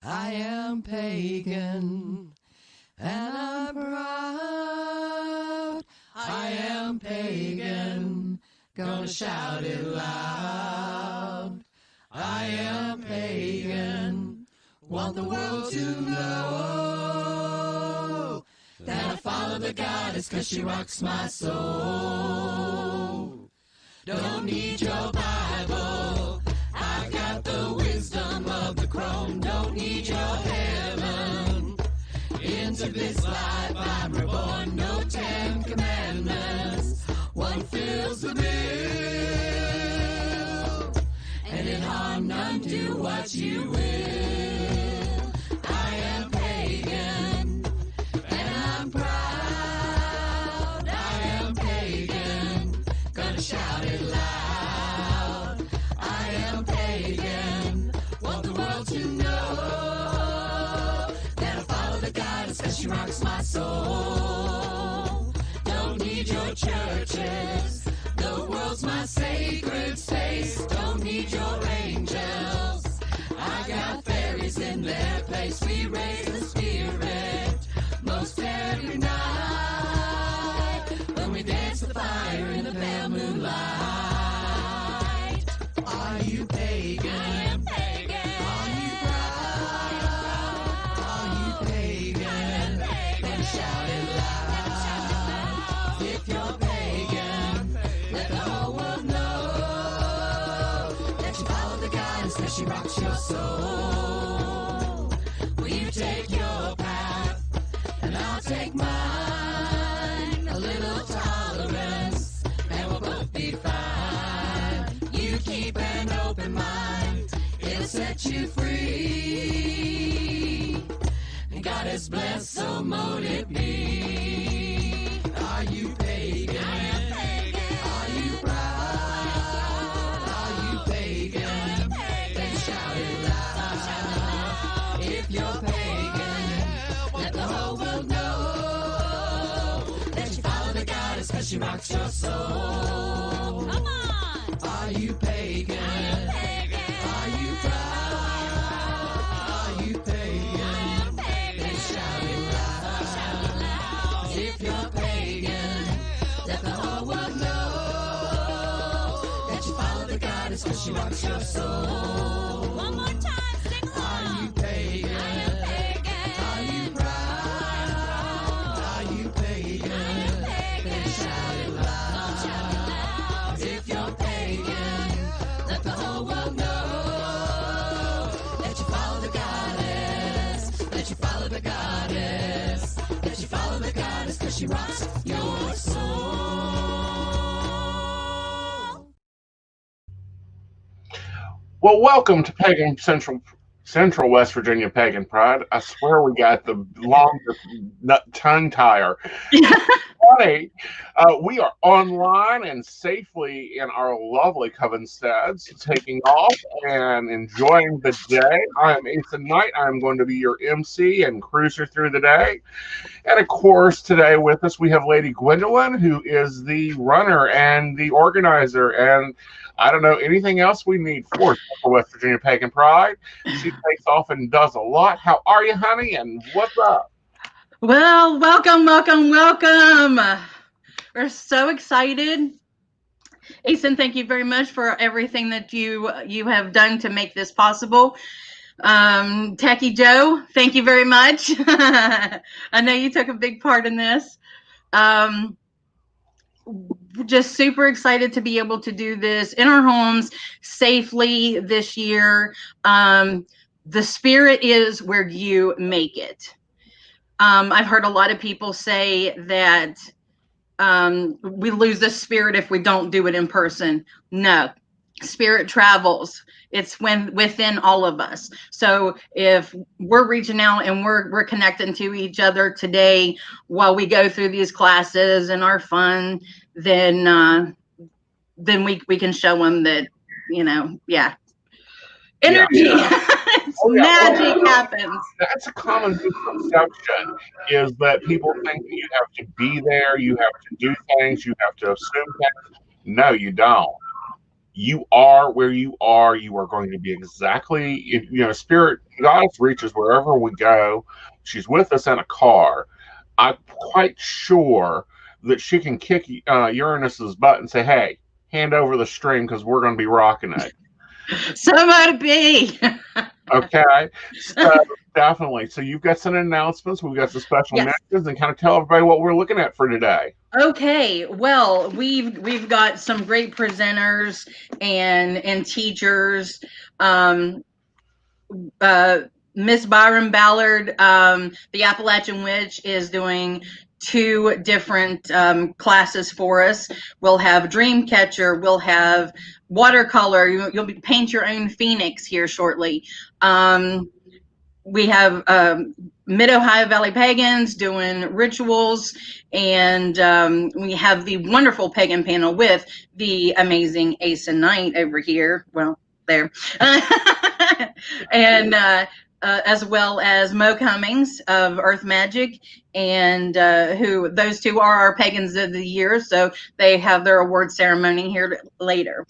I am pagan, and I'm proud. I am pagan, gonna shout it loud. I am pagan, want the world to know that I follow the goddess 'cause she rocks my soul. Don't need your Bible, I got the wisdom of the chrome. Don't need your heaven, into this life I'm reborn. No 10 commandments, one fills the bill. And in harm none, do what you will. I am pagan, and I'm proud. I am pagan, gonna shout it loud. I am pagan, want the world to know that I follow the goddess 'cause she rocks my soul. Don't need your churches, the world's my sacred space. Don't need your angels, I got fairies in their place. We raise the spirit most every night when we dance the fire in the pale moonlight. Are you pagan? I am pagan. Are you proud? Are you pagan? Then shout it loud. If you're pagan, let the whole world know that you follow the goddess 'cause she rocks your soul. Will you take your path and I'll take mine? A little tolerance and we'll both be fine. You keep an open mind, it'll set you free. And God is blessed, so mote it be. Are you pagan? I am pagan. Are you proud? Are you pagan? Then shout it loud. If you're pagan, let the whole world know that you follow the goddess 'cause she rocks your soul. Come on! Are you pagan? I am pagan. Are you proud? Are you pagan? I am pagan. Then shout it loud. Shout it loud. If you're pagan, let the whole world know that you follow the goddess 'cause she rocks your soul. One more time, sing along. Are you pagan? I am pagan. Are you proud? Are you pagan? I am pagan. Then shout it loud. Shout it loud. If you're pagan, let the whole world know that you follow the goddess, that you follow the goddess, that you follow the goddess 'cause she rocks your soul. Well, welcome to Pagan Central West Virginia Pagan Pride. I swear we got the longest tongue tire. Hey, we are online and safely in our lovely Covensteads, taking off and enjoying the day. I am Ethan Knight. I'm going to be your MC and cruiser through the day. And of course, today with us we have Lady Gwendolyn, who is the runner and the organizer, and I don't know anything else we need for Central West Virginia Pagan Pride. She takes off and does a lot. How are you, honey? And what's up? Well, welcome. We're so excited. Ethan, thank you very much for everything that you have done to make this possible. Tacky Joe, thank you very much. I know you took a big part in this. Just super excited to be able to do this in our homes safely this year. The spirit is where you make it. I've heard a lot of people say that we lose the spirit if we don't do it in person. No, spirit travels. It's within all of us. So if we're reaching out and we're connecting to each other today while we go through these classes and our fun, then we can show them that, energy. Yeah. Magic happens. That's a common misconception, is that people think that you have to be there, you have to do things, you have to assume things. No, you don't. You are where you are. You are going to be exactly, Spirit Goddess reaches wherever we go. She's with us in a car. I'm quite sure that she can kick Uranus's butt and say, "Hey, hand over the stream because we're going to be rocking it." Somebody be. Okay, so definitely. So you've got some announcements. We've got some special Yes. mentions, and kind of tell everybody what we're looking at for today. Okay, well, we've got some great presenters and teachers. Miss Byron Ballard, the Appalachian Witch, is doing 2 different classes for us. We'll have Dreamcatcher. We'll have watercolor. You'll be paint your own phoenix here shortly. We have Mid-Ohio Valley Pagans doing rituals, and we have the wonderful pagan panel with the amazing Ace and Knight over here. Well, there. And as well as Mo Cummings of Earth Magic, and who those 2 are our Pagans of the Year, so they have their award ceremony here later.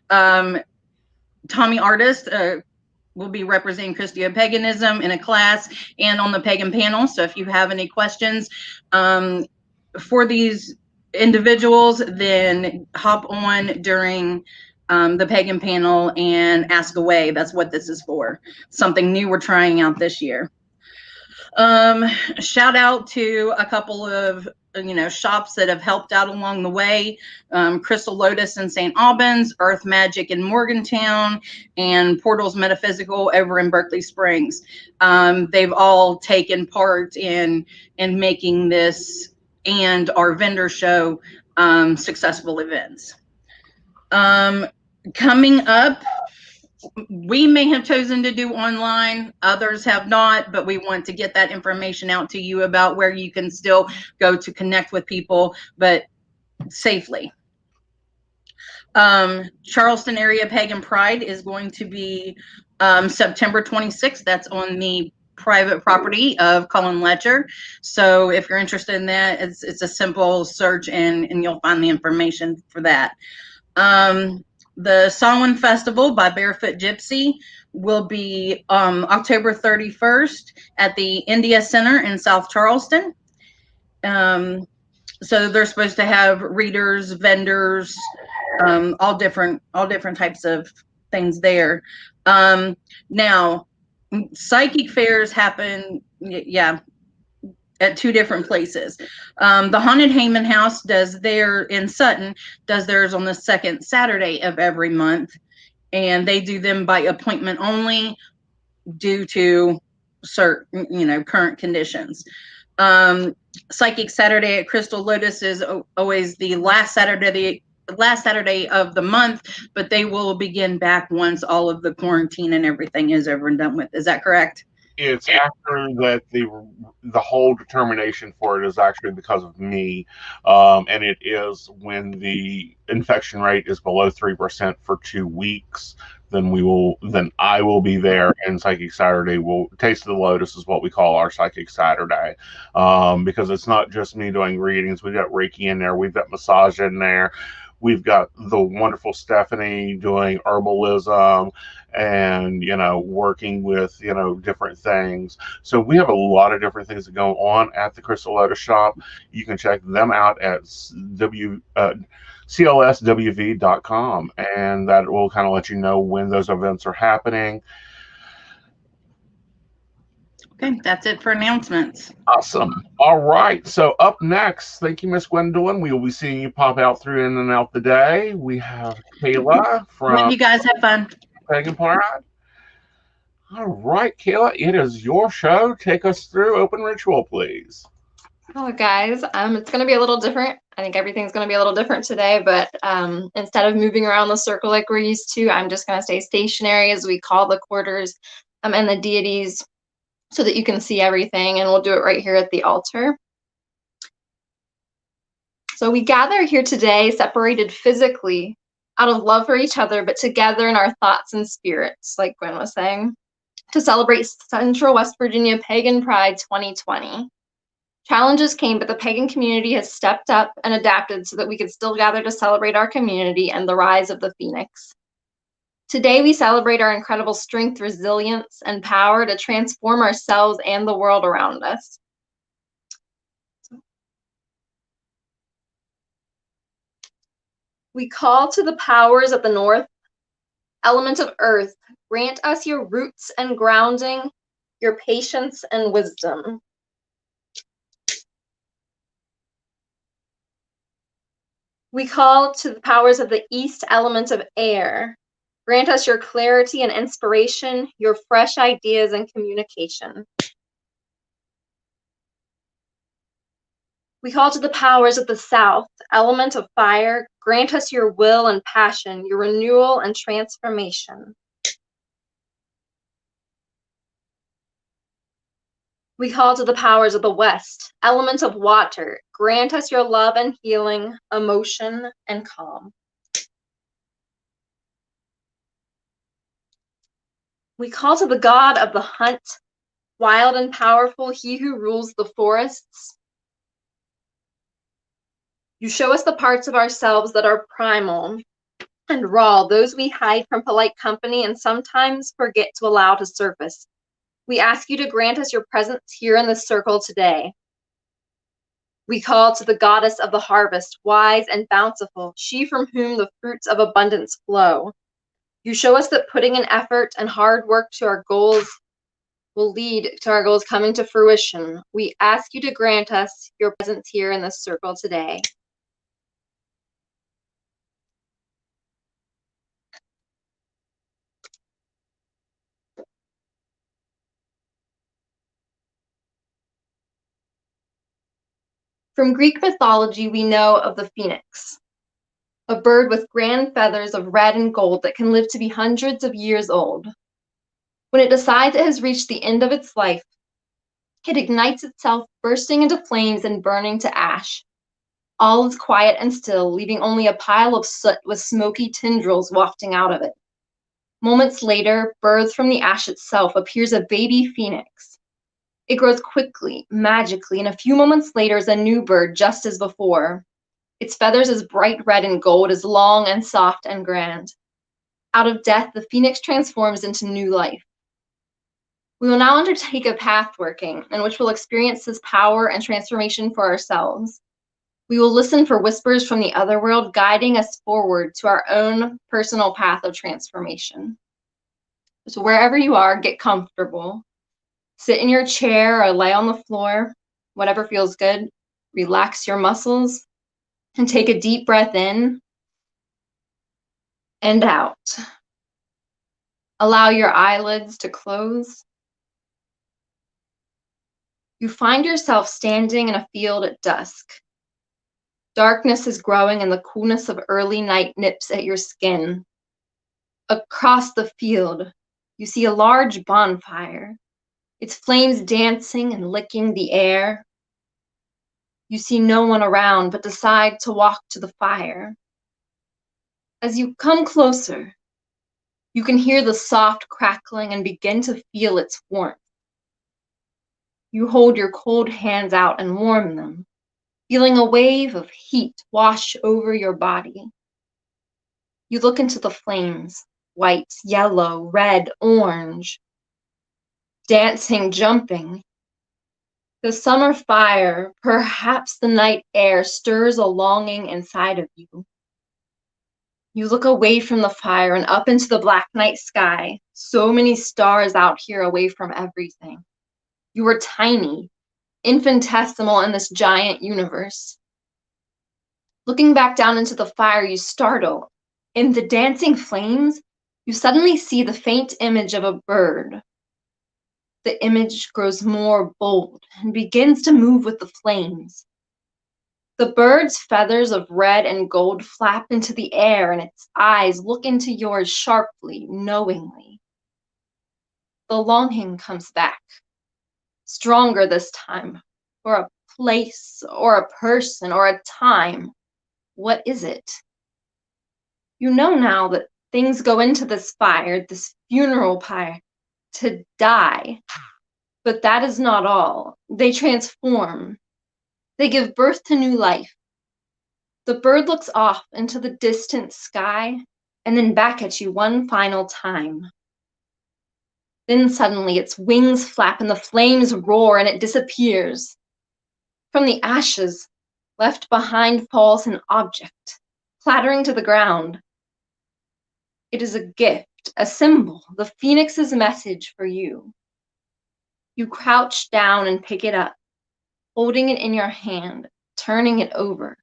Tommy Artist will be representing Christio Paganism in a class and on the pagan panel. So if you have any questions for these individuals, then hop on during the pagan panel and ask away. That's what this is for. Something new we're trying out this year. Shout out to a couple of shops that have helped out along the way. Crystal Lotus in St. Albans, Earth Magic in Morgantown, and Portals Metaphysical over in Berkeley Springs. They've all taken part in making this and our vendor show successful events. Coming up, we may have chosen to do online, others have not, but we want to get that information out to you about where you can still go to connect with people, but safely. Charleston Area Pagan Pride is going to be September 26th. That's on the private property of Colin Letcher. So if you're interested in that, it's a simple search and you'll find the information for that. The Samhain Festival by Barefoot Gypsy will be October 31st at the India Center in South Charleston. So they're supposed to have readers, vendors, all different types of things there. Now, psychic fairs happen, at 2 different places. The Haunted Heyman House does in Sutton, does theirs on the 2nd Saturday of every month, and they do them by appointment only due to certain, current conditions. Psychic Saturday at Crystal Lotus is always the last Saturday of the month, but they will begin back once all of the quarantine and everything is over and done with. Is that correct? It's after that the whole determination for it is actually because of me, and it is when the infection rate is below 3% for 2 weeks. Then I will be there, and Psychic Saturday will Taste of the Lotus is what we call our Psychic Saturday, because it's not just me doing readings. We've got Reiki in there, we've got massage in there. We've got the wonderful Stephanie doing herbalism and, working with, different things. So we have a lot of different things that go on at the Crystal Lotus shop. You can check them out at clswv.com, and that will kind of let you know when those events are happening. Okay, that's it for announcements. Awesome. All right. So up next, thank you, Miss Gwendolyn. We will be seeing you pop out through in and out the day. We have Kayla from You guys have fun. Pagan Pride. All right, Kayla, it is your show. Take us through Open Ritual, please. Hello, guys. It's going to be a little different. I think everything's going to be a little different today, but instead of moving around the circle like we're used to, I'm just going to stay stationary as we call the quarters and the deities, so that you can see everything, and we'll do it right here at the altar. So we gather here today, separated physically out of love for each other, but together in our thoughts and spirits, like Gwen was saying, to celebrate Central West Virginia Pagan Pride 2020. Challenges came, but the pagan community has stepped up and adapted so that we could still gather to celebrate our community and the rise of the phoenix. Today, we celebrate our incredible strength, resilience, and power to transform ourselves and the world around us. We call to the powers of the north, element of earth, grant us your roots and grounding, your patience and wisdom. We call to the powers of the east, element of air, grant us your clarity and inspiration, your fresh ideas and communication. We call to the powers of the south, element of fire, grant us your will and passion, your renewal and transformation. We call to the powers of the west, element of water, grant us your love and healing, emotion and calm. We call to the god of the hunt, wild and powerful, he who rules the forests. You show us the parts of ourselves that are primal and raw, those we hide from polite company and sometimes forget to allow to surface. We ask you to grant us your presence here in this circle today. We call to the goddess of the harvest, wise and bountiful, she from whom the fruits of abundance flow. You show us that putting in effort and hard work to our goals will lead to our goals coming to fruition. We ask you to grant us your presence here in this circle today. From Greek mythology, we know of the phoenix, a bird with grand feathers of red and gold that can live to be hundreds of years old. When it decides it has reached the end of its life, it ignites itself, bursting into flames and burning to ash. All is quiet and still, leaving only a pile of soot with smoky tendrils wafting out of it. Moments later, birthed from the ash itself, appears a baby phoenix. It grows quickly, magically, and a few moments later is a new bird just as before. Its feathers as bright red and gold, as long and soft and grand. Out of death, the phoenix transforms into new life. We will now undertake a path working in which we'll experience this power and transformation for ourselves. We will listen for whispers from the other world, guiding us forward to our own personal path of transformation. So wherever you are, get comfortable. Sit in your chair or lay on the floor, whatever feels good. Relax your muscles and take a deep breath in and out. Allow your eyelids to close. You find yourself standing in a field at dusk. Darkness is growing and the coolness of early night nips at your skin. Across the field, you see a large bonfire, its flames dancing and licking the air. You see no one around, but decide to walk to the fire. As you come closer, you can hear the soft crackling and begin to feel its warmth. You hold your cold hands out and warm them, feeling a wave of heat wash over your body. You look into the flames, white, yellow, red, orange, dancing, jumping. The summer fire, perhaps the night air, stirs a longing inside of you. You look away from the fire and up into the black night sky. So many stars out here away from everything. You are tiny, infinitesimal in this giant universe. Looking back down into the fire, you startle. In the dancing flames, you suddenly see the faint image of a bird. The image grows more bold and begins to move with the flames. The bird's feathers of red and gold flap into the air, and its eyes look into yours sharply, knowingly. The longing comes back, stronger this time, for a place or a person or a time. What is it? You know now that things go into this fire, this funeral pyre, to die. But that is not all. They transform. They give birth to new life. The bird looks off into the distant sky and then back at you one final time. Then suddenly its wings flap and the flames roar and it disappears. From the ashes, left behind falls an object, clattering to the ground. It is a gift, a symbol, the phoenix's message for you. You crouch down and pick it up, holding it in your hand, turning it over.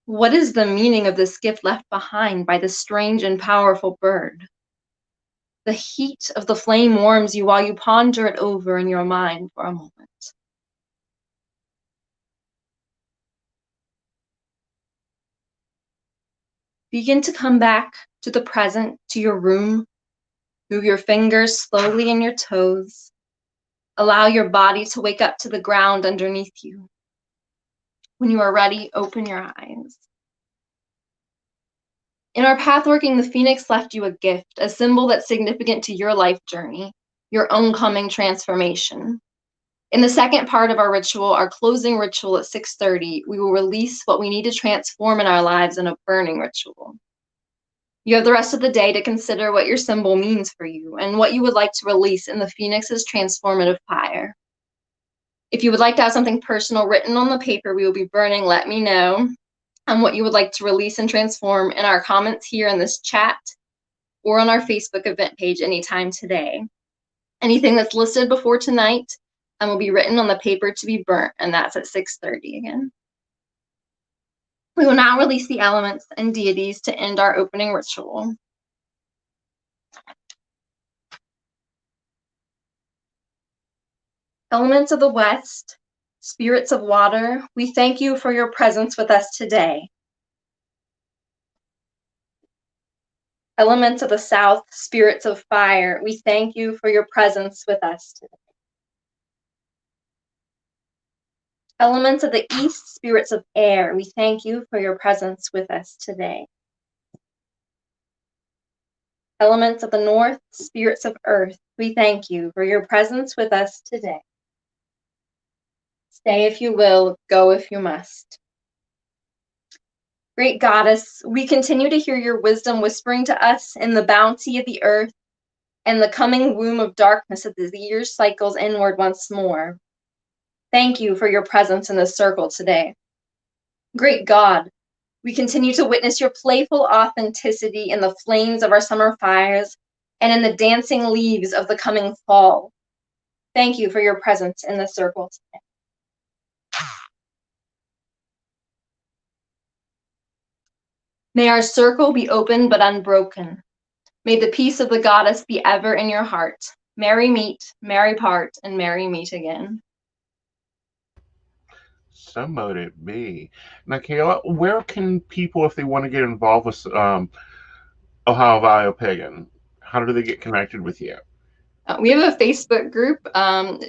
What is the meaning of this gift left behind by this strange and powerful bird? The heat of the flame warms you while you ponder it over in your mind for a moment. Begin to come back to the present, to your room. Move your fingers slowly in your toes. Allow your body to wake up to the ground underneath you. When you are ready, open your eyes. In our pathworking, the Phoenix left you a gift, a symbol that's significant to your life journey, your own coming transformation. In the second part of our ritual, our closing ritual at 6:30, we will release what we need to transform in our lives in a burning ritual. You have the rest of the day to consider what your symbol means for you and what you would like to release in the Phoenix's transformative fire. If you would like to have something personal written on the paper we will be burning, let me know. And what you would like to release and transform in our comments here in this chat or on our Facebook event page anytime today. Anything that's listed before tonight will be written on the paper to be burnt, and that's at 6:30 again. We will now release the elements and deities to end our opening ritual. Elements of the West, spirits of water, we thank you for your presence with us today. Elements of the South, spirits of fire, we thank you for your presence with us today. Elements of the East, spirits of air, we thank you for your presence with us today. Elements of the North, spirits of earth, we thank you for your presence with us today. Stay if you will, go if you must. Great Goddess, we continue to hear your wisdom whispering to us in the bounty of the earth and the coming womb of darkness as the year cycles inward once more. Thank you for your presence in this circle today. Great God, we continue to witness your playful authenticity in the flames of our summer fires and in the dancing leaves of the coming fall. Thank you for your presence in this circle today. May our circle be open but unbroken. May the peace of the goddess be ever in your heart. Merry meet, merry part, and merry meet again. So mote it be. Now, Kayla, where can people, if they want to get involved with Ohio Bio Pagan, how do they get connected with you? We have a Facebook group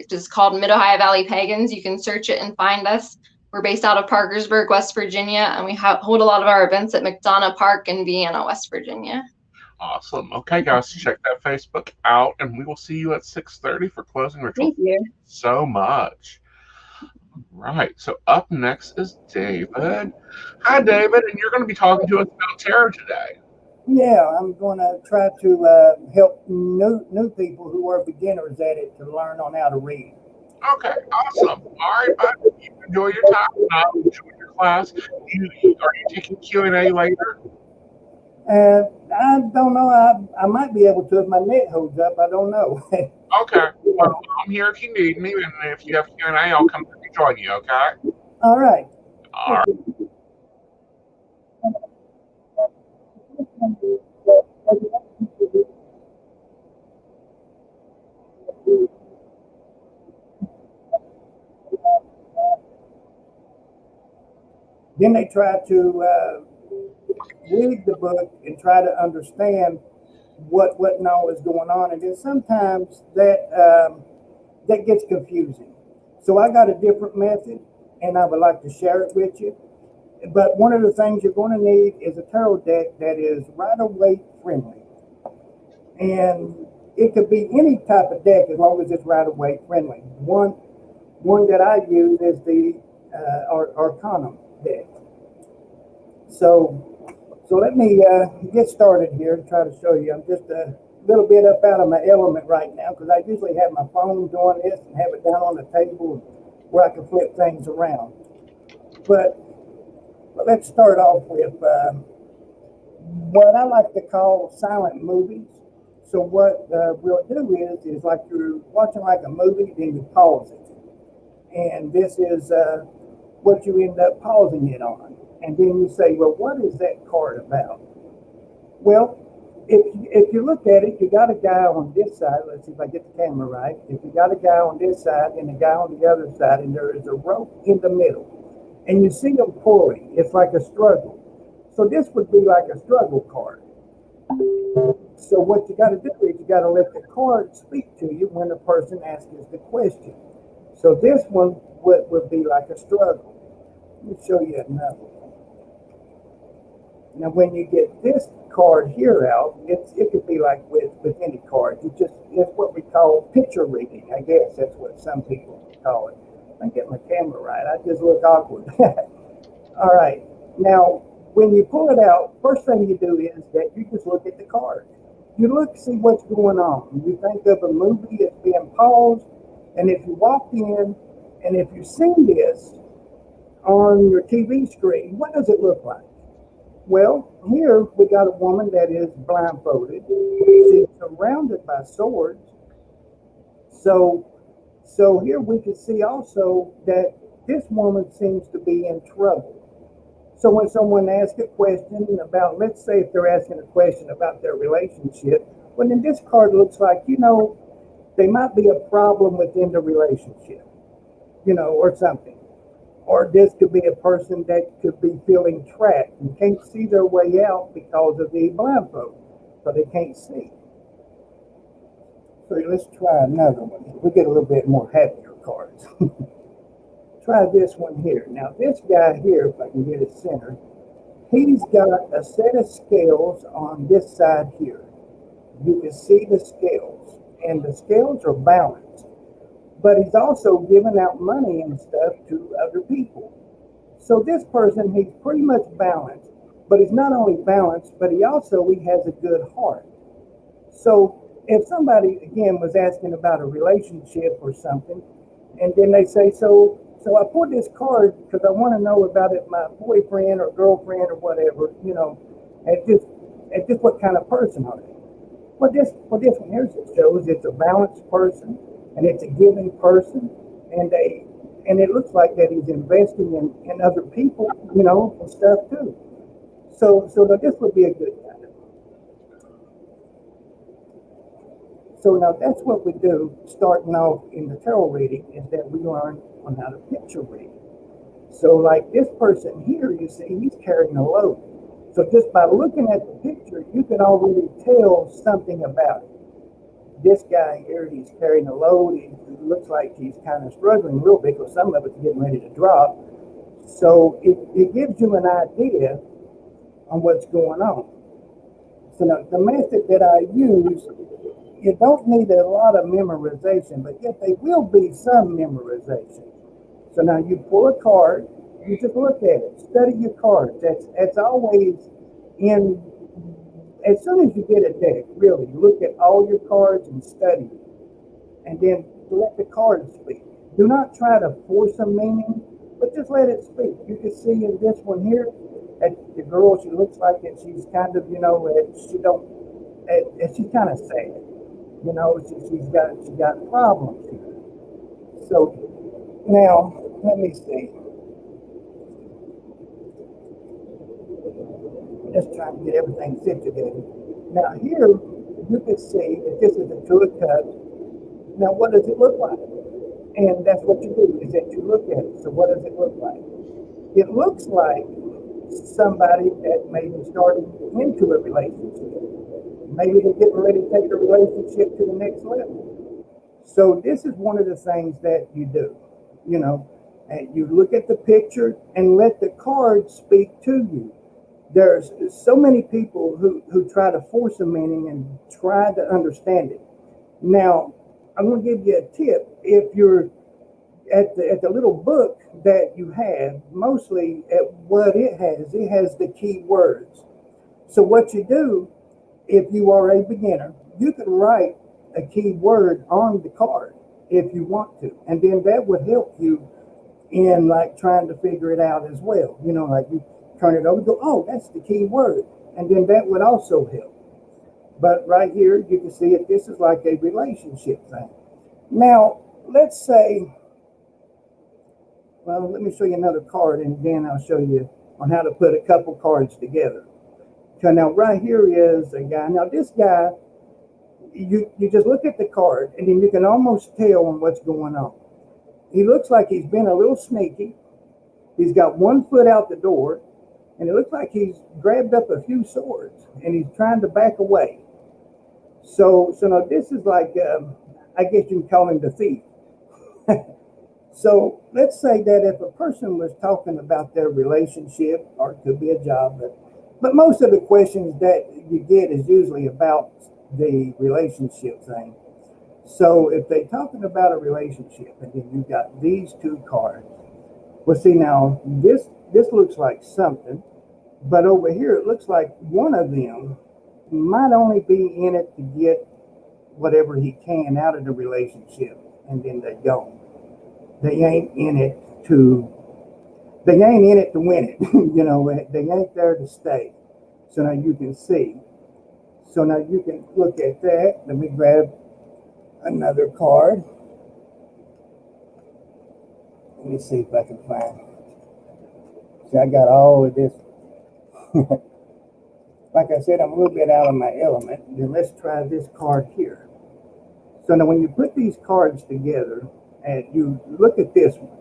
just called Mid-Ohio Valley Pagans. You can search it and find us. We're based out of Parkersburg, West Virginia, and we hold a lot of our events at McDonough Park in Vienna, West Virginia. Awesome. Okay, guys, check that Facebook out, and we will see you at 6:30 for closing ritual. Thank you so much. Right. So up next is David. Hi, David, and you're going to be talking to us about tarot today. Yeah, I'm going to try to help new people who are beginners at it to learn on how to read. Okay, awesome. All right, bud. You enjoy your time now. Enjoy your class. Are you taking Q&A later? I don't know. I might be able to if my net holds up. I don't know. Okay. Well, I'm here if you need me, and if you have Q&A, I'll come and join you, okay? All right. All right. Then they try to read the book and try to understand what and all is going on, and then sometimes that gets confusing. So I got a different method, and I would like to share it with you. But one of the things you're going to need is a tarot deck that is Rider-Waite friendly, and it could be any type of deck as long as it's Rider-Waite friendly. One that I use is the Arcanum deck. So let me get started here and try to show you. I'm just a little bit up out of my element right now because I usually have my phone doing this and have it down on the table where I can flip things around. But let's start off with what I like to call silent movies. So what we'll do is like you're watching like a movie, then you pause it. And this is what you end up pausing it on. And then you say, well, what is that card about? Well, if you look at it, you got a guy on this side. Let's see if I get the camera right. If you got a guy on this side and a guy on the other side, and there is a rope in the middle, and you see them pulling, it's like a struggle. So this would be like a struggle card. So what you got to do is you got to let the card speak to you when the person asks you the question. So this one would be like a struggle. Let me show you another one. Now, when you get this card here out, it could be like with any card. It's what we call picture reading. I guess that's what some people call it. I get my camera right. I just look awkward. All right. Now, when you pull it out, first thing you do is that you just look at the card. You look, see what's going on. You think of a movie that's being paused, and if you walked in, and if you've seen this on your TV screen, what does it look like? Well, here we got a woman that is blindfolded. She's surrounded by swords. So here we can see also that this woman seems to be in trouble. So when someone asks a question about, let's say if they're asking a question about their relationship, well, then this card looks like, there might be a problem within the relationship, or something. Or this could be a person that could be feeling trapped and can't see their way out because of the blindfold, so they can't see. So let's try another one. We get a little bit more happier cards. Try this one here. Now this guy here, if I can get it centered, he's got a set of scales on this side here. You can see the scales, and the scales are balanced. But he's also giving out money and stuff to other people. So this person, he's pretty much balanced, but he's not only balanced, but he has a good heart. So if somebody, again, was asking about a relationship or something, and then they say, so I pulled this card because I want to know about it, my boyfriend or girlfriend or whatever, and just what kind of person are they? Well, this one here shows it's a balanced person, and it's a giving person, and it looks like that he's investing in other people, and stuff too. So this would be a good guy. So now that's what we do starting off in the tarot reading, is that we learn on how to picture read. So like this person here, you see, he's carrying a load. So just by looking at the picture, you can already tell something about it. This guy here, he's carrying a load. He looks like he's kind of struggling a little bit because some of it's getting ready to drop. So it gives you an idea on what's going on. So now the method that I use, you don't need a lot of memorization, but yet there will be some memorization. So now you pull a card, you just look at it, study your cards. That's always in. As soon as you get a deck, really, look at all your cards and study it. And then let the cards speak. Do not try to force a meaning, but just let it speak. You can see in this one here, that the girl, she looks like that she's kind of, she's kind of sad. She's got problems here. So now, let me see. Just trying to get everything situated. Now here, you can see that this is a Two of Cups. Now what does it look like? And that's what you do, is that you look at it. So what does it look like? It looks like somebody that may be starting into a relationship. Maybe they're getting ready to take the relationship to the next level. So this is one of the things that you do, and you look at the picture and let the card speak to you. There's so many people who try to force a meaning and try to understand it. Now, I'm going to give you a tip. If at the little book that you have, mostly at what it has the key words. So what you do, if you are a beginner, you can write a key word on the card if you want to, and then that would help you in like trying to figure it out as well. You know, like you turn it over, go, oh, that's the key word, and then that would also help. But right here, you can see it. This is like a relationship thing. Now, let's say, well, let me show you another card, and then I'll show you on how to put a couple cards together. So now right here is a guy. Now this guy, you just look at the card, and then you can almost tell on what's going on. He looks like he's been a little sneaky. He's got one foot out the door, and it looks like he's grabbed up a few swords, and he's trying to back away. So now this is like, I guess you can call him the thief. So let's say that if a person was talking about their relationship, or it could be a job, but most of the questions that you get is usually about the relationship thing. So if they're talking about a relationship, and then you've got these two cards, well, see now this looks like something, but over here it looks like one of them might only be in it to get whatever he can out of the relationship, and then they go. They ain't in it to win it. You know, they ain't there to stay. So now you can see. So now you can look at that. Let me grab another card. Let me see if I can find. See, I got all of this. Like I said, I'm a little bit out of my element. Then let's try this card here. So now when you put these cards together and you look at this one,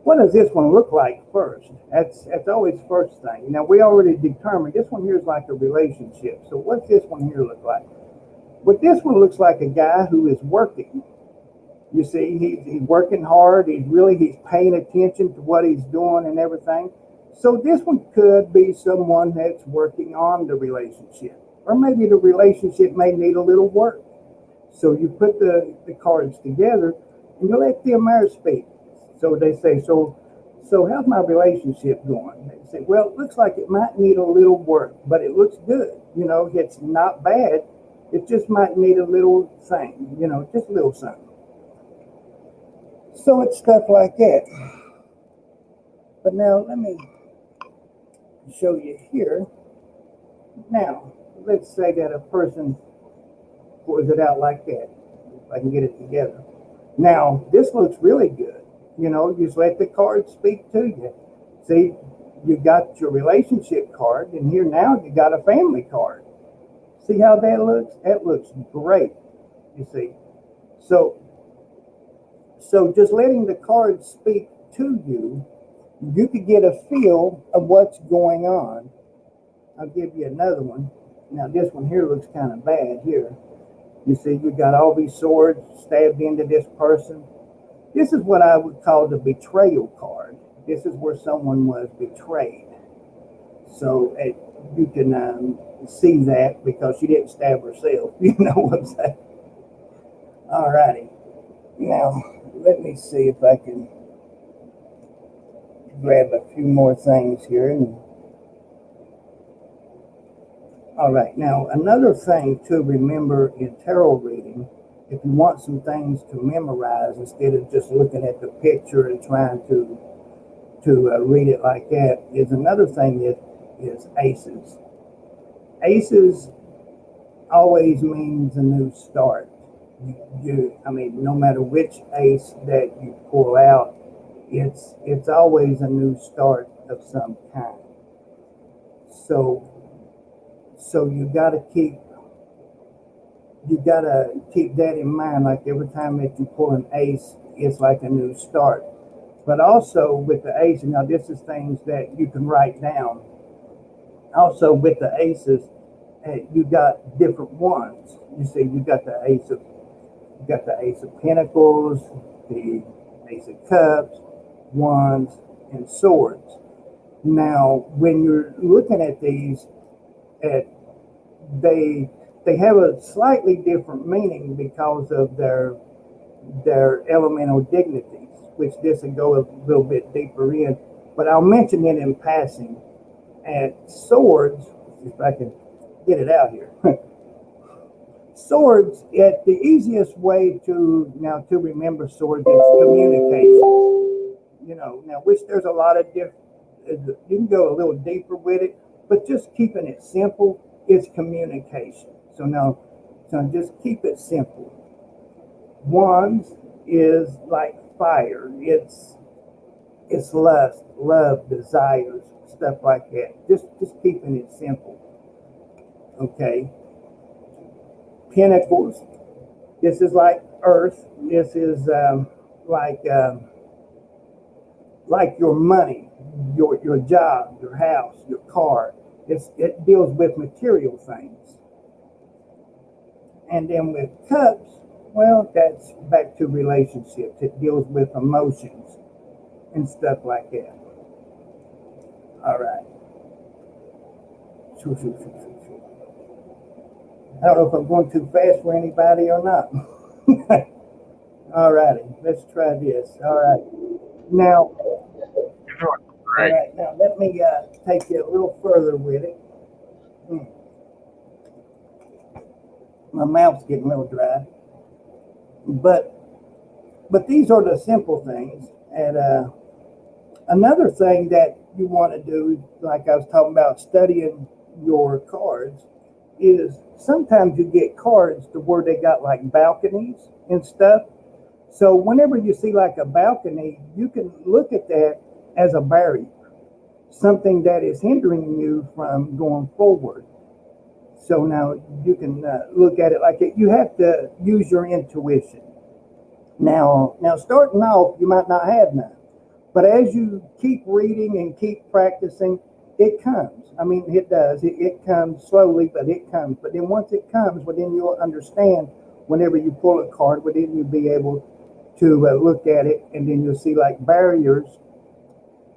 what does this one look like first? That's always first thing. Now we already determined this one here is like a relationship. So what's this one here look like? Well, this one looks like a guy who is working. You see, he's working hard. He's paying attention to what he's doing and everything. So this one could be someone that's working on the relationship, or maybe the relationship may need a little work. So you put the cards together and you let them there speak. So they say, so how's my relationship going? They say, well, it looks like it might need a little work, but it looks good. You know, it's not bad. It just might need a little thing, you know, just a little something. So it's stuff like that. But now let me show you here. Now, let's say that a person pours it out like that. If I can get it together. Now, this looks really good. You know, you just let the card speak to you. See, you got your relationship card, and here now you got a family card. See how that looks? That looks great, you see. So just letting the cards speak to you, you could get a feel of what's going on. I'll give you another one. Now this one here looks kind of bad here. You see, you got all these swords stabbed into this person. This is what I would call the betrayal card. This is where someone was betrayed. So you can see that because she didn't stab herself. You know what I'm saying? All righty. Now, let me see if I can grab a few more things here. All right. Now, another thing to remember in tarot reading, if you want some things to memorize instead of just looking at the picture and trying to read it like that, is another thing is aces. Aces always means a new start. No matter which ace that you pull out, it's always a new start of some kind. So you gotta keep that in mind. Like every time that you pull an ace, it's like a new start. But also with the ace, now this is things that you can write down. Also with the aces, you got different ones. You see, you got the ace of pentacles, the ace of cups, wands, and swords. Now, when you're looking at these, they have a slightly different meaning because of their elemental dignities. which this will go a little bit deeper in, but I'll mention it in passing. At swords, if I can get it out here. Swords, the easiest way to remember swords is communication. Now which there's a lot of different. You can go a little deeper with it, but just keeping it simple is communication. So just keep it simple. Wands is like fire. It's lust, love, desires, stuff like that. Just keeping it simple. Okay. Pentacles. This is like earth. This is like your money, your job, your house, your car. It deals with material things. And then with cups, well, that's back to relationships. It deals with emotions and stuff like that. All right. I don't know if I'm going too fast for anybody or not. All righty, let's try this. All right. Now, You're doing great. all right, now let me take you a little further with it. My mouth's getting a little dry. But these are the simple things. And another thing that you want to do, like I was talking about studying your cards, is sometimes you get cards to where they got like balconies and stuff. So whenever you see like a balcony, you can look at that as a barrier, something that is hindering you from going forward. So now you can look at it like it. You have to use your intuition. Now starting off, you might not have none, but as you keep reading and keep practicing, it comes. I mean, it does. It comes slowly, but it comes. But then once it comes, well, then you'll understand whenever you pull a card, well, then you'll be able to look at it, and then you'll see like barriers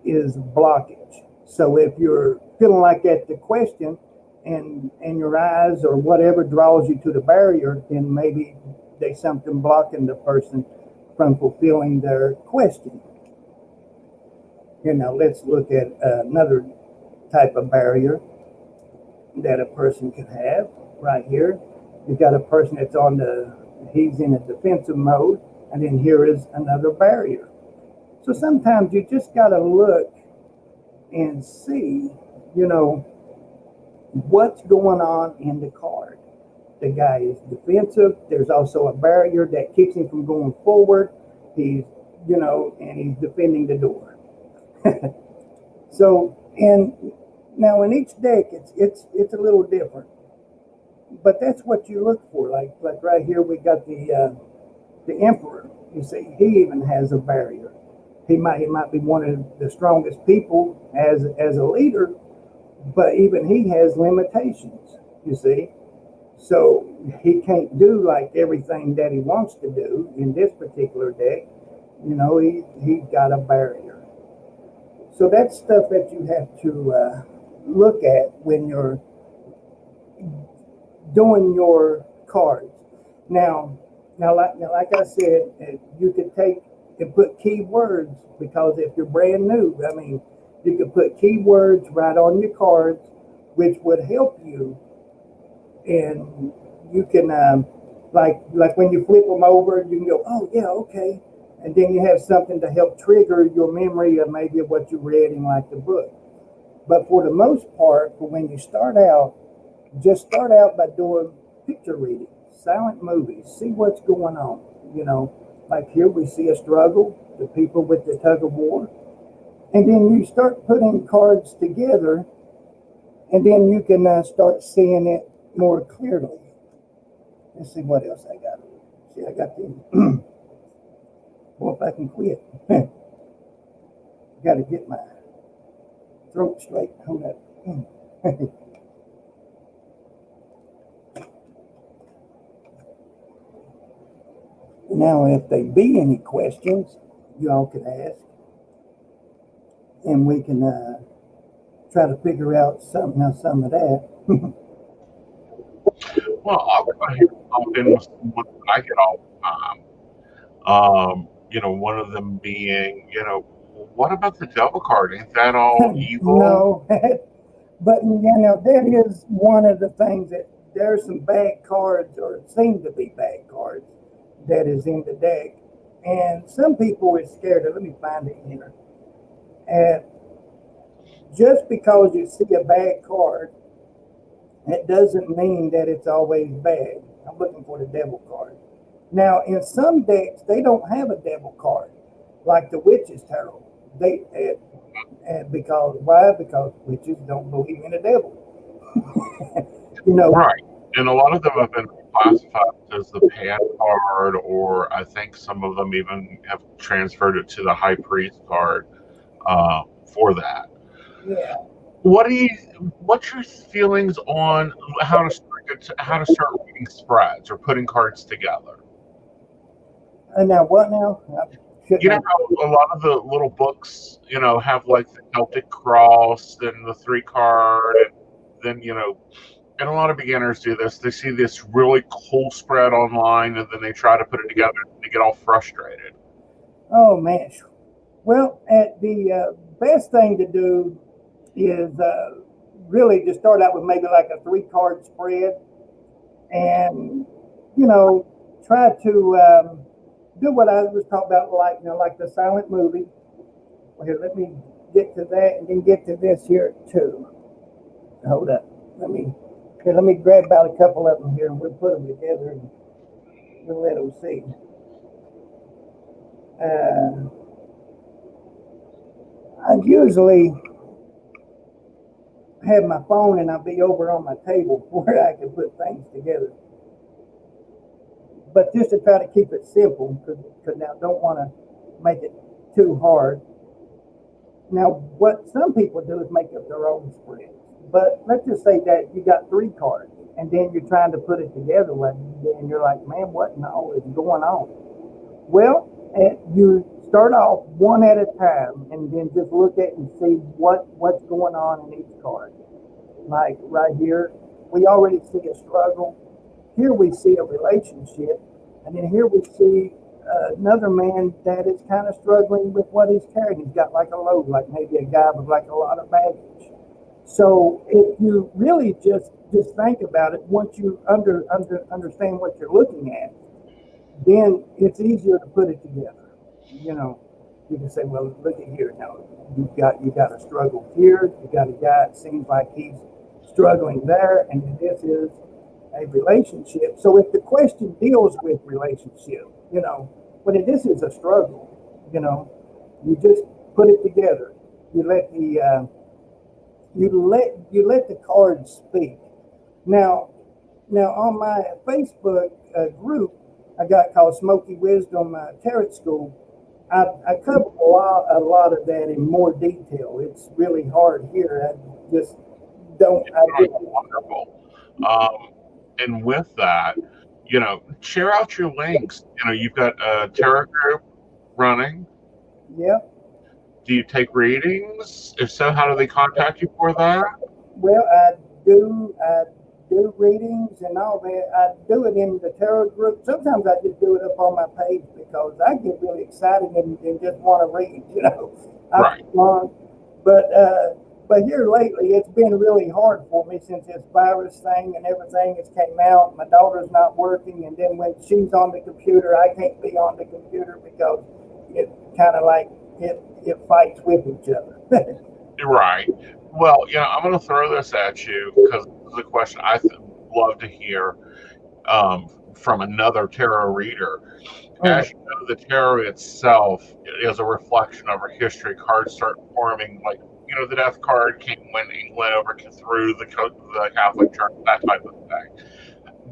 is blockage. So if you're feeling like at the question and your eyes or whatever draws you to the barrier, then maybe there's something blocking the person from fulfilling their question. Here, now let's look at another type of barrier that a person can have right here. You've got a person that's he's in a defensive mode, and then here is another barrier. So sometimes you just got to look and see, what's going on in the card. The guy is defensive. There's also a barrier that keeps him from going forward. He's, and he's defending the door. So, and now in each deck, it's a little different, but that's what you look for. Like right here, we got the Emperor. You see, he even has a barrier. He might be one of the strongest people as a leader, but even he has limitations. You see, so he can't do like everything that he wants to do in this particular deck. He's got a barrier. So that's stuff that you have to look at when you're doing your cards. Now, like I said, you could take and put keywords, because if you're brand new, I mean, you could put keywords right on your cards, which would help you. And you can, like when you flip them over, you can go, oh yeah, okay. And then you have something to help trigger your memory of maybe what you read in like the book. But for the most part, for when you start out, just start out by doing picture reading, silent movies, see what's going on. Like here we see a struggle, the people with the tug of war. And then you start putting cards together, and then you can start seeing it more clearly. Let's see what else I got. See, I got the... Well, if I can quit. Got to get my throat straight. Hold up. Now, if there be any questions, you all can ask, and we can try to figure out some of that. Well, I'll go ahead and hop in with what I get all the time. one of them being, what about the devil card? Ain't that all evil? No, but that is one of the things that there's some bad cards, or seem to be bad cards, that is in the deck, and some people are scared of. Let me find it here. And just because you see a bad card, it doesn't mean that it's always bad. I'm looking for the devil card. Now, in some decks, they don't have a devil card, like the Witch's Tarot. Because why? Because witches don't believe in the devil. Right. And a lot of them have been classified as the Pan card, or I think some of them even have transferred it to the High Priest card for that. Yeah. What's your feelings on how to start reading spreads or putting cards together? Now what now? How a lot of the little books, have like the Celtic cross and the 3 card, and then and a lot of beginners do this. They see this really cool spread online, and then they try to put it together, and they get all frustrated. Oh man. Well, the best thing to do is really just start out with maybe like a 3-card spread, and try to do what I was talking about, like the silent movie. Well, here, let me get to that, and then get to this here too. Hold up, let me grab about a couple of them here, and we'll put them together, and we'll let them see. I usually have my phone, and I'll be over on my table where I can put things together. But just to try to keep it simple, because now I don't want to make it too hard. Now, what some people do is make up their own spreads. But let's just say that you got 3 cards, and then you're trying to put it together, and you're like, man, what in all is going on? Well, you start off one at a time, and then just look at and see what's going on in each card. Like right here, we already see a struggle. Here we see a relationship, and then here we see another man that is kind of struggling with what he's carrying. He's got like a load, like maybe a guy with like a lot of baggage. So if you really just think about it, once you understand what you're looking at, then it's easier to put it together. You can say, well, look at here now. You got a struggle here. You got a guy that seems like he's struggling there, and this is a relationship. So if the question deals with relationship, but if this is a struggle, you just put it together. You let the cards speak. Now on my Facebook group, I got called Smoky Wisdom Tarot School. I cover a lot of that in more detail. It's really hard here. I just don't. Wonderful. And with that, share out your links. You've got a tarot group running. Yep. Do you take readings? If so, how do they contact you for that? Well, I do readings and all that. I do it in the tarot group. Sometimes I just do it up on my page because I get really excited and just want to read, Right. But here lately, it's been really hard for me since this virus thing and everything has came out. My daughter's not working, and then when she's on the computer, I can't be on the computer because it kind of like it fights with each other. Right. Well, I'm going to throw this at you because this is a question I love to hear from another tarot reader. As you know, the tarot itself is a reflection of our history. Cards start forming, like, the Death card came when England overthrew the Catholic Church, that type of thing.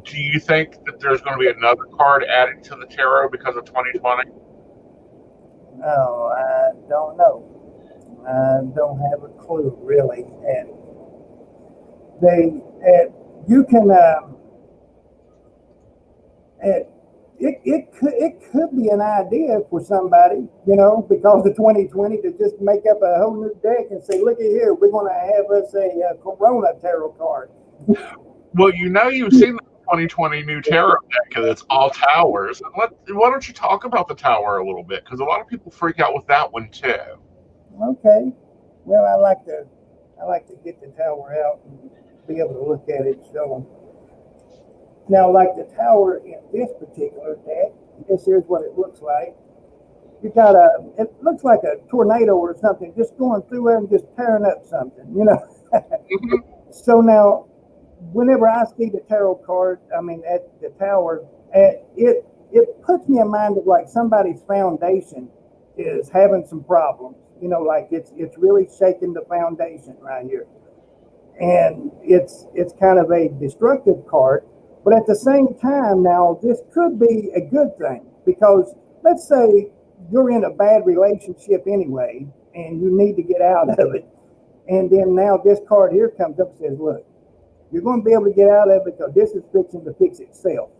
Do you think that there's going to be another card added to the tarot because of 2020? Oh, I don't know. I don't have a clue, really. And you can. It could be an idea for somebody, because of 2020, to just make up a whole new deck and say, look at here, we're going to have us a Corona tarot card. Well, you've seen that 2020 new tarot deck, and it's all towers. And why don't you talk about the tower a little bit? Because a lot of people freak out with that one too. Okay. Well, I like to get the tower out and be able to look at it. So now, like the tower in this particular deck, this here's what it looks like. You got it looks like a tornado or something just going through there and just tearing up something, you know. So now, whenever I see the tarot card, at the tower, it puts me in mind of like somebody's foundation is having some problems, you know, like it's really shaking the foundation right here, and it's kind of a destructive card, but at the same time, now this could be a good thing because let's say you're in a bad relationship anyway, and you need to get out of it. And then now this card here comes up and says, look, you're going to be able to get out of it because this is fixing to fix itself.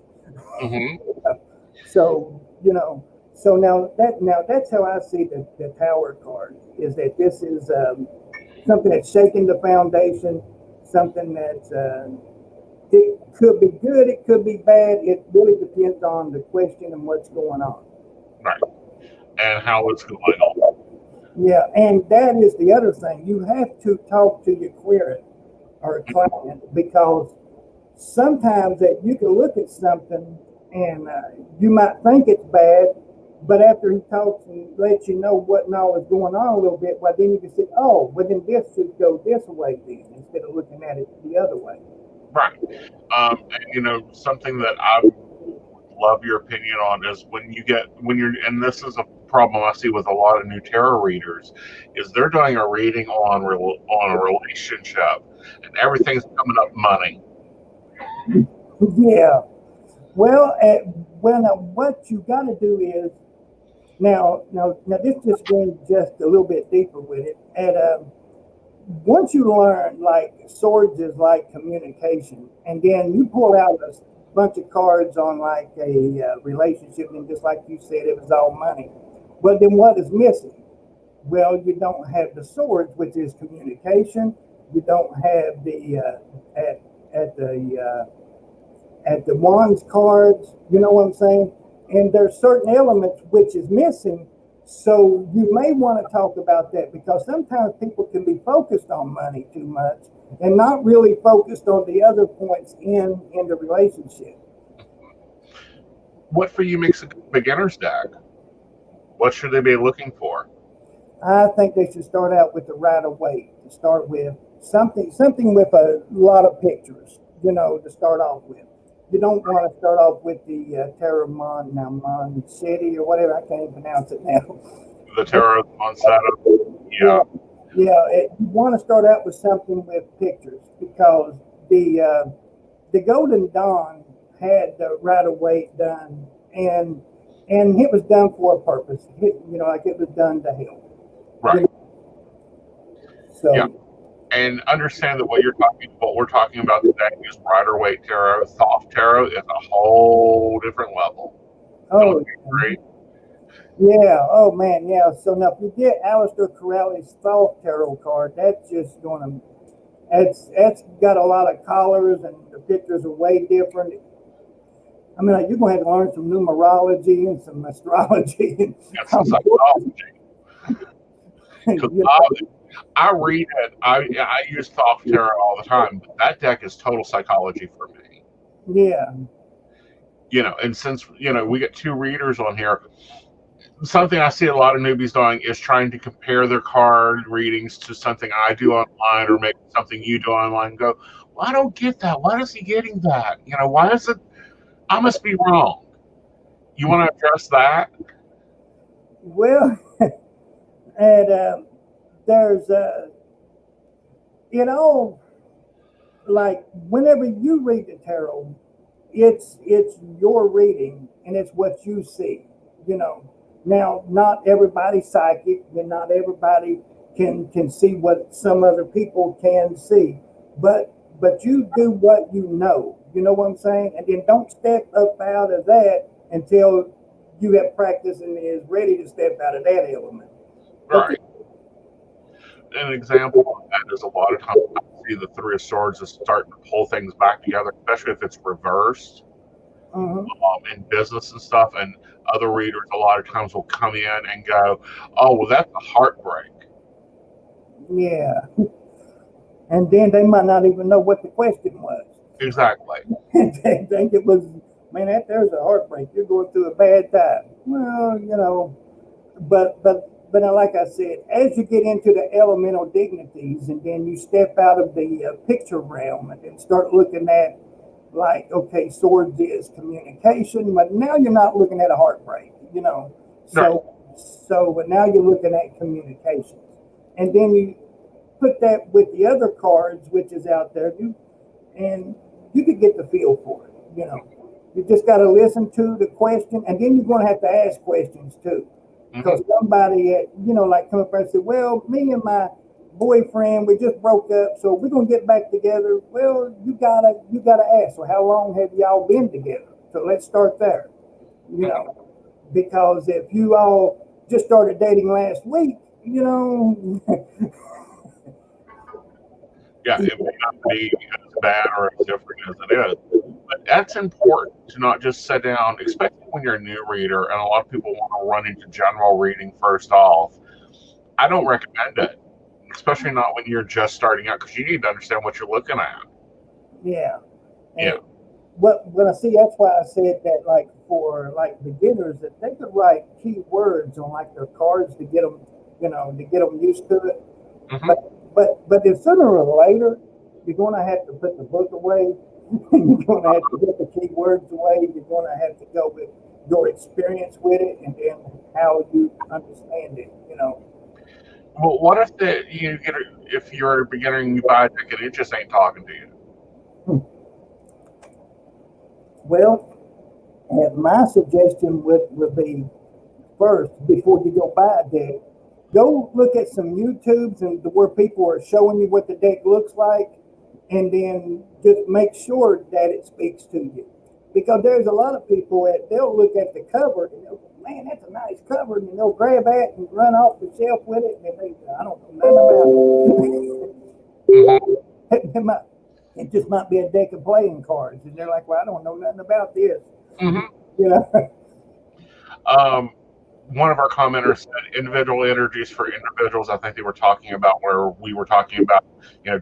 So, you know, so now that's how I see the tower card, is that this is something that's shaking the foundation, something that's, it could be good, it could be bad. It really depends on the question and what's going on. Right. And how it's going on. Yeah, and that is the other thing. You have to talk to your querent or client, because sometimes that you can look at something and you might think it's bad, but after he talks and lets you know what and all is going on a little bit, well, then you can say, oh, well, then this should go this way then, instead of looking at it the other way. Right. And, you know, something that I love your opinion on is when you're, and this is a problem I see with a lot of new tarot readers, is they're doing a reading on a relationship, and everything's coming up money. Yeah. Well, what you got to do is now this just goes just a little bit deeper with it. And once you learn, like swords is like communication, and then you pull out a bunch of cards on like a relationship, and just like you said, it was all money. But then what is missing? Well, you don't have the swords, which is communication. You don't have the at the wands cards. You know what I'm saying? And there's certain elements which is missing. So you may want to talk about that, because sometimes people can be focused on money too much and not really focused on the other points in the relationship. What for you makes a good beginner's deck? What should they be looking for? I think they should start out with the Rider-Waite, to start with something with a lot of pictures, you know, to start off with. You don't want to start off with the Tarot Mon City or whatever. I can't even pronounce it now. The Tarot Monsanto. Yeah. Yeah. You want to start out with something with pictures, because the Golden Dawn had the Rider-Waite done, and it was done for a purpose. It was done to help. Right. So. Yeah. And understand that what we're talking about today is Rider-Waite tarot. Soft tarot is a whole different level. Oh, great. Yeah. Oh man. Yeah. So now, if you get Aleister Crowley's soft tarot card, that's just going to. It's got a lot of colors, and the pictures are way different. I mean, you're going to have to learn some numerology and some astrology and some psychology. I read it. I use soft tarot all the time, but that deck is total psychology for me. Yeah. You know, and since, you know, we get two readers on here, something I see a lot of newbies doing is trying to compare their card readings to something I do online, or maybe something you do online, and go, well, I don't get that. Why is he getting that? You know, why is it? I must be wrong. You want to address that? Well, and there's, like whenever you read the tarot, it's your reading, and it's what you see, you know. Now, not everybody's psychic, and not everybody can see what some other people can see, but you do what you know what I'm saying? And then don't step up out of that until you have practiced and is ready to step out of that element. Right. an example of that is a lot of times I see the Three of Swords is starting to pull things back together, especially if it's reversed Mhm. in business and stuff. And other readers a lot of times will come in and go, "Oh, well, that's a heartbreak." Yeah. And then they might not even know what the question was. Exactly. They think it was, man, there's a heartbreak. You're going through a bad time. Well, but like I said, as you get into the elemental dignities, and then you step out of the picture realm and then start looking at, like, okay, swords is communication, but now you're not looking at a heartbreak, Right. but now you're looking at communications, and then you put that with the other cards, which is out there, and you could get the feel for it. You just got to listen to the question, and then you're going to have to ask questions too. Because somebody like come up and say, well, me and my boyfriend, we just broke up, so we're gonna get back together. Well, you gotta ask, so how long have y'all been together? So let's start there. Because if you all just started dating last week, Yeah, it may not be as bad or as different as it is. But that's important to not just sit down, especially when you're a new reader, and a lot of people want to run into general reading first off. I don't recommend it, especially not when you're just starting out, because you need to understand what you're looking at. yeah. And Yeah. when I see, that's why I said that, like, for like beginners, that they could write key words on like their cards to get them, used to it. Mhm. But if sooner or later you're going to have to put the book away, you're going to have to put the keywords away. You're going to have to go with your experience with it, and then how you understand it. Well, what if if you're a beginner and you buy a ticket, it just ain't talking to you? Well, my suggestion would be, first, before you go buy a deck, go look at some YouTubes and where people are showing you what the deck looks like, and then just make sure that it speaks to you. Because there's a lot of people that they'll look at the cover and they'll go, man, that's a nice cover, and they'll grab that and run off the shelf with it, and I don't know nothing about it. It just might be a deck of playing cards, and they're like, well, I don't know nothing about this. One of our commenters said individual energies for individuals. I think they were talking about where we were talking about,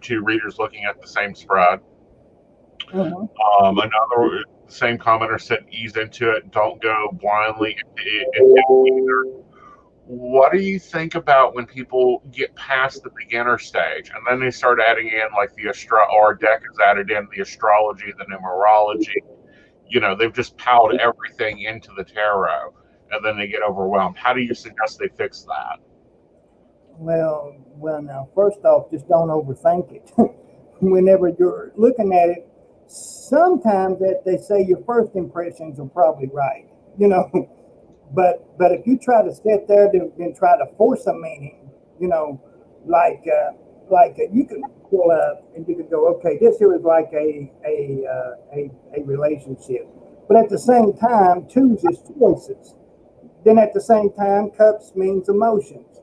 two readers looking at the same spread. Another same commenter said ease into it, don't go blindly into either. What do you think about when people get past the beginner stage and then they start adding in like or deck has added in the astrology, the numerology? They've just piled everything into the tarot, and then they get overwhelmed. How do you suggest they fix that? Well, now, first off, just don't overthink it. Whenever you're looking at it, sometimes that they say your first impressions are probably right, but if you try to sit there and try to force a meaning, like you can pull up and you can go, okay, this here is like a relationship, but at the same time, twos is choices. Then at the same time, cups means emotions,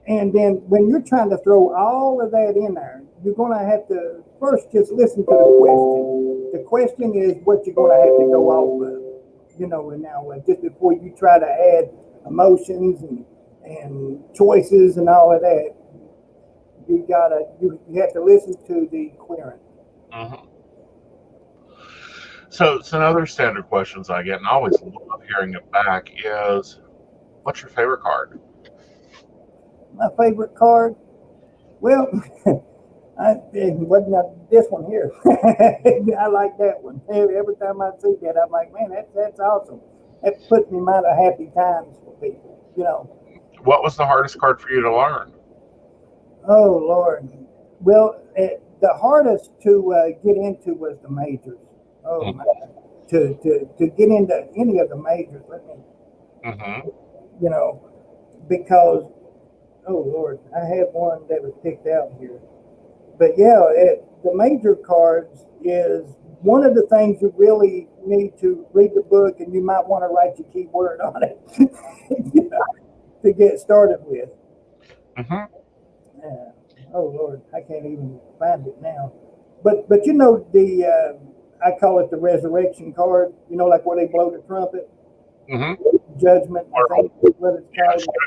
and then when you're trying to throw all of that in there, you're going to have to first just listen to the question. The question is what you're going to have to go off of, and now just before you try to add emotions and choices and all of that, you have to listen to the querent. Mm-hmm. So another standard questions I get, and I always love hearing it back, is what's your favorite card? My favorite card? Well, this one here. I like that one. Every time I see that, I'm like, man, that's awesome. That puts me in mind of happy times for people, What was the hardest card for you to learn? Oh, Lord. Well, the hardest to get into was the majors. Oh, man. To get into any of the majors, because, oh, Lord, I have one that was picked out here. But yeah, the major cards is one of the things you really need to read the book, and you might want to write your keyword on it to get started with. Oh Lord, I can't even find it now. But you know the I call it the resurrection card. You know, like where they blow the trumpet, Mm-hmm. judgment. I think is what it's Yes, called.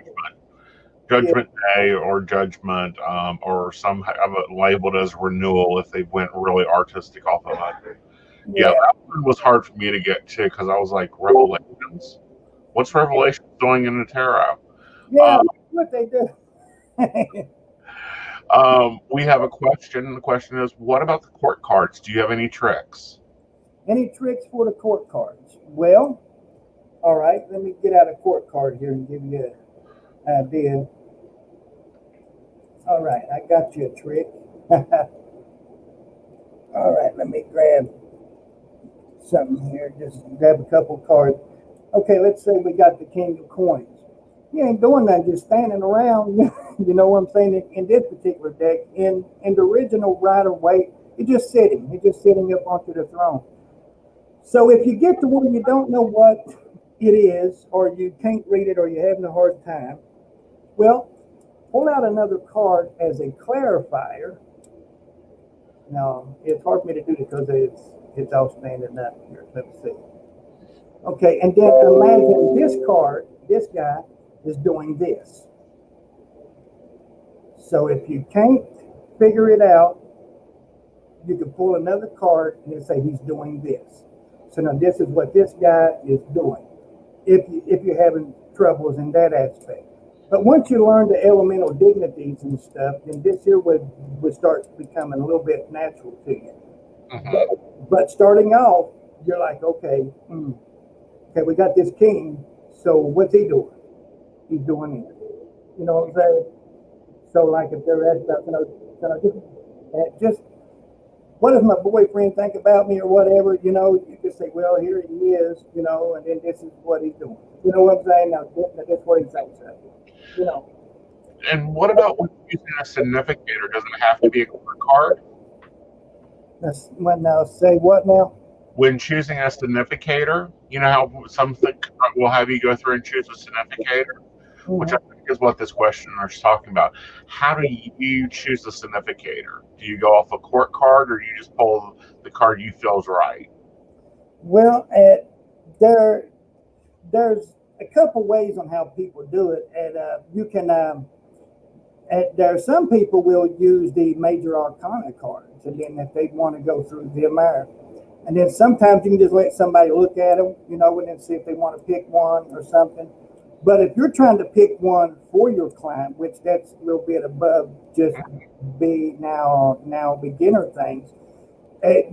Judgment Day or Judgment, or some have it labeled as renewal if they went really artistic off of it. Yeah, Yeah, that one was hard for me to get to because I was like, Revelations. What's Revelation doing in the tarot? yeah, Uh, that's what they do. we have a question. The question is, what about the court cards? Do you have any tricks? Any tricks for the court cards? Well, all right. Let me get out a court card here and give you an idea. All right, I got you a trick. All right, let me grab something here. Just grab a couple cards. Okay, let's say we got the King of Coins. You ain't doing nothing, just standing around. You know what I'm saying? In this particular deck, in the original Rider Waite, it's just sitting. It's just sitting up onto the throne. So if you get to where you don't know what it is, or you can't read it, or you're having a hard time, well, pull out another card as a clarifier. Now, it's hard for me to do because it's all standing up here. Let me see. Okay, and then imagine this card, this guy is doing this. So if you can't figure it out, you can pull another card and say he's doing this. So now this is what this guy is doing. If you're having troubles in that aspect. But once you learn the elemental dignities and stuff, then this here would start becoming a little bit natural to you. Mm-hmm. But starting off, you're like, okay, we got this king. So what's he doing? He's doing it. You know what I'm saying? So like if they're asked about, just what does my boyfriend think about me or whatever, you can say, well, here he is, and then this is what he's doing. You know what I'm saying? Now that's what he thinks of. And what about when using a significator? Doesn't it have to be a court card? That's when now say what now? When choosing a significator, you know how something will have you go through and choose a significator, which I think is what this questioner is talking about. How do you choose a significator? Do you go off a court card, or do you just pull the card you feel is right? Well, there's a couple ways on how people do it, and you can. There are some people will use the major arcana cards, and then if they want to go through the America, and then sometimes you can just let somebody look at them, and then see if they want to pick one or something. But if you're trying to pick one for your client, which that's a little bit above just be now beginner things,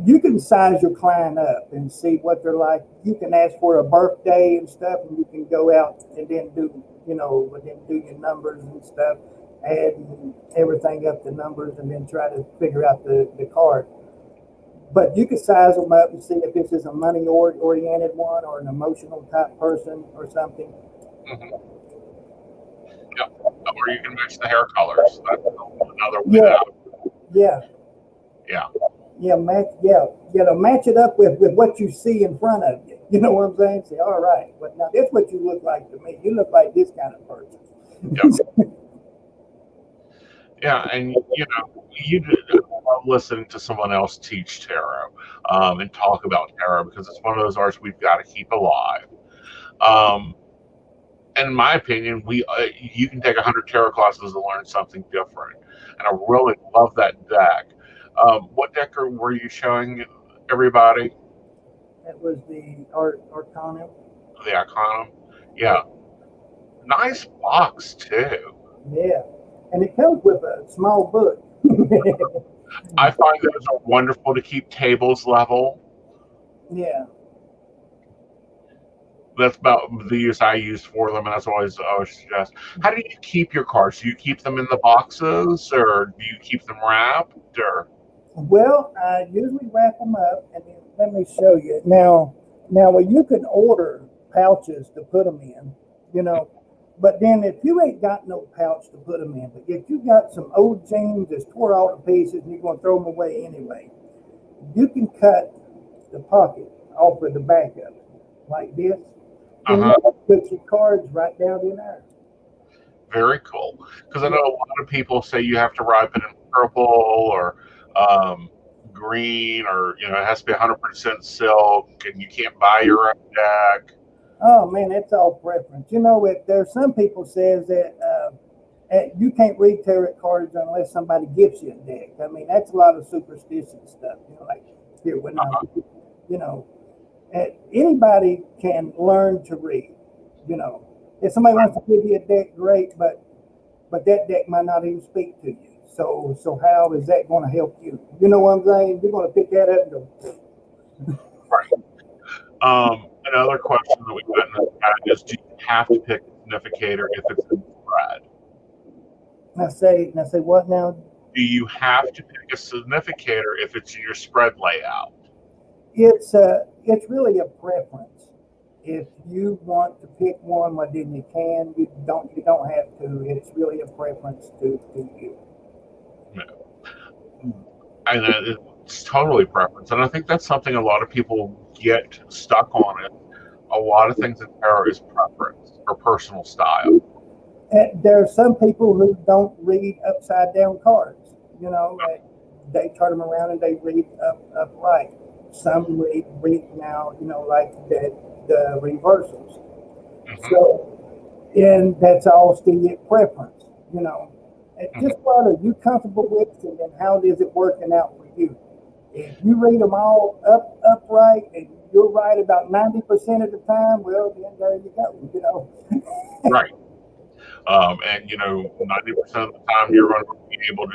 you can size your client up and see what they're like. You can ask for a birthday and stuff, and you can go out and then do your numbers and stuff, add everything up the numbers, and then try to figure out the card. But you can size them up and see if this is a money-oriented one or an emotional type person or something. Mm-hmm. Yeah. Or you can match the hair colors. That's another way out. Yeah. Yeah. Yeah, match it up with what you see in front of you. You know what I'm saying? Say, all right, but now that's what you look like to me. You look like this kind of person. Yeah. Yeah, and you love listening to someone else teach tarot and talk about tarot, because it's one of those arts we've got to keep alive. In my opinion, you can take 100 tarot classes and learn something different, and I really love that deck. What deck were you showing everybody? That was the Arcanum. The Arcanum? Yeah. Nice box, too. Yeah. And it comes with a small book. I find those are wonderful to keep tables level. Yeah. That's about the use I use for them, and that's always suggest. How do you keep your cards? Do you keep them in the boxes, or do you keep them wrapped, or? Well, I usually wrap them up, and then let me show you. Now, you can order pouches to put them in, but then if you ain't got no pouch to put them in, but if you got some old jeans that's tore all to pieces and you're going to throw them away anyway, you can cut the pocket off of the back of it, like this. And you put your cards right down in there. Very cool. Because I know a lot of people say you have to ripen in purple or um, green, or it has to be 100% silk, and you can't buy your own deck. Oh man, it's all preference. There's some people says that you can't read tarot cards unless somebody gives you a deck. I mean, that's a lot of superstition stuff. Like here when you know, anybody can learn to read. If somebody wants to give you a deck, great, but that deck might not even speak to you. So how is that going to help you? You know what I'm saying? You're going to pick that up and go. Right. Another question that we got in the chat is: do you have to pick a significator if it's in spread? Now say what now? Do you have to pick a significator if it's in your spread layout? It's really a preference. If you want to pick one, well, then you can. You don't have to. It's really a preference to you. And it's totally preference. And I think that's something a lot of people get stuck on it. A lot of things in tarot is preference or personal style. There are some people who don't read upside down cards. They turn them around and they read upright. Some read now, like the reversals. Mm-hmm. So, and that's all still your preference. Just what are you comfortable with, and then how is it working out for you? If you read them all upright and you're right about 90% of the time, well, then there you go. Right. And 90% of the time you're going to be able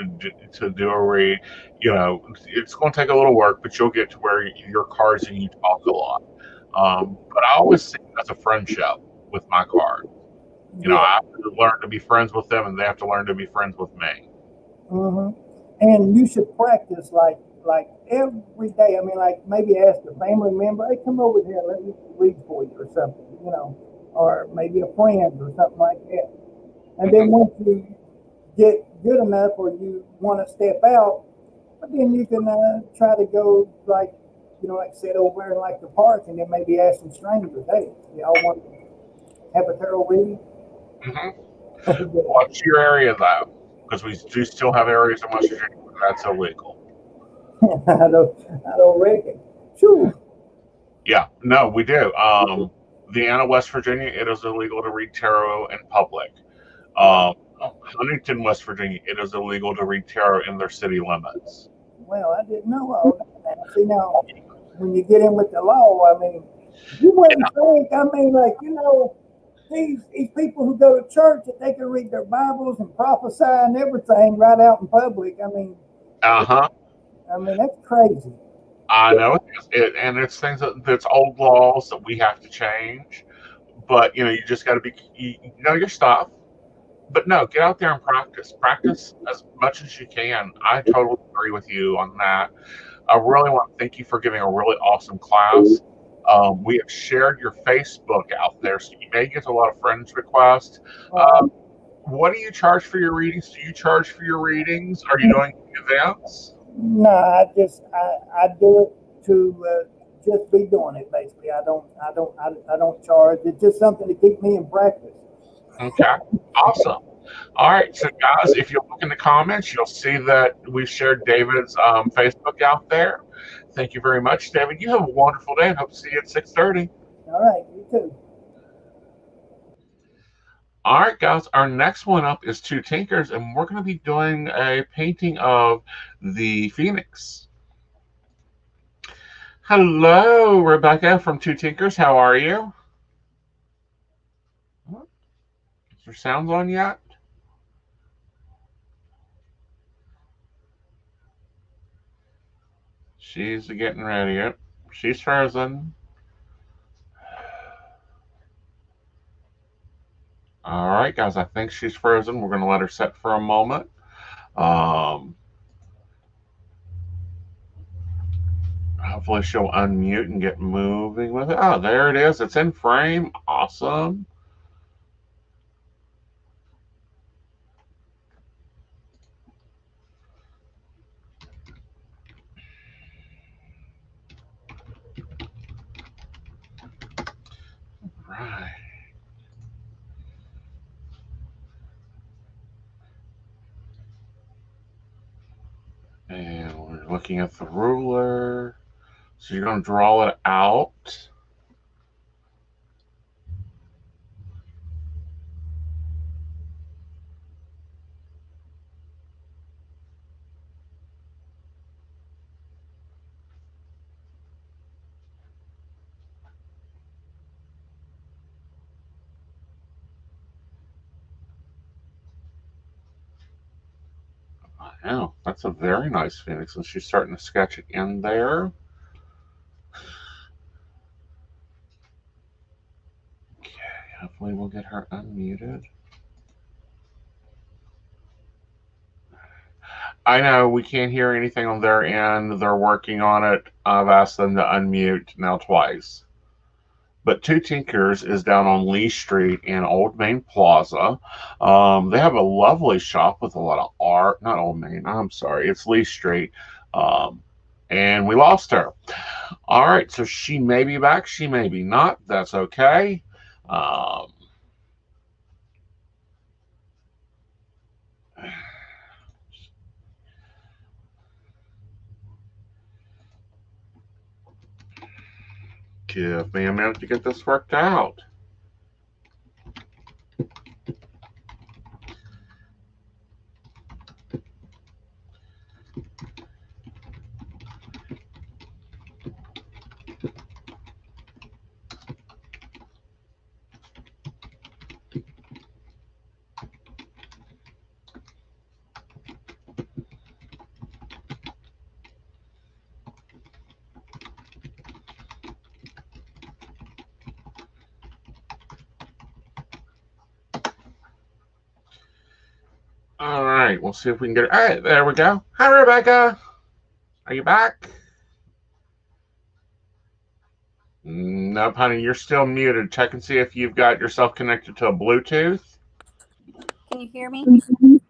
to do a read. It's going to take a little work, but you'll get to where your cards and you talk a lot. But I always see it as a friendship with my cards. I have to learn to be friends with them, and they have to learn to be friends with me. Mm-hmm. And you should practice like every day. I mean, like maybe ask a family member, "Hey, come over here, let me read for you," or something. Or maybe a friend or something like that. And then once you get good enough, or you want to step out, then you can try to go like sit over there in like the park, and then maybe ask some strangers, "Hey, y'all want to have a tarot reading?" Mm-hmm. What's your area though? Because we do still have areas in West Virginia where that's illegal. I don't reckon. Sure. Yeah, no, we do. Vienna, West Virginia, it is illegal to read tarot in public. Huntington, West Virginia, it is illegal to read tarot in their city limits. Well, I didn't know all that. See, now, when you get in with the law, I mean, you wouldn't think, I mean, like, these people who go to church, that they can read their Bibles and prophesy and everything right out in public. I mean, that's crazy. I know and it's things that's old laws that we have to change. But you just got to be, know your stuff. But no, get out there and practice. Practice as much as you can. I totally agree with you on that. I really want to thank you for giving a really awesome class. We have shared your Facebook out there, so you may get a lot of friends requests. What do you charge for your readings? Do you charge for your readings? Are you doing events? No, I do it to just be doing it. Basically, I don't charge. It's just something to keep me in practice. Okay, awesome. All right, so guys, if you look in the comments, you'll see that we've shared David's Facebook out there. Thank you very much, David. You have a wonderful day, and hope to see you at 6:30. All right, you too. All right, guys, our next one up is Two Tinkers, and we're going to be doing a painting of the Phoenix. Hello, Rebecca from Two Tinkers. How are you? Is there sounds on yet? She's getting ready. She's frozen. All right, guys, I think she's frozen. We're going to let her set for a moment. Hopefully she'll unmute and get moving with it. Oh, there it is. It's in frame. Awesome. Right. Looking at the ruler. So you're going to draw it out. Wow, that's a very nice phoenix. And she's starting to sketch it in there. Okay, hopefully we'll get her unmuted. I know we can't hear anything on their end. They're working on it. I've asked them to unmute now twice. But Two Tinkers is down on Lee Street in Old Main Plaza. They have a lovely shop with a lot of art. Not Old Main, I'm sorry. It's Lee Street. And we lost her. All right, so she may be back. She may be not. That's okay. Give me a minute to get this worked out. All right, we'll see if we can get it. All right, there we go. Hi, Rebecca. Are you back? Nope, honey, you're still muted. Check and see if you've got yourself connected to a Bluetooth. Can you hear me?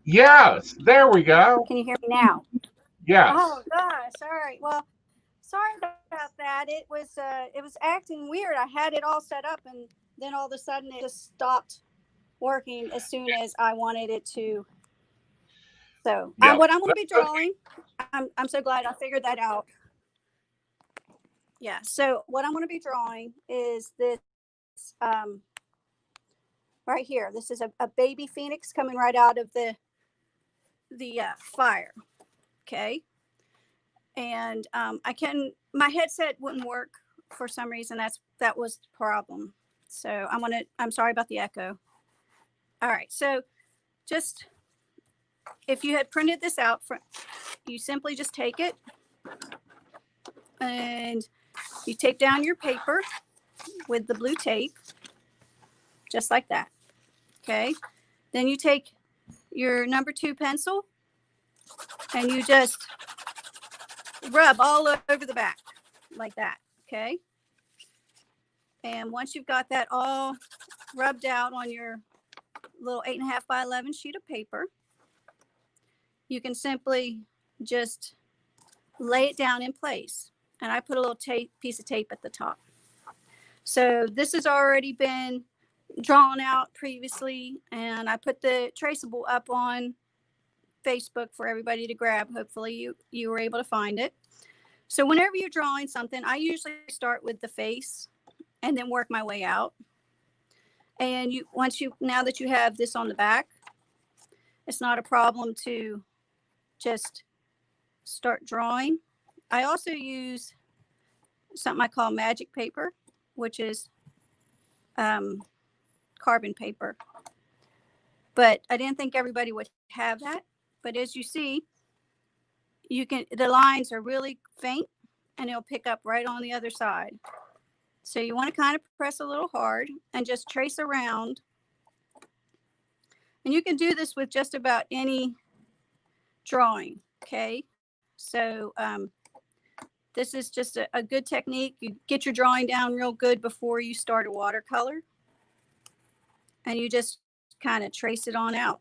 Yes, there we go. Can you hear me now? Yes. Oh gosh, all right. Well, sorry about that. It was acting weird. I had it all set up, and then all of a sudden it just stopped working as soon as I wanted it to. So Yep. what I'm going to be drawing, I'm so glad I figured that out. Yeah. So what I'm going to be drawing is this right here. This is a baby phoenix coming right out of the fire. Okay. And my headset wouldn't work for some reason. That was the problem. So I'm sorry about the echo. All right. So just, if you had printed this out, you simply just take it and you tape down your paper with the blue tape, just like that. Okay. Then you take your number 2 pencil and you just rub all over the back like that. Okay. And once you've got that all rubbed out on your little 8.5 by 11 sheet of paper, you can simply just lay it down in place. And I put a little piece of tape at the top. So this has already been drawn out previously, and I put the traceable up on Facebook for everybody to grab. Hopefully you were able to find it. So whenever you're drawing something, I usually start with the face and then work my way out. And now that you have this on the back, it's not a problem to just start drawing. I also use something I call magic paper, which is carbon paper. But I didn't think everybody would have that. But as you see, the lines are really faint and it'll pick up right on the other side. So you want to kind of press a little hard and just trace around. And you can do this with just about any drawing. Okay. So this is just a good technique. You get your drawing down real good before you start a watercolor. And you just kind of trace it on out.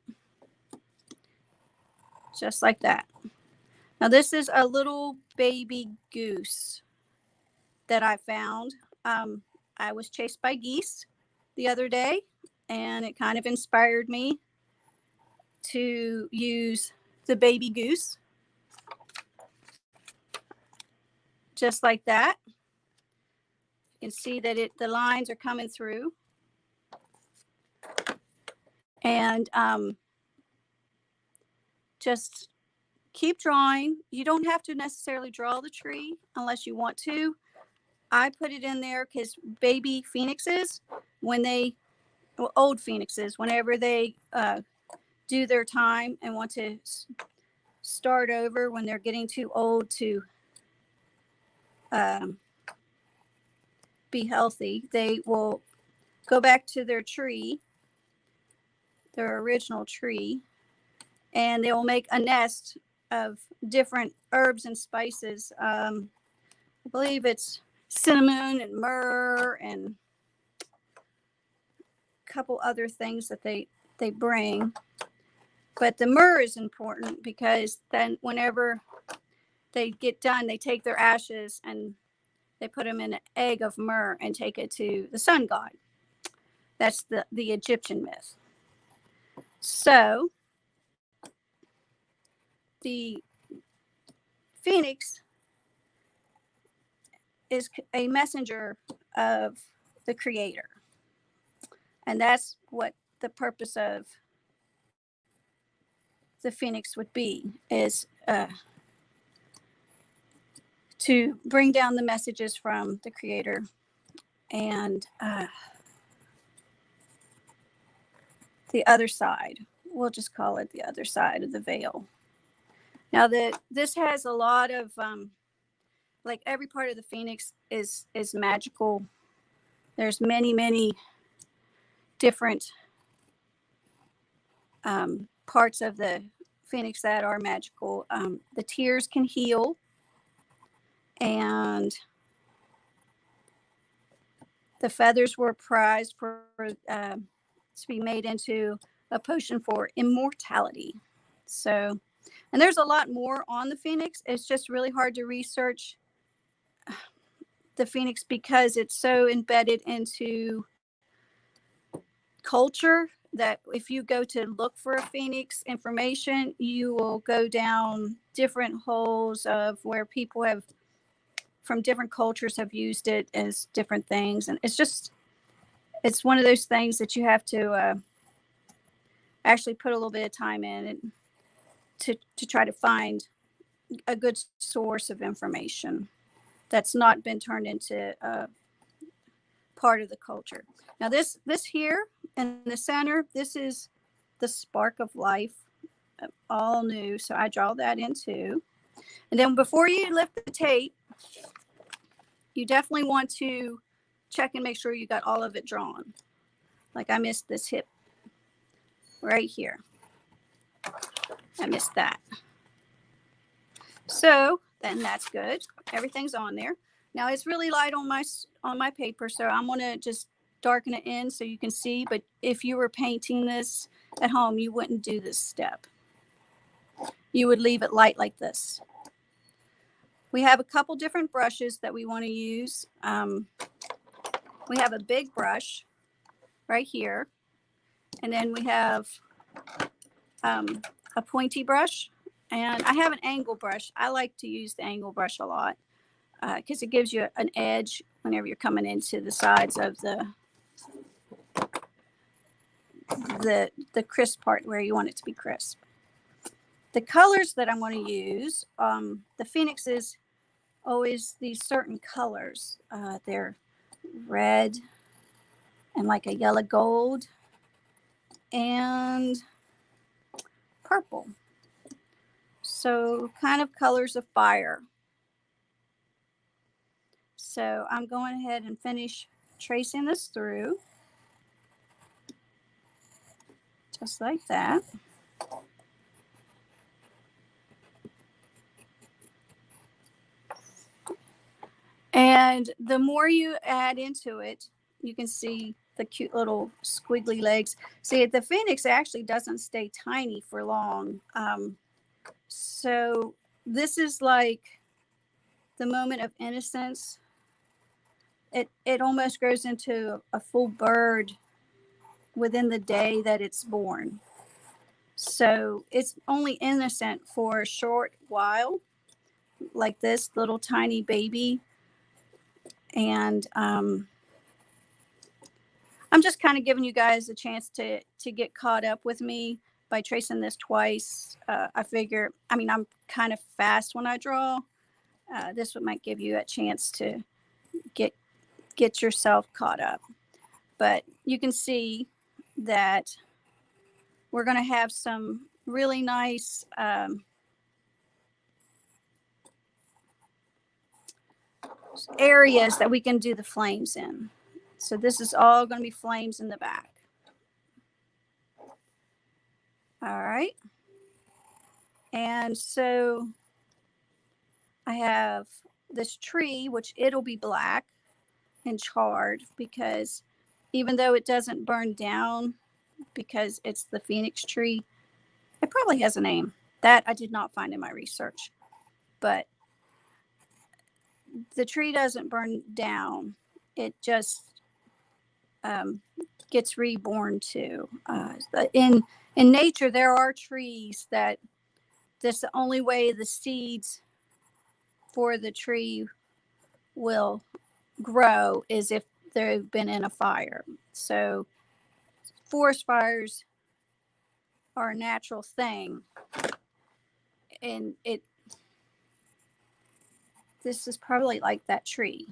Just like that. Now this is a little baby goose that I found. I was chased by geese the other day, and it kind of inspired me to use the baby goose. just like that. You can see that the lines are coming through. And just keep drawing. You don't have to necessarily draw the tree unless you want to. I put it in there because baby phoenixes, old phoenixes, whenever they do their time and want to start over when they're getting too old to be healthy, they will go back to their tree, their original tree, and they will make a nest of different herbs and spices. I believe it's cinnamon and myrrh and a couple other things that they bring. But the myrrh is important because then whenever they get done, they take their ashes and they put them in an egg of myrrh and take it to the sun god. That's the Egyptian myth. So the phoenix is a messenger of the creator. And that's what the purpose of the phoenix would be, is to bring down the messages from the creator and the other side. We'll just call it the other side of the veil. Now this has a lot of like every part of the phoenix is magical. There's many different parts of the phoenix that are magical. The tears can heal, and the feathers were prized for to be made into a potion for immortality. So, and there's a lot more on the phoenix. It's just really hard to research the phoenix because it's so embedded into culture that if you go to look for a phoenix information, you will go down different holes of where people have from different cultures have used it as different things. And it's one of those things that you have to actually put a little bit of time in and to try to find a good source of information that's not been turned into part of the culture. Now this here in the center, this is the spark of life, all new. So I draw that in too. And then before you lift the tape, you definitely want to check and make sure you got all of it drawn. Like I missed this hip right here. I missed that. So then that's good. Everything's on there. Now it's really light on my paper, so I'm gonna just darken it in so you can see. But if you were painting this at home, you wouldn't do this step. You would leave it light like this. We have a couple different brushes that we want to use. We have a big brush right here, and then we have a pointy brush, and I have an angle brush. I like to use the angle brush a lot because it gives you an edge whenever you're coming into the sides of the crisp part where you want it to be crisp. The colors that I'm going to use, the phoenix is always these certain colors. They're red and like a yellow gold and purple. So kind of colors of fire. So I'm going ahead and finish tracing this through. Just like that. And the more you add into it, you can see the cute little squiggly legs. See, the phoenix actually doesn't stay tiny for long. So this is like the moment of innocence. It almost grows into a full bird within the day that it's born. So it's only innocent for a short while, like this little tiny baby. And I'm just kind of giving you guys a chance to get caught up with me by tracing this twice. I figure, I mean, I'm kind of fast when I draw. This one might give you a chance to get yourself caught up. But you can see that we're going to have some really nice areas that we can do the flames in. So this is all going to be flames in the back. All right. And so I have this tree, which it'll be black and charred, because even though it doesn't burn down because it's the phoenix tree, it probably has a name that I did not find in my research. But the tree doesn't burn down. It just gets reborn too. In nature, there are trees that that's the only way the seeds for the tree will grow is if they've been in a fire. So forest fires are a natural thing, and this is probably like that tree,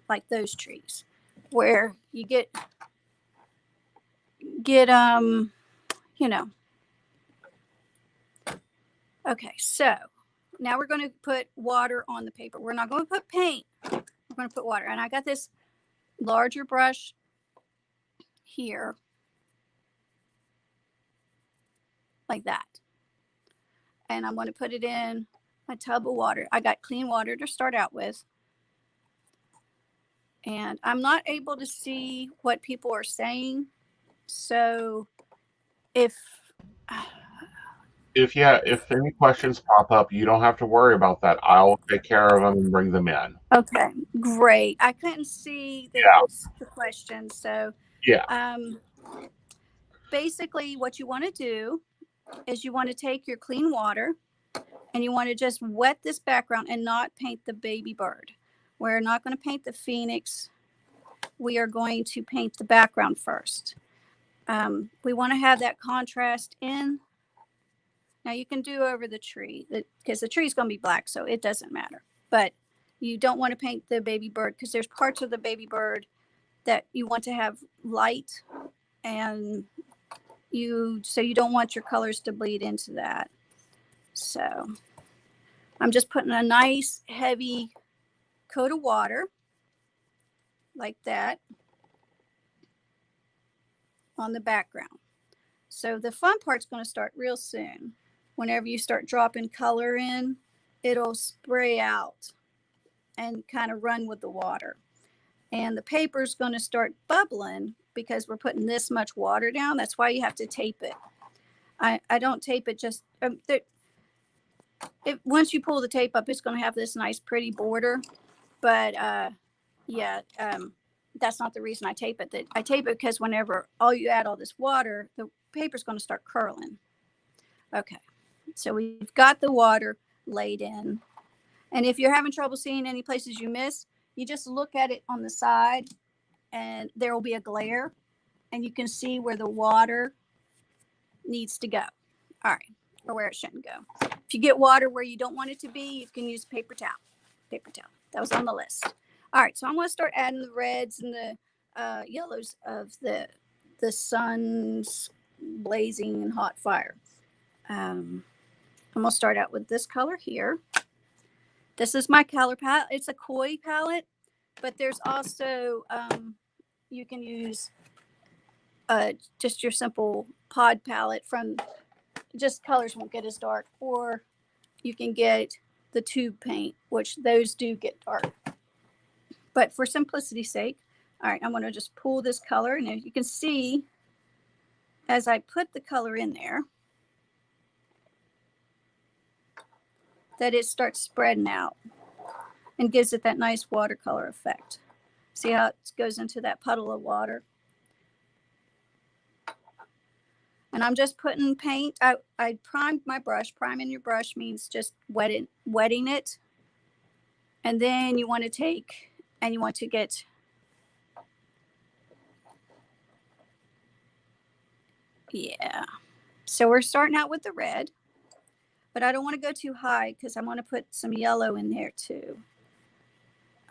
like those trees, where you get you know. Okay, so now we're going to put water on the paper. We're not going to put paint. We're going to put water. And I got this larger brush here, like that. And I'm going to put it in my tub of water. I got clean water to start out with. And I'm not able to see what people are saying. So if any questions pop up, you don't have to worry about that. I'll take care of them and bring them in. Okay, great. I couldn't see the question. So basically what you want to do is you want to take your clean water and you want to just wet this background and not paint the baby bird. We're not going to paint the phoenix. We are going to paint the background first. We want to have that contrast in. Now you can do over the tree because the tree is going to be black, so it doesn't matter. But you don't want to paint the baby bird because there's parts of the baby bird that you want to have light, and you don't want your colors to bleed into that. So I'm just putting a nice heavy coat of water like that on the background. So the fun part's going to start real soon. Whenever you start dropping color in, it'll spray out and kind of run with the water. And the paper's going to start bubbling because we're putting this much water down. That's why you have to tape it. I don't tape it just... once you pull the tape up, it's going to have this nice pretty border. But that's not the reason I tape it. I tape it because whenever you add all this water, the paper's going to start curling. Okay, so we've got the water laid in. And if you're having trouble seeing any places you miss, you just look at it on the side and there will be a glare and you can see where the water needs to go. All right, or where it shouldn't go. If you get water where you don't want it to be, you can use paper towel. Paper towel. That was on the list. All right, so I'm going to start adding the reds and the yellows of the sun's blazing and hot fire. I'm going to start out with this color here. This is my color palette. It's a koi palette, but there's also, you can use just your simple pod palette from just colors won't get as dark, or you can get the tube paint, which those do get dark. But for simplicity's sake, all right, I'm going to just pull this color, and as you can see, as I put the color in there, that it starts spreading out and gives it that nice watercolor effect. See how it goes into that puddle of water? And I'm just putting paint. I primed my brush. Priming your brush means just wetting it. And then you want to take and you want to get So we're starting out with the red, but I don't want to go too high because I want to put some yellow in there too.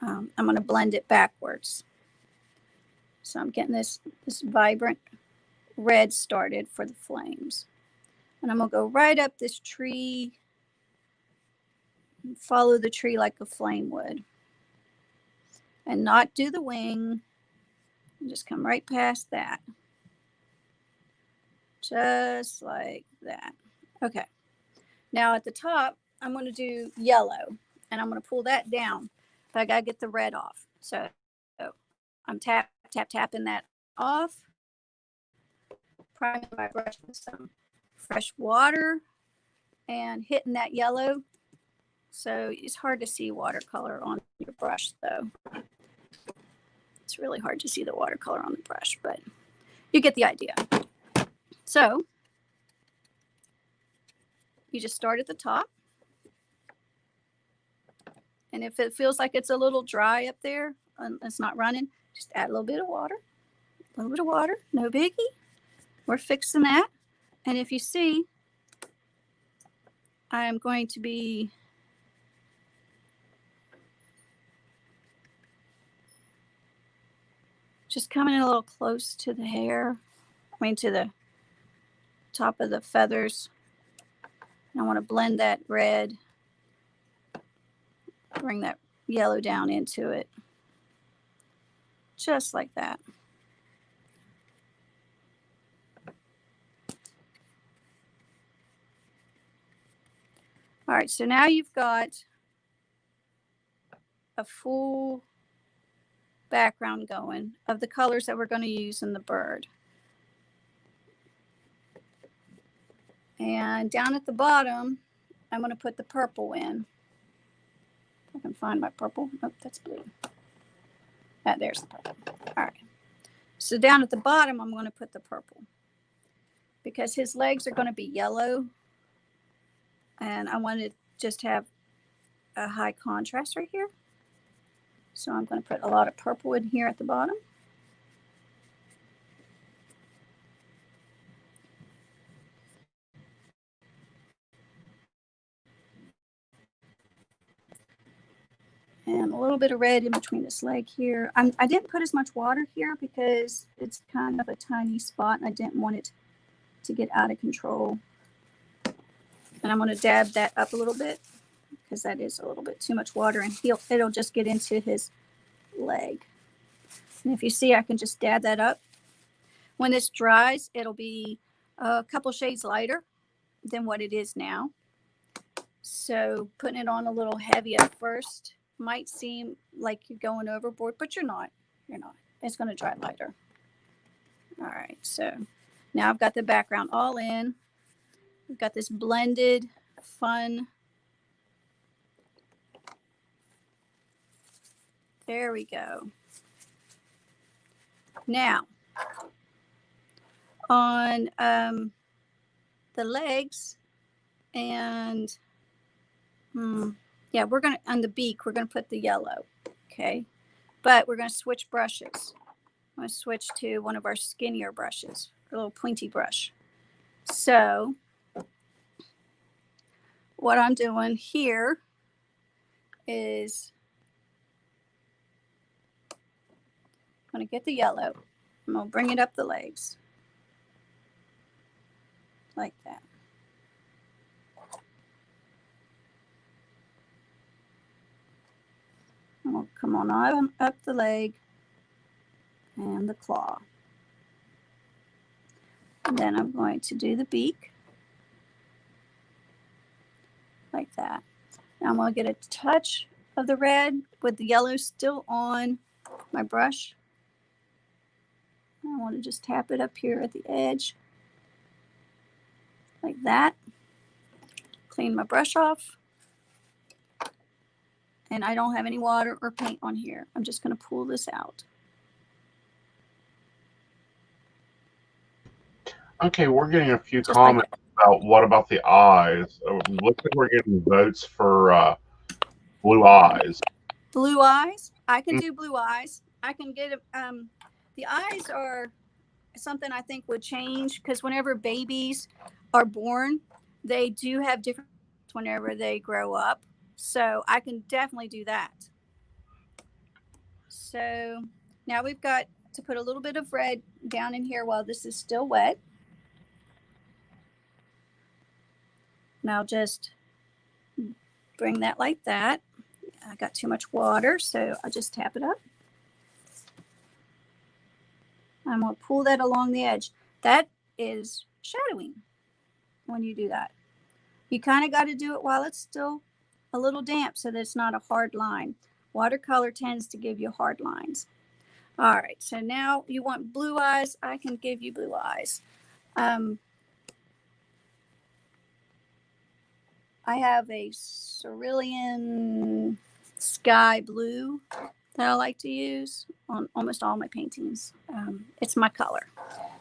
I'm going to blend it backwards. So I'm getting this vibrant red started for the flames. And I'm going to go right up this tree and follow the tree like a flame would. And not do the wing. And just come right past that. Just like that. Okay. Now at the top, I'm going to do yellow. And I'm going to pull that down. But I got to get the red off. So I'm tapping that off. Priming my brush with some fresh water. And hitting that yellow. So it's hard to see watercolor on your brush, though. It's really hard to see the watercolor on the brush, but you get the idea. So you just start at the top. And if it feels like it's a little dry up there, and it's not running, just add a little bit of water. A little bit of water, no biggie. We're fixing that. And if you see, I'm going to be just coming in a little close to the hair. To the top of the feathers. And I want to blend that red. Bring that yellow down into it. Just like that. All right, so now you've got a full background going of the colors that we're going to use in the bird. And down at the bottom, I'm going to put the purple in. If I can find my purple. Oh, that's blue. There's the purple. All right. So down at the bottom, I'm going to put the purple. Because his legs are going to be yellow. And I want to just have a high contrast right here. So I'm going to put a lot of purple in here at the bottom. And a little bit of red in between this leg here. I didn't put as much water here because it's kind of a tiny spot and I didn't want it to get out of control. And I'm going to dab that up a little bit because that is a little bit too much water and it'll just get into his leg. And if you see, I can just dab that up. When this dries, it'll be a couple shades lighter than what it is now. So putting it on a little heavy at first might seem like you're going overboard, but you're not. You're not. It's going to dry lighter. All right, so now I've got the background all in. We've got this blended, fun. There we go. Now, on the legs and we're going to, on the beak, we're going to put the yellow, okay? But we're going to switch brushes. I'm going to switch to one of our skinnier brushes, a little pointy brush. So what I'm doing here is I'm going to get the yellow. I'm going to bring it up the legs like that. We'll come on up the leg and the claw. And then I'm going to do the beak like that. Now I'm going to get a touch of the red with the yellow still on my brush. I want to just tap it up here at the edge like that. Clean my brush off. And I don't have any water or paint on here. I'm just going to pull this out. Okay, we're getting a few Just like comments about what about the eyes. Looks like we're getting votes for blue eyes. blue eyes. I can Mm. do blue eyes. I can get the eyes are something I think would change because whenever babies are born, they do have different whenever they grow up. So I can definitely do that. So now we've got to put a little bit of red down in here while this is still wet. And I'll just bring that like that. I got too much water, so I'll just tap it up. I'm going to pull that along the edge. That is shadowing when you do that. You kind of got to do it while it's still a little damp so that it's not a hard line. Watercolor tends to give you hard lines. All right, so now you want blue eyes. I can give you blue eyes. I have a cerulean sky blue that I like to use on almost all my paintings. It's my color.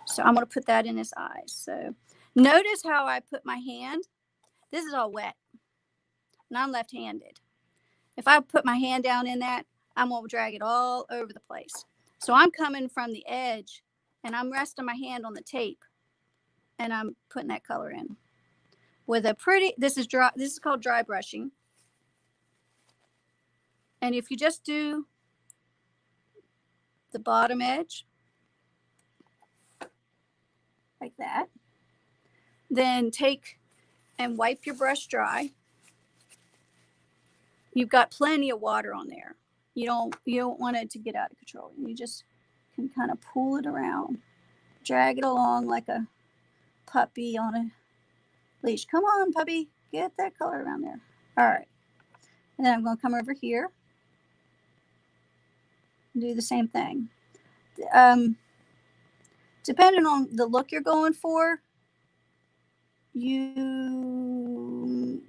So I'm going to put that in his eyes. So notice how I put my hand. This is all wet, and I'm left-handed. If I put my hand down in that, I'm going to drag it all over the place. So I'm coming from the edge, and I'm resting my hand on the tape, and I'm putting that color in. With a pretty, this is called dry brushing. And if you just do the bottom edge, like that, then take and wipe your brush dry. You've got plenty of water on there. You don't want it to get out of control. You just can kind of pull it around, drag it along like a puppy on a leash. Come on, puppy, get that color around there. All right. And then I'm going to come over here and do the same thing. Depending on the look you're going for, you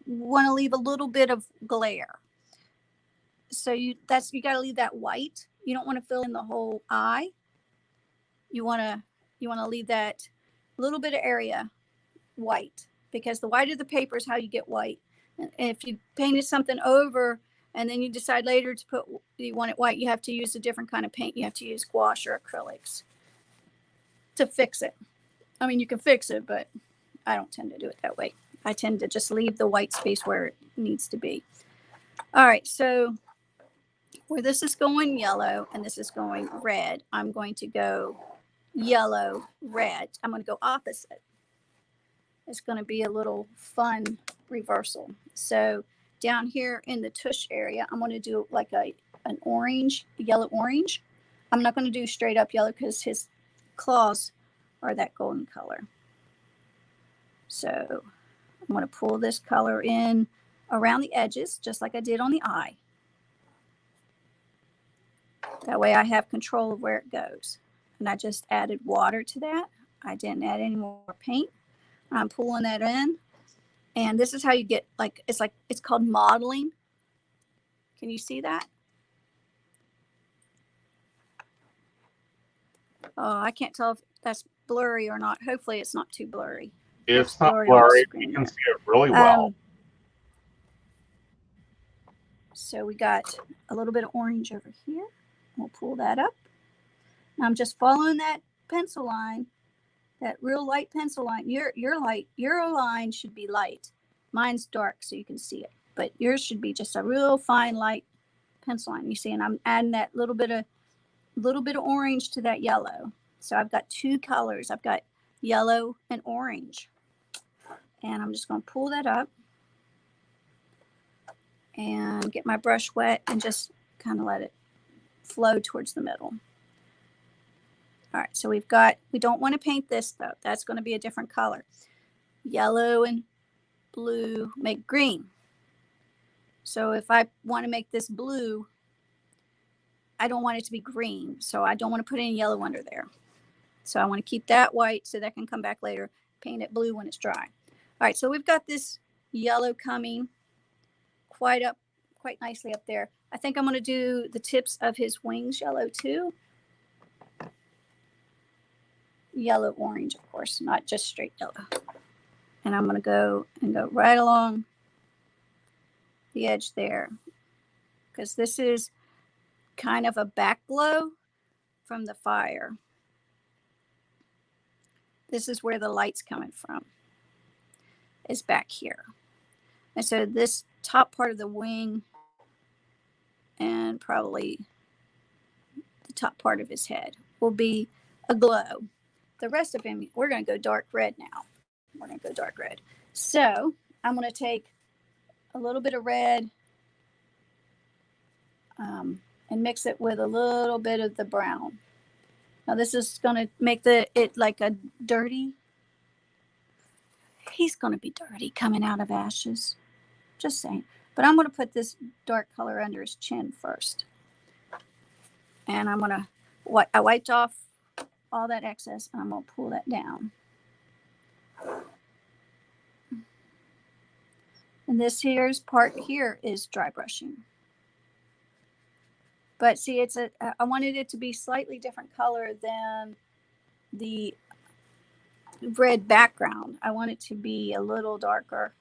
want to leave a little bit of glare. So you got to leave that white. You don't want to fill in the whole eye. You want to leave that little bit of area white, because the whiter the paper is how you get white. And if you painted something over and then you decide later to put, you want it white, you have to use a different kind of paint. You have to use gouache or acrylics to fix it. I mean, you can fix it, but I don't tend to do it that way. I tend to just leave the white space where it needs to be. All right, so where this is going yellow and this is going red, I'm going to go yellow, red. I'm going to go opposite. It's going to be a little fun reversal. So down here in the tush area, I'm going to do like an orange, yellow orange. I'm not going to do straight up yellow because his claws are that golden color. So I'm going to pull this color in around the edges, just like I did on the eye. That way I have control of where it goes. And I just added water to that. I didn't add any more paint. I'm pulling that in. And this is how you get, it's called modeling. Can you see that? Oh, I can't tell if that's blurry or not. Hopefully it's not too blurry. It's not blurry. You can see it really well. So we got a little bit of orange over here. We'll pull that up. I'm just following that pencil line, that real light pencil line. Your line should be light. Mine's dark so you can see it, but yours should be just a real fine light pencil line. You see, and I'm adding that little bit of orange to that yellow. So I've got two colors. I've got yellow and orange, and I'm just going to pull that up and get my brush wet and just kind of let it flow towards the middle. All right, so we don't want to paint this though. That's going to be a different color. Yellow and blue make green. So if I want to make this blue, I don't want it to be green. So I don't want to put any yellow under there. So I want to keep that white so that can come back later, paint it blue when it's dry. All right, so we've got this yellow coming quite nicely up there. I think I'm going to do the tips of his wings yellow too. yellow orange, of course, not just straight yellow. And I'm going to go right along the edge there, because this is kind of a back glow from the fire. This is where the light's coming from, is back here. And so this top part of the wing and probably the top part of his head will be a glow. The rest of him, we're going to go dark red now. We're going to go dark red. So I'm going to take a little bit of red and mix it with a little bit of the brown. Now this is going to make it like a dirty. He's going to be dirty coming out of ashes. Just saying. But I'm going to put this dark color under his chin first. And I'm going to, I wiped off all that excess, and I'm going to pull that down. And this here's part here is dry brushing. But see, I wanted it to be slightly different color than the red background. I want it to be a little darker.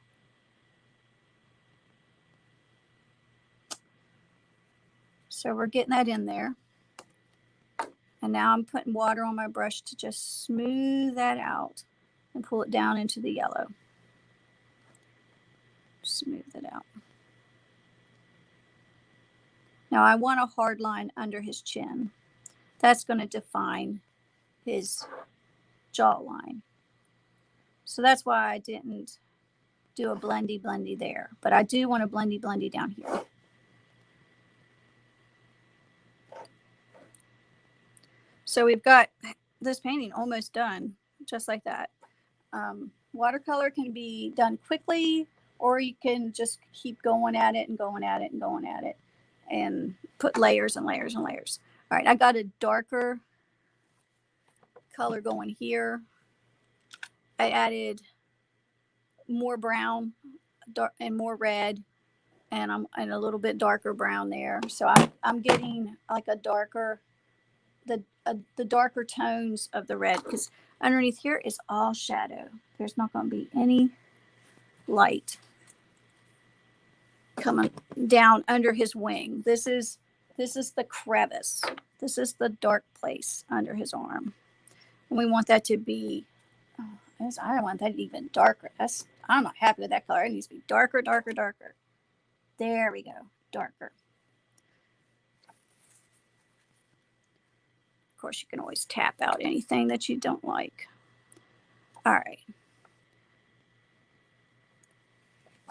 So we're getting that in there. And now I'm putting water on my brush to just smooth that out and pull it down into the yellow. Smooth it out. Now I want a hard line under his chin. That's going to define his jawline. So that's why I didn't do a blendy there. But I do want a blendy down here. So we've got this painting almost done, just like that. Watercolor can be done quickly, or you can just keep going at it and going at it and going at it and put layers and layers and layers. All right, I got a darker color going here. I added more brown and more red, and a little bit darker brown there. So I'm getting like a darker, the darker tones of the red, because underneath here is all shadow. There's not going to be any light coming down under his wing. This is the crevice. This is the dark place under his arm. And we want that to be, I want that even darker. I'm not happy with that color. It needs to be darker, darker, darker. There we go, darker. Of course, you can always tap out anything that you don't like. All right.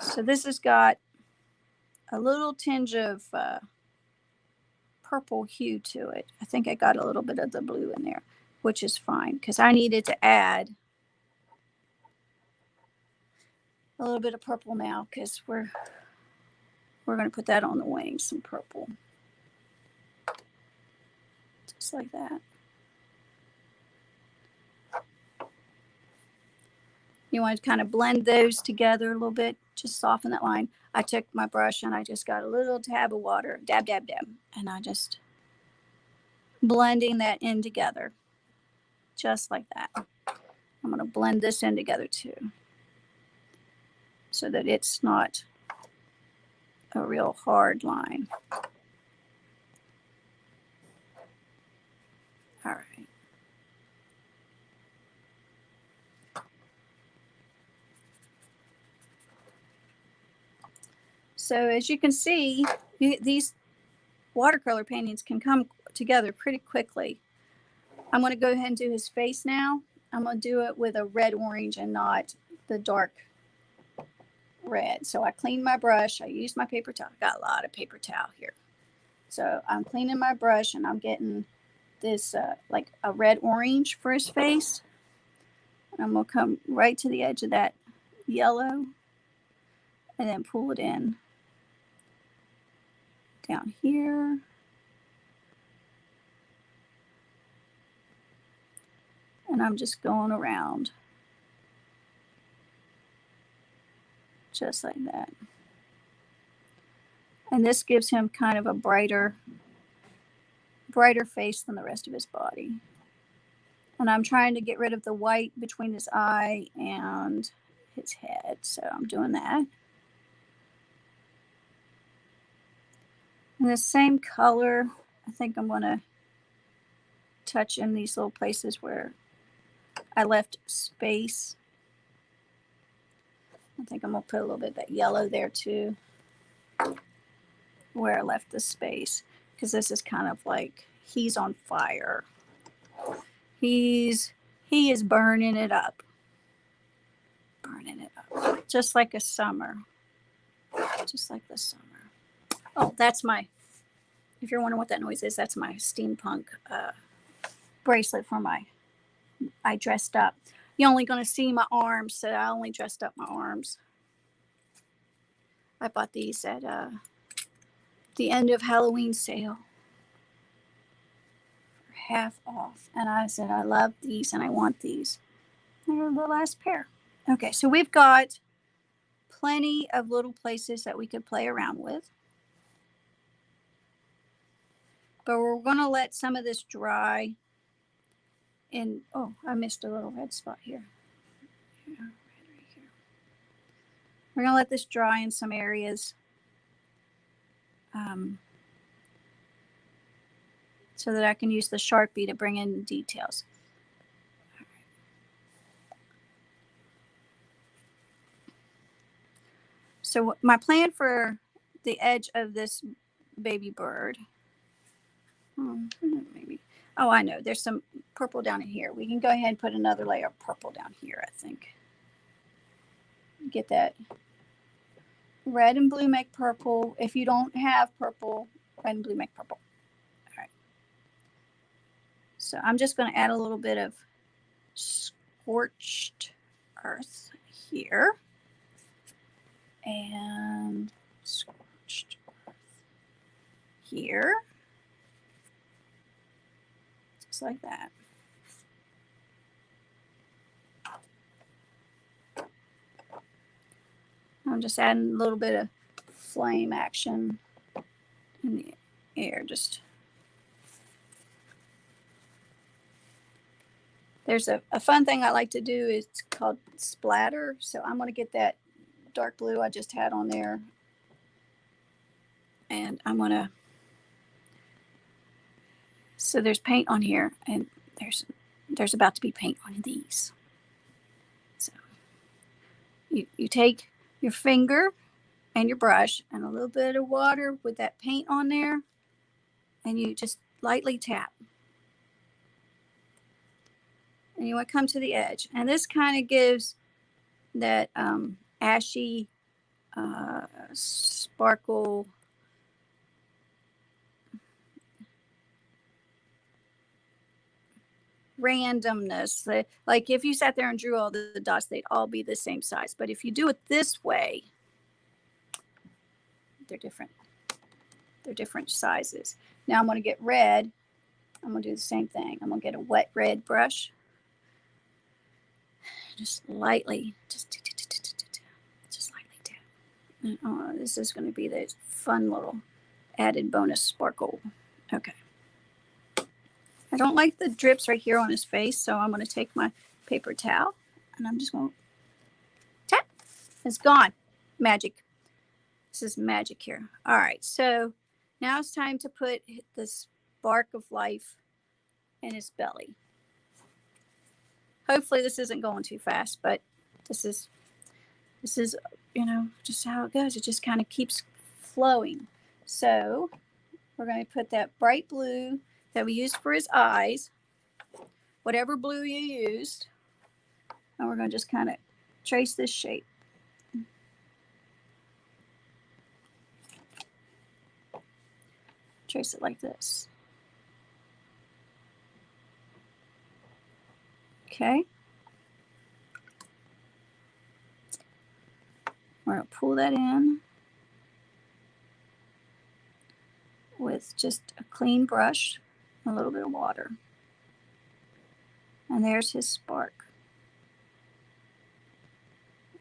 So this has got a little tinge of purple hue to it. I think I got a little bit of the blue in there, which is fine because I needed to add a little bit of purple now because we're going to put that on the wings, some purple. Just like that. You want to kind of blend those together a little bit, just soften that line. I took my brush and I just got a little dab of water, dab, dab, dab, and I just blending that in together, just like that. I'm going to blend this in together too, so that it's not a real hard line. All right. So as you can see, these watercolor paintings can come together pretty quickly. I'm going to go ahead and do his face now. I'm going to do it with a red orange and not the dark red. So I cleaned my brush. I used my paper towel. I got a lot of paper towel here. So I'm cleaning my brush and I'm getting this like a red orange for his face. And I'm going to come right to the edge of that yellow and then pull it in down here. And I'm just going around just like that. And this gives him kind of a brighter face than the rest of his body. And I'm trying to get rid of the white between his eye and his head. So I'm doing that. And the same color, I think I'm going to touch in these little places where I left space. I think I'm going to put a little bit of that yellow there too, where I left the space, because this is kind of like he's on fire. He is burning it up. Burning it up. Just like a summer. Just like the summer. Oh, that's my, if you're wondering what that noise is, that's my steampunk bracelet for I dressed up. You're only going to see my arms, so I only dressed up my arms. I bought these at the end of Halloween sale. Half off. And I said, I love these and I want these. They're the last pair. Okay, so we've got plenty of little places that we could play around with. But we're going to let some of this dry. And, oh, I missed a little red spot here. Right here. We're going to let this dry in some areas. So that I can use the Sharpie to bring in details. So my plan for the edge of this baby bird, maybe, oh, I know, there's some purple down in here. We can go ahead and put another layer of purple down here, I think. Get that red and blue make purple. If you don't have purple, red and blue make purple. All right. So I'm just going to add a little bit of scorched earth here. And scorched earth here. Just like that. I'm just adding a little bit of flame action in the air. Just there's a fun thing I like to do. It's called splatter. So I'm going to get that dark blue I just had on there, and I'm going to, so there's paint on here, and there's about to be paint on these. So you take your finger and your brush and a little bit of water with that paint on there, and you just lightly tap. And you want to come to the edge. And this kind of gives that ashy sparkle randomness. Like if you sat there and drew all the dots, they'd all be the same size. But if you do it this way, they're different. They're different sizes. Now I'm going to get red. I'm going to do the same thing. I'm going to get a wet red brush. Just lightly, just lightly tap. Oh, this is going to be the fun little added bonus sparkle. Okay. I don't like the drips right here on his face, so I'm going to take my paper towel and I'm just going to tap. It's gone. Magic. This is magic here. All right, so now it's time to put the spark of life in his belly. Hopefully this isn't going too fast, but this is, you know, just how it goes. It just kind of keeps flowing. So we're going to put that bright blue that we used for his eyes, whatever blue you used, and we're going to just kind of trace this shape. Trace it like this. Okay. We're going to pull that in with just a clean brush, a little bit of water. And there's his spark.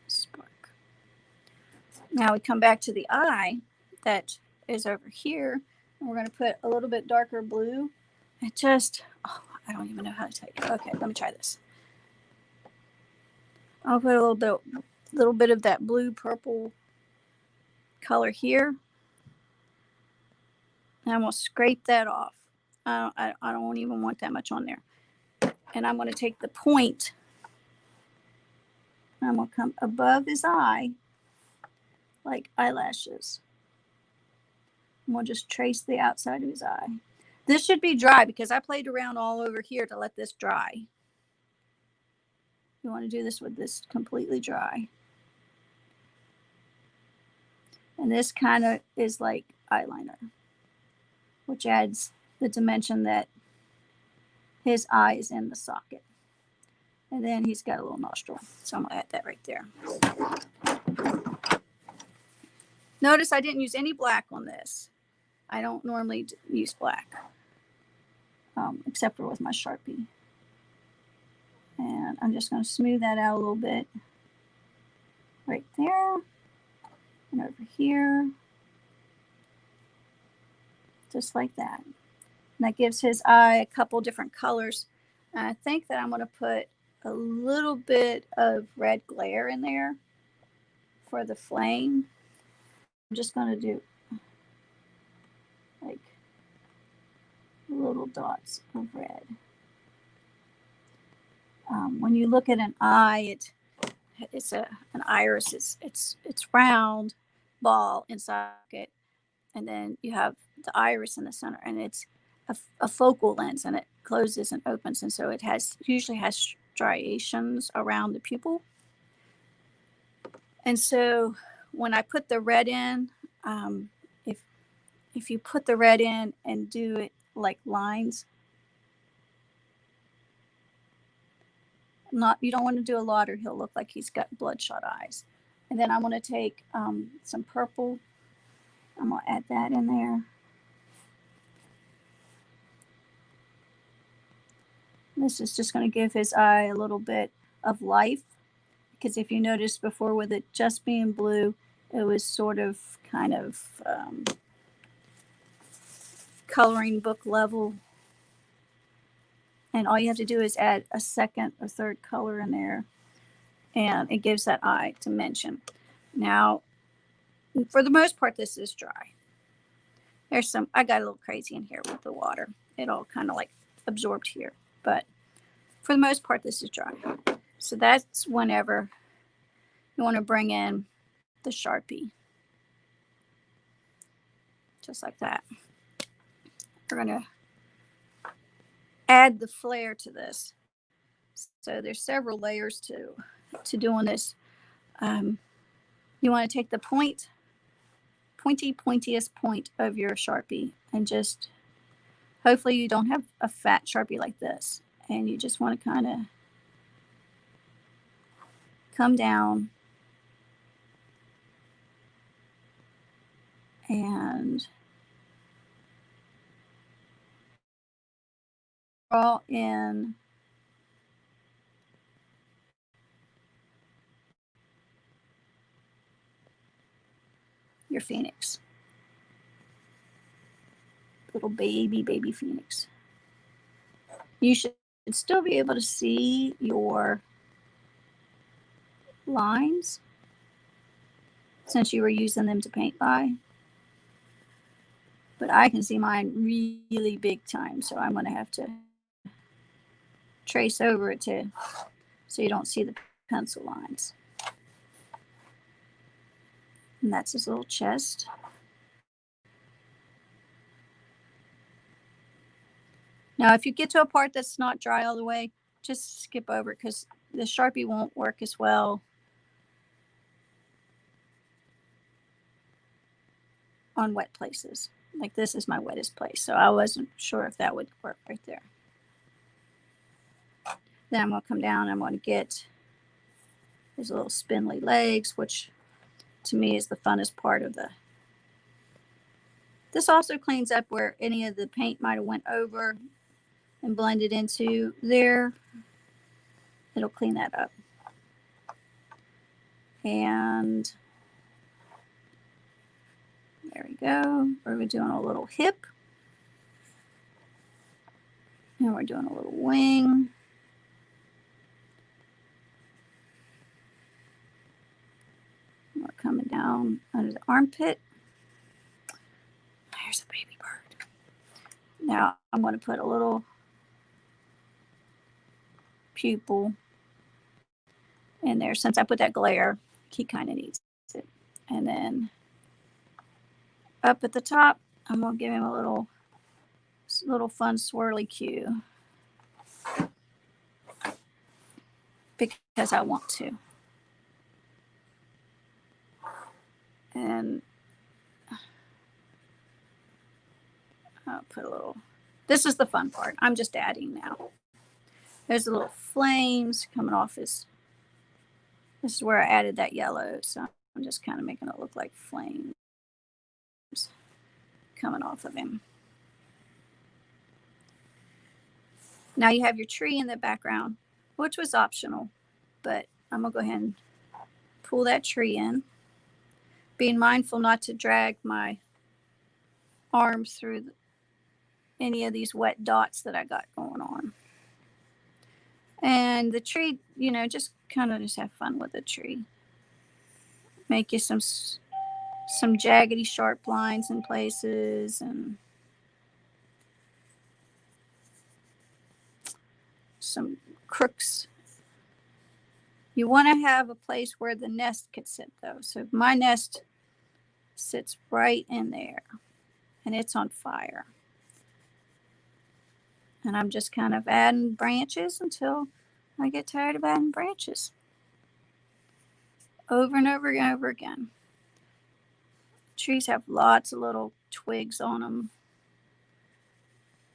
Spark. Now we come back to the eye that is over here. And we're going to put a little bit darker blue. It just, oh, I don't even know how to tell you. Okay, let me try this. I'll put a little bit of that blue purple color here. And I'm going to scrape that off. I don't even want that much on there. And I'm going to take the point. And I'm going to come above his eye like eyelashes. And we'll just trace the outside of his eye. This should be dry because I played around all over here to let this dry. You want to do this with this completely dry. And this kind of is like eyeliner, which adds the dimension that his eye is in the socket. And then he's got a little nostril. So I'm going to add that right there. Notice I didn't use any black on this. I don't normally use black, except for with my Sharpie. And I'm just going to smooth that out a little bit. Right there. And over here. Just like that. And that gives his eye a couple different colors. And I think that I'm going to put a little bit of red glare in there for the flame. I'm just going to do like little dots of red. When you look at an eye, it's an iris. It's round ball inside it, and then you have the iris in the center, and it's a focal lens, and it closes and opens, and so it usually has striations around the pupil. And so when I put the red in, if you put the red in and do it like lines, you don't want to do a lot or he'll look like he's got bloodshot eyes. And then I want to take some purple. I'm going to add that in there. This is just going to give his eye a little bit of life, because if you noticed before with it just being blue, it was sort of kind of coloring book level. And all you have to do is add a second or third color in there, and it gives that eye dimension. Now, for the most part, this is dry. I got a little crazy in here with the water. It all kind of like absorbed here. But for the most part, this is dry. So that's whenever you want to bring in the Sharpie. Just like that. We're going to add the flare to this. So there's several layers to doing this. You want to take the pointiest point of your Sharpie, and just hopefully you don't have a fat Sharpie like this, and you just want to kind of come down and draw in your phoenix. Little baby phoenix. You should still be able to see your lines since you were using them to paint by. But I can see mine really big time, so I'm going to have to trace over it so you don't see the pencil lines. And that's his little chest. Now, if you get to a part that's not dry all the way, just skip over it, because the Sharpie won't work as well on wet places. Like this is my wettest place, so I wasn't sure if that would work right there. Then I'm going to come down, I'm going to get his little spindly legs, which to me is the funnest part of the... This also cleans up where any of the paint might have went over and blended into there. It'll clean that up. And there we go. We're doing a little hip. And we're doing a little wing. We're coming down under the armpit. There's a baby bird. Now I'm going to put a little pupil in there. Since I put that glare, he kind of needs it. And then up at the top, I'm going to give him a little fun swirly cue because I want to. And I'll put a little, this is the fun part. I'm just adding now. There's the little flames coming off his, this is where I added that yellow. So I'm just kind of making it look like flames coming off of him. Now you have your tree in the background, which was optional, but I'm gonna go ahead and pull that tree in, being mindful not to drag my arms through any of these wet dots that I got going on. And the tree, you know, just kind of just have fun with the tree. Make you some jaggedy sharp lines in places and some crooks. You want to have a place where the nest could sit though. So my nest sits right in there and it's on fire. And I'm just kind of adding branches until I get tired of adding branches. Over and over and over again. Trees have lots of little twigs on them.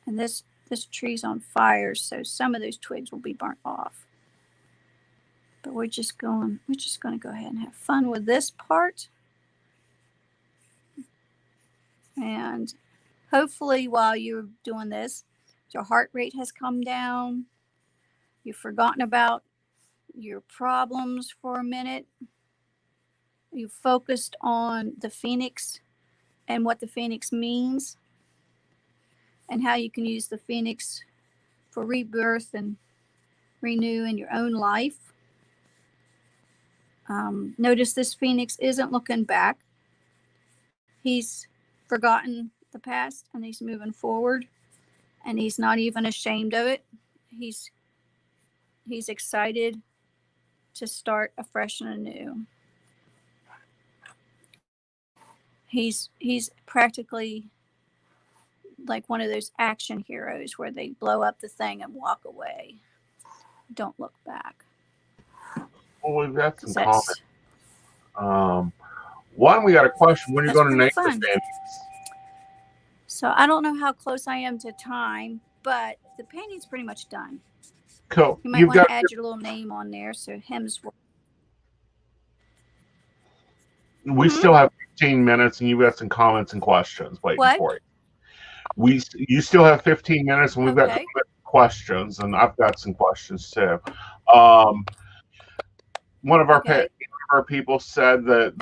And this tree's on fire, so some of those twigs will be burnt off. But we're just going to go ahead and have fun with this part. And hopefully while you're doing this, your heart rate has come down. You've forgotten about your problems for a minute. You focused on the phoenix and what the phoenix means and how you can use the phoenix for rebirth and renew in your own life. Notice this phoenix isn't looking back. He's forgotten the past and he's moving forward, and he's not even ashamed of it. He's excited to start afresh and anew. He's practically like one of those action heroes where they blow up the thing and walk away. Don't look back. Well, we've got some comments. One, we got a question. When are you going to name the babies? So I don't know how close I am to time, but the painting's pretty much done. Cool. You might want to add your little name on there. So Hemsworth. We still have 15 minutes, and you've got some comments and questions waiting for you. You still have 15 minutes, and we've got questions, and I've got some questions too. One of our people said that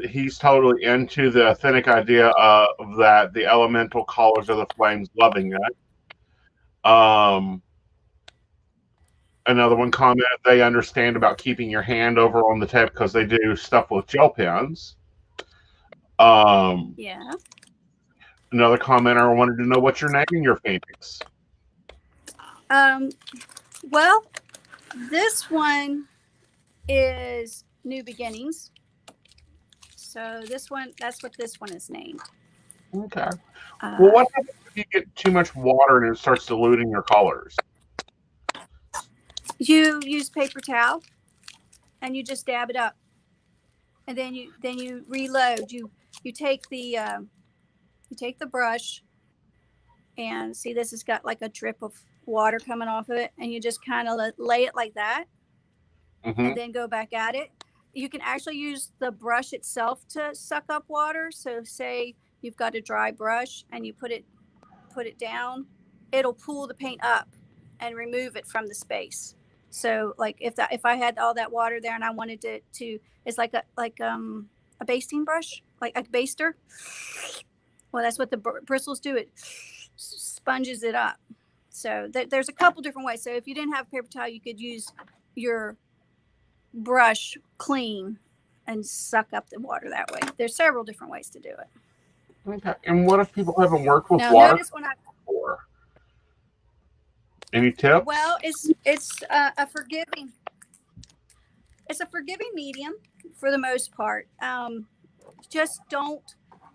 he's totally into the authentic idea of that the elemental callers of the flames loving it. Another one commented they understand about keeping your hand over on the tape because they do stuff with gel pens. Yeah. Another commenter wanted to know what you're naming your phoenix. Well, this one is New Beginnings. So this one, that's what this one is named. Okay. Well, what happens if you get too much water and it starts diluting your colors? You use paper towel and you just dab it up, and then you reload. You take the brush, and see this has got like a drip of water coming off of it, and you just kind of lay it like that, and then go back at it. You can actually use the brush itself to suck up water. So say you've got a dry brush and you put it down, it'll pull the paint up and remove it from the space. So like if I had all that water there and I wanted it to, it's like a basting brush, like a baster. Well, that's what the bristles do. It sponges it up. So there's a couple different ways. So if you didn't have a paper towel, you could use your brush clean and suck up the water that way. There's several different ways to do it. Okay. And what if people haven't worked with Now, water notice when I before? Any tips? well, it's a forgiving. It's a forgiving medium for the most part. Just don't.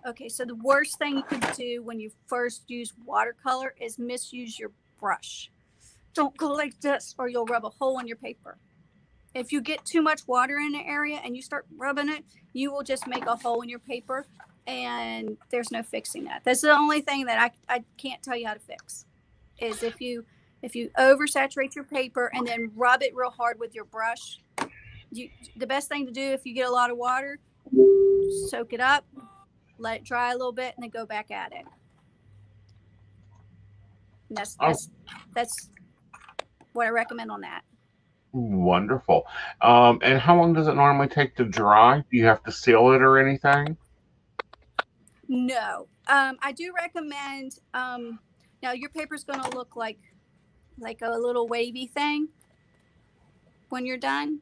Okay, so the worst thing you could do when you first use watercolor is misuse your brush. Don't go like this, or you'll rub a hole in your paper. If you get too much water in the area and you start rubbing it, you will just make a hole in your paper, and there's no fixing that. That's the only thing that I can't tell you how to fix, is if you oversaturate your paper and then rub it real hard with your brush. The best thing to do if you get a lot of water, soak it up, let it dry a little bit, and then go back at it. And that's what I recommend on that. Wonderful. And how long does it normally take to dry? Do you have to seal it or anything? No. I do recommend, now your paper's going to look like a little wavy thing when you're done.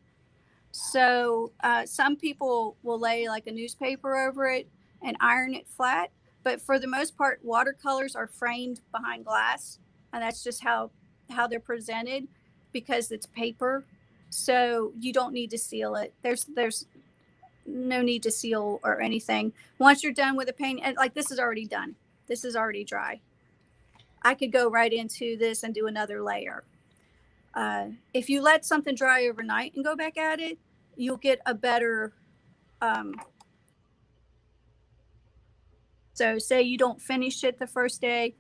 So some people will lay like a newspaper over it and iron it flat. But for the most part, watercolors are framed behind glass. And that's just how they're presented, because it's paper. So you don't need to seal it. There's no need to seal or anything. Once you're done with the paint, and like this is already done. This is already dry. I could go right into this and do another layer. If you let something dry overnight and go back at it, you'll get a better, so say you don't finish it the first day,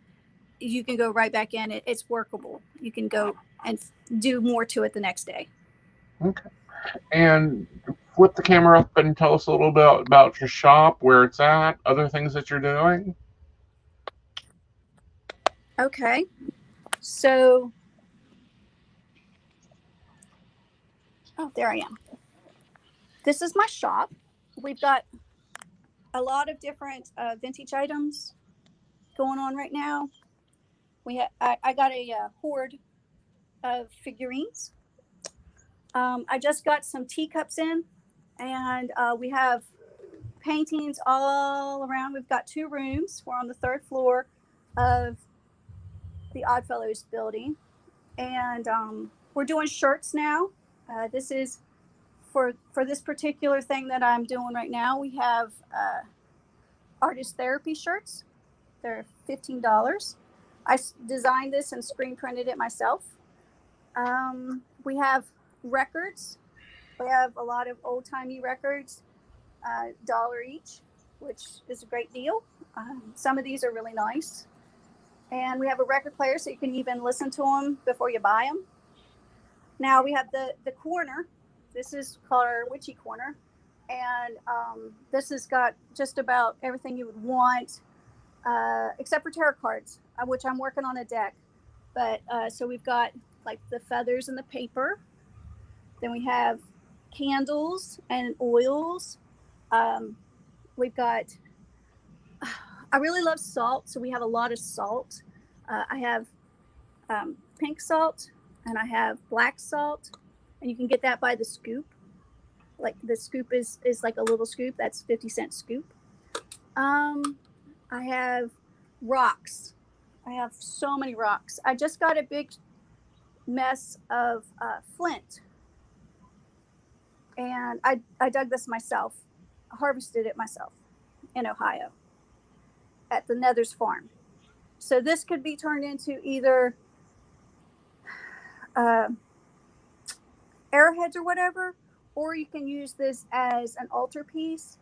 you can go right back in it. It's workable. You can go and do more to it the next day. Okay. And flip the camera up and tell us a little bit about your shop, where it's at, other things that you're doing. Okay. So, oh, there I am. This is my shop. We've got a lot of different vintage items going on right now. I got a hoard of figurines. I just got some teacups in, and we have paintings all around. We've got 2 rooms. We're on the 3rd floor of the Oddfellows building, and we're doing shirts now. This is for this particular thing that I'm doing right now. We have artist therapy shirts. They're $15. I designed this and screen printed it myself. We have records. We have a lot of old-timey records, $1 each, which is a great deal. Some of these are really nice. And we have a record player, so you can even listen to them before you buy them. Now we have the corner. This is called our Witchy Corner. And this has got just about everything you would want, except for tarot cards, which I'm working on a deck. But so we've got like the feathers and the paper. Then we have candles and oils. We've got, I really love salt, so we have a lot of salt. I have pink salt, and I have black salt, and you can get that by the scoop. Like the scoop is like a little scoop. That's 50-cent scoop. I have rocks. I have so many rocks. I just got a big mess of flint, and I dug this myself. I harvested it myself in Ohio at the Nethers farm. So this could be turned into either arrowheads or whatever, or you can use this as an altar piece,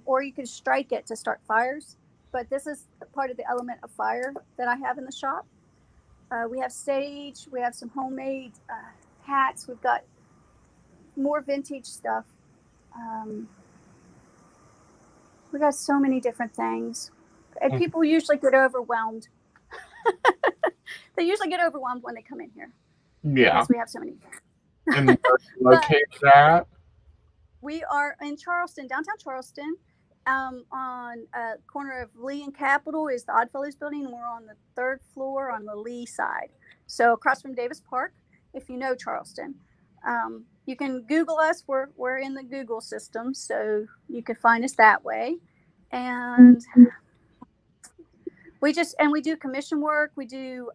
or you can strike it to start fires. But this is part of the element of fire that I have in the shop. We have sage. We have some homemade hats. We've got more vintage stuff. We got so many different things. And people usually get overwhelmed. They usually get overwhelmed when they come in here. Yeah. Because we have so many. And where are you located at? We are in Charleston, downtown Charleston, on corner of Lee and Capitol is the Oddfellows building, and we're on the 3rd floor on the Lee side. So across from Davis Park, if you know Charleston. You can Google us. We're in the Google system, so you can find us that way. And we do commission work. We do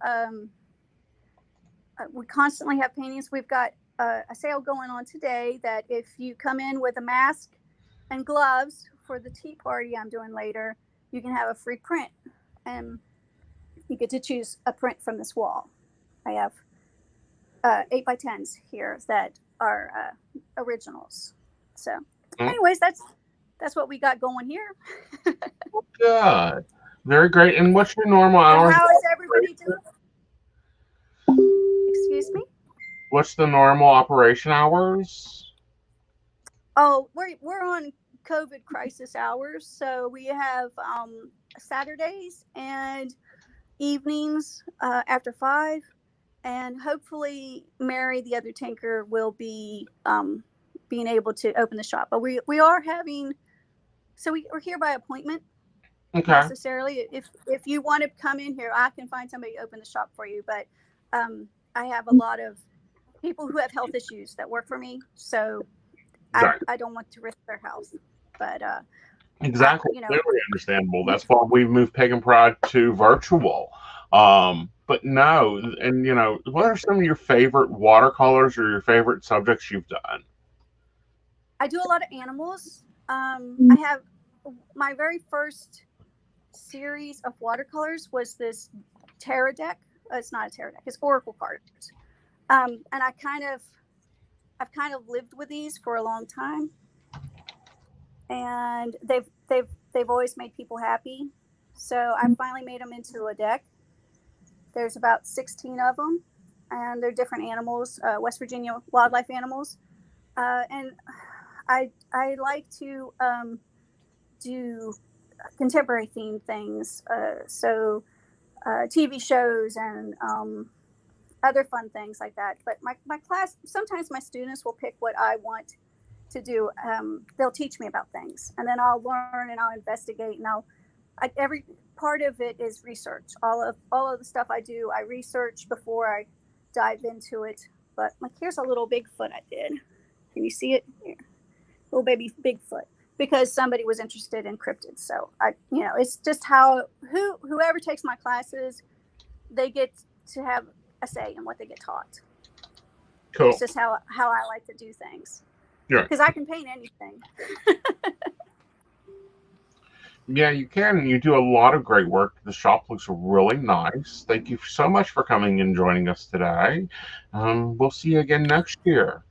we constantly have paintings. We've got a sale going on today that if you come in with a mask and gloves for the tea party I'm doing later, you can have a free print, and you get to choose a print from this wall. I have 8x10s here that are originals. So anyways, that's what we got going here. Good. Very great. And what's your normal hours? How is everybody doing? Excuse me? What's the normal operation hours? Oh, we're on COVID crisis hours. So we have Saturdays and evenings after 5. And hopefully Mary, the other tinker, will be being able to open the shop. But we are having, so we're here by appointment. Okay. Necessarily. If you want to come in here, I can find somebody to open the shop for you. But I have a lot of people who have health issues that work for me. So I don't want to risk their health. But exactly. Clearly understandable. That's why we moved Pagan Pride to virtual. But no, and what are some of your favorite watercolors or your favorite subjects you've done? I do a lot of animals. I have my very first series of watercolors was this tarot deck. It's not a tarot deck; it's oracle cards. And I've kind of lived with these for a long time, and they've always made people happy. So I finally made them into a deck. There's about 16 of them, and they're different animals, West Virginia wildlife animals. And I like to do contemporary themed things, so TV shows and other fun things like that. But my class, sometimes my students will pick what I want to do. They'll teach me about things, and then I'll learn and I'll investigate, and every part of it is research. All of the stuff I do, I research before I dive into it. But like, here's a little Bigfoot I did. Can you see it? Here. Little baby Bigfoot, because somebody was interested in cryptids. So it's just how whoever takes my classes, they get to have a say in what they get taught. Cool. It's just how I like to do things. Yeah. Because I can paint anything. Yeah, you can, and you do a lot of great work. The shop looks really nice. Thank you so much for coming and joining us today. We'll see you again next year.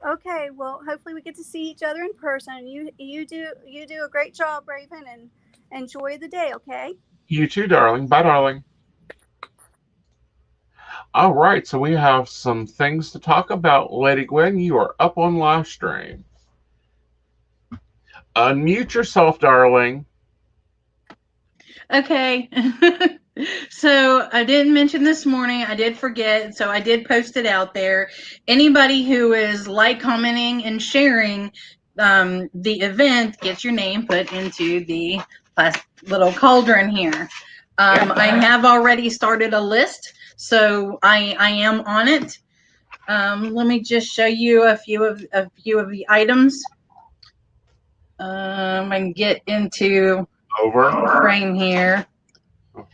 Okay, well, hopefully we get to see each other in person. You do a great job, Raven, and enjoy the day, okay? You too, darling. Bye, darling. All right, so we have some things to talk about. Lady Gwen, you are up on live stream. Unmute yourself, darling. Okay. So I didn't mention this morning. I did forget. So I did post it out there. Anybody who is commenting, and sharing the event gets your name put into the little cauldron here. I have already started a list, so I am on it. Let me just show you a few of the items. I can get into frame here.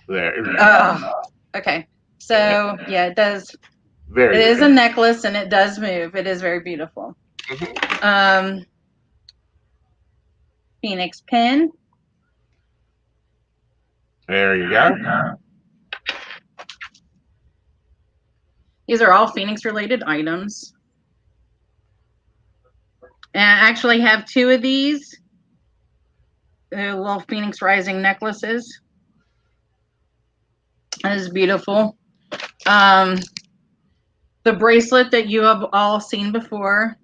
There. Okay. So yeah, it does. Very it good. is a necklace, and it does move. It is very beautiful. Phoenix pin. There you go. These are all Phoenix related items. And I actually have 2 of these little Phoenix rising necklaces. That is beautiful. The bracelet that you have all seen before.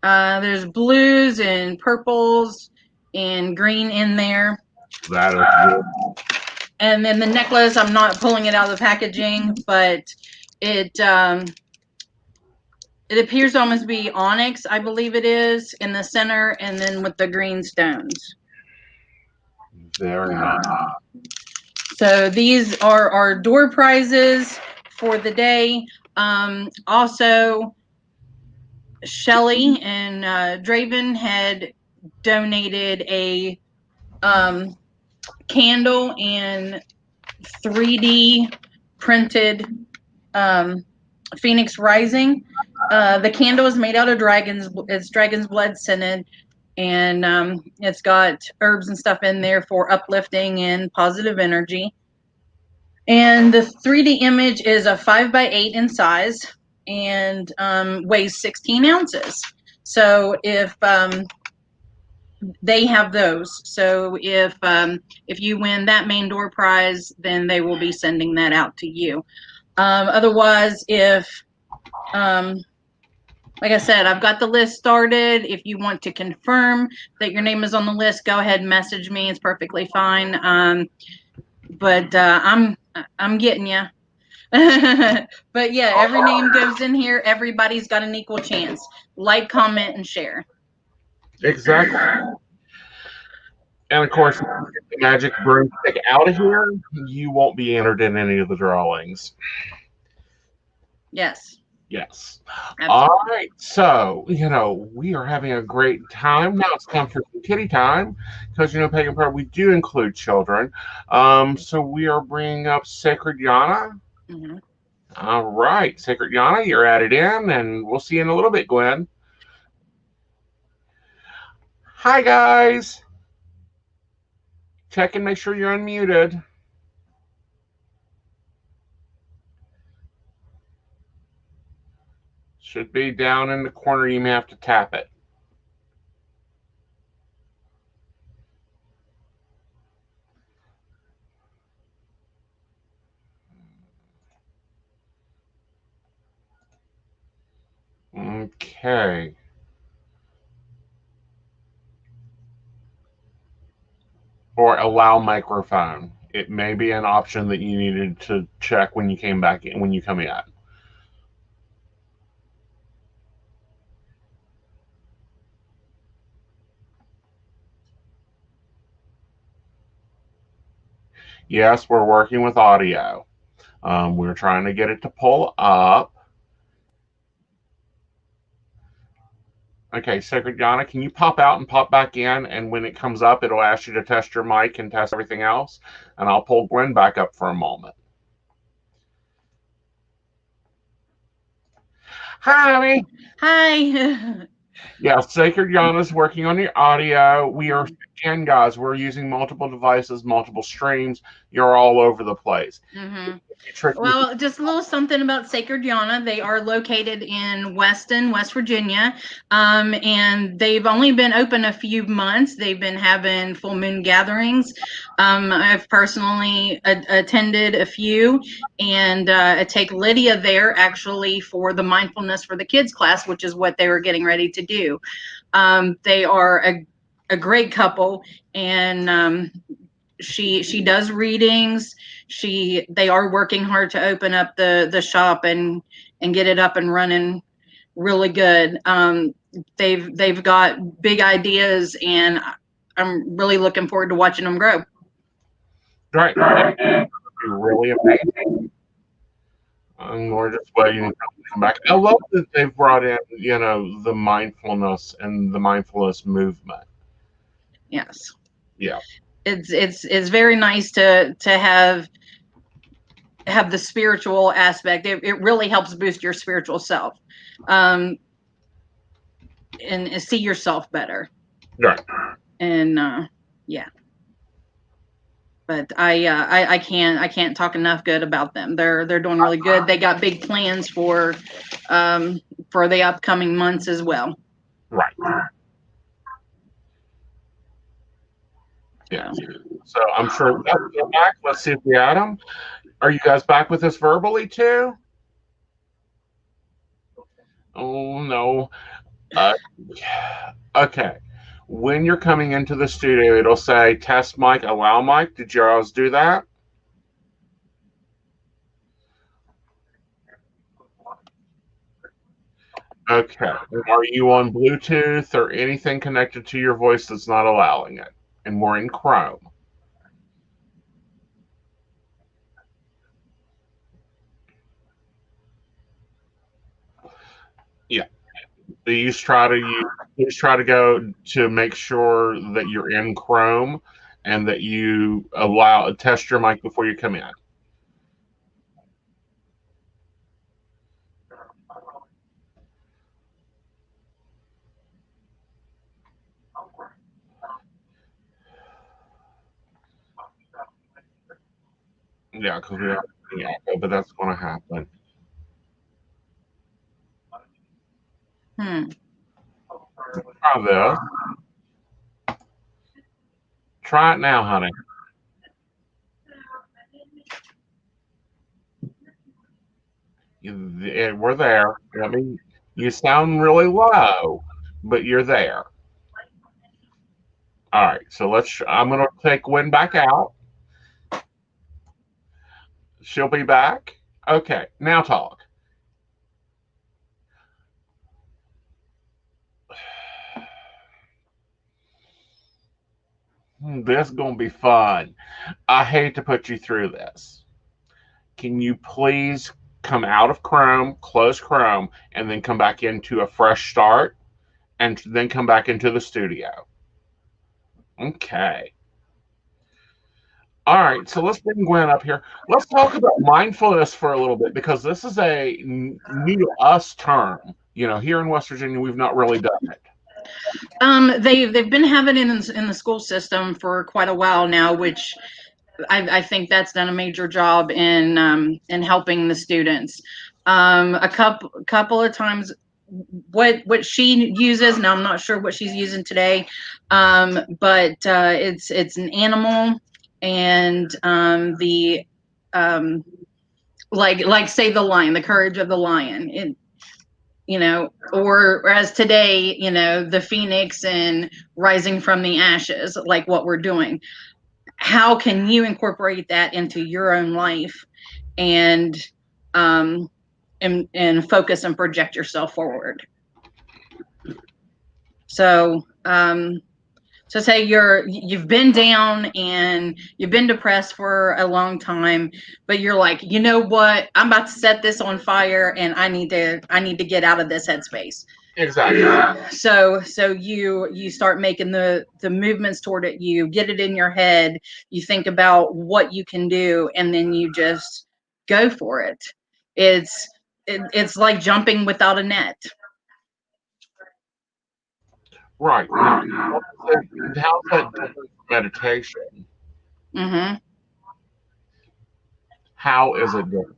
There's blues and purples and green in there. That is good. And then the necklace, I'm not pulling it out of the packaging, but it It appears to almost be onyx, I believe it is, in the center, and then with the green stones. Very nice. So these are our door prizes for the day. Also, Shelly and Draven had donated a candle and 3D printed Phoenix Rising. The candle is made out of it's dragon's blood scented, and it's got herbs and stuff in there for uplifting and positive energy. And the 3D image is a 5x8 in size and weighs 16 ounces. So if they have those, so if you win that main door prize, then they will be sending that out to you. Otherwise, if like I said, I've got the list started. If you want to confirm that your name is on the list, go ahead and message me. It's perfectly fine. But I'm getting you. But yeah, every name goes in here. Everybody's got an equal chance. Like, comment, and share. Exactly. And of course, if you get the magic broomstick out of here, you won't be entered in any of the drawings. Yes. Yes. Absolutely. All right. So, we are having a great time. Now it's time for some kitty time because, Pagan Prayer, we do include children. So we are bringing up Sacred Yana. Mm-hmm. All right. Sacred Yana, you're added in, and we'll see you in a little bit, Gwen. Hi, guys. Check and make sure you're unmuted. Should be down in the corner. You may have to tap it. Okay. Or allow microphone. It may be an option that you needed to check when you came back in, when you come in. Yes, we're working with audio. We're trying to get it to pull up. Okay, Sacred Yana, can you pop out and pop back in? And when it comes up, it'll ask you to test your mic and test everything else. And I'll pull Gwen back up for a moment. Hi, honey. Hi. Yeah, Sacred Yana's working on your audio. We are, again, guys, we're using multiple devices, multiple streams. You're all over the place. Mm-hmm. Well, just a little something about Sacred Yana. They are located in Weston, West Virginia, and they've only been open a few months. They've been having full moon gatherings. I've personally attended a few, and I take Lydia there actually for the mindfulness for the kids class, which is what they were getting ready to do. They are a great couple, and she does readings. They are working hard to open up the shop and get it up and running really good. They've got big ideas, and I'm really looking forward to watching them grow. Right. Really amazing. And we're just waiting to come back. I love that they've brought in, the mindfulness and the mindfulness movement. Yes. Yeah. It's very nice to have the spiritual aspect. It really helps boost your spiritual self, and see yourself better. Right. And yeah. But I can't talk enough good about them. They're doing really good. They got big plans for the upcoming months as well. Right. Yeah. So I'm sure they're back. Let's see if we add them. Are you guys back with us verbally too? Oh no. Okay. When you're coming into the studio, it'll say test mic, allow mic. Did you always do that? Okay. Are you on Bluetooth or anything connected to your voice that's not allowing it? And we're in Chrome. Yeah. Please try to go to make sure that you're in Chrome and that you test your mic before you come in. Yeah, because we are getting echo, but that's going to happen. Hmm. Try this. Try it now, honey. We're there. I mean, you sound really low, but you're there. All right, so I'm going to take Win back out. She'll be back. Okay, now talk. This is going to be fun. I hate to put you through this. Can you please come out of Chrome, close Chrome, and then come back into a fresh start, and then come back into the studio? Okay. All right, so let's bring Gwen up here. Let's talk about mindfulness for a little bit because this is a new to us term. You know, here in West Virginia, we've not really done it. They've been having it in the school system for quite a while now, which I think that's done a major job in helping the students. A couple of times, what she uses now, I'm not sure what she's using today, but it's an animal and the like say the lion, the courage of the lion. Or as today, the phoenix and rising from the ashes, like what we're doing. How can you incorporate that into your own life and and focus and project yourself forward? So so say you've been down and you've been depressed for a long time, but you're like, you know what, I'm about to set this on fire and I need to get out of this headspace. Exactly. So you start making the movements toward it, you get it in your head, you think about what you can do, and then you just go for it. It's like jumping without a net. Right. Now, how's that different from meditation? Mm-hmm. How is it different?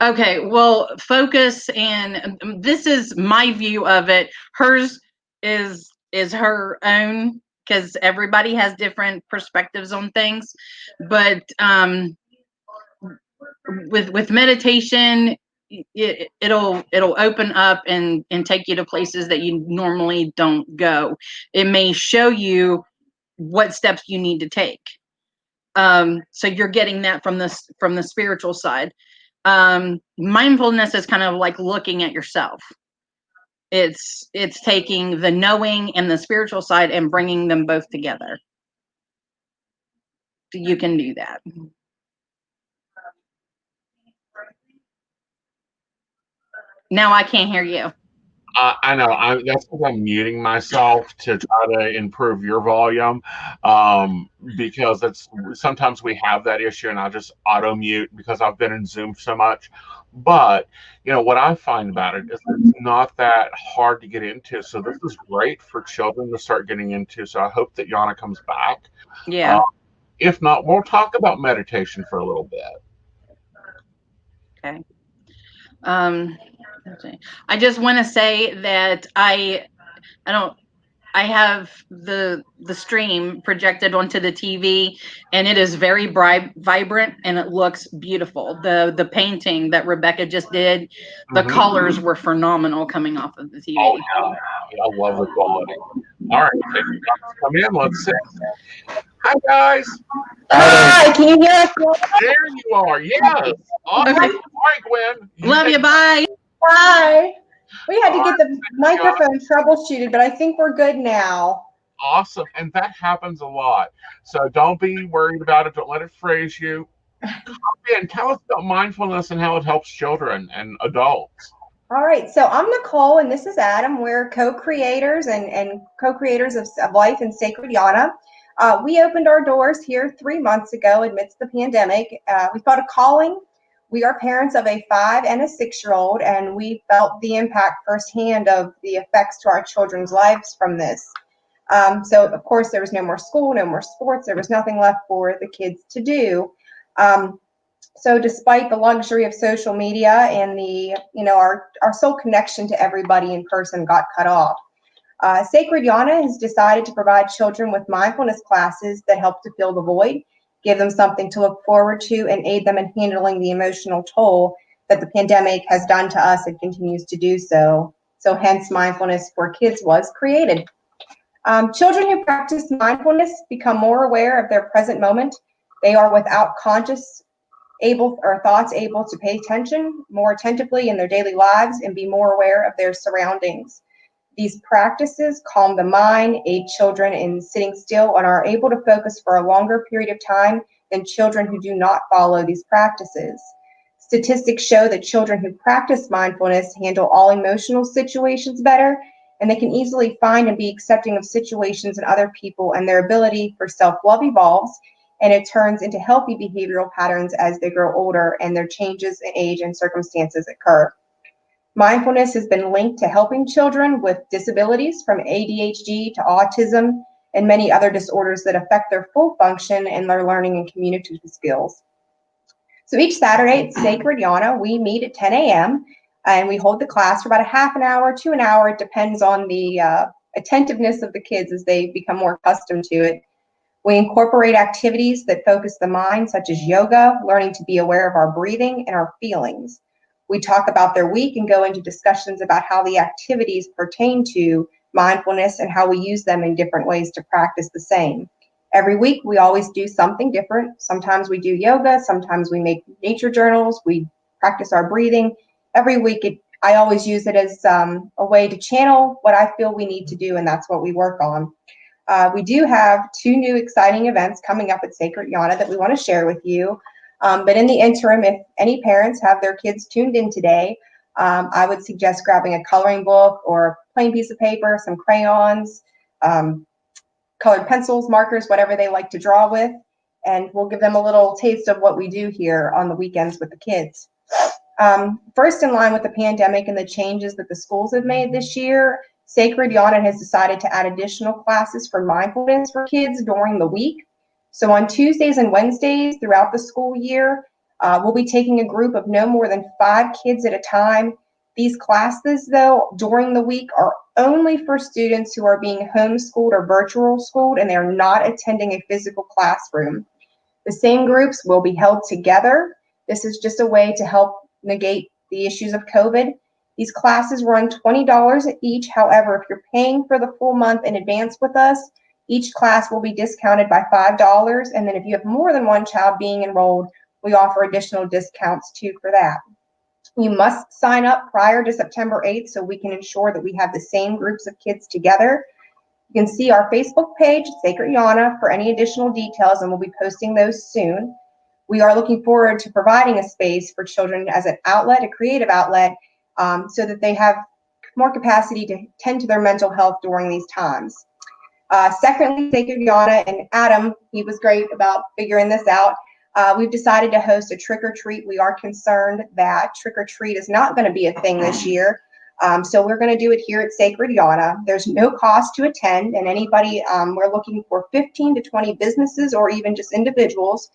Okay, well, focus, and this is my view of it. Hers is her own because everybody has different perspectives on things. But with meditation, it'll open up and take you to places that you normally don't go. It may show you what steps you need to take. So you're getting that from the spiritual side. Mindfulness is kind of like looking at yourself. It's taking the knowing and the spiritual side and bringing them both together. You can do that. Now I can't hear you. I know. That's because I'm muting myself to try to improve your volume, because sometimes we have that issue, and I just auto mute because I've been in Zoom so much. But what I find about it is it's not that hard to get into. So this is great for children to start getting into. So I hope that Yana comes back. Yeah. If not, we'll talk about meditation for a little bit. Okay. I just want to say that I have the stream projected onto the TV, and it is very vibrant and it looks beautiful. The painting that Rebecca just did, the colors were phenomenal coming off of the TV. Oh yeah, I love the quality. All right, come in. Let's see. Hi guys. Hi, can you hear us? There you are. Yes. Awesome. Okay. All right, Gwen. Love you. Bye. Bye. We had to get the microphone troubleshooted, but I think we're good now. Awesome. And that happens a lot. So don't be worried about it. Don't let it freeze you. Come in. Tell us about mindfulness and how it helps children and adults. All right, so I'm Nicole and this is Adam. We're co-creators and co-creators of Life in Sacred Yana. We opened our doors here 3 months ago amidst the pandemic. We felt a calling. We are parents of a 5 and a 6-year-old, and we felt the impact firsthand of the effects to our children's lives from this. So, of course, there was no more school, no more sports. There was nothing left for the kids to do. So despite the luxury of social media and our sole connection to everybody in person got cut off, Sacred Yana has decided to provide children with mindfulness classes that help to fill the void, give them something to look forward to, and aid them in handling the emotional toll that the pandemic has done to us and continues to do so. So hence mindfulness for kids was created. Children who practice mindfulness become more aware of their present moment. They are without thoughts able to pay attention more attentively in their daily lives and be more aware of their surroundings. These practices calm the mind, aid children in sitting still, and are able to focus for a longer period of time than children who do not follow these practices. Statistics show that children who practice mindfulness handle all emotional situations better, and they can easily find and be accepting of situations and other people, and their ability for self-love evolves, and it turns into healthy behavioral patterns as they grow older and their changes in age and circumstances occur. Mindfulness has been linked to helping children with disabilities from ADHD to autism and many other disorders that affect their full function and their learning and communicative skills. So each Saturday at Sacred Yana, we meet at 10 a.m. and we hold the class for about a half an hour to an hour. It depends on the attentiveness of the kids as they become more accustomed to it. We incorporate activities that focus the mind, such as yoga, learning to be aware of our breathing and our feelings. We talk about their week and go into discussions about how the activities pertain to mindfulness and how we use them in different ways to practice the same. Every week, we always do something different. Sometimes we do yoga, sometimes we make nature journals, we practice our breathing. Every week, I always use it as a way to channel what I feel we need to do, and that's what we work on. We do have 2 new exciting events coming up at Sacred Yana that we want to share with you. But in the interim, if any parents have their kids tuned in today, I would suggest grabbing a coloring book or a plain piece of paper, some crayons, colored pencils, markers, whatever they like to draw with, and we'll give them a little taste of what we do here on the weekends with the kids. First, in line with the pandemic and the changes that the schools have made this year, Sacred Yana has decided to add additional classes for mindfulness for kids during the week. So on Tuesdays and Wednesdays throughout the school year, we'll be taking a group of no more than 5 kids at a time. These classes, though, during the week are only for students who are being homeschooled or virtual schooled, and they are not attending a physical classroom. The same groups will be held together. This is just a way to help negate the issues of COVID. These classes run $20 each. However, if you're paying for the full month in advance with us, each class will be discounted by $5. And then if you have more than one child being enrolled, we offer additional discounts too for that. You must sign up prior to September 8th so we can ensure that we have the same groups of kids together. You can see our Facebook page, Sacred Yana, for any additional details, and we'll be posting those soon. We are looking forward to providing a space for children as an outlet, a creative outlet, so that they have more capacity to tend to their mental health during these times. Secondly, Sacred Yana and Adam, he was great about figuring this out. We've decided to host a trick or treat. We are concerned that trick or treat is not going to be a thing this year. So we're going to do it here at Sacred Yana. There's no cost to attend, and anybody, we're looking for 15 to 20 businesses or even just individuals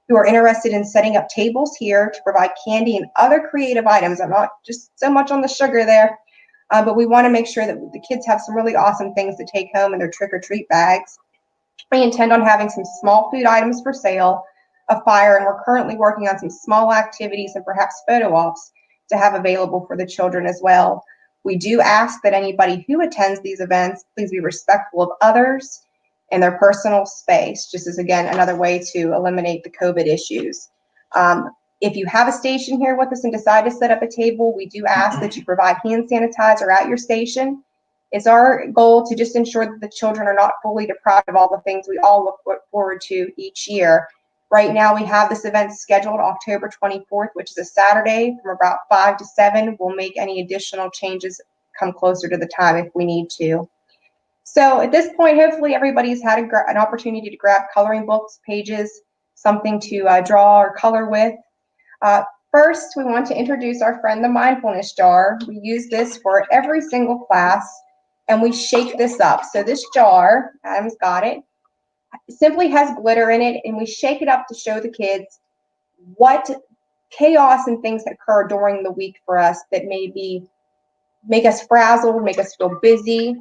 who are interested in setting up tables here to provide candy and other creative items. I'm not just so much on the sugar there, but we want to make sure that the kids have some really awesome things to take home in their trick-or-treat bags. We intend on having some small food items for sale, a fire, and we're currently working on some small activities and perhaps photo ops to have available for the children as well. We do ask that anybody who attends these events please be respectful of others and their personal space, just as, again, another way to eliminate the COVID issues. If you have a station here with us and decide to set up a table, we do ask that you provide hand sanitizer at your station. It's our goal to just ensure that the children are not fully deprived of all the things we all look forward to each year. Right now, we have this event scheduled October 24th, which is a Saturday from about 5 to 7. We'll make any additional changes come closer to the time if we need to. So at this point, hopefully everybody's had an opportunity to grab coloring books, pages, something to draw or color with. First, we want to introduce our friend, the mindfulness jar. We use this for every single class, and we shake this up. So this jar, Adam's got it, simply has glitter in it, and we shake it up to show the kids what chaos and things that occur during the week for us that maybe make us frazzled, make us feel busy.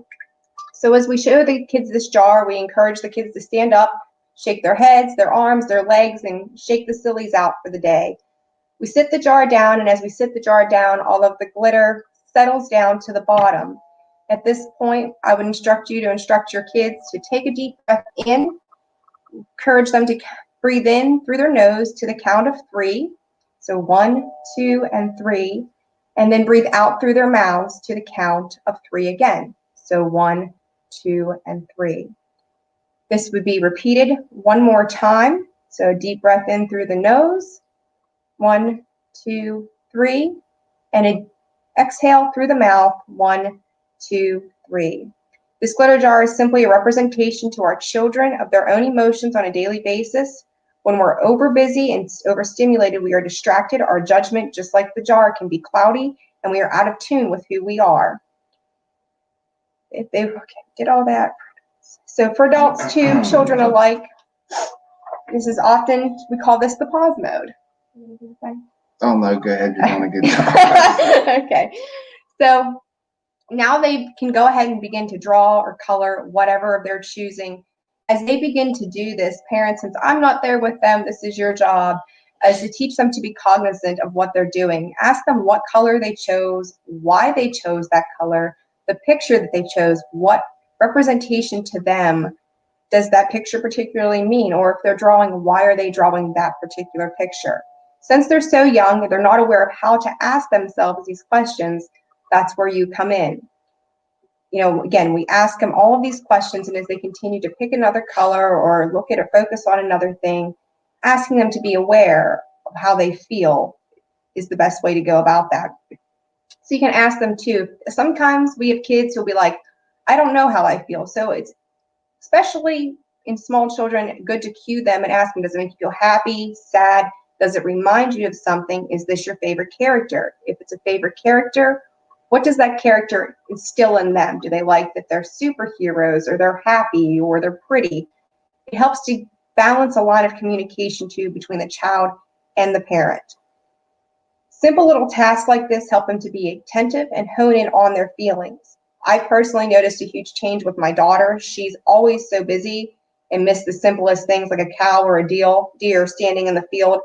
So as we show the kids this jar, we encourage the kids to stand up, shake their heads, their arms, their legs, and shake the sillies out for the day. We sit the jar down, and as we sit the jar down, all of the glitter settles down to the bottom. At this point, I would instruct you to instruct your kids to take a deep breath in, encourage them to breathe in through their nose to the count of 3. So 1, 2, and 3, and then breathe out through their mouths to the count of 3 again. So 1, 2, and 3. This would be repeated one more time. So deep breath in through the nose. 1, 2, 3, and exhale through the mouth. 1, 2, 3. This glitter jar is simply a representation to our children of their own emotions on a daily basis. When we're over busy and overstimulated, we are distracted. Our judgment, just like the jar, can be cloudy, and we are out of tune with who we are. If they get all that. So for adults too, children alike, this is often, we call this the pause mode. Oh no, go ahead, you're doing a good job. Okay, so now they can go ahead and begin to draw or color whatever they're choosing. As they begin to do this, parents, since I'm not there with them, this is your job, is to teach them to be cognizant of what they're doing. Ask them what color they chose, why they chose that color, the picture that they chose, what representation to them does that picture particularly mean, or if they're drawing, why are they drawing that particular picture? Since they're so young, they're not aware of how to ask themselves these questions. That's where you come in. You know, again, we ask them all of these questions, and as they continue to pick another color or look at or focus on another thing, asking them to be aware of how they feel is the best way to go about that. So you can ask them too. Sometimes we have kids who'll be like, I don't know how I feel. So it's, especially in small children, good to cue them and ask them, does it make you feel happy, sad? Does it remind you of something? Is this your favorite character? If it's a favorite character, what does that character instill in them? Do they like that they're superheroes, or they're happy, or they're pretty? It helps to balance a line of communication too between the child and the parent. Simple little tasks like this help them to be attentive and hone in on their feelings. I personally noticed a huge change with my daughter. She's always so busy and missed the simplest things like a cow or a deer standing in the field.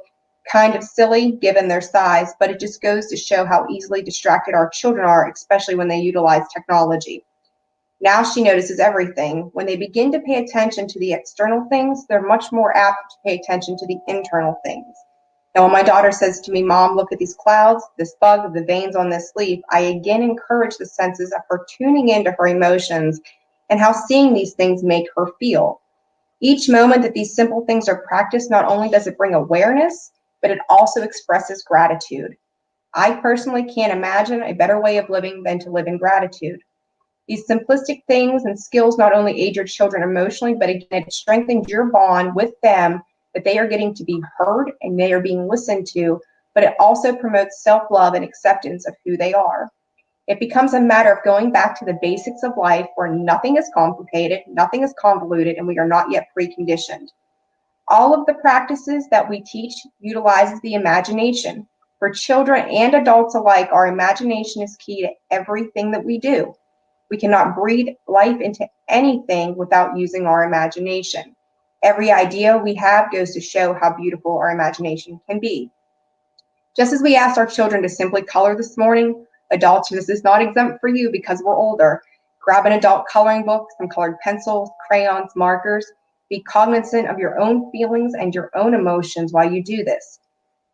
Kind of silly given their size, but it just goes to show how easily distracted our children are, especially when they utilize technology. Now she notices everything. When they begin to pay attention to the external things, they're much more apt to pay attention to the internal things. Now, when my daughter says to me, Mom, look at these clouds, this bug, the veins on this leaf, I again encourage the senses of her tuning into her emotions and how seeing these things make her feel. Each moment that these simple things are practiced, not only does it bring awareness, but it also expresses gratitude. I personally can't imagine a better way of living than to live in gratitude. These simplistic things and skills not only aid your children emotionally, but again, it strengthens your bond with them, that they are getting to be heard and they are being listened to, but it also promotes self-love and acceptance of who they are. It becomes a matter of going back to the basics of life where nothing is complicated, nothing is convoluted, and we are not yet preconditioned. All of the practices that we teach utilizes the imagination. For children and adults alike, our imagination is key to everything that we do. We cannot breathe life into anything without using our imagination. Every idea we have goes to show how beautiful our imagination can be. Just as we asked our children to simply color this morning, adults, this is not exempt for you because we're older. Grab an adult coloring book, some colored pencils, crayons, markers. Be cognizant of your own feelings and your own emotions while you do this.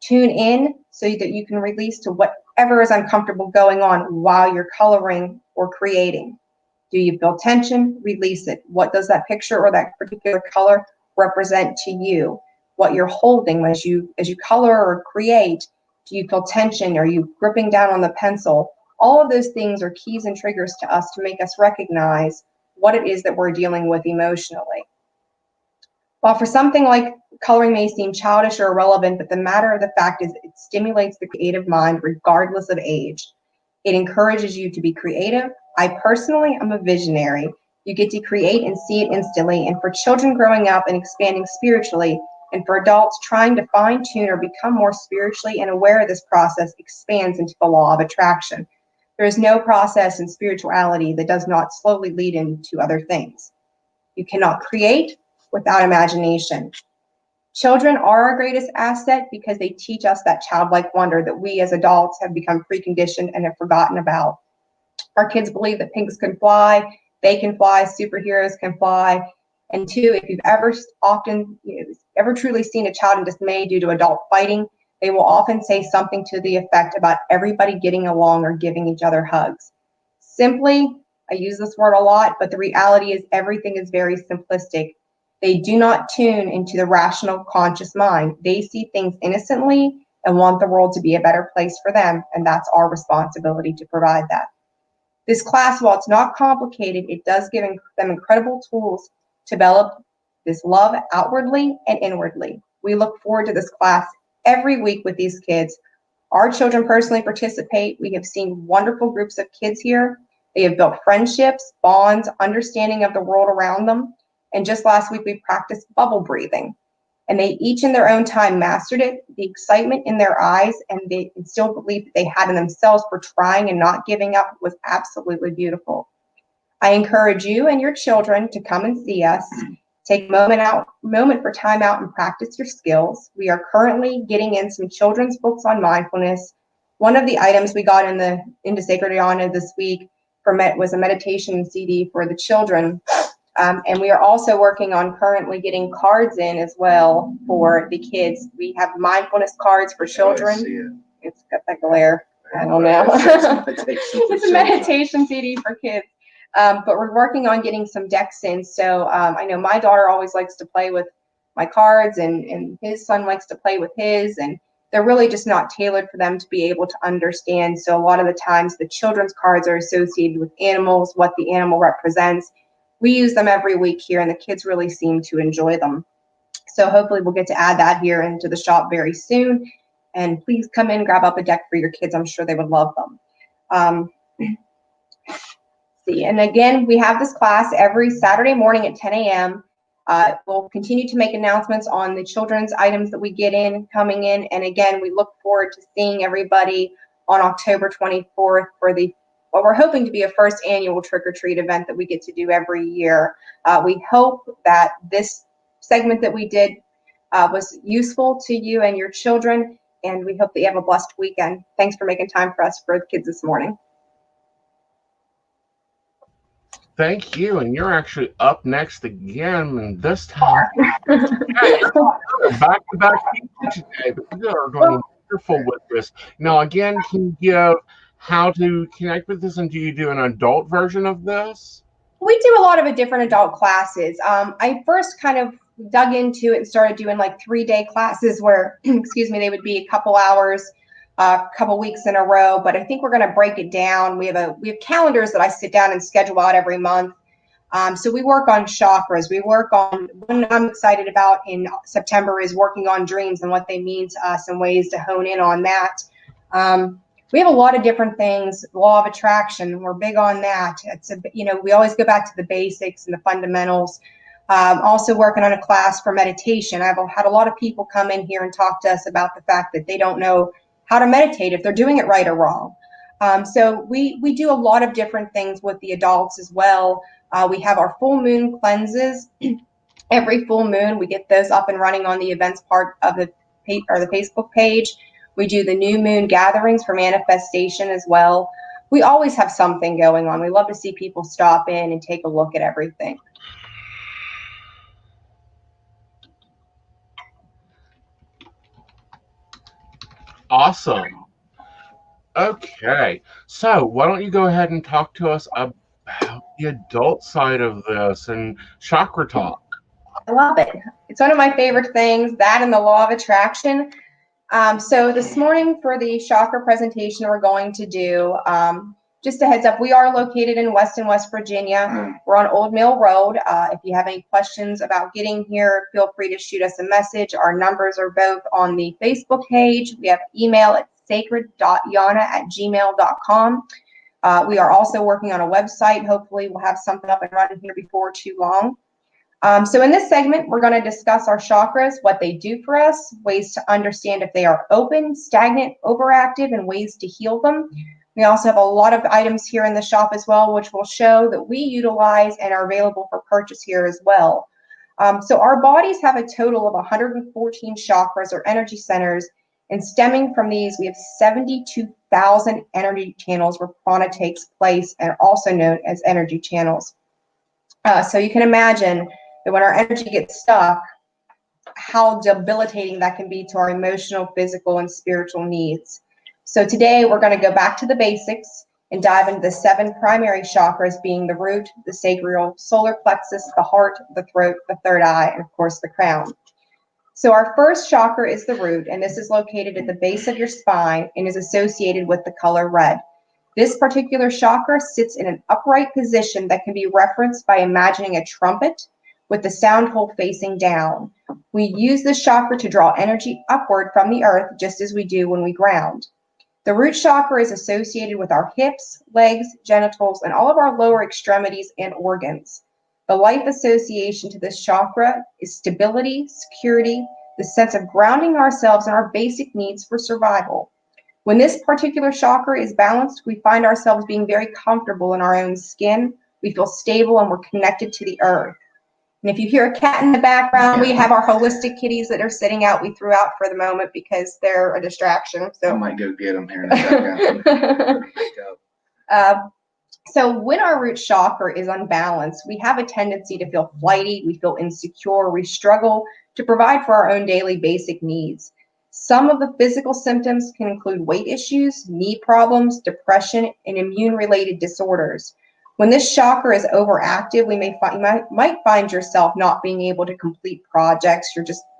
Tune in so that you can release to whatever is uncomfortable going on while you're coloring or creating. Do you feel tension? Release it. What does that picture or that particular color represent to you? What you're holding as you color or create? Do you feel tension? Are you gripping down on the pencil? All of those things are keys and triggers to us to make us recognize what it is that we're dealing with emotionally. While for something like coloring may seem childish or irrelevant, but the matter of the fact is it stimulates the creative mind regardless of age. It encourages you to be creative. I personally am a visionary. You get to create and see it instantly. And for children growing up and expanding spiritually, and for adults trying to fine tune or become more spiritually and aware of this process, expands into the law of attraction. There is no process in spirituality that does not slowly lead into other things. You cannot create without imagination. Children are our greatest asset because they teach us that childlike wonder that we as adults have become preconditioned and have forgotten about. Our kids believe that pigs can fly, they can fly, superheroes can fly. And two, if you've ever truly seen a child in dismay due to adult fighting, they will often say something to the effect about everybody getting along or giving each other hugs. Simply, I use this word a lot, but the reality is everything is very simplistic. They do not tune into the rational, conscious mind. They see things innocently and want the world to be a better place for them, and that's our responsibility to provide that. This class, while it's not complicated, it does give them incredible tools to develop this love outwardly and inwardly. We look forward to this class every week with these kids. Our children personally participate. We have seen wonderful groups of kids here. They have built friendships, bonds, understanding of the world around them. And just last week, we practiced bubble breathing. And they each in their own time mastered it. The excitement in their eyes and the instilled belief that they had in themselves for trying and not giving up was absolutely beautiful. I encourage you and your children to come and see us. Take a moment for time out and practice your skills. We are currently getting in some children's books on mindfulness. One of the items we got into Sacred Ayana this week was a meditation CD for the children. And we are also working on currently getting cards in as well for the kids. We have mindfulness cards for children. It's got that glare. I don't know. It's a meditation CD for kids. But we're working on getting some decks in. So I know my daughter always likes to play with my cards, and his son likes to play with his. And they're really just not tailored for them to be able to understand. So a lot of the times the children's cards are associated with animals, what the animal represents. We use them every week here, and the kids really seem to enjoy them. So hopefully we'll get to add that here into the shop very soon. And please come in, grab up a deck for your kids. I'm sure they would love them. And again, we have this class every Saturday morning at 10 a.m. We'll continue to make announcements on the children's items that we get coming in. And again, we look forward to seeing everybody on October 24th for what we're hoping to be a first annual trick-or-treat event that we get to do every year. We hope that this segment that we did was useful to you and your children, and we hope that you have a blessed weekend. Thanks for making time for us for the kids this morning. Thank you, and you're actually up next again, and this time, you're back-to-back today, but you are going wonderful with this. Now, again, can you give how to connect with this, and do you do an adult version of this? We do a lot of different adult classes. I first kind of dug into it and started doing like 3-day classes where, excuse me, they would be a couple hours, a couple weeks in a row. But I think we're going to break it down. We have calendars that I sit down and schedule out every month. So we work on chakras. We work on, one I'm excited about in September is working on dreams and what they mean to us and ways to hone in on that. We have a lot of different things. Law of attraction, we're big on that. We always go back to the basics and the fundamentals. Also working on a class for meditation. I've had a lot of people come in here and talk to us about the fact that they don't know how to meditate, if they're doing it right or wrong. So we do a lot of different things with the adults as well. We have our full moon cleanses. Every full moon, we get those up and running on the events part of the Facebook page. We do the new moon gatherings for manifestation as well. We always have something going on. We love to see people stop in and take a look at everything. Awesome. Okay. So why don't you go ahead and talk to us about the adult side of this and chakra talk? I love it. It's one of my favorite things, that and the law of attraction. So this morning for the chakra presentation we're going to do, just a heads up, we are located in Weston, West Virginia. We're on Old Mill Road. If you have any questions about getting here, feel free to shoot us a message. Our numbers are both on the Facebook page. We have email at sacred.yana@gmail.com. We are also working on a website. Hopefully we'll have something up and running here before too long. So in this segment, we're going to discuss our chakras, what they do for us, ways to understand if they are open, stagnant, overactive, and ways to heal them. We also have a lot of items here in the shop as well, which will show that we utilize and are available for purchase here as well. So our bodies have a total of 114 chakras or energy centers, and stemming from these, we have 72,000 energy channels where prana takes place, and also known as energy channels. So you can imagine that when our energy gets stuck, how debilitating that can be to our emotional, physical, and spiritual needs. So today we're going to go back to the basics and dive into the 7 primary chakras, being the root, the sacral, solar plexus, the heart, the throat, the third eye, and of course the crown. So our first chakra is the root, and this is located at the base of your spine and is associated with the color red. This particular chakra sits in an upright position that can be referenced by imagining a trumpet with the sound hole facing down. We use this chakra to draw energy upward from the earth, just as we do when we ground. The root chakra is associated with our hips, legs, genitals, and all of our lower extremities and organs. The life association to this chakra is stability, security, the sense of grounding ourselves and our basic needs for survival. When this particular chakra is balanced, we find ourselves being very comfortable in our own skin. We feel stable and we're connected to the earth. And if you hear a cat in the background, we have our holistic kitties that are sitting out. We threw out for the moment because they're a distraction. So I might go get them here in a second. So when our root chakra is unbalanced, we have a tendency to feel flighty, we feel insecure, we struggle to provide for our own daily basic needs. Some of the physical symptoms can include weight issues, knee problems, depression, and immune-related disorders. When this chakra is overactive, you might find yourself not being able to complete projects.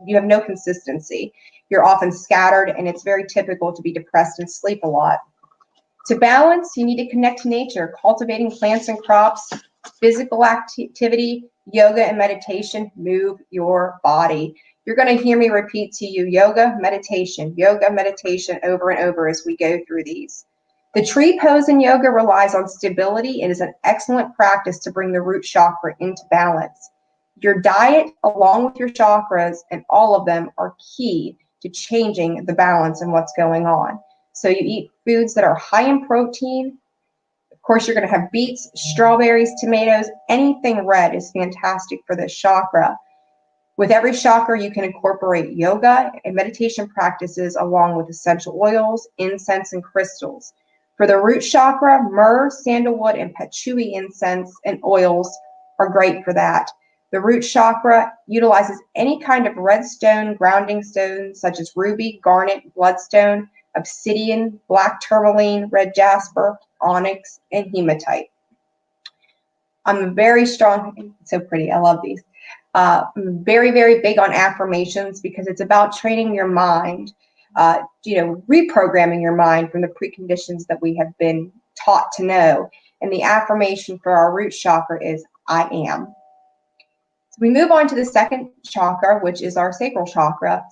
You have no consistency. You're often scattered, and it's very typical to be depressed and sleep a lot. To balance, you need to connect to nature, cultivating plants and crops, physical activity, yoga and meditation. Move your body. You're going to hear me repeat to you yoga, meditation, over and over as we go through these. The tree pose in yoga relies on stability and is an excellent practice to bring the root chakra into balance. Your diet, along with your chakras, and all of them are key to changing the balance and what's going on. So you eat foods that are high in protein. Of course, you're going to have beets, strawberries, tomatoes. Anything red is fantastic for this chakra. With every chakra, you can incorporate yoga and meditation practices along with essential oils, incense, and crystals. For the root chakra, myrrh, sandalwood, and patchouli incense and oils are great for that. The root chakra utilizes any kind of red stone, grounding stones such as ruby, garnet, bloodstone, obsidian, black tourmaline, red jasper, onyx, and hematite. I'm very strong, so pretty, I love these. I'm very, very big on affirmations because it's about training your mind, reprogramming your mind from the preconditions that we have been taught to know. And the affirmation for our root chakra is, I am. So we move on to the second chakra, which is our sacral chakra.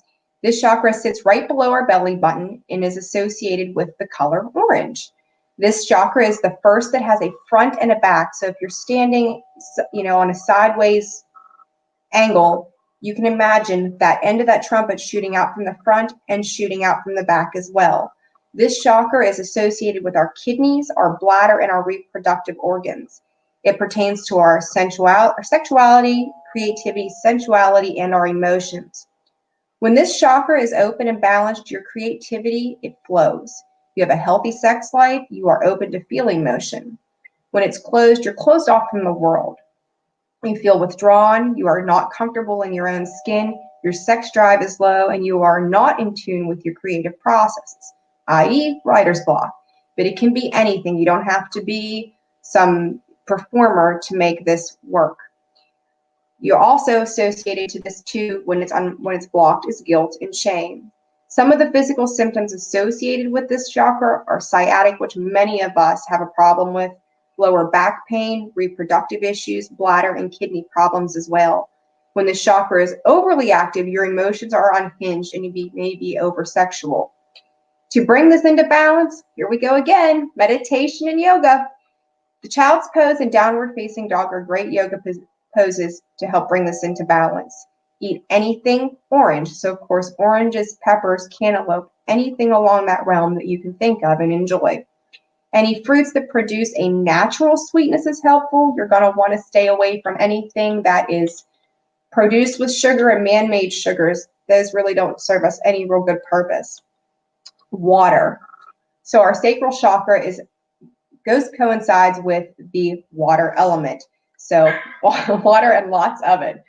This chakra sits right below our belly button and is associated with the color orange. This chakra is the first that has a front and a back. So if you're standing, on a sideways angle, you can imagine that end of that trumpet shooting out from the front and shooting out from the back as well. This chakra is associated with our kidneys, our bladder, and our reproductive organs. It pertains to our sexuality, creativity, sensuality, and our emotions. When this chakra is open and balanced, your creativity, it flows. You have a healthy sex life. You are open to feeling motion. When it's closed, you're closed off from the world. You feel withdrawn. You are not comfortable in your own skin. your sex drive is low, and you are not in tune with your creative processes, i.e. writer's block. But it can be anything. You don't have to be some performer to make this work. You're also associated to this too when it's blocked is guilt and shame. Some of the physical symptoms associated with this chakra are sciatic, which many of us have a problem with, lower back pain, reproductive issues, bladder and kidney problems as well. When the chakra is overly active, your emotions are unhinged and you may be over-sexual. To bring this into balance, here we go again, meditation and yoga. The child's pose and downward facing dog are great yoga poses to help bring this into balance. Eat anything orange. So of course, oranges, peppers, cantaloupe, anything along that realm that you can think of and enjoy. Any fruits that produce a natural sweetness is helpful. You're going to want to stay away from anything that is produced with sugar and man-made sugars. Those really don't serve us any real good purpose. Water. So our sacral chakra coincides with the water element. So water and lots of it.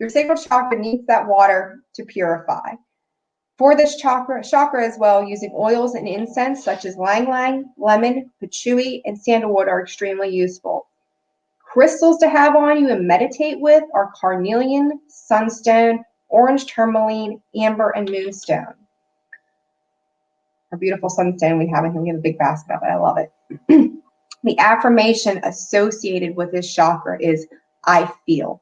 Your sacral chakra needs that water to purify. For this chakra as well, using oils and incense such as ylang ylang, lemon, patchouli, and sandalwood are extremely useful. Crystals to have on you and meditate with are carnelian, sunstone, orange tourmaline, amber, and moonstone. Our beautiful sunstone we have in here. We have a big basket of it. I love it. The affirmation associated with this chakra is, I feel.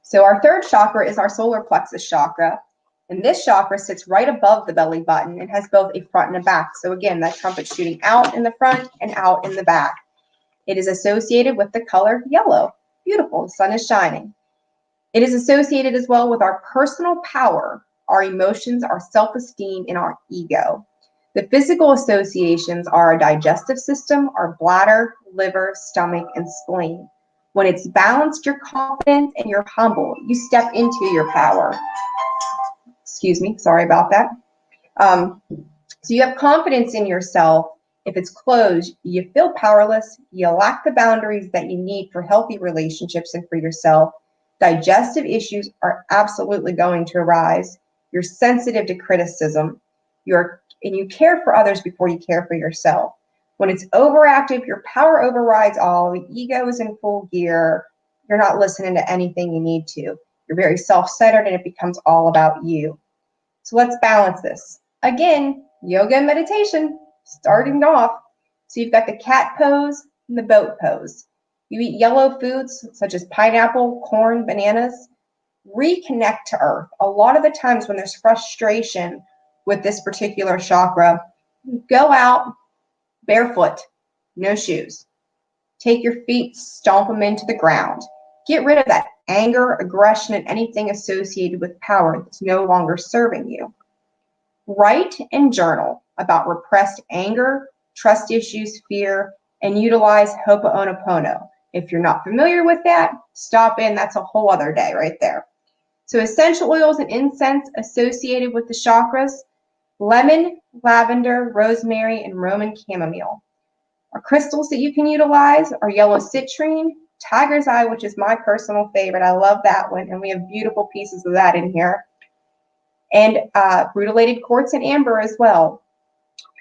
So our third chakra is our solar plexus chakra. And this chakra sits right above the belly button and has both a front and a back. So again, that trumpet shooting out in the front and out in the back. It is associated with the color yellow. Beautiful, the sun is shining. It is associated as well with our personal power, our emotions, our self-esteem, and our ego. The physical associations are our digestive system, our bladder, liver, stomach, and spleen. When it's balanced, you're confident and you're humble. You step into your power. Excuse me, sorry about that. So you have confidence in yourself. If it's closed, you feel powerless. You lack the boundaries that you need for healthy relationships and for yourself. Digestive issues are absolutely going to arise. You're sensitive to criticism. You care for others before you care for yourself. When it's overactive, your power overrides all. The ego is in full gear. You're not listening to anything you need to. You're very self-centered and it becomes all about you. So let's balance this. Again, yoga and meditation, starting off. So you've got the cat pose and the boat pose. You eat yellow foods such as pineapple, corn, bananas. Reconnect to earth. A lot of the times when there's frustration with this particular chakra, go out barefoot, no shoes. Take your feet, stomp them into the ground. Get rid of that anger, aggression, and anything associated with power that's no longer serving you. Write and journal about repressed anger, trust issues, fear, and utilize Ho'oponopono. If you're not familiar with that, stop in. That's a whole other day right there. So essential oils and incense associated with the chakras: lemon, lavender, rosemary, and Roman chamomile. Our crystals that you can utilize are yellow citrine, tiger's eye, which is my personal favorite. I love that one, and we have beautiful pieces of that in here. And rutilated quartz and amber as well.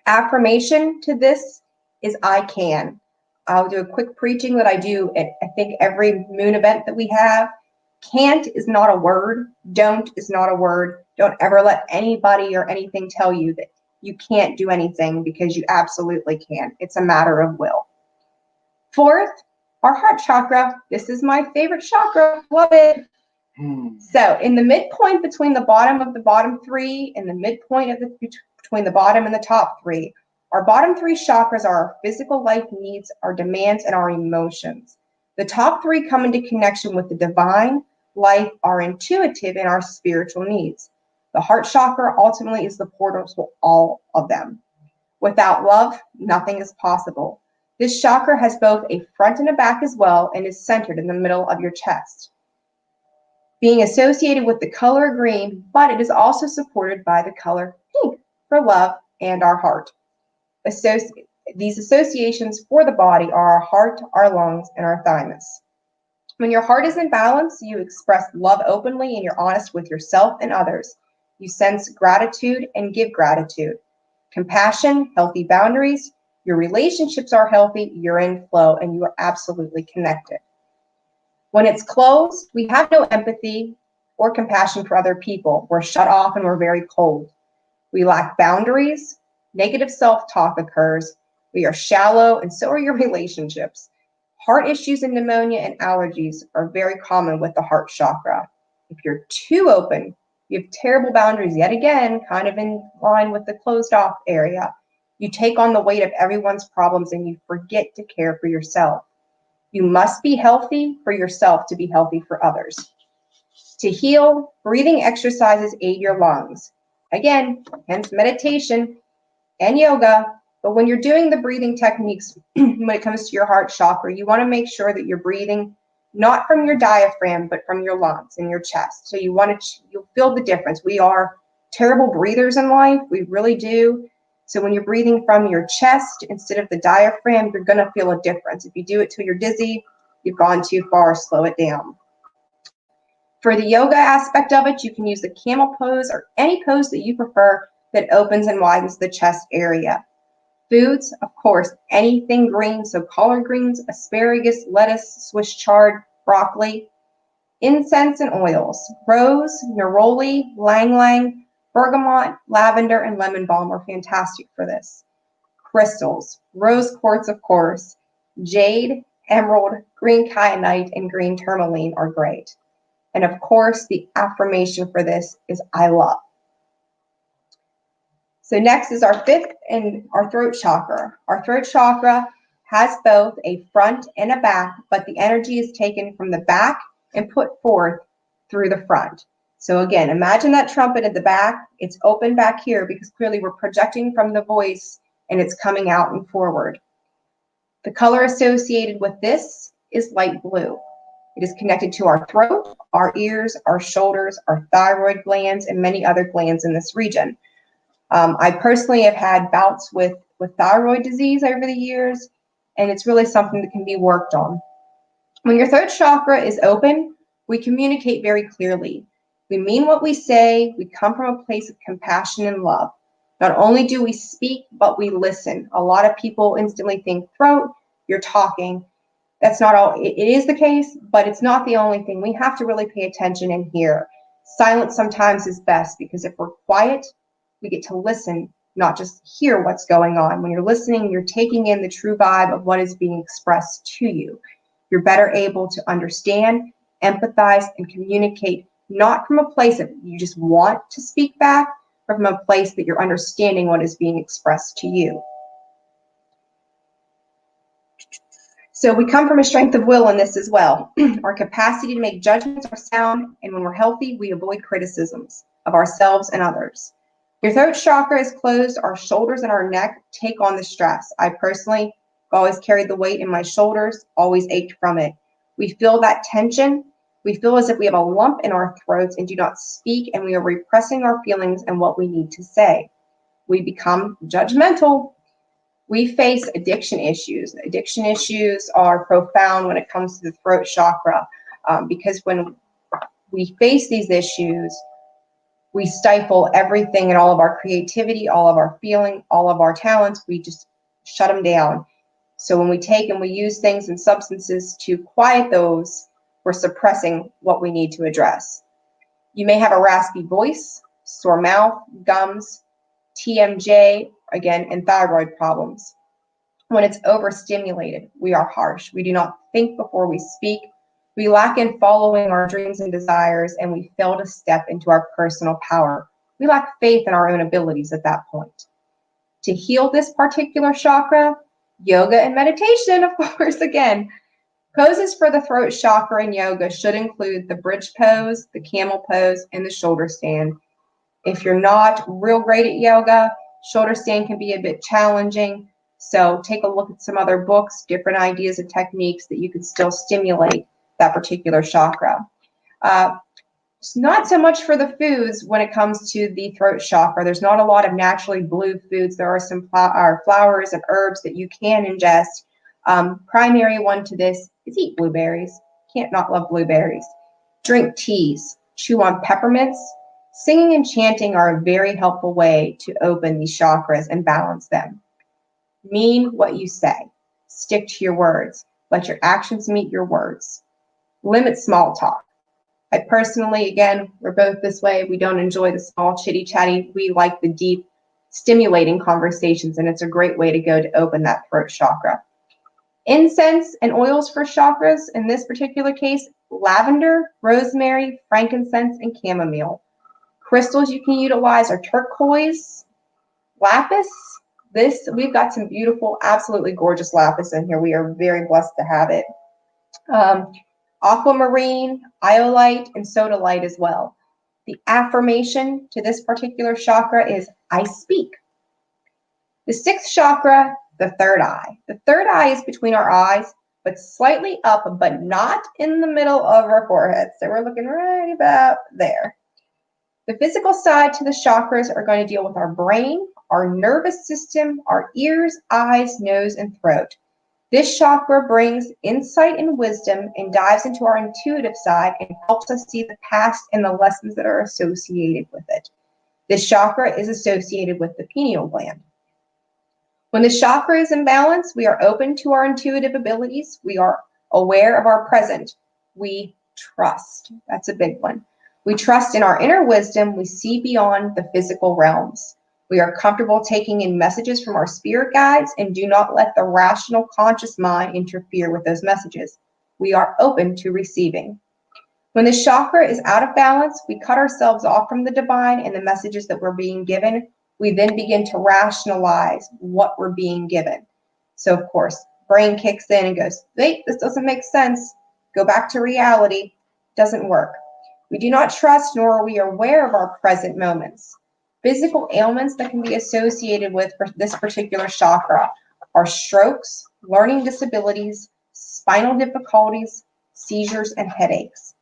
Affirmation to this is I can. I'll do a quick preaching that I do at, I think, every moon event that we have. Can't is not a word. Don't is not a word. Don't ever let anybody or anything tell you that you can't do anything, because you absolutely can. It's a matter of will. Fourth, our heart chakra. This is my favorite chakra. Love it. So in the midpoint between the bottom of the bottom three and the midpoint of between the bottom and the top three, our bottom three chakras are our physical life needs, our demands, and our emotions. The top three come into connection with the divine, life, our intuitive, and our spiritual needs. The heart chakra ultimately is the portal to all of them. Without love, nothing is possible. This chakra has both a front and a back as well, and is centered in the middle of your chest, being associated with the color green, but it is also supported by the color pink for love and our heart. These associations for the body are our heart, our lungs, and our thymus. When your heart is in balance, you express love openly and you're honest with yourself and others. You sense gratitude and give gratitude. Compassion, healthy boundaries, your relationships are healthy, you're in flow, and you are absolutely connected. When it's closed, we have no empathy or compassion for other people. We're shut off and we're very cold. We lack boundaries, negative self-talk occurs, we are shallow, and so are your relationships. Heart issues and pneumonia and allergies are very common with the heart chakra. If you're too open, you have terrible boundaries, yet again, kind of in line with the closed off area. You take on the weight of everyone's problems and you forget to care for yourself. You must be healthy for yourself to be healthy for others. To heal, breathing exercises aid your lungs. Again, hence meditation and yoga. But when you're doing the breathing techniques, when it comes to your heart chakra, you want to make sure that you're breathing not from your diaphragm, but from your lungs and your chest. So you'll feel the difference. We are terrible breathers in life. We really do. So when you're breathing from your chest instead of the diaphragm, you're going to feel a difference. If you do it till you're dizzy, you've gone too far. Slow it down. For the yoga aspect of it, you can use the camel pose or any pose that you prefer that opens and widens the chest area. Foods, of course, anything green, so collard greens, asparagus, lettuce, Swiss chard, broccoli. Incense and oils, rose, neroli, ylang-ylang, bergamot, lavender, and lemon balm are fantastic for this. Crystals, rose quartz, of course, jade, emerald, green kyanite, and green tourmaline are great. And of course, the affirmation for this is I love. So next is our fifth and our throat chakra. Our throat chakra has both a front and a back, but the energy is taken from the back and put forth through the front. So again, imagine that trumpet at the back. It's open back here because clearly we're projecting from the voice and it's coming out and forward. The color associated with this is light blue. It is connected to our throat, our ears, our shoulders, our thyroid glands, and many other glands in this region. I personally have had bouts with thyroid disease over the years, and it's really something that can be worked on. When your throat chakra is open, we communicate very clearly. We mean what we say. We come from a place of compassion and love. Not only do we speak, but we listen. A lot of people instantly think throat, you're talking. That's not all. It is the case, but it's not the only thing. We have to really pay attention and hear. Silence sometimes is best because if we're quiet, we get to listen, not just hear what's going on. When you're listening, you're taking in the true vibe of what is being expressed to you. You're better able to understand, empathize, and communicate, not from a place that you just want to speak back, but from a place that you're understanding what is being expressed to you. So we come from a strength of will in this as well. Our capacity to make judgments are sound, and when we're healthy, we avoid criticisms of ourselves and others. Your throat chakra is closed, our shoulders and our neck take on the stress. I personally always carried the weight in my shoulders, always ached from it. We feel that tension. We feel as if we have a lump in our throats and do not speak, and we are repressing our feelings and what we need to say. We become judgmental. We face addiction issues. Addiction issues are profound when it comes to the throat chakra because when we face these issues, we stifle everything and all of our creativity, all of our feeling, all of our talents. We just shut them down. So when we take and we use things and substances to quiet those, we're suppressing what we need to address. You may have a raspy voice, sore mouth, gums, TMJ, again, and thyroid problems. When it's overstimulated, we are harsh. We do not think before we speak. We lack in following our dreams and desires, and we fail to step into our personal power. We lack faith in our own abilities at that point. To heal this particular chakra, yoga and meditation, of course, again. Poses for the throat chakra in yoga should include the bridge pose, the camel pose, and the shoulder stand. If you're not real great at yoga, shoulder stand can be a bit challenging. So take a look at some other books, different ideas and techniques that you can still stimulate that particular chakra. It's not so much for the foods when it comes to the throat chakra. There's not a lot of naturally blue foods. There are some flowers and herbs that you can ingest. Primary one to this is eat blueberries. Can't not love blueberries. Drink teas, chew on peppermints. Singing and chanting are a very helpful way to open these chakras and balance them. Mean what you say. Stick to your words. Let your actions meet your words. Limit small talk. I personally, again, we're both this way. We don't enjoy the small chitty chatty. We like the deep, stimulating conversations, and it's a great way to go to open that throat chakra. Incense and oils for chakras, in this particular case, lavender, rosemary, frankincense, and chamomile. Crystals you can utilize are turquoise, lapis. We've got some beautiful, absolutely gorgeous lapis in here. We are very blessed to have it. Aquamarine, iolite, and sodalite as well. The affirmation to this particular chakra is, I speak. The sixth chakra, the third eye. The third eye is between our eyes, but slightly up, but not in the middle of our forehead. So we're looking right about there. The physical side to the chakras are going to deal with our brain, our nervous system, our ears, eyes, nose, and throat. This chakra brings insight and wisdom and dives into our intuitive side and helps us see the past and the lessons that are associated with it. This chakra is associated with the pineal gland. When the chakra is in balance, we are open to our intuitive abilities. We are aware of our present. We trust. That's a big one. We trust in our inner wisdom. We see beyond the physical realms. We are comfortable taking in messages from our spirit guides and do not let the rational conscious mind interfere with those messages. We are open to receiving. When the chakra is out of balance, we cut ourselves off from the divine and the messages that we're being given. We then begin to rationalize what we're being given. So of course, brain kicks in and goes, wait, this doesn't make sense. Go back to reality. Doesn't work. We do not trust nor are we aware of our present moments. Physical ailments that can be associated with this particular chakra are strokes, learning disabilities, spinal difficulties, seizures, and headaches.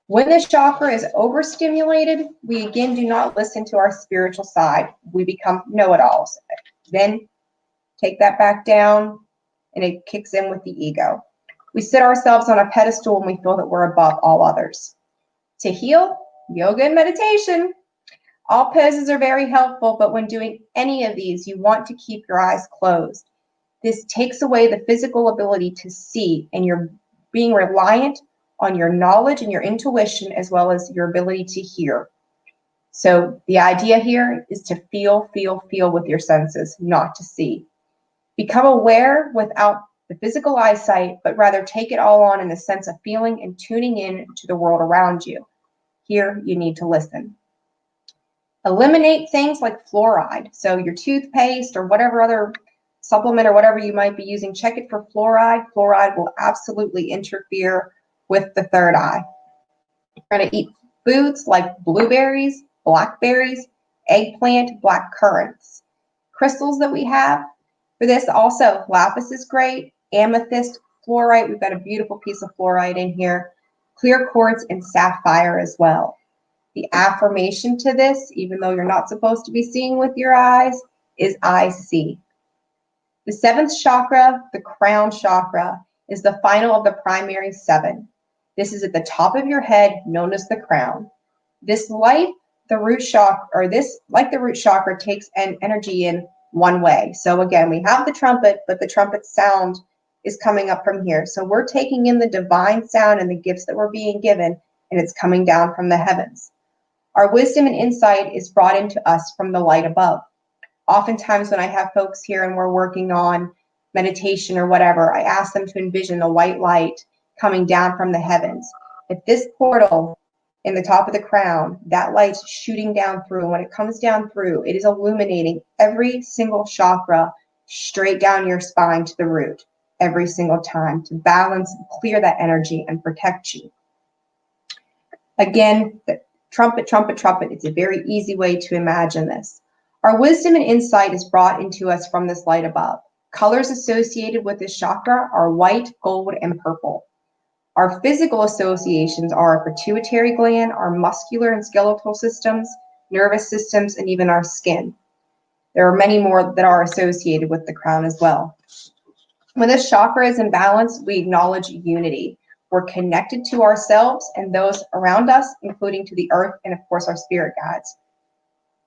When this chakra is overstimulated, we again do not listen to our spiritual side. We become know-it-alls. Then take that back down, and it kicks in with the ego. We sit ourselves on a pedestal and we feel that we're above all others. To heal, yoga and meditation. All poses are very helpful, but when doing any of these, you want to keep your eyes closed. This takes away the physical ability to see, and you're being reliant on your knowledge and your intuition, as well as your ability to hear. So the idea here is to feel with your senses, not to see. Become aware without the physical eyesight, but rather take it all on in the sense of feeling and tuning in to the world around you. Here, you need to listen. Eliminate things like fluoride. So your toothpaste or whatever other supplement or whatever you might be using, check it for fluoride. Fluoride will absolutely interfere with the third eye. You're going to eat foods like blueberries, blackberries, eggplant, black currants. Crystals that we have for this also, lapis is great, amethyst, fluorite. We've got a beautiful piece of fluorite in here. Clear quartz and sapphire as well. The affirmation to this, even though you're not supposed to be seeing with your eyes, is I see. The seventh chakra, the crown chakra, is the final of the primary seven. This is at the top of your head, known as the crown. This like the root chakra, takes an energy in one way. So again, we have the trumpet, but the trumpet sound is coming up from here. So we're taking in the divine sound and the gifts that we're being given, and it's coming down from the heavens. Our wisdom and insight is brought into us from the light above. Oftentimes when I have folks here and we're working on meditation or whatever, I ask them to envision the white light coming down from the heavens. At this portal in the top of the crown, that light's shooting down through. And when it comes down through, it is illuminating every single chakra straight down your spine to the root every single time to balance, clear that energy, and protect you. Again, the trumpet, trumpet, trumpet. It's a very easy way to imagine this. Our wisdom and insight is brought into us from this light above. Colors associated with this chakra are white, gold, and purple. Our physical associations are our pituitary gland, our muscular and skeletal systems, nervous systems, and even our skin. There are many more that are associated with the crown as well. When this chakra is in balance, we acknowledge unity. We're connected to ourselves and those around us, including to the earth and, of course, our spirit guides.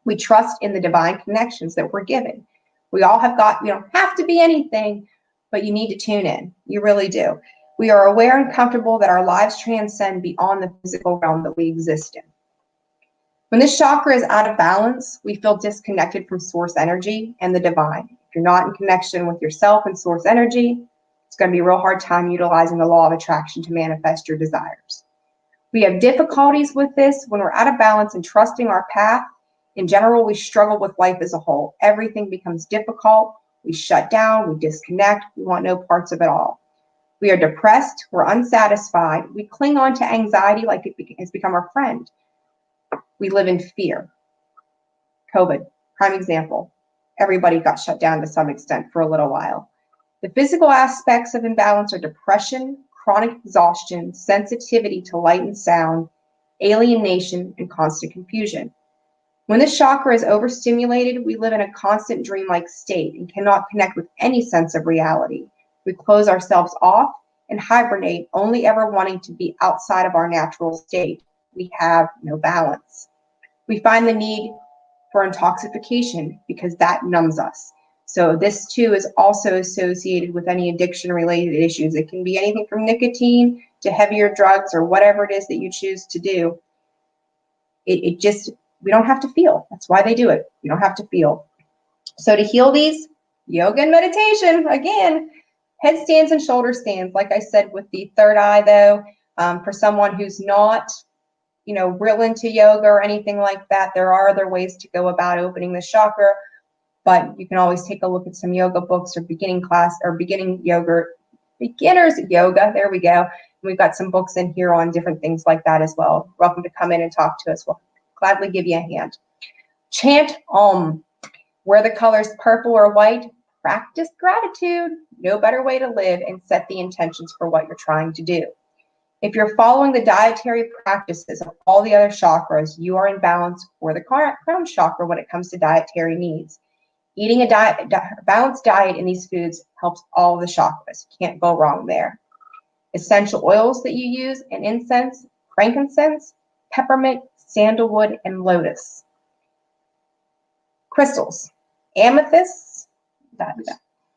We trust in the divine connections that we're given. We don't have to be anything, but you need to tune in. You really do. We are aware and comfortable that our lives transcend beyond the physical realm that we exist in. When this chakra is out of balance, we feel disconnected from source energy and the divine. If you're not in connection with yourself and source energy, it's going to be a real hard time utilizing the law of attraction to manifest your desires. We have difficulties with this when we're out of balance and trusting our path. In general, we struggle with life as a whole. Everything becomes difficult. We shut down, we disconnect, we want no parts of it all. We are depressed, we're unsatisfied. We cling on to anxiety like it has become our friend. We live in fear. COVID, prime example. Everybody got shut down to some extent for a little while. The physical aspects of imbalance are depression, chronic exhaustion, sensitivity to light and sound, alienation, and constant confusion. When this chakra is overstimulated, we live in a constant dreamlike state and cannot connect with any sense of reality. We close ourselves off and hibernate, only ever wanting to be outside of our natural state. We have no balance. We find the need for intoxication because that numbs us. So this too is also associated with any addiction-related issues. It can be anything from nicotine to heavier drugs or whatever it is that you choose to do. We don't have to feel. That's why they do it. You don't have to feel. So to heal these, yoga and meditation, again, headstands and shoulder stands. Like I said, with the third eye though, for someone who's not, real into yoga or anything like that, there are other ways to go about opening the chakra, but you can always take a look at some yoga books or beginner's yoga. There we go. We've got some books in here on different things like that as well. Welcome to come in and talk to us. We'll gladly give you a hand. Chant Om. Wear the colors purple or white. Practice gratitude. No better way to live, and set the intentions for what you're trying to do. If you're following the dietary practices of all the other chakras, you are in balance for the crown chakra when it comes to dietary needs. Eating a balanced diet in these foods helps all the chakras. Can't go wrong there. Essential oils that you use and incense, frankincense, peppermint, sandalwood, and lotus. Crystals, amethyst.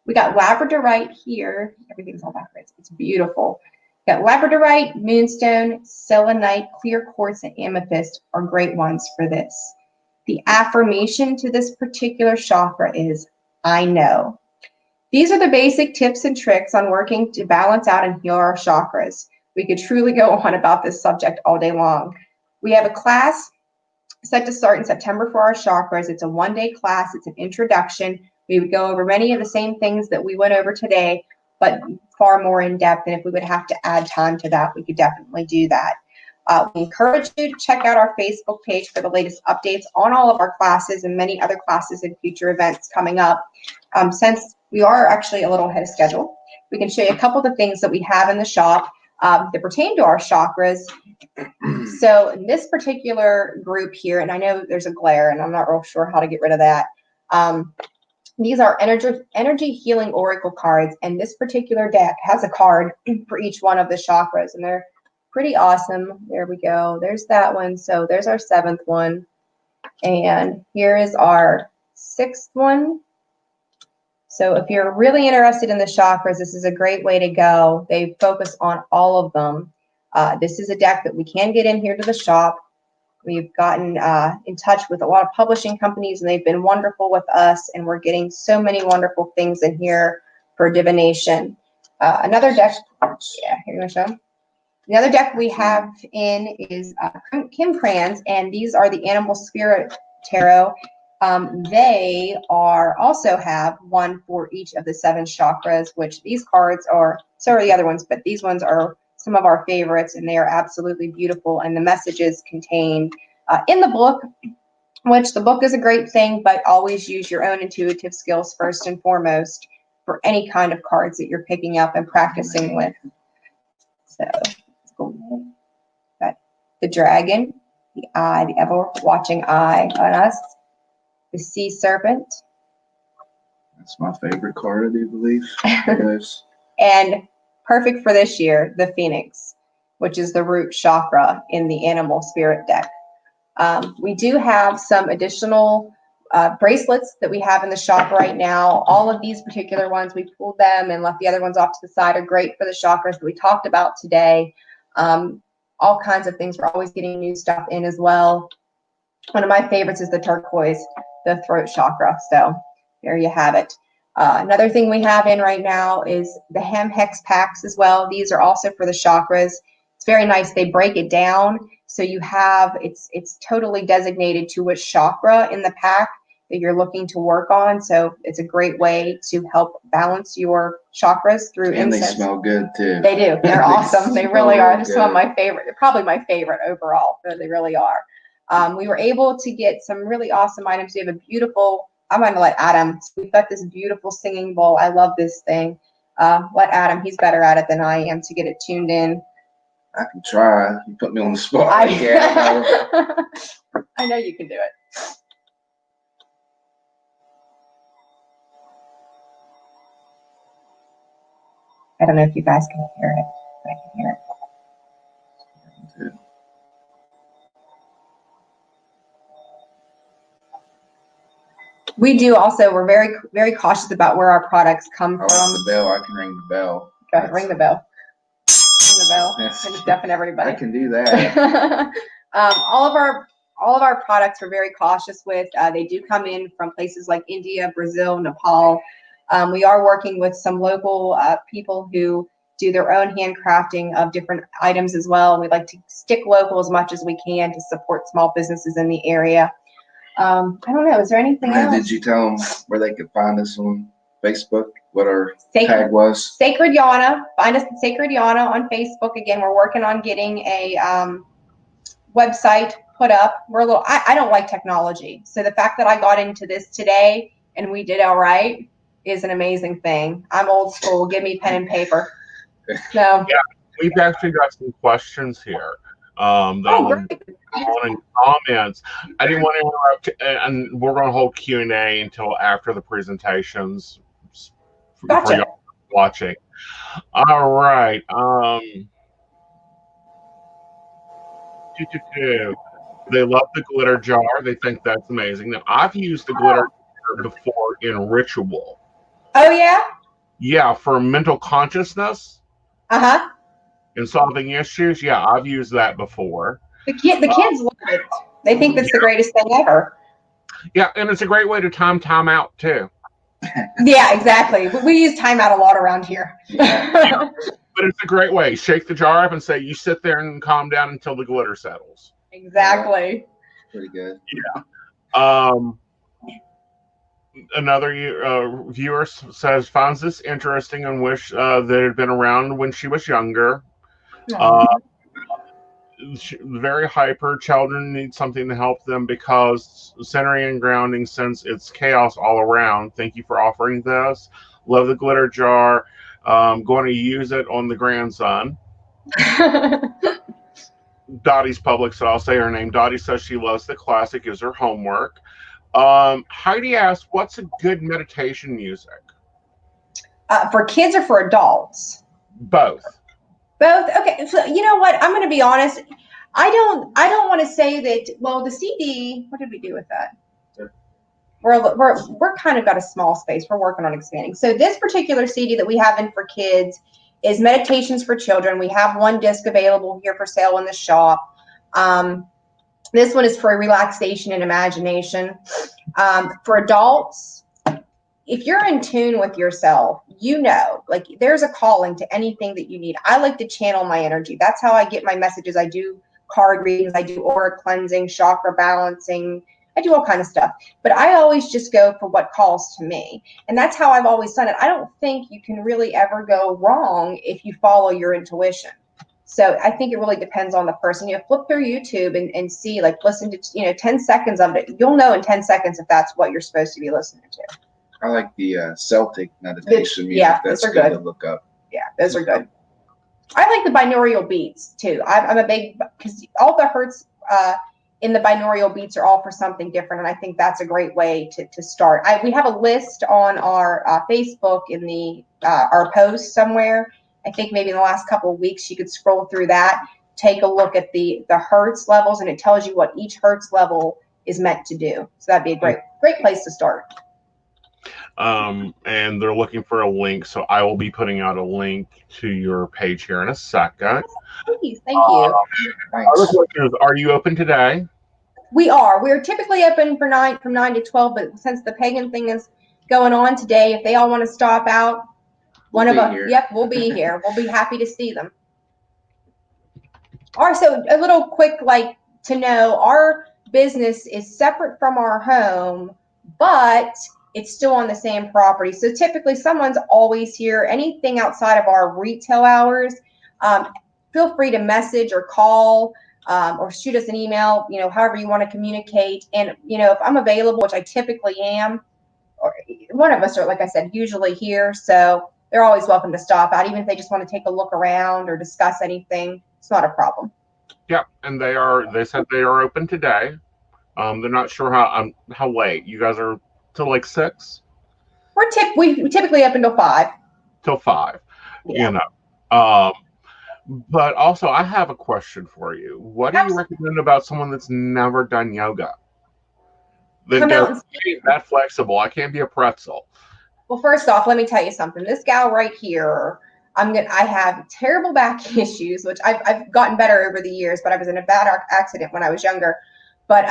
We got labradorite here. Everything's all backwards. It's beautiful. We got labradorite, moonstone, selenite, clear quartz, and amethyst are great ones for this. The affirmation to this particular chakra is, I know. These are the basic tips and tricks on working to balance out and heal our chakras. We could truly go on about this subject all day long. We have a class set to start in September for our chakras. It's a one-day class. It's an introduction. We would go over many of the same things that we went over today, but far more in depth. And if we would have to add time to that, we could definitely do that. We encourage you to check out our Facebook page for the latest updates on all of our classes and many other classes and future events coming up. Since we are actually a little ahead of schedule, we can show you a couple of the things that we have in the shop that pertain to our chakras. So in this particular group here, and I know there's a glare and I'm not real sure how to get rid of that. These are energy healing oracle cards, and this particular deck has a card for each one of the chakras, and they're pretty awesome. There we go. There's that one. So there's our 7th one, and here is our 6th one. So if you're really interested in the chakras, this is a great way to go. They focus on all of them. This is a deck that we can get in here to the shop. We've gotten in touch with a lot of publishing companies, and they've been wonderful with us, and we're getting so many wonderful things in here for divination. Another deck, here you want to show? Another deck we have in is Kim Kranz, and these are the Animal Spirit Tarot. They are also have one for each of the 7 chakras, which these cards are, so are the other ones, but these ones are some of our favorites, and they are absolutely beautiful. And the messages contained in the book, which the book is a great thing, but always use your own intuitive skills first and foremost for any kind of cards that you're picking up and practicing with. So let's go ahead. Got the dragon, the eye, the ever-watching eye on us, the sea serpent. That's my favorite card, I do believe. Yes. And perfect for this year, the Phoenix. which is the root chakra in the animal spirit deck. We do have some additional bracelets that we have in the shop right now. All of these particular ones, we pulled them and left the other ones off to the side, are great for the chakras that we talked about today. All kinds of things. We're always getting new stuff in as well. One of my favorites is the turquoise, the throat chakra. So there you have it. Another thing we have in right now is the hem hex packs as well. These are also for the chakras. It's very nice. They break it down. So you have, it's totally designated to which chakra in the pack that you're looking to work on. So it's a great way to help balance your chakras through And incense. they smell good too. They do. They're awesome. They really smell are. really They're some of good. my favorite. They're probably my favorite overall. They really are. We were able to get some really awesome items. We have a beautiful, I'm going to let Adam, we've got this beautiful singing bowl. I love this thing. Let Adam, he's better at it than I am, to get it tuned in. I can try. You put me on the spot. I Yeah. know you can do it. I don't know if you guys can hear it, but I can hear it. We do also, we're very, very cautious about where our products come I from. want the bell. I can ring the bell. Go ahead, ring the bell. Ring the bell. Yes. And deafen everybody. I can do that. All of our products we're very cautious with. They do come in from places like India, Brazil, Nepal. We are working with some local people who do their own handcrafting of different items as well. We like to stick local as much as we can to support small businesses in the area. I don't know. Is there anything else? Did you tell them where they could find us on Facebook? What our Sacred, tag was? Sacred Yana. Find us at Sacred Yana on Facebook. Again, we're working on getting a website put up. We're a little. I don't like technology, so the fact that I got into this today and we did all right is an amazing thing. I'm old school. Give me pen and paper. So Yeah, we've actually got some questions here that I want in comments. I didn't want to interrupt, and we're going to hold Q&A until after the presentations for y'all watching. All right. They love the glitter jar. They think that's amazing. Now, I've used the glitter jar before in ritual. Oh, yeah? Yeah, for mental consciousness. Uh-huh. And solving issues. Yeah, I've used that before. The kids love it. They think that's the greatest thing ever. Yeah, and it's a great way to time out, too. Yeah, exactly. We use timeout a lot around here. Yeah. But it's a great way. Shake the jar up and say, you sit there and calm down until the glitter settles. Exactly. Pretty good. Yeah. Another viewer says, finds this interesting and wish that it had been around when she was younger. Very hyper. Children need something to help them because centering and grounding, since it's chaos all around. Thank you for offering this. Love the glitter jar. Going to use it on the grandson. Dottie's public, so I'll say her name. Dottie says she loves the classic, is her homework. Heidi asks, what's a good meditation music? For kids or for adults? Both. Both. Okay. So you know what? I'm going to be honest. I don't want to say that. Well, the CD. What did we do with that? We're kind of got a small space. We're working on expanding. So this particular CD that we have in for kids is Meditations for Children. We have one disc available here for sale in the shop. This one is for relaxation and imagination. For adults, if you're in tune with yourself, you know, like there's a calling to anything that you need. I like to channel my energy. That's how I get my messages. I do card readings. I do aura cleansing, chakra balancing. I do all kinds of stuff. But I always just go for what calls to me. And that's how I've always done it. I don't think you can really ever go wrong if you follow your intuition. So I think it really depends on the person. You flip through YouTube and see, like, listen to, 10 seconds of it. You'll know in 10 seconds if that's what you're supposed to be listening to. I like the Celtic meditation music. Yeah, that's those are good good to look up. Yeah, those are good. I like the binaural beats too. I'm a big, because all the hertz in the binaural beats are all for something different, and I think that's a great way to start. We have a list on our Facebook in the our post somewhere, I think maybe in the last couple of weeks, you could scroll through that, take a look at the hertz levels, and it tells you what each hertz level is meant to do. So that'd be a great place to start. And they're looking for a link, so I will be putting out a link to your page here in a second. Please, thank you. Other question is, are you open today? We are. We're typically open from 9 to 12, but since the Pagan thing is going on today, if they all want to stop out, one of us, yep, we'll be here. We'll be happy to see them. Also, a little quick, to know, our business is separate from our home, but it's still on the same property. So typically someone's always here. Anything outside of our retail hours, feel free to message or call or shoot us an email, however you want to communicate. And, if I'm available, which I typically am, or one of us are, like I said, usually here. So they're always welcome to stop out, even if they just want to take a look around or discuss anything. It's not a problem. Yeah, and they said they are open today. They're not sure how late. You guys are till like 6? We typically up until 5. Till 5. Yeah. But also I have a question for you. What do you recommend about someone that's never done yoga? That flexible. I can't be a pretzel. Well, first off, let me tell you something. This gal right here, I have terrible back issues, which I've gotten better over the years, but I was in a bad accident when I was younger. But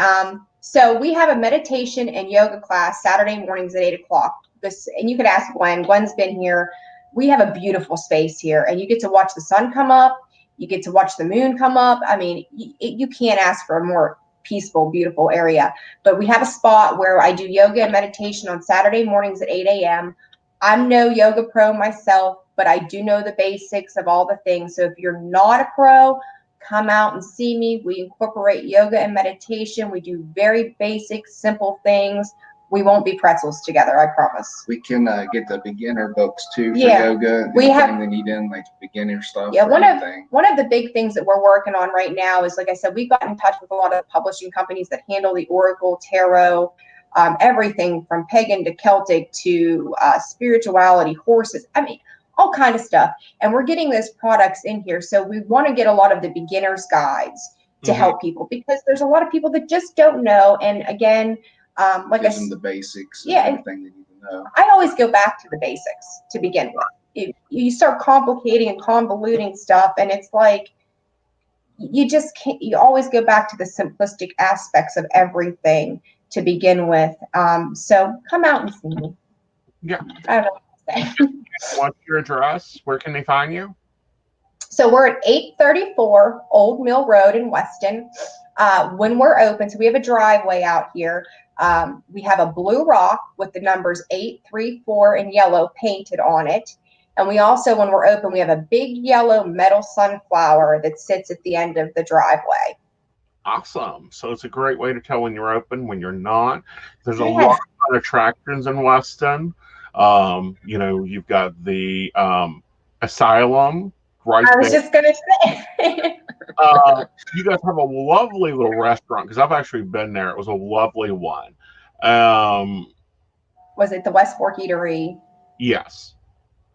so we have a meditation and yoga class Saturday mornings at 8 o'clock. And you could ask Gwen. Gwen's been here. We have a beautiful space here, and you get to watch the sun come up. You get to watch the moon come up. I mean, you can't ask for a more peaceful, beautiful area. But we have a spot where I do yoga and meditation on Saturday mornings at 8 a.m. I'm no yoga pro myself, but I do know the basics of all the things. So if you're not a pro, come out and see me. We incorporate yoga and meditation. We do very basic, simple things. We won't be pretzels together, I promise. We can get the beginner books too for yoga. We have they need in like beginner stuff. Yeah, one of the big things that we're working on right now is, like I said, we've gotten in touch with a lot of publishing companies that handle the Oracle, Tarot, everything from Pagan to Celtic to spirituality, horses. I mean, all kind of stuff. And we're getting those products in here. So we want to get a lot of the beginner's guides to help people, because there's a lot of people that just don't know. And again, like I said, the basics. Yeah, everything they need to know. I always go back to the basics to begin with. You start complicating and convoluting stuff, and it's like you just can't. You always go back to the simplistic aspects of everything to begin with. So come out and see me. Yeah. I don't know what to say. What's your address? Where can they find you? So we're at 834 Old Mill Road in Weston. When we're open, so we have a driveway out here. We have a blue rock with the numbers 834 in yellow painted on it. And we also, when we're open, we have a big yellow metal sunflower that sits at the end of the driveway. Awesome. So it's a great way to tell when you're open, when you're not. There's a lot of attractions in Weston. You've got the asylum right there. I was just going to say. You guys have a lovely little restaurant, because I've actually been there. It was a lovely one. Was it the West Fork Eatery? Yes.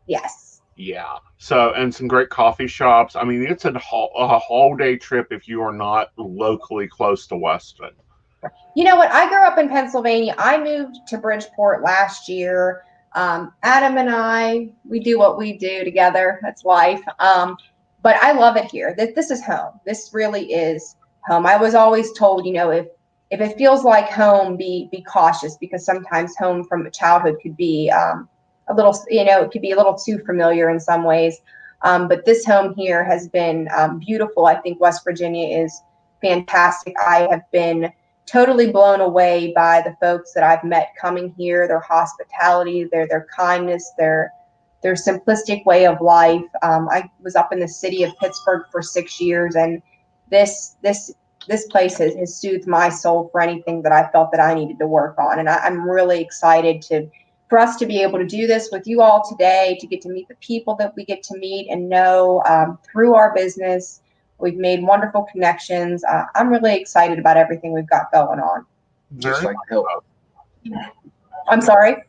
Yes. Yeah. So, and some great coffee shops. I mean, it's a whole day trip if you are not locally close to Weston. You know what? I grew up in Pennsylvania. I moved to Bridgeport last year. Adam and I, we do what we do together. That's life. But I love it here. This is home. This really is home. I was always told, if it feels like home, be cautious, because sometimes home from childhood could be a little, it could be a little too familiar in some ways. But this home here has been beautiful. I think West Virginia is fantastic. I have been totally blown away by the folks that I've met coming here, their hospitality, their kindness, their simplistic way of life. I was up in the city of Pittsburgh for 6 years, and this place has soothed my soul for anything that I felt that I needed to work on. And I'm really excited for us to be able to do this with you all today, to get to meet the people that we get to meet and know through our business. We've made wonderful connections. I'm really excited about everything we've got going on. Just like help. I'm sorry?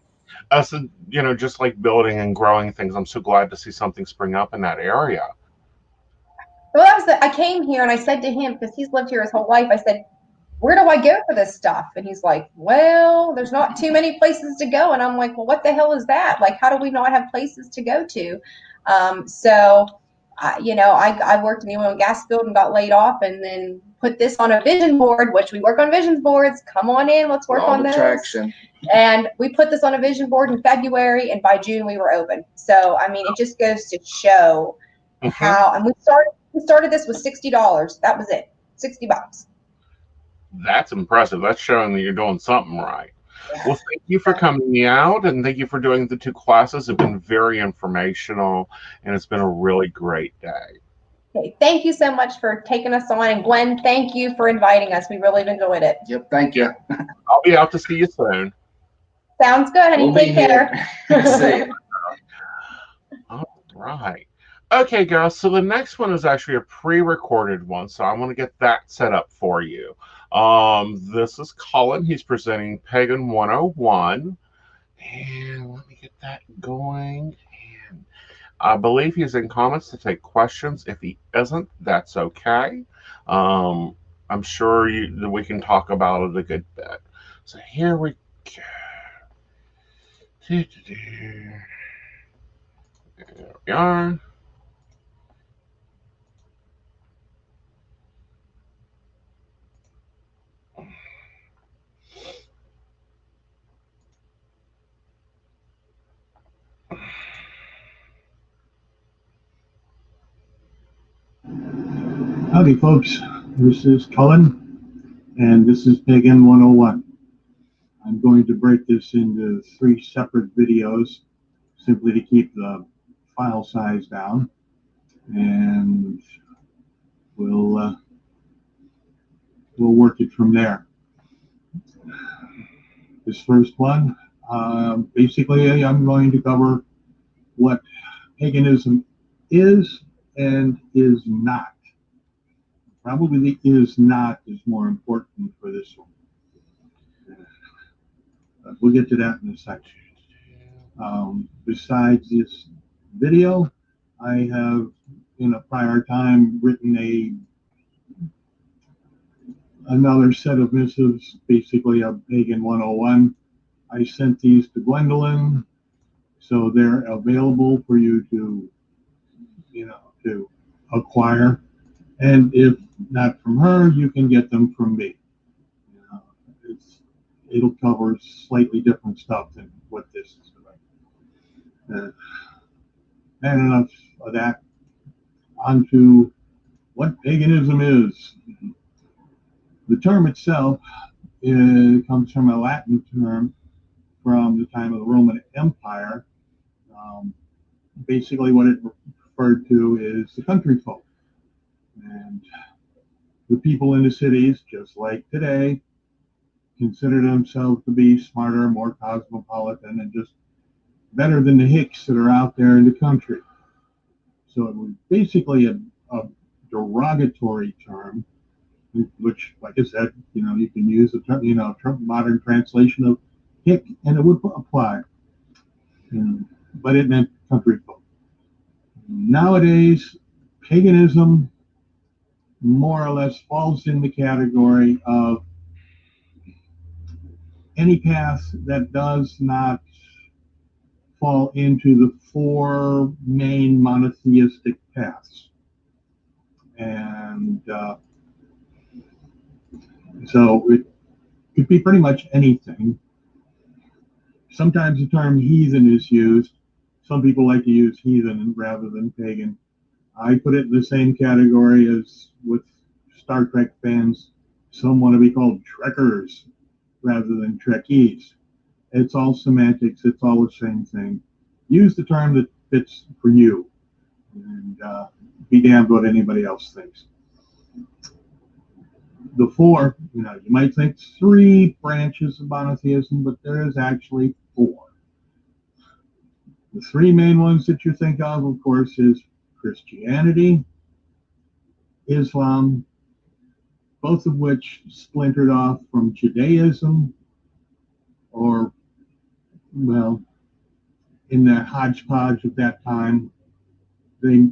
So, just like building and growing things, I'm so glad to see something spring up in that area. Well, I came here and I said to him, because he's lived here his whole life, I said, where do I go for this stuff? And he's like, well, there's not too many places to go. And I'm like, well, what the hell is that? Like, how do we not have places to go to? I worked in the oil and gas field and got laid off, and then put this on a vision board, which we work on vision boards. Come on in, let's work on those. Traction. And we put this on a vision board in February, and by June we were open. So, I mean, it just goes to show how, and we started this with $60. That was it, $60. That's impressive. That's showing that you're doing something right. Yeah. Well, thank you for coming out, and thank you for doing the 2 classes. It's been very informational, and it's been a really great day. Okay, thank you so much for taking us on. And Gwen, thank you for inviting us. We really enjoyed it. Yep, thank you. I'll be out to see you soon. Sounds good, honey. We'll Take care. See you. All right. Okay, guys, so the next one is actually a pre-recorded one, so I want to get that set up for you. This is Colin. He's presenting Pagan 101. And let me get that going. And I believe he's in comments to take questions. If he isn't, that's okay. I'm sure that we can talk about it a good bit. So here we go. There we are. Howdy folks, this is Cullen, and this is Pagan 101. I'm going to break this into 3 separate videos, simply to keep the file size down, and we'll work it from there. This first one, basically I'm going to cover what paganism is and is not. Probably the is not is more important for this one. We'll get to that in a second. Besides this video, I have in a prior time written another set of missives, basically a Pagan 101. I sent these to Gwendolyn, so they're available for you to acquire. And if not from her, you can get them from me. It'll cover slightly different stuff than what this is doing. And enough of that. On to what paganism is. The term itself comes from a Latin term from the time of the Roman Empire. Basically what it referred to is the country folk. And the people in the cities, just like today, consider themselves to be smarter, more cosmopolitan, and just better than the hicks that are out there in the country. So it was basically a derogatory term, which, like I said, you can use a term, modern translation of hick, and it would apply. But it meant country folk. Nowadays, paganism more or less falls in the category of any path that does not fall into the 4 main monotheistic paths. And so it could be pretty much anything. Sometimes the term heathen is used. Some people like to use heathen rather than pagan. I put it in the same category as with Star Trek fans. Some want to be called Trekkers rather than Trekkies. It's all semantics. It's all the same thing. Use the term that fits for you, and be damned what anybody else thinks. The 4, you might think 3 branches of monotheism, but there is actually 4. The 3 main ones that you think of course, is Christianity, Islam, both of which splintered off from Judaism, or well, in the hodgepodge of that time, they,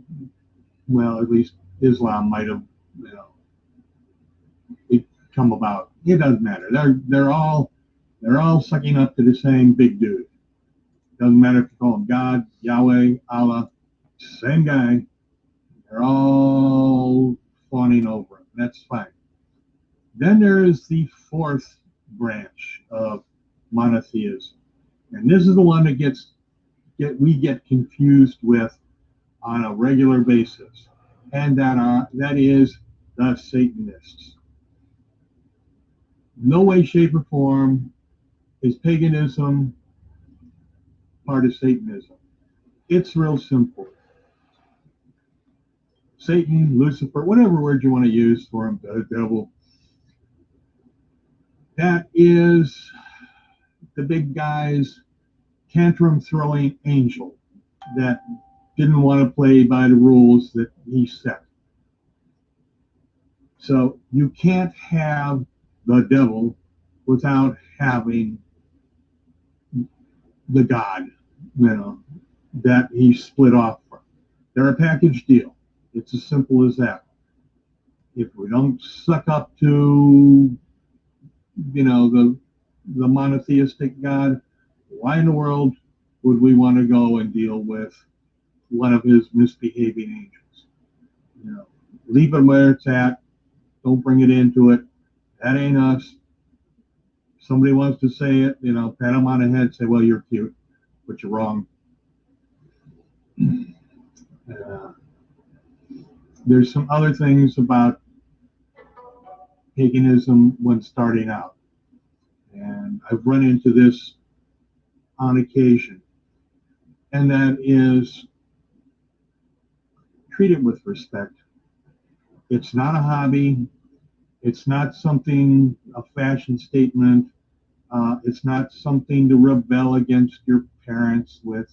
well, at least Islam might have, you know, it come about. It doesn't matter. They're all sucking up to the same big dude. Doesn't matter if you call him God, Yahweh, Allah, same guy. They're all fawning over him. That's fine. Then there is the fourth branch of monotheism, and this is the one that we get confused with on a regular basis, and that is the Satanists. No way, shape, or form is paganism part of Satanism. It's real simple. Satan, Lucifer, whatever word you want to use for him, the devil, that is the big guy's tantrum throwing angel that didn't want to play by the rules that he set. So you can't have the devil without having the God, you know, that he split off from. They're a package deal. It's as simple as that. If we don't suck up to, you know, the monotheistic God, why in the world would we want to go and deal with one of his misbehaving angels? You know, leave it where it's at. Don't bring it into it. That ain't us. Somebody wants to say it, you know, pat them on the head, say, well, you're cute, but you're wrong. There's some other things about paganism when starting out. And I've run into this on occasion. And that is, treat it with respect. It's not a hobby. It's not something, a fashion statement. It's not something to rebel against your parents with.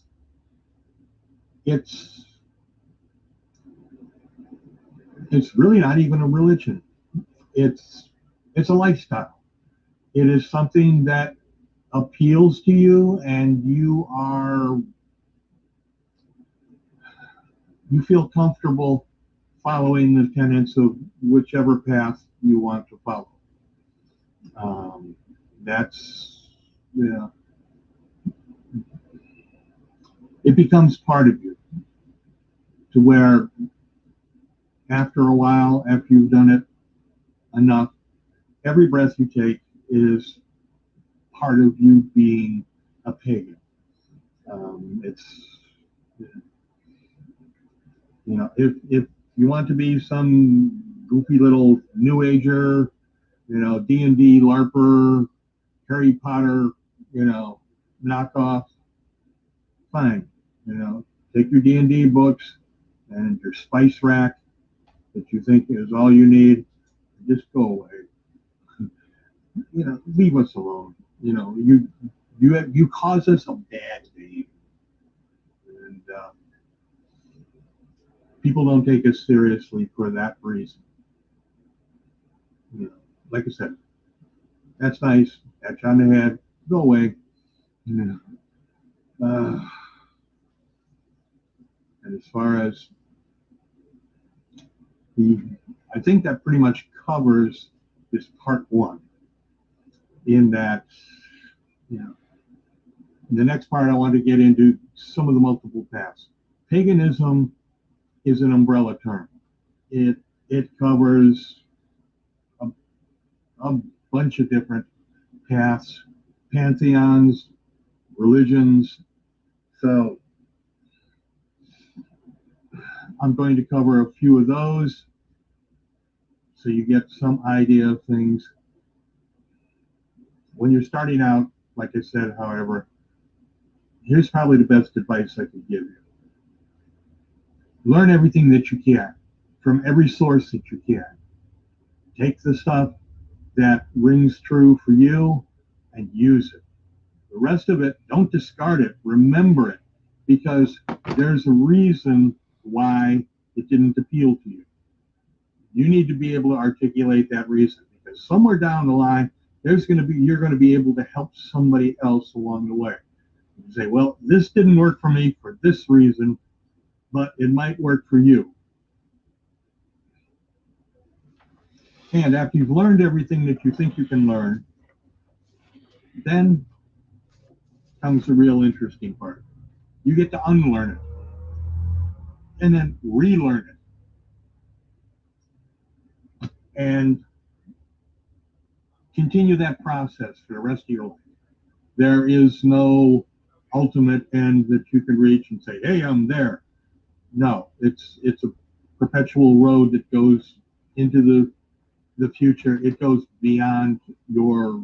It's really not even a religion. It's a lifestyle. It is something that appeals to you, and you feel comfortable following the tenets of whichever path you want to follow. That's, you know, it becomes part of you, to where after a while, after you've done it enough, every breath you take is part of you being a pagan. It's, you know, if you want to be some goofy little New Ager, you know, D&D LARPer, Harry Potter, you know, knockoff, fine. You know, take your D&D books and your spice rack that you think is all you need, just go away. You know, leave us alone. You know, you cause us a bad name, and people don't take us seriously for that reason. You know, like I said, that's nice. Pat you on the head. Go away. You know. And as far as I think that pretty much covers this part one. In that, you know, in the next part I want to get into some of the multiple paths. Paganism is an umbrella term. It covers a bunch of different paths, pantheons, religions. So I'm going to cover a few of those so you get some idea of things. When you're starting out, like I said, however, here's probably the best advice I could give you. Learn everything that you can from every source that you can. Take the stuff that rings true for you and use it. The rest of it, don't discard it. Remember it, because there's a reason why it didn't appeal to you. You need to be able to articulate that reason, because somewhere down the line, you're going to be able to help somebody else along the way. You say, well, this didn't work for me for this reason, but it might work for you. And after you've learned everything that you think you can learn, then comes the real interesting part. You get to unlearn it and then relearn it and continue that process for the rest of your life. There is no ultimate end that you can reach and say, hey, I'm there. No, it's a perpetual road that goes into the future. It goes beyond your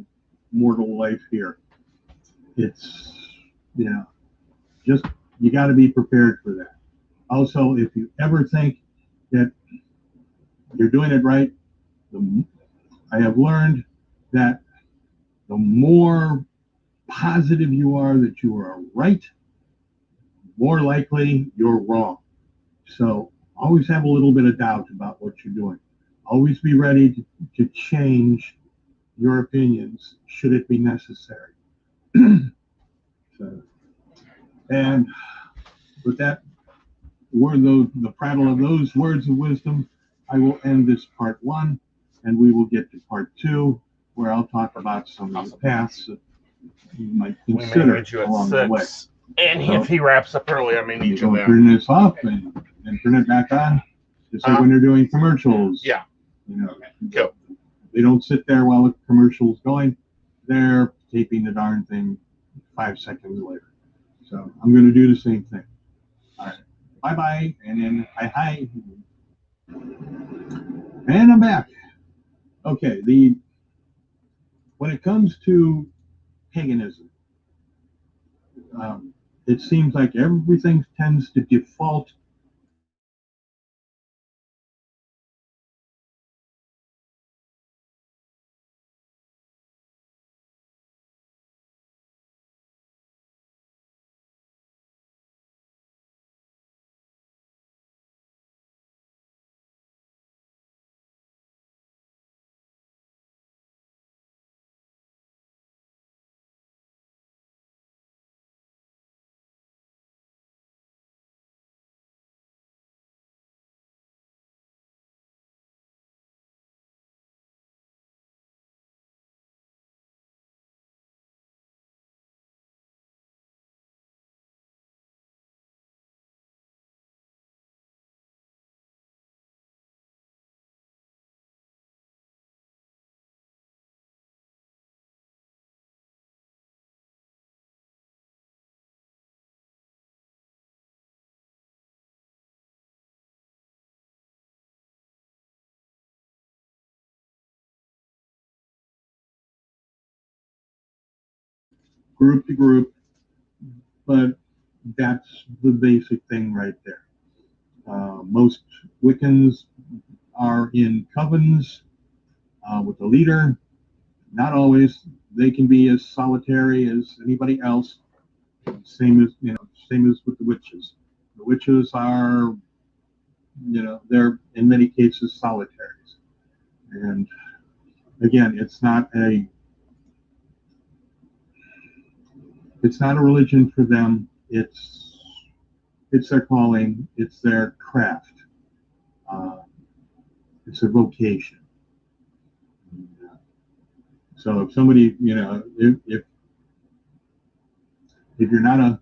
mortal life here. It's, just, you got to be prepared for that. Also, if you ever think that you're doing it right, I have learned that the more positive you are that you are right, more likely you're wrong. So always have a little bit of doubt about what you're doing. Always be ready to change your opinions should it be necessary. So, and with that word, the prattle of those words of wisdom, I will end this part 1, and we will get to part 2, where I'll talk about some of the paths that you might consider along the way. And if he wraps up early, I may need you there. Turn this off and turn it back on. Just like when they're doing commercials. Yeah. Cool. They don't sit there while the commercial's going. They're taping the darn thing 5 seconds later. So I'm going to do the same thing. All right. Bye-bye. And then hi. And I'm back. Okay. When it comes to paganism, it seems like everything tends to default group to group, but that's the basic thing right there. Most Wiccans are in covens with a leader. Not always. They can be as solitary as anybody else. Same as with the witches. The witches are, they're in many cases solitaries. And again, it's not a religion for them. It's their calling. It's their craft. It's a vocation. So if somebody, if you're not a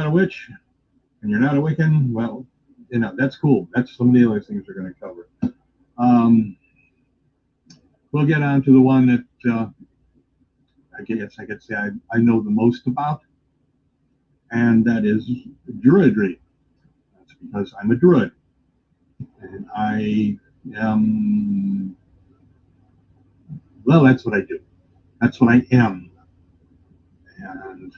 witch and you're not a Wiccan, well, that's cool. That's some of the other things we're going to cover. We'll get on to the one that I guess I could say I know the most about, and that is Druidry. That's because I'm a Druid, and I am, well, that's what I do. That's what I am. And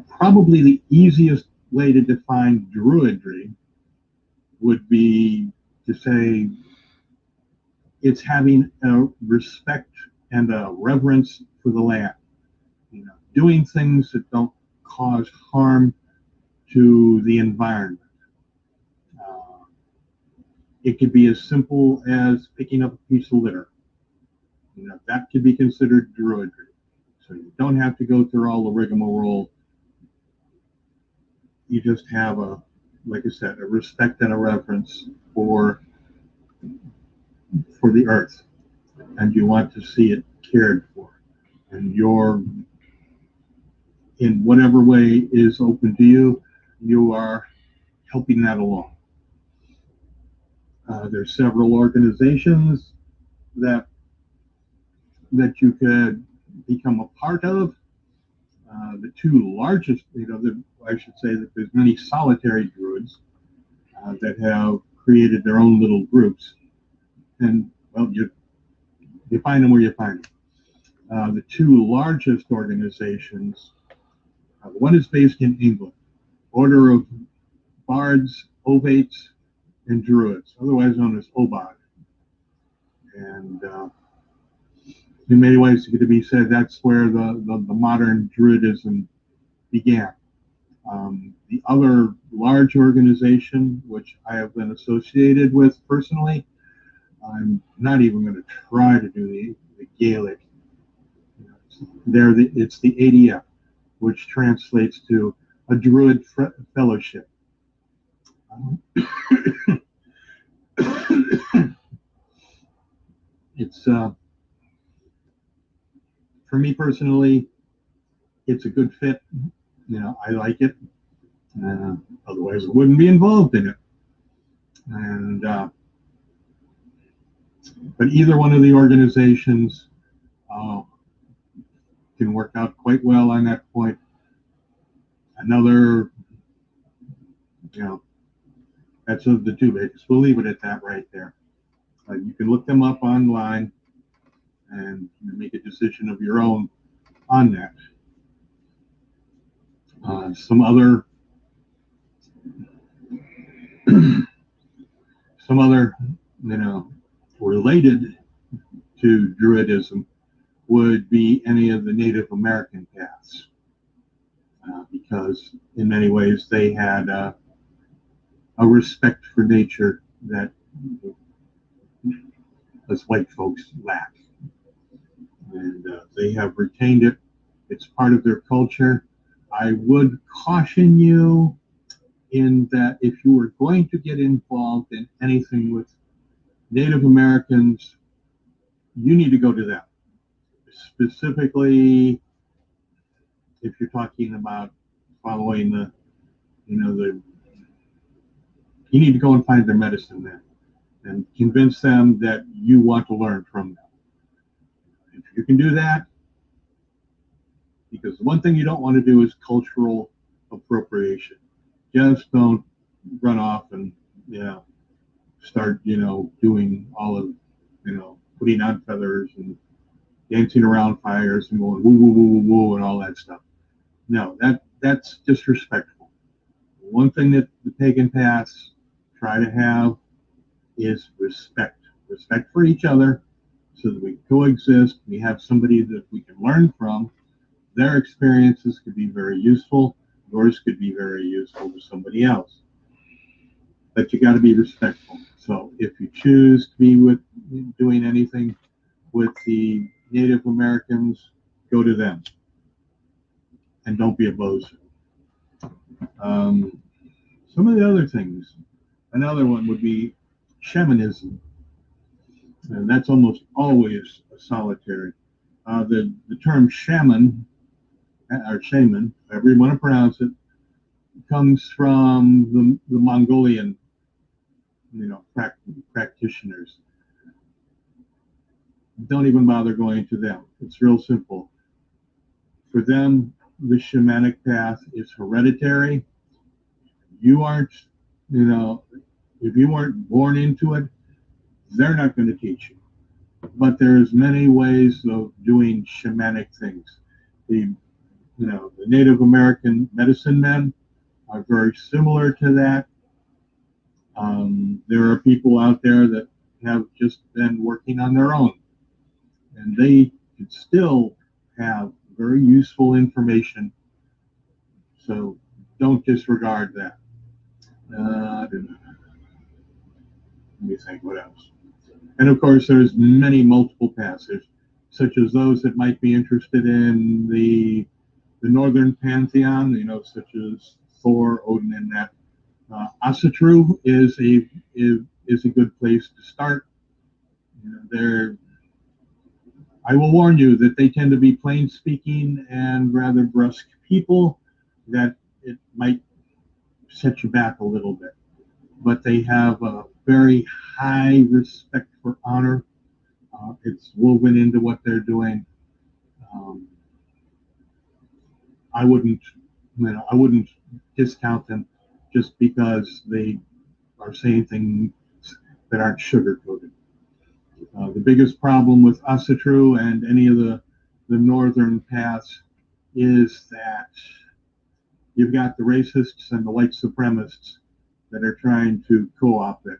probably the easiest way to define Druidry would be to say it's having a respect and a reverence for the land. Doing things that don't cause harm to the environment. It could be as simple as picking up a piece of litter. That could be considered Druidry. So you don't have to go through all the rigmarole. You just have like I said, a respect and a reverence for the earth, and you want to see it cared for, and you're, in whatever way is open to you, you are helping that along. There's several organizations that you could become a part of. The two largest, I should say that there's many solitary druids that have created their own little groups, and well, you find them where you find them. The two largest organizations, one is based in England, Order of Bards, Ovates, and Druids, otherwise known as OBOD. And in many ways, it could be said that's where the modern Druidism began. The other large organization, which I have been associated with personally, I'm not even going to try to do the Gaelic. It's the ADF, which translates to a Druid Fellowship. It's for me personally, it's a good fit. I like it. Otherwise, I wouldn't be involved in it. And but either one of the organizations can work out quite well on that point. Another, that's of the two biggest. We'll leave it at that right there. You can look them up online and make a decision of your own on that. Some other related to Druidism would be any of the Native American paths, because in many ways they had a respect for nature that us white folks lack. And they have retained it. It's part of their culture. I would caution you in that if you were going to get involved in anything with Native Americans, you need to go to them. Specifically, if you're talking about following you need to go and find their medicine man and convince them that you want to learn from them. If you can do that, because the one thing you don't want to do is cultural appropriation. Just don't run off and start doing all of putting on feathers and dancing around fires and going woo woo woo woo woo and all that stuff. No, that's disrespectful. One thing that the pagan paths try to have is respect for each other, so that we coexist. We have somebody that we can learn from. Their experiences could be very useful. Yours could be very useful to somebody else. But you got to be respectful. So if you choose to be doing anything with the Native Americans, go to them. And don't be a bozo. Some of the other things, another one would be shamanism. And that's almost always a solitary. The term shaman, or shaman, however you want to pronounce it, comes from the Mongolian, practitioners. Don't even bother going to them. It's real simple. For them, the shamanic path is hereditary. You aren't, if you weren't born into it, they're not going to teach you. But there's many ways of doing shamanic things. The Native American medicine men are very similar to that. There are people out there that have just been working on their own, and they can still have very useful information. So don't disregard that. Let me think what else. And of course, there's multiple paths. There's such as those that might be interested in the northern pantheon, such as Thor, Odin, and that. Asatru is a good place to start. I will warn you that they tend to be plain speaking and rather brusque people, that it might set you back a little bit. But they have a very high respect for honor. It's woven into what they're doing. I wouldn't discount them just because they are saying things that aren't sugar coated. The biggest problem with Asatru and any of the northern paths is that you've got the racists and the white supremacists that are trying to co-opt it.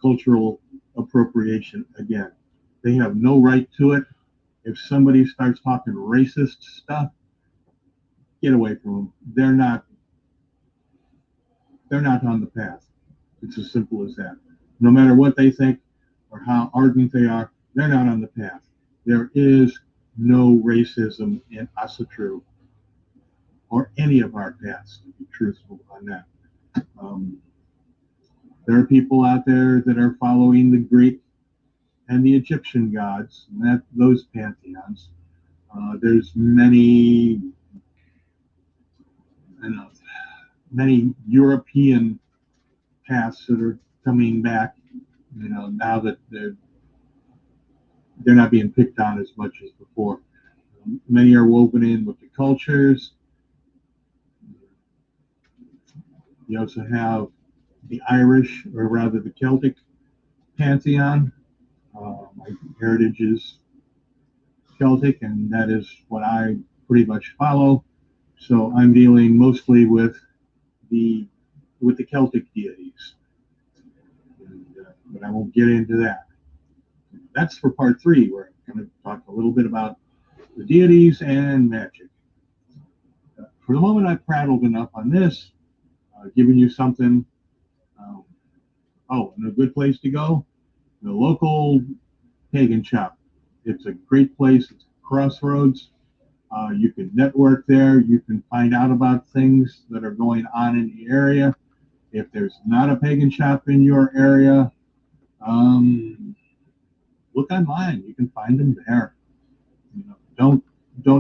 Cultural appropriation again. They have no right to it. If somebody starts talking racist stuff, get away from them. They're not on the path. It's as simple as that. No matter what they think or how ardent they are, they're not on the path. There is no racism in Asatru or any of our paths, to be truthful on that. There are people out there that are following the Greek and the Egyptian gods, and those pantheons. There's many European paths that are coming back, now that they're not being picked on as much as before. Many are woven in with the cultures. You also have the Irish, or rather the Celtic pantheon. My heritage is Celtic, and that is what I pretty much follow. So I'm dealing mostly with the Celtic deities, but I won't get into that. That's for part 3, where I'm going to talk a little bit about the deities and magic. For the moment, I've prattled enough on this, giving you something. And a good place to go, the local Pagan shop. It's a great place. It's a crossroads. You can network there. You can find out about things that are going on in the area. If there's not a Pagan shop in your area, look online. You can find them there. Don't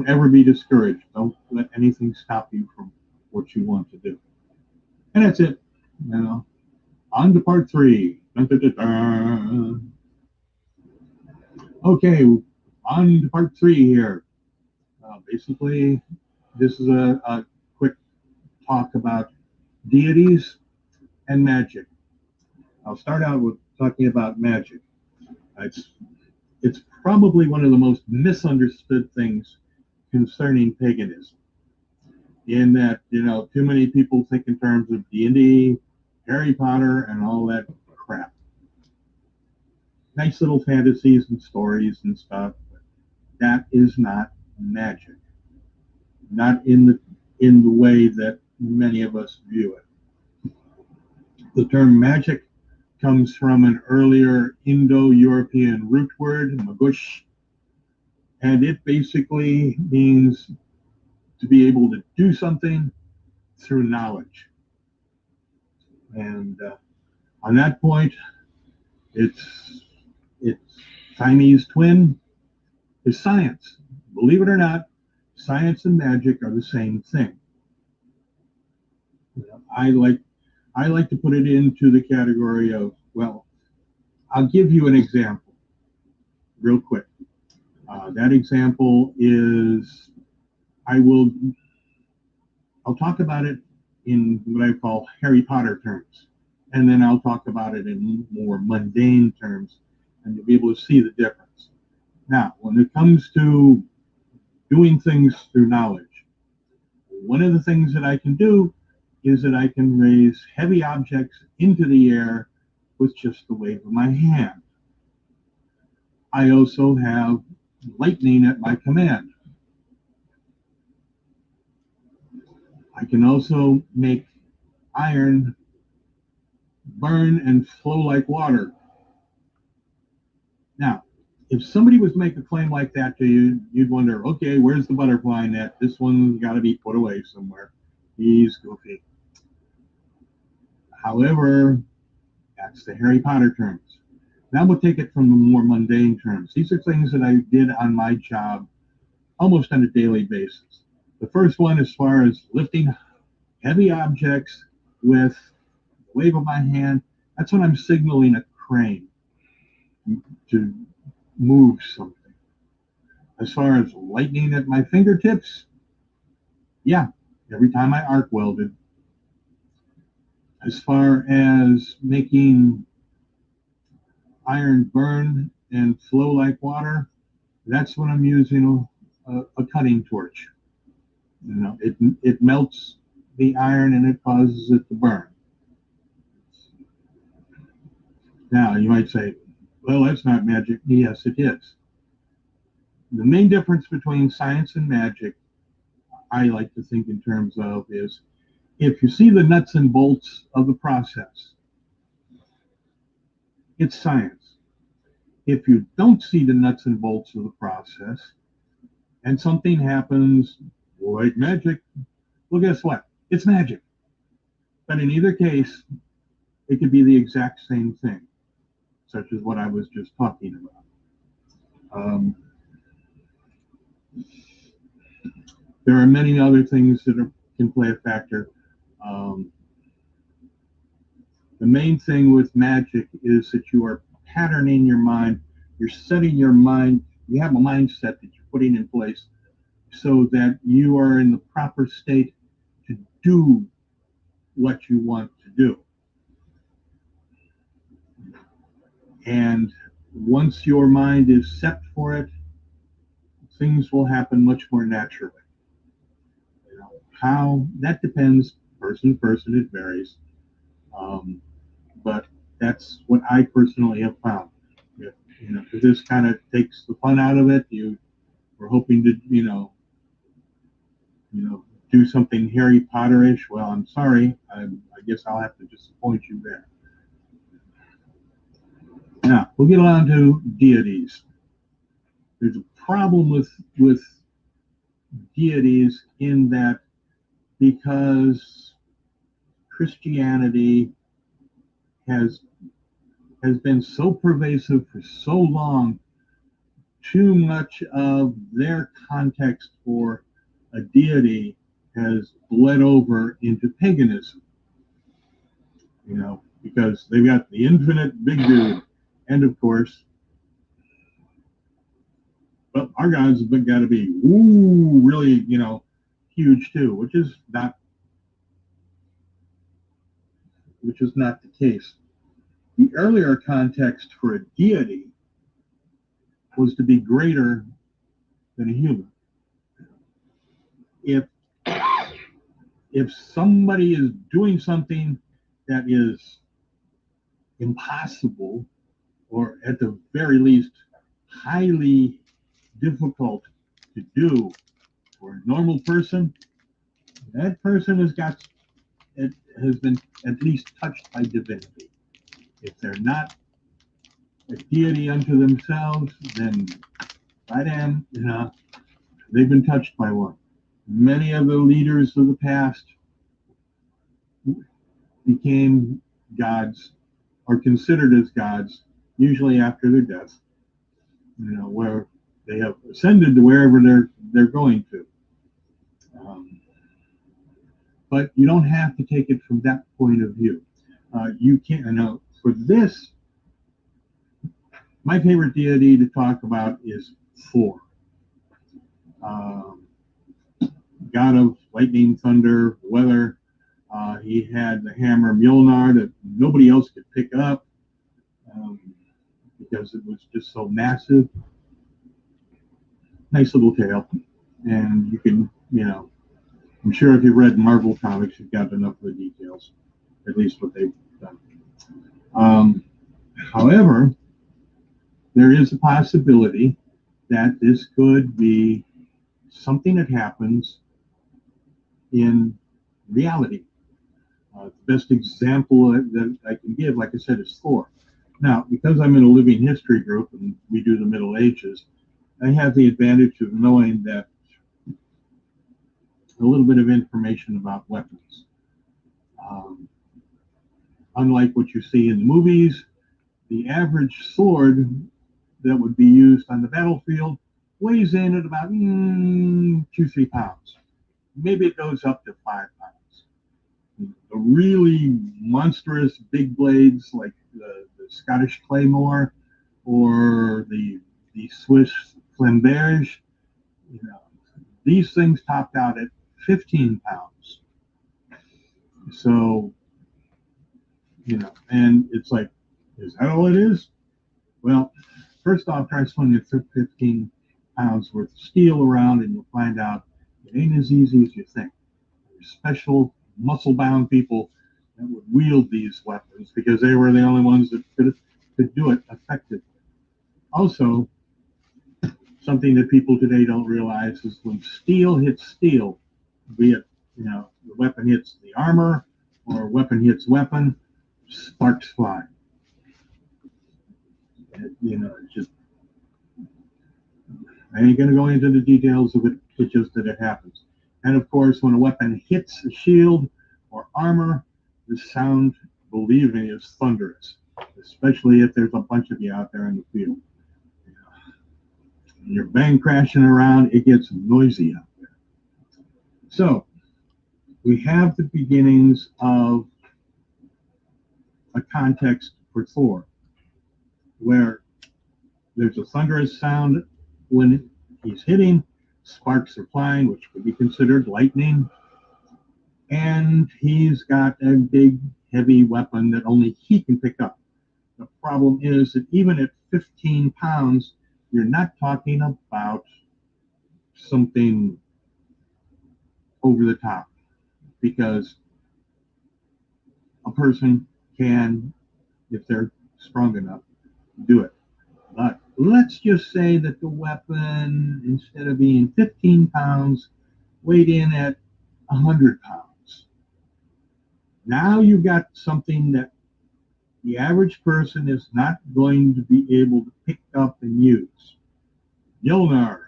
ever be discouraged. Don't let anything stop you from what you want to do. And that's it. On to part 3. Dun, dun, dun, dun. Okay, on to part 3 here. Basically, this is a quick talk about deities and magic. I'll start out with talking about magic. It's probably one of the most misunderstood things concerning paganism, in that too many people think in terms of D&D, Harry Potter, and all that crap. Nice little fantasies and stories and stuff, but that is not magic. Not in the way that many of us view it. The term magic comes from an earlier Indo-European root word, magush, and it basically means to be able to do something through knowledge. And on that point, its Siamese twin is science. Believe it or not, science and magic are the same thing. I like to put it into the category of, well, I'll give you an example real quick. That example is, I'll talk about it in what I call Harry Potter terms, and then I'll talk about it in more mundane terms, and you'll be able to see the difference. Now, when it comes to doing things through knowledge, one of the things that I can do is that I can raise heavy objects into the air with just the wave of my hand. I also have lightning at my command. I can also make iron burn and flow like water. Now, if somebody was to make a claim like that to you, you'd wonder, okay, where's the butterfly net? This one's got to be put away somewhere. He's goofy. However, that's the Harry Potter terms. Now we'll take it from the more mundane terms. These are things that I did on my job almost on a daily basis. The first one, as far as lifting heavy objects with the wave of my hand, that's when I'm signaling a crane to move something. As far as lightning at my fingertips, yeah, every time I arc welded. As far as making iron burn and flow like water, that's when I'm using a cutting torch. You know, it melts the iron and it causes it to burn. Now you might say, well, that's not magic. Yes, it is. The main difference between science and magic, I like to think in terms of, is if you see the nuts and bolts of the process, it's science. If you don't see the nuts and bolts of the process and something happens like magic, well, guess what? It's magic. But in either case, it could be the exact same thing, such as what I was just talking about. There are many other things that can play a factor. The main thing with magic is that you are patterning your mind. You're setting your mind. You have a mindset that you're putting in place so that you are in the proper state to do what you want to do. And once your mind is set for it, things will happen much more naturally. You know, how that depends, person to person, it varies. But that's what I personally have found. If, you know, if this kind of takes the fun out of it, we're hoping to, do something Harry Potterish. Well, I'm sorry. I guess I'll have to disappoint you there. Now we'll get on to deities. There's a problem with deities in that because Christianity has been so pervasive for so long, too much of their context for a deity has bled over into paganism. You know, because they've got the infinite big dude, and of course, well, our God's got to be really, huge too, which is not the case. The earlier context for a deity was to be greater than a human. If somebody is doing something that is impossible, or at the very least highly difficult to do for a normal person, that person has been at least touched by divinity. If they're not a deity unto themselves, then by damn, they've been touched by one. Many of the leaders of the past became gods, or considered as gods, usually after their death, where they have ascended to wherever they're going to. But you don't have to take it from that point of view. You can't, for this, my favorite deity to talk about is Thor. God of lightning, thunder, weather. He had the hammer Mjolnir that nobody else could pick up because it was just so massive. Nice little tale. And you can, I'm sure if you've read Marvel comics, you've got enough of the details, at least what they've done. However, there is a possibility that this could be something that happens in reality. The best example that I can give, like I said, is Thor. Now, because I'm in a living history group and we do the Middle Ages, I have the advantage of knowing that a little bit of information about weapons. Unlike what you see in the movies, the average sword that would be used on the battlefield weighs in at about 2-3 pounds. Maybe it goes up to 5 pounds. The really monstrous big blades like the Scottish Claymore or the Swiss Flamberge, these things topped out at 15 pounds. So, and it's like, is that all it is? Well, first off, try swinging 15 pounds worth of steel around and you'll find out it ain't as easy as you think. There's special muscle-bound people that would wield these weapons because they were the only ones that could do it effectively. Also, something that people today don't realize is when steel hits steel, be it the weapon hits the armor or weapon hits weapon, sparks fly. It's just, I ain't going to go into the details of it, it's just that it happens. And of course, when a weapon hits a shield or armor, the sound, believe me, is thunderous, especially if there's a bunch of you out there in the field. You're bang crashing around, it gets noisy out there. So, we have the beginnings of a context for Thor, where there's a thunderous sound when he's hitting, sparks are flying, which could be considered lightning, and he's got a big, heavy weapon that only he can pick up. The problem is that even at 15 pounds, you're not talking about something over the top, because a person can, if they're strong enough, do it. But let's just say that the weapon, instead of being 15 pounds, weighed in at 100 pounds. Now you've got something that the average person is not going to be able to pick up and use. Mjolnir.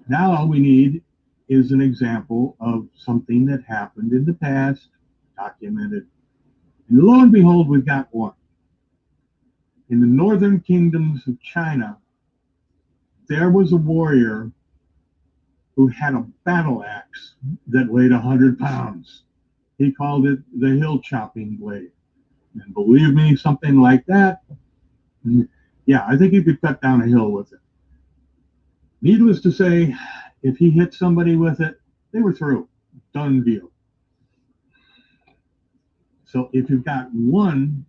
Now all we need is an example of something that happened in the past, documented. And lo and behold, we've got one. In the northern kingdoms of China, there was a warrior who had a battle axe that weighed 100 pounds. He called it the hill chopping blade. And believe me, something like that, yeah, I think you could cut down a hill with it. Needless to say, if he hit somebody with it, they were through. Done deal. So if you've got one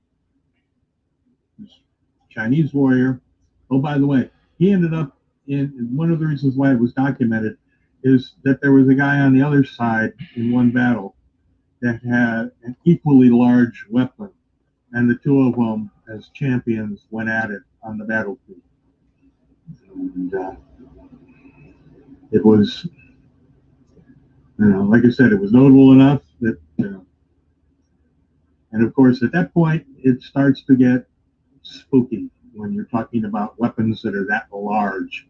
Chinese warrior, oh, by the way, he ended up in one of the reasons why it was documented is that there was a guy on the other side in one battle that had an equally large weapon, and the two of them, as champions, went at it on the battlefield. And it was, like I said, it was notable enough that, and of course, at that point, it starts to get spooky when you're talking about weapons that are that large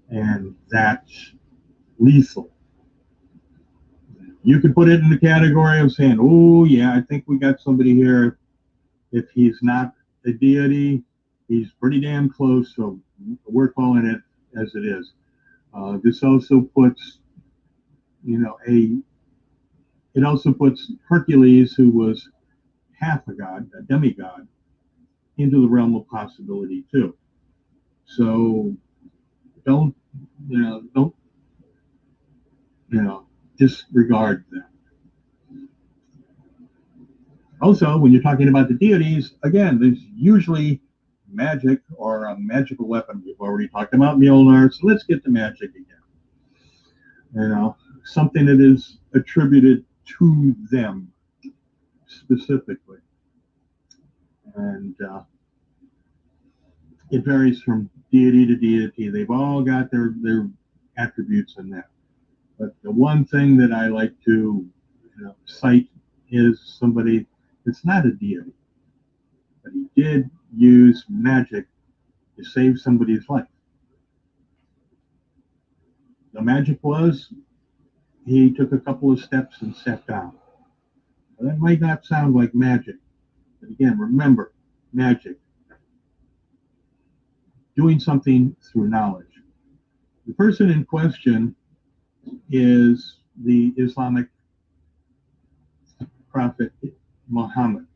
and that lethal. You could put it in the category of saying, oh, yeah, I think we got somebody here. If he's not a deity, he's pretty damn close, so we're calling it as it is. This also puts, it also puts Hercules, who was half a god, a demigod, into the realm of possibility too. So don't disregard that. Also, when you're talking about the deities, again, there's usually magic or a magical weapon. We've already talked about Mjolnir, so let's get to magic again. Something that is attributed to them specifically. And it varies from deity to deity. They've all got their attributes in that. But the one thing that I like to cite is somebody that's not a deity. but he did use magic to save somebody's life. The magic was he took a couple of steps and sat down. Now, that might not sound like magic, but again, remember, magic. Doing something through knowledge. The person in question is the Islamic prophet Muhammad.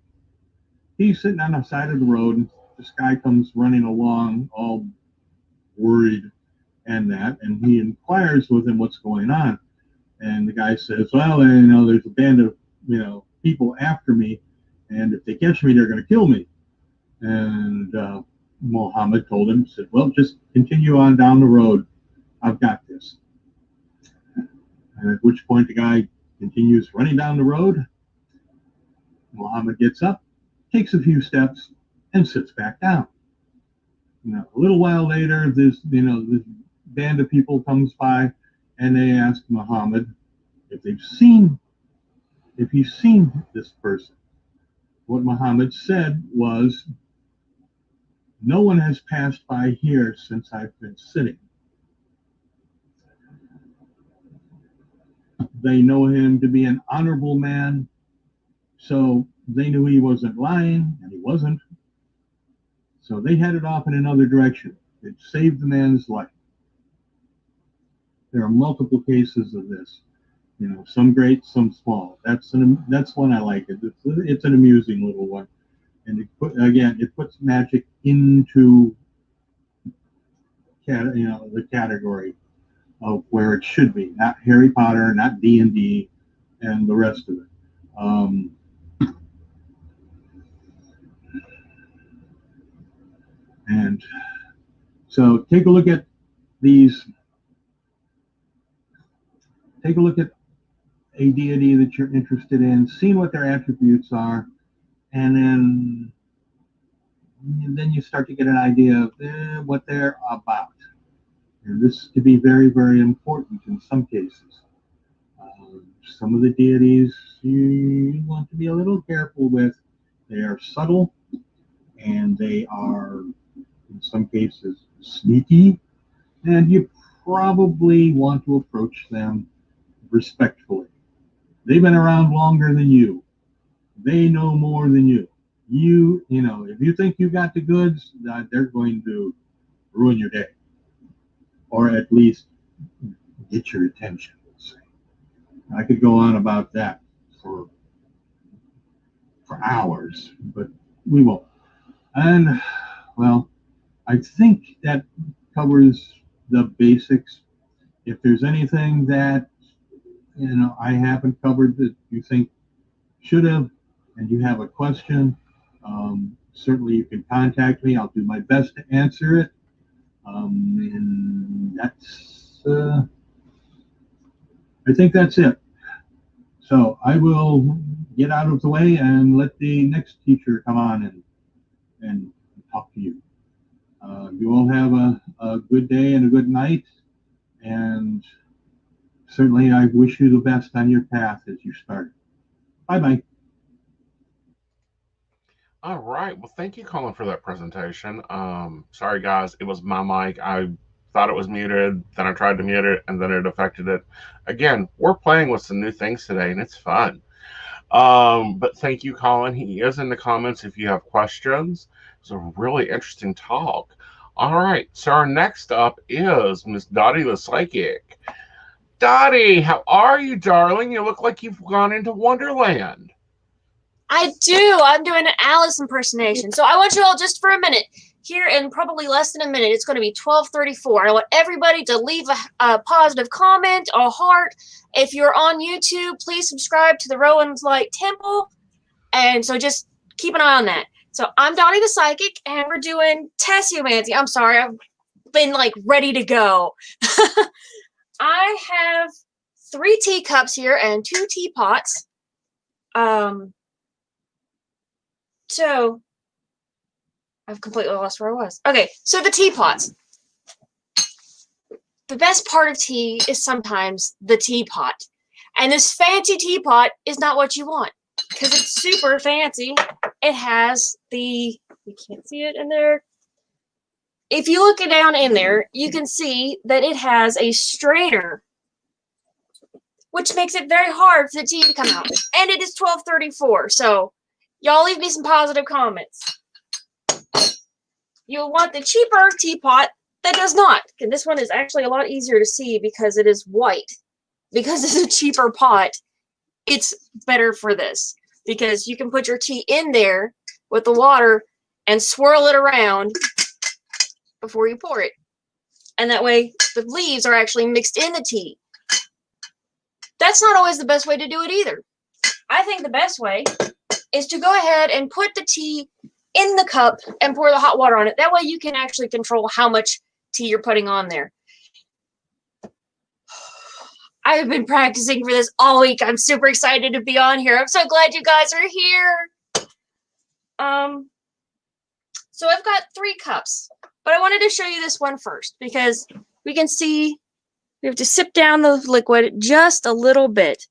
He's sitting on the side of the road, and this guy comes running along all worried and he inquires with him what's going on. And the guy says, well, there's a band of, people after me, and if they catch me, they're going to kill me. And Muhammad told him, said, well, just continue on down the road. I've got this. And at which point the guy continues running down the road. Muhammad gets up, takes a few steps, and sits back down. A little while later, this band of people comes by, and they ask Muhammad if he's seen this person. What Muhammad said was, no one has passed by here since I've been sitting. They know him to be an honorable man, so they knew he wasn't lying, and he wasn't. So they headed off in another direction. It saved the man's life. There are multiple cases of this. Some great, some small. That's one I like. It's an amusing little one. And it puts magic into the category of where it should be, not Harry Potter, not D&D, and the rest of it. And so take a look at these. Take a look at a deity that you're interested in, seeing what their attributes are, and then you start to get an idea of what they're about. And this can be very, very important in some cases. Some of the deities you want to be a little careful with. They are subtle, and they are, in some cases, sneaky, and you probably want to approach them respectfully. They've been around longer than you. They know more than you. If you think you got the goods, they're going to ruin your day, or at least get your attention. Let's say. I could go on about that for hours, but we won't. And well, I think that covers the basics. If there's anything that I haven't covered that you think should have, and you have a question, certainly you can contact me. I'll do my best to answer it. And that's, I think that's it. So I will get out of the way and let the next teacher come on and talk to you. You all have a good day and a good night. And certainly I wish you the best on your path as you start. Bye-bye. All right. Well, thank you, Colin, for that presentation. Sorry, guys. It was my mic. I thought it was muted. Then I tried to mute it, and then it affected it. Again, we're playing with some new things today, and it's fun. But thank you, Colin. He is in the comments if you have questions. It's a really interesting talk. All right. So our next up is Miss Dottie the Psychic. Dottie, how are you, darling? You look like you've gone into Wonderland. I do. I'm doing an Alice impersonation. So I want you all just for a minute, here in probably less than a minute, it's going to be 12:34. I want everybody to leave a positive comment, a heart. If you're on YouTube, please subscribe to the Rowan's Light Temple. And so just keep an eye on that. So I'm Dottie the Psychic, and we're doing Tassiomancy. I'm sorry, I've been ready to go. I have 3 teacups here and 2 teapots. So I've completely lost where I was. Okay, so the teapots. The best part of tea is sometimes the teapot. And this fancy teapot is not what you want because it's super fancy. it has you can't see it in there. If you look it down in there, you can see that it has a strainer, which makes it very hard for the tea to come out. And it is 12:34, so y'all leave me some positive comments. You'll want the cheaper teapot that does not. And this one is actually a lot easier to see because it is white. Because it's a cheaper pot, it's better for this. Because you can put your tea in there with the water and swirl it around before you pour it. And that way, the leaves are actually mixed in the tea. That's not always the best way to do it either. I think the best way is to go ahead and put the tea in the cup and pour the hot water on it. That way you can actually control how much tea you're putting on there. I have been practicing for this all week. I'm super excited to be on here. I'm so glad you guys are here. So I've got 3 cups, but I wanted to show you this one first because we can see we have to sip down the liquid just a little bit.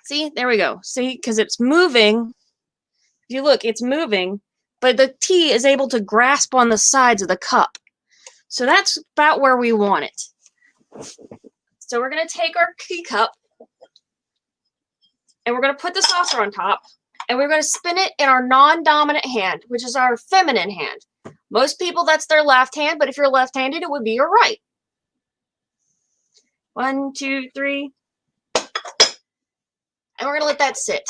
See, there we go. See, because it's moving. If you look, it's moving, but the tea is able to grasp on the sides of the cup. So that's about where we want it. So we're going to take our tea cup and we're going to put the saucer on top and we're going to spin it in our non-dominant hand, which is our feminine hand. Most people, that's their left hand, but if you're left-handed, it would be your right. 1, 2, 3. And we're going to let that sit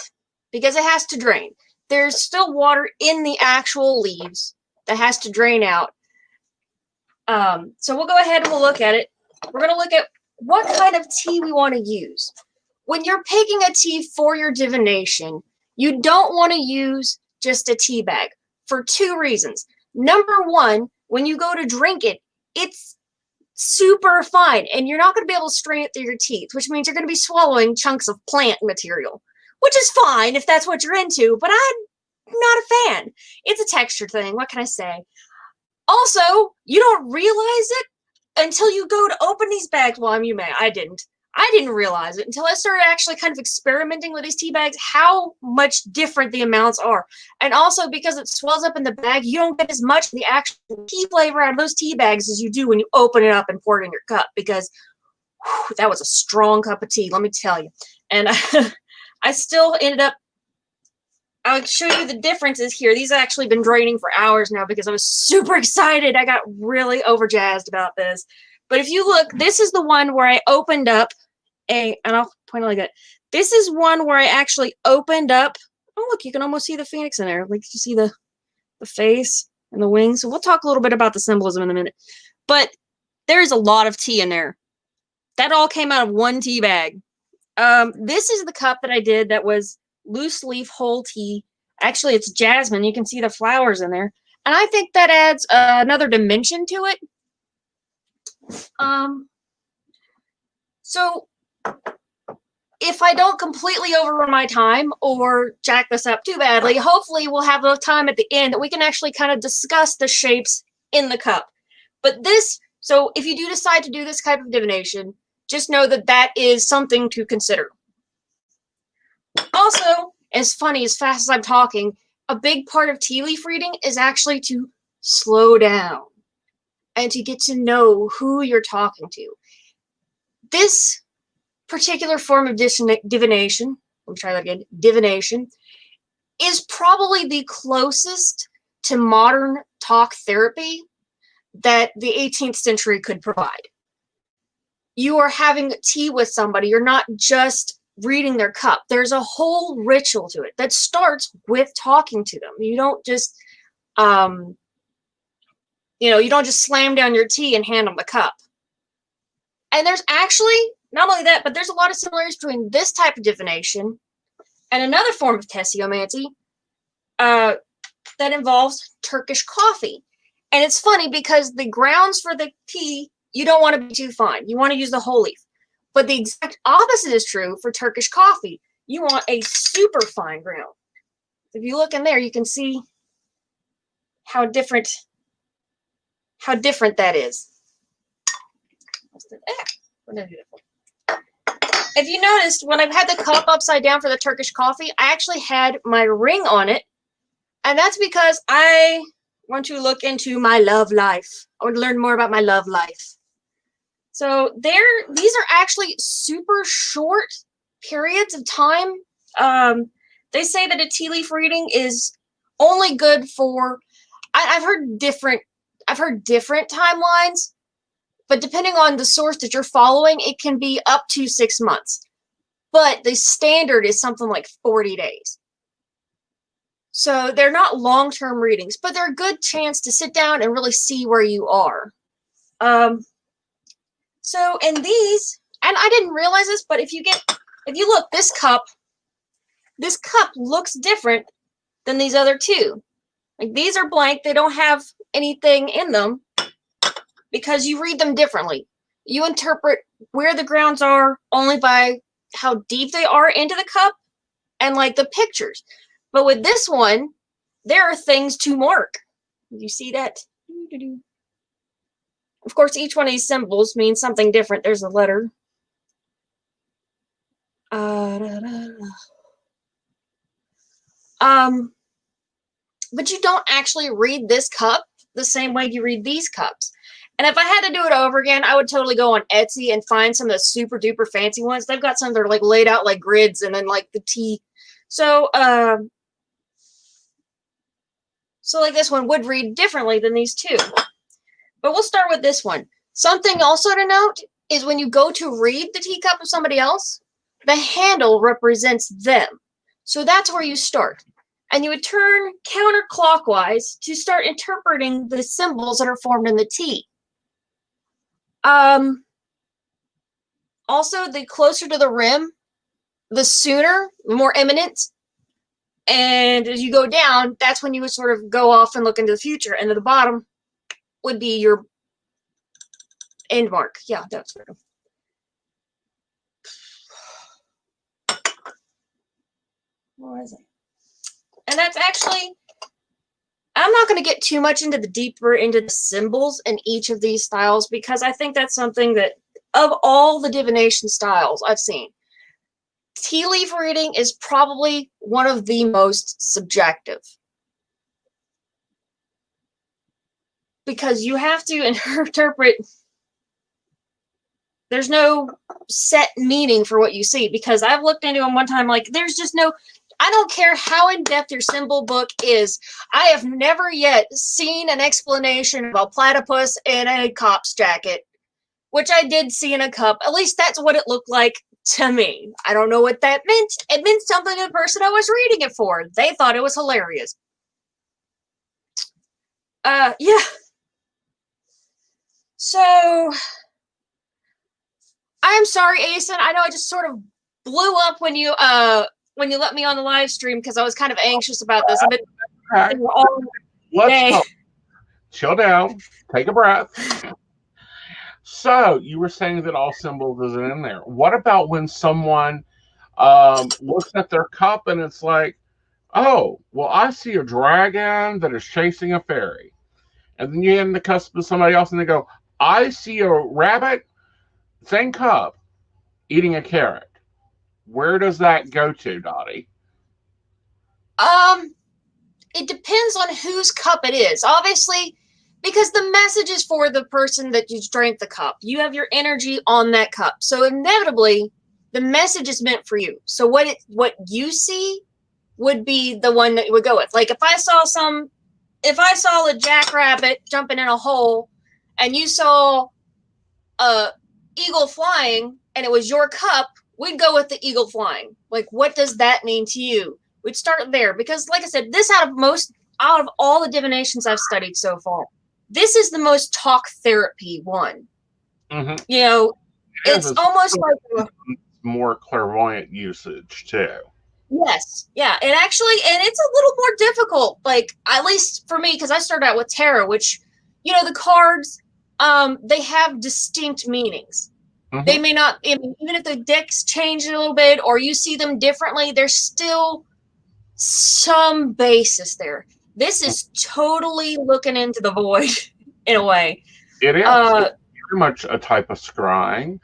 because it has to drain. There's still water in the actual leaves that has to drain out. So we'll go ahead and we'll look at it. We're going to look at what kind of tea we want to use. When you're picking a tea for your divination, you don't want to use just a tea bag for 2 reasons. Number 1, when you go to drink it, it's super fine and you're not going to be able to strain it through your teeth, which means you're going to be swallowing chunks of plant material, which is fine if that's what you're into, but I'm not a fan. It's a texture thing. What can I say? Also, you don't realize it until you go to open these bags. Well, I didn't. I didn't realize it until I started actually kind of experimenting with these tea bags, how much different the amounts are. And also because it swells up in the bag, you don't get as much of the actual tea flavor out of those tea bags as you do when you open it up and pour it in your cup, because whew, that was a strong cup of tea, let me tell you. And I still ended up, I'll show you the differences here. These have actually been draining for hours now because I was super excited. I got really overjazzed about this. But if you look, this is the one where I opened up and I'll point it like that. This is one where I actually opened up. Oh, look, you can almost see the phoenix in there. Like you see the face and the wings. So we'll talk a little bit about the symbolism in a minute. But there's a lot of tea in there. That all came out of one tea bag. This is the cup that I did that was loose leaf whole tea. Actually, it's jasmine. You can see the flowers in there. And I think that adds another dimension to it. So if I don't completely overrun my time or jack this up too badly, hopefully we'll have enough time at the end that we can actually kind of discuss the shapes in the cup. But this, so if you do decide to do this type of divination, just know that that is something to consider. Also, as funny, as fast as I'm talking, a big part of tea leaf reading is actually to slow down and to get to know who you're talking to. This particular form of divination, let me try that again, divination, is probably the closest to modern talk therapy that the 18th century could provide. You are having tea with somebody. You're not just reading their cup. There's a whole ritual to it that starts with talking to them. You don't just, you don't just slam down your tea and hand them the cup. And there's actually, not only that, but there's a lot of similarities between this type of divination and another form of tessiomancy that involves Turkish coffee. And it's funny because the grounds for the tea, you don't want to be too fine. You want to use the whole leaf. But the exact opposite is true for Turkish coffee. You want a super fine ground. If you look in there, you can see how different that is. if you noticed, when I've had the cup upside down for the Turkish coffee, I actually had my ring on it. And that's because I want to look into my love life. I want to learn more about my love life. So these are actually super short periods of time. They say that a tea leaf reading is only good for, I've heard different timelines, but depending on the source that you're following, it can be up to 6 months. But the standard is something like 40 days. So they're not long-term readings, but they're a good chance to sit down and really see where you are. So in these, and I didn't realize this, but if you look, this cup looks different than these other two. Like, these are blank, they don't have anything in them because you read them differently. You interpret where the grounds are only by how deep they are into the cup and like the pictures. But with this one, there are things to mark. You see that? Of course, each one of these symbols means something different. There's a letter. But you don't actually read this cup the same way you read these cups. And if I had to do it over again, I would totally go on Etsy and find some of the super duper fancy ones. They've got some that are like laid out like grids and then like the tea. So like this one would read differently than these two. But we'll start with this one. Something also to note is when you go to read the teacup of somebody else, the handle represents them. So that's where you start. And you would turn counterclockwise to start interpreting the symbols that are formed in the tea. Also, the closer to the rim, the sooner, the more imminent. And as you go down, that's when you would sort of go off and look into the future. And at the bottom would be your end mark. Yeah, that's right. Where is it? And that's actually, I'm not going to get too much into the symbols in each of these styles because I think that's something that, of all the divination styles I've seen, tea leaf reading is probably one of the most subjective. Because you have to interpret, there's no set meaning for what you see. Because I've looked into them one time, like, there's just no, I don't care how in-depth your symbol book is. I have never yet seen an explanation about platypus in a cop's jacket, which I did see in a cup. At least that's what it looked like to me. I don't know what that meant. It meant something to the person I was reading it for. They thought it was hilarious. Yeah. So, I'm sorry, Asen. I know I just sort of blew up when you let me on the live stream because I was kind of anxious about this. I've been all day. Let's chill down. Take a breath. So, you were saying that all symbols is in there. What about when someone looks at their cup and it's like, oh, well, I see a dragon that is chasing a fairy. And then you hand the cup to somebody else and they go, I see a rabbit, same cup, eating a carrot. Where does that go to, Dottie? It depends on whose cup it is. Obviously, because the message is for the person that you drank the cup. You have your energy on that cup. So inevitably, the message is meant for you. So what you see would be the one that you would go with. Like if I saw a jackrabbit jumping in a hole and you saw a eagle flying and it was your cup, we'd go with the eagle flying. Like, what does that mean to you? We'd start there because, like I said, this out of all the divinations I've studied so far, this is the most talk therapy one. Mm-hmm. You know, it's almost like more clairvoyant usage too. Yes, yeah, and it's a little more difficult. Like, at least for me, because I started out with tarot, which, you know, the cards, they have distinct meanings. Mm-hmm. They may not, even if the decks change a little bit or you see them differently, there's still some basis there. This is totally looking into the void in a way. It is. It's very much a type of scrying.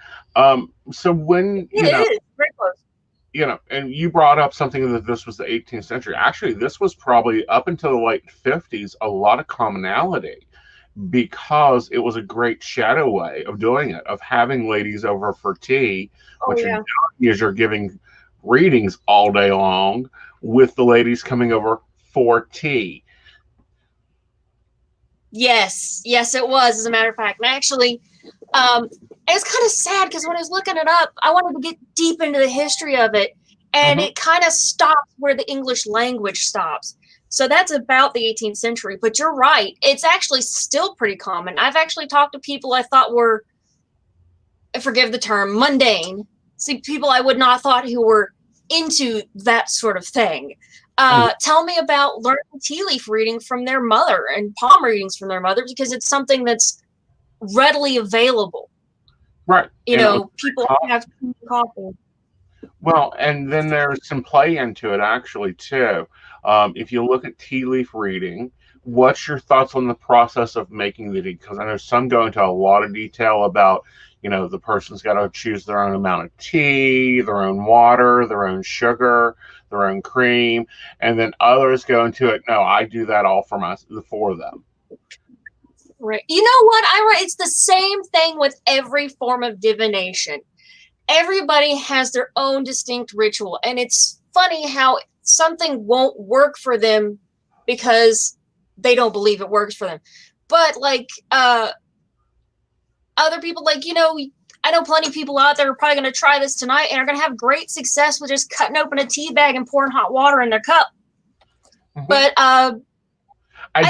So when It is very close. And you brought up something that this was the 18th century. Actually, this was probably up until the late 50s, a lot of commonality, because it was a great shadow way of doing it, of having ladies over for tea. What you're doing is you're giving readings all day long with the ladies coming over for tea. Yes, it was, as a matter of fact. And actually, it was kind of sad because when I was looking it up, I wanted to get deep into the history of it, and it kind of stops where the English language stops. So that's about the 18th century. But you're right. It's actually still pretty common. I've actually talked to people I thought were, forgive the term, mundane. See, people I would not thought who were into that sort of thing. Tell me about learning tea leaf reading from their mother and palm readings from their mother, because it's something that's readily available. Right. People have coffee. Well, and then there's some play into it, actually, too. If you look at tea leaf reading, what's your thoughts on the process of making the tea? Because I know some go into a lot of detail about, the person's got to choose their own amount of tea, their own water, their own sugar, their own cream, and then others go into it. No, I do that all for them. Right. You know what? It's the same thing with every form of divination. Everybody has their own distinct ritual, and it's funny how something won't work for them because they don't believe it works for them. But other people, I know plenty of people out there are probably going to try this tonight and are going to have great success with just cutting open a tea bag and pouring hot water in their cup. But I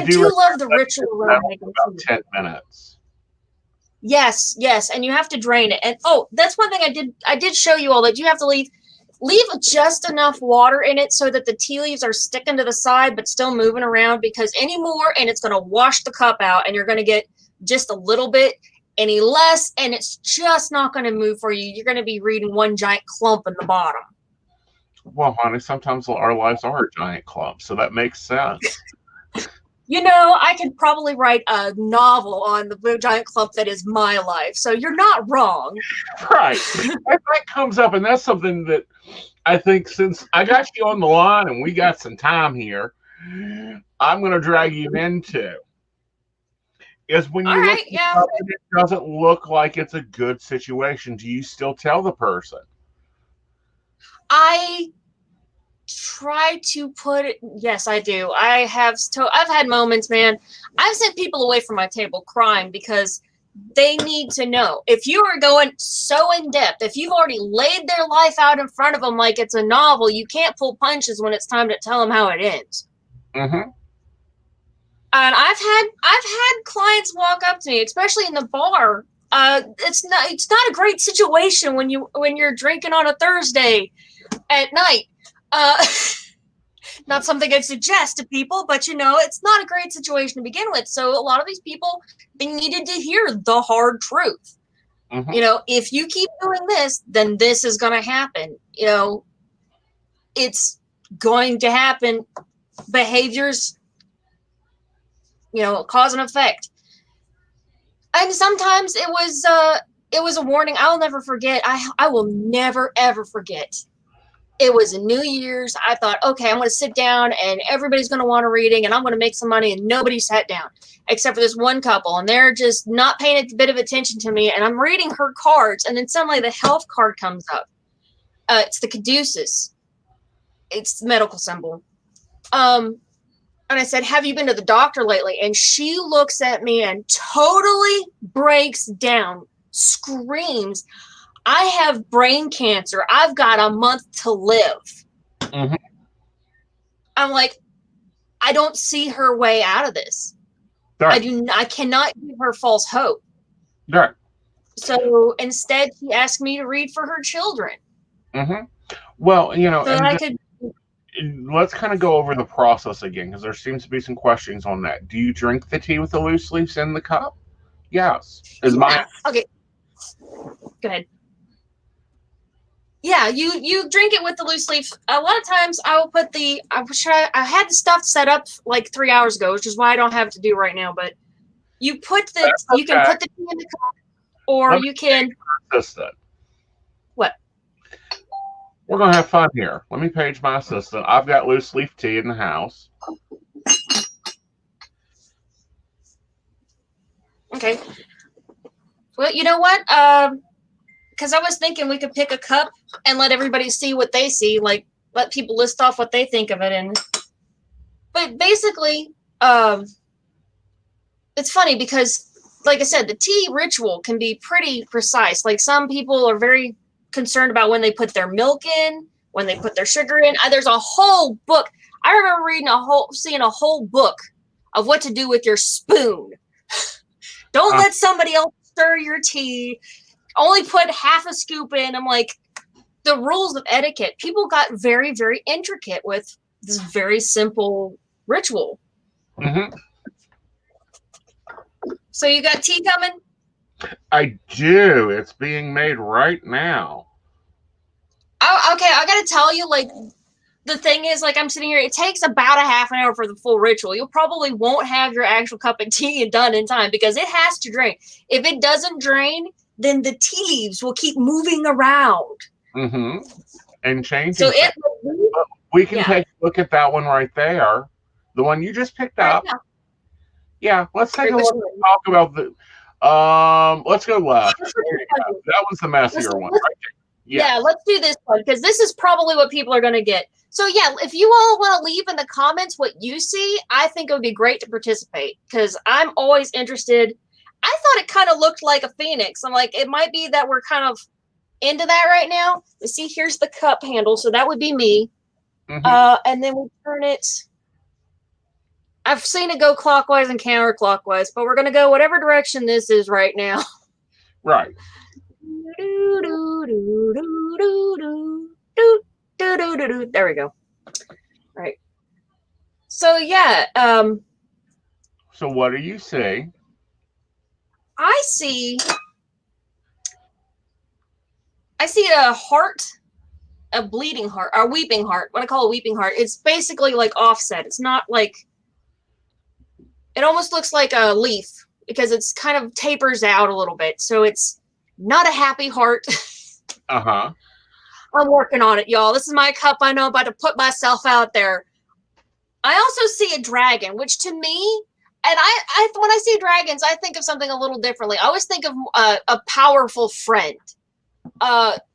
do love the ritual of making about 10 minutes. Yes, and you have to drain it. And that's one thing I did show you all, that you have to leave just enough water in it so that the tea leaves are sticking to the side but still moving around, because any more and it's going to wash the cup out, and you're going to get just a little bit. Any less and it's just not going to move for you. You're going to be reading one giant clump in the bottom. Well, honey, sometimes our lives are a giant clump, so that makes sense. I could probably write a novel on the giant clump that is my life. So you're not wrong. Right. That comes up, and that's something that I think, since I got you on the line and we got some time here, I'm going to drag you into. Is when you look at something, it doesn't look like it's a good situation, do you still tell the person? I try to put it. Yes, I do. I've had moments, man. I've sent people away from my table crying because they need to know. If you are going so in depth, if you've already laid their life out in front of them like it's a novel, you can't pull punches when it's time to tell them how it ends. Mm-hmm. And I've had clients walk up to me, especially in the bar. It's not a great situation when you're drinking on a Thursday at night. Not something I'd suggest to people, but it's not a great situation to begin with. So a lot of these people, they needed to hear the hard truth. Mm-hmm. If you keep doing this, then this is going to happen. It's going to happen. Behaviors, cause and effect. And sometimes it was a warning. I'll never forget. I will never, ever forget. It was New Year's. I thought, okay, I'm going to sit down and everybody's going to want a reading and I'm going to make some money, and nobody sat down except for this one couple, and they're just not paying a bit of attention to me, and I'm reading her cards, and then suddenly the health card comes up. It's the caduceus. It's the medical symbol. And I said, have you been to the doctor lately? And she looks at me and totally breaks down, screams, I have brain cancer. I've got a month to live. Mm-hmm. I'm like, I don't see her way out of this. Right. I cannot give her false hope. Right. So instead, she asked me to read for her children. Mm-hmm. Well, let's kind of go over the process again, because there seems to be some questions on that. Do you drink the tea with the loose leaves in the cup? Yes. Okay. Go ahead. Yeah, you drink it with the loose leaf. A lot of times I will put I had the stuff set up like 3 hours ago, which is why I don't have it to do right now, but you can put the tea in the cup, or you can. We're going to have fun here. Let me page my assistant. I've got loose leaf tea in the house. Okay. Well, you know what? Because I was thinking we could pick a cup and let everybody see what they see. Like, let people list off what they think of it. But basically, it's funny because, like I said, the tea ritual can be pretty precise. Like, some people are very concerned about when they put their milk in, when they put their sugar in. There's a whole book. I remember seeing a whole book of what to do with your spoon. Don't let somebody else stir your tea. Only put half a scoop in. I'm like, the rules of etiquette. People got very, very intricate with this very simple ritual. Mm-hmm. So you got tea coming? I do. It's being made right now. Okay, I gotta tell you, like, the thing is, like, I'm sitting here, it takes about a half an hour for the full ritual. You probably won't have your actual cup of tea done in time because it has to drain. If it doesn't drain, then the tea leaves will keep moving around. Mm-hmm. And changing. So we can take a look at that one right there. The one you just picked up. Yeah, let's take a look and talk about the let's go left. That was the messier one, right there. Yeah, let's do this one because this is probably what people are going to get. So, yeah, if you all want to leave in the comments what you see, I think it would be great to participate because I'm always interested. I thought it kind of looked like a phoenix. I'm like, it might be that we're kind of into that right now. But see, here's the cup handle. So that would be me. Mm-hmm. And then we turn it. I've seen it go clockwise and counterclockwise, but we're going to go whatever direction this is right now. Right. There we go. Right. So yeah. So what do you see? I see a heart, a bleeding heart, or a weeping heart. What I call a weeping heart. It's basically like offset. It's not like. It almost looks like a leaf because it's kind of tapers out a little bit. So it's not a happy heart. Uh-huh. I'm working on it, y'all. This is my cup. I know I'm about to put myself out there. I also see a dragon, which to me, and I when I see dragons, I think of something a little differently. I always think of a powerful friend.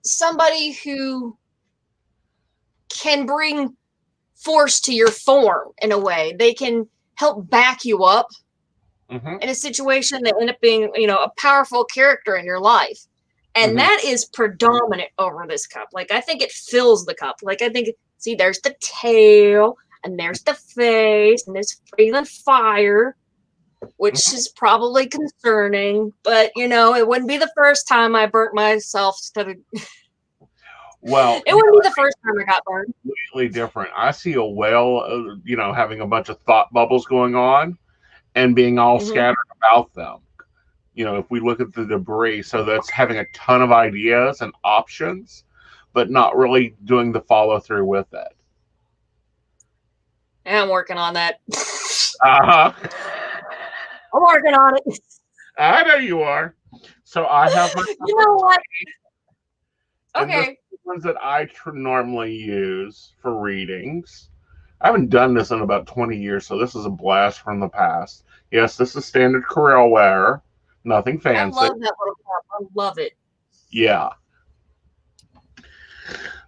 Somebody who can bring force to your form in a way. They can help back you up in a situation that end up being, a powerful character in your life. And that is predominant over this cup. Like, I think it fills the cup. Like, I think, see, there's the tail, and there's the face, and there's breathing fire, which is probably concerning. But, it wouldn't be the first time I burnt myself to the... Well, it wouldn't be the first time I got burned. Completely different. I see a whale, having a bunch of thought bubbles going on and being all scattered about them. If we look at the debris, so that's having a ton of ideas and options, but not really doing the follow through with it. Yeah, I'm working on that. Uh-huh. I'm working on it. I know you are. So I have my you know what? Okay. Ones that I normally use for readings. I haven't done this in about 20 years, so this is a blast from the past. Yes, this is standard Corel ware. Nothing fancy. I love that little cup. I love it. Yeah.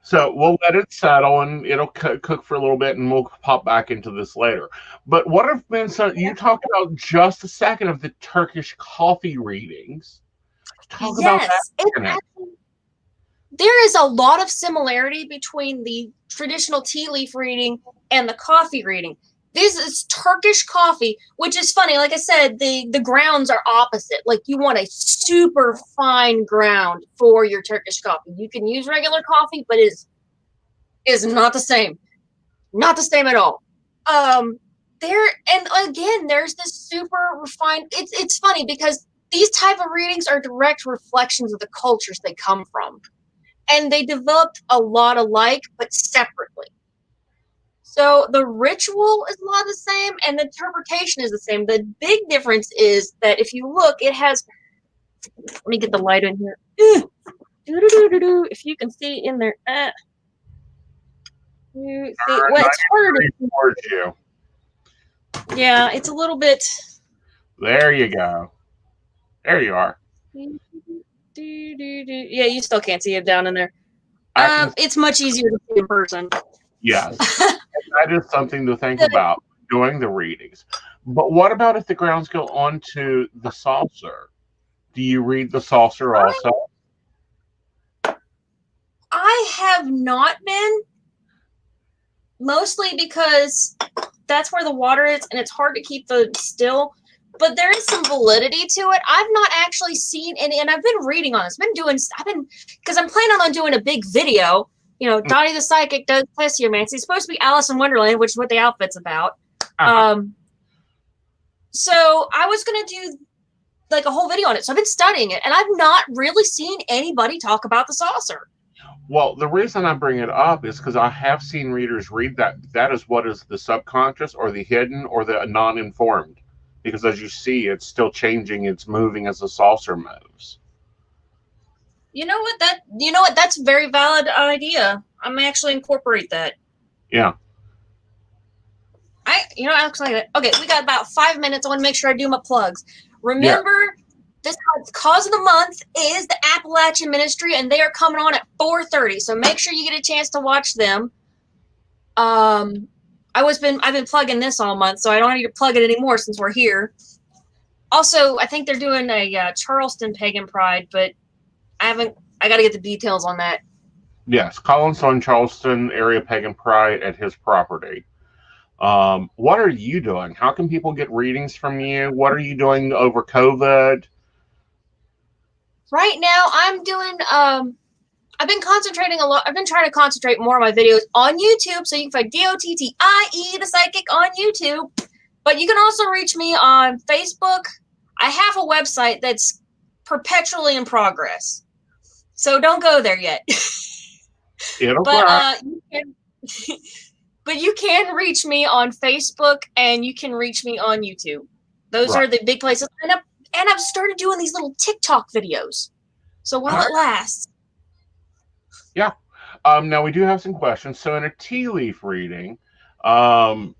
So we'll let it settle, and it'll cook for a little bit, and we'll pop back into this later. But what have been you talked about just a second of the Turkish coffee readings. Talk about that. There is a lot of similarity between the traditional tea leaf reading and the coffee reading. This is Turkish coffee, which is funny. Like I said, the grounds are opposite. Like, you want a super fine ground for your Turkish coffee. You can use regular coffee, but it is not the same. Not the same at all. There's this super refined. It's funny because these type of readings are direct reflections of the cultures they come from. And they developed a lot alike, but separately. So the ritual is a lot the same, and the interpretation is the same. The big difference is that if you look, it has... Let me get the light in here. If you can see in there. 2, 3. Well, it's harder to. Towards you. Yeah, it's a little bit. There you go. There you are. Yeah, you still can't see it down in there. I It's much easier to see in person. Yes. That is something to think about doing the readings. But what about if the grounds go on to the saucer? Do you read the saucer also? I have not been, mostly because that's where the water is and it's hard to keep the still. But there is some validity to it. I've not actually seen any, and I've been reading on this. Because I'm planning on doing a big video. You know, Dottie the Psychic does Plesiomancy. It's supposed to be Alice in Wonderland, which is what the outfit's about. So I was going to do like a whole video on it. So I've been studying it, and I've not really seen anybody talk about the saucer. Well, the reason I bring it up is because I have seen readers read that. That is what is the subconscious or the hidden or the non-informed. Because as you see, it's still changing. It's moving as the saucer moves. You know what? That's a very valid idea. I may actually incorporate that. Yeah. Actually, okay, we got about 5 minutes. I want to make sure I do my plugs. Remember, this cause of the month is the Appalachian Ministry, and they are coming on at 4:30. So make sure you get a chance to watch them. I've been plugging this all month, so I don't need to plug it anymore since we're here. Also, I think they're doing a Charleston Pagan Pride, but I got to get the details on that. Yes, Colin's on Charleston area Pagan Pride at his property. What are you doing? How can people get readings from you? What are you doing over COVID? Right now, I'm doing, I've been concentrating a lot. I've been trying to concentrate more on my videos on YouTube. So you can find DOTTIE, the Psychic, on YouTube. But you can also reach me on Facebook. I have a website that's perpetually in progress. So don't go there yet. But you can reach me on Facebook and you can reach me on YouTube. Those are the big places. And I've started doing these little TikTok videos. So while it lasts. Yeah. Now we do have some questions. So in a tea leaf reading, the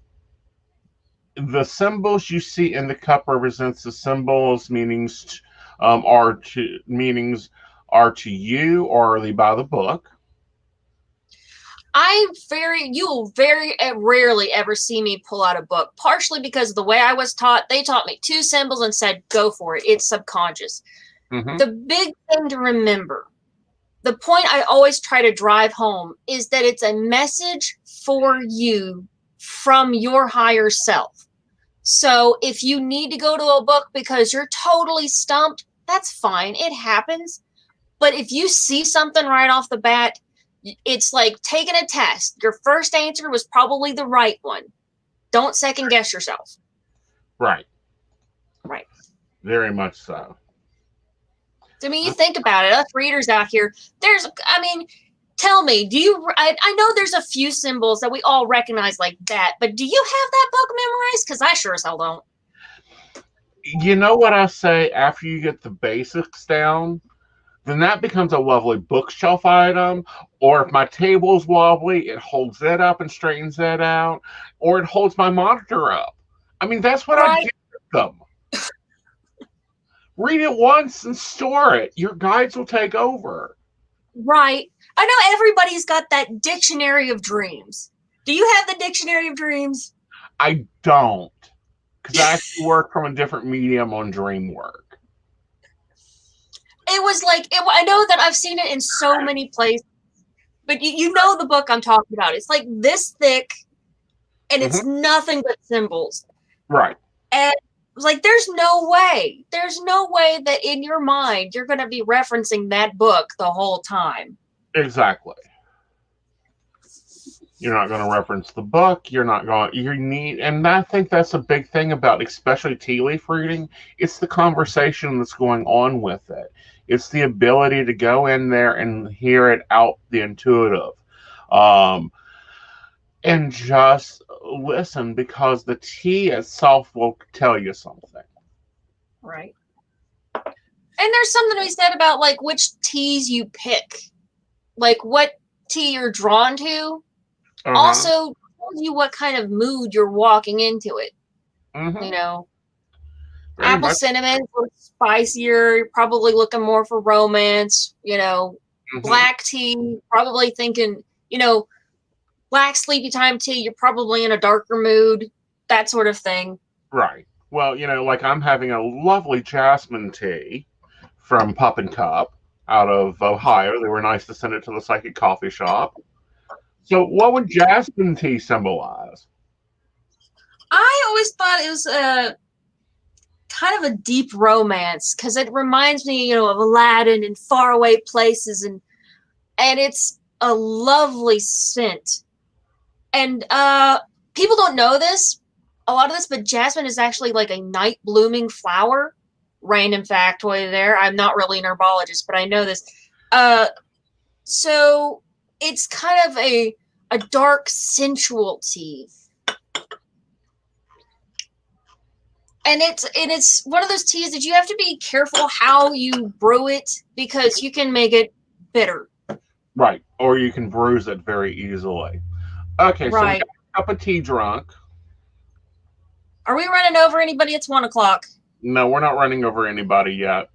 symbols you see in the cup represents the symbols meanings are to you, or are they by the book? You will very rarely ever see me pull out a book, partially because of the way I was taught. They taught me 2 symbols and said, go for it. It's subconscious. Mm-hmm. The big thing to remember, the point I always try to drive home, is that it's a message for you from your higher self. So if you need to go to a book because you're totally stumped, that's fine. It happens. But if you see something right off the bat, it's like taking a test. Your first answer was probably the right one. Don't second guess yourself. Right. Right. Very much so. I mean, you think about it, us readers out here, tell me, I know there's a few symbols that we all recognize like that, but do you have that book memorized? Because I sure as hell don't. You know what I say, after you get the basics down, then that becomes a lovely bookshelf item. Or if my table's wobbly, it holds that up and straightens that out. Or it holds my monitor up. I mean, that's what I do with them. Read it once and store it. Your guides will take over. Right. I know everybody's got that dictionary of dreams. Do you have the dictionary of dreams? I don't. Because I actually work from a different medium on dream work. It was like, I know that I've seen it in so many places, but you know the book I'm talking about. It's like this thick, and it's nothing but symbols. Right. And it was like, there's no way that in your mind you're going to be referencing that book the whole time. Exactly. You're not going to reference the book. And I think that's a big thing about especially tea leaf reading. It's the conversation that's going on with it. It's the ability to go in there and hear it out, the intuitive. And just listen, because the tea itself will tell you something. Right. And there's something to be said about like which teas you pick. Like what tea you're drawn to. Also tells you what kind of mood you're walking into it. Mhm. You know, Very apple much. cinnamon, spicier. You're probably looking more for romance. You know, Mhm. black tea, probably thinking, you know, black sleepy time tea, you're probably in a darker mood, that sort of thing. Right. Well, you know, like I'm having a lovely jasmine tea from Pup and Cup out of Ohio. They were nice to send it to the psychic coffee shop. So, what would jasmine tea symbolize? I always thought it was a kind of a deep romance because it reminds me, you know, of Aladdin and faraway places, and it's a lovely scent. And people don't know this, a lot of this, but jasmine is actually like a night blooming flower. Random factoid there. I'm not really an herbologist, but I know this. So it's kind of a dark, sensual tea. And it's one of those teas that you have to be careful how you brew it because you can make it bitter. Right. Or you can bruise it very easily. Okay, so we Right. got a cup of tea drunk. Are we running over anybody? It's 1 o'clock. No, we're not running over anybody yet.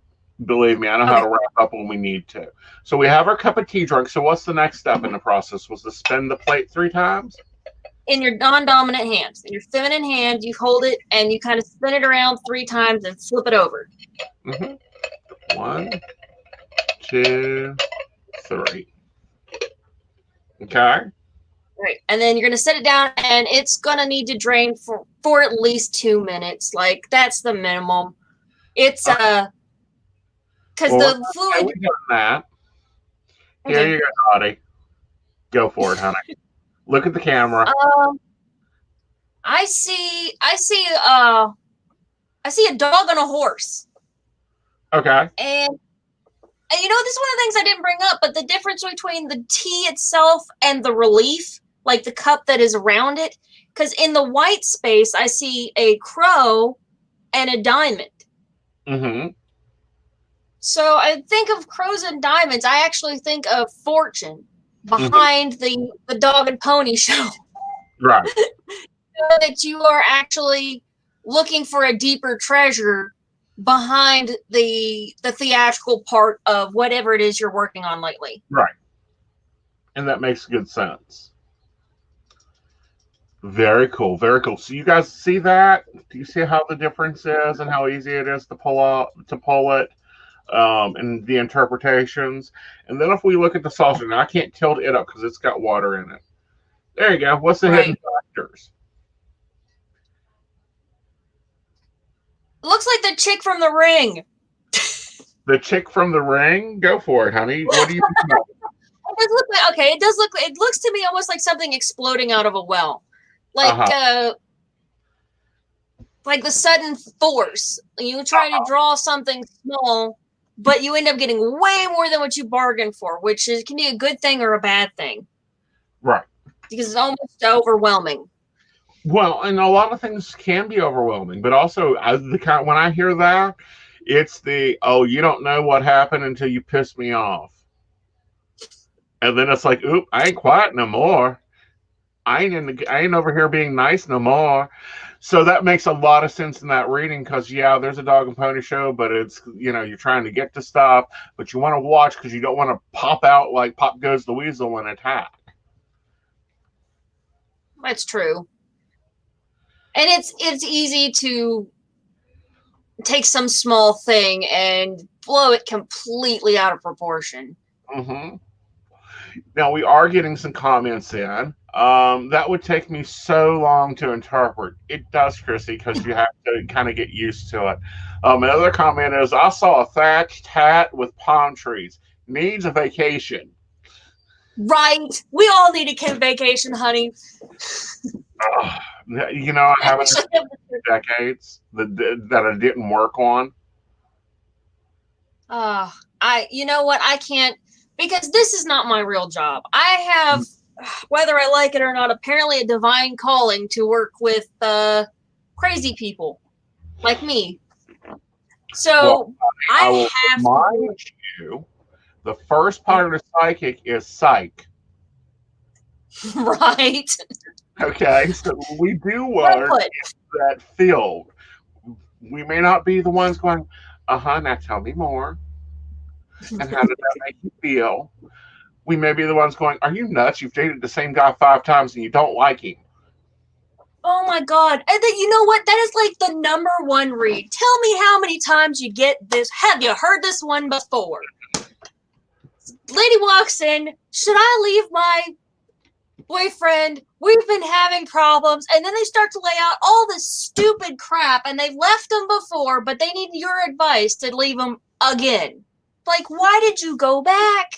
Believe me, I know how Okay. to wrap up when we need to. So we have our cup of tea drunk. So what's the next step in the process? Was to spin the plate 3 times? In your non-dominant hands. In your feminine hand, you hold it and you kind of spin it around 3 times and flip it over. Mm-hmm. 1, 2, 3. Okay. Right. And then you're going to set it down and it's going to need to drain for at least 2 minutes. Like, that's the minimum. It's, because Well, the fluid. we got that. Here Okay. you go, Dottie. Go for it, honey. Look at the camera. I see a dog on a horse. Okay. And you know, this is one of the things I didn't bring up, but the difference between the tea itself and the relief, like the cup that is around it, because in the white space, I see a crow and a diamond. Mm-hmm. So I think of crows and diamonds. I actually think of fortune behind the dog and pony show. Right. So that you are actually looking for a deeper treasure behind the theatrical part of whatever it is you're working on lately. Right. And that makes good sense. Very cool. Very cool. So you guys see that? Do you see how the difference is and how easy it is to pull it? And the interpretations. And then if we look at the saucer, now I can't tilt it up because it's got water in it. There you go. What's the hidden factors? Looks like the chick from The Ring. The chick from The Ring? Go for it, honey. What do you think about it? It does look like, okay, it looks to me almost like something exploding out of a well. Like like the sudden force. You try to draw something small, but you end up getting way more than what you bargained for, which can be a good thing or a bad thing. Right. Because it's almost overwhelming. Well, and a lot of things can be overwhelming, but also when I hear that, it's you don't know what happened until you piss me off. And then it's like, oop, I ain't quiet no more. I ain't over here being nice no more. So that makes a lot of sense in that reading because, yeah, there's a dog and pony show, but it's, you're trying to get to stuff, but you want to watch because you don't want to pop out like Pop Goes the Weasel and attack. That's true. And it's easy to take some small thing and blow it completely out of proportion. Mm-hmm. Now, we are getting some comments in. That would take me so long to interpret. It does, Chrissy, because you have to kind of get used to it. Another comment is, I saw a thatched hat with palm trees. Needs a vacation. Right. We all need a vacation, honey. I haven't decades that I didn't work on. You know what? I can't, because this is not my real job. I have, whether I like it or not, apparently a divine calling to work with crazy people like me. So I will have remind you, the first part of the psychic is psych. Right. Okay, so we do Well work put. in that field. We may not be the ones going, now tell me more. And how did that make you feel? We may be the ones going, are you nuts? You've dated the same guy 5 times and you don't like him. Oh my God. And then you know what? That is like the number one read. Tell me how many times you get this. Have you heard this one before? Lady walks in, should I leave my boyfriend? We've been having problems. And then they start to lay out all this stupid crap, and they've left them before, but they need your advice to leave them again. Like, why did you go back?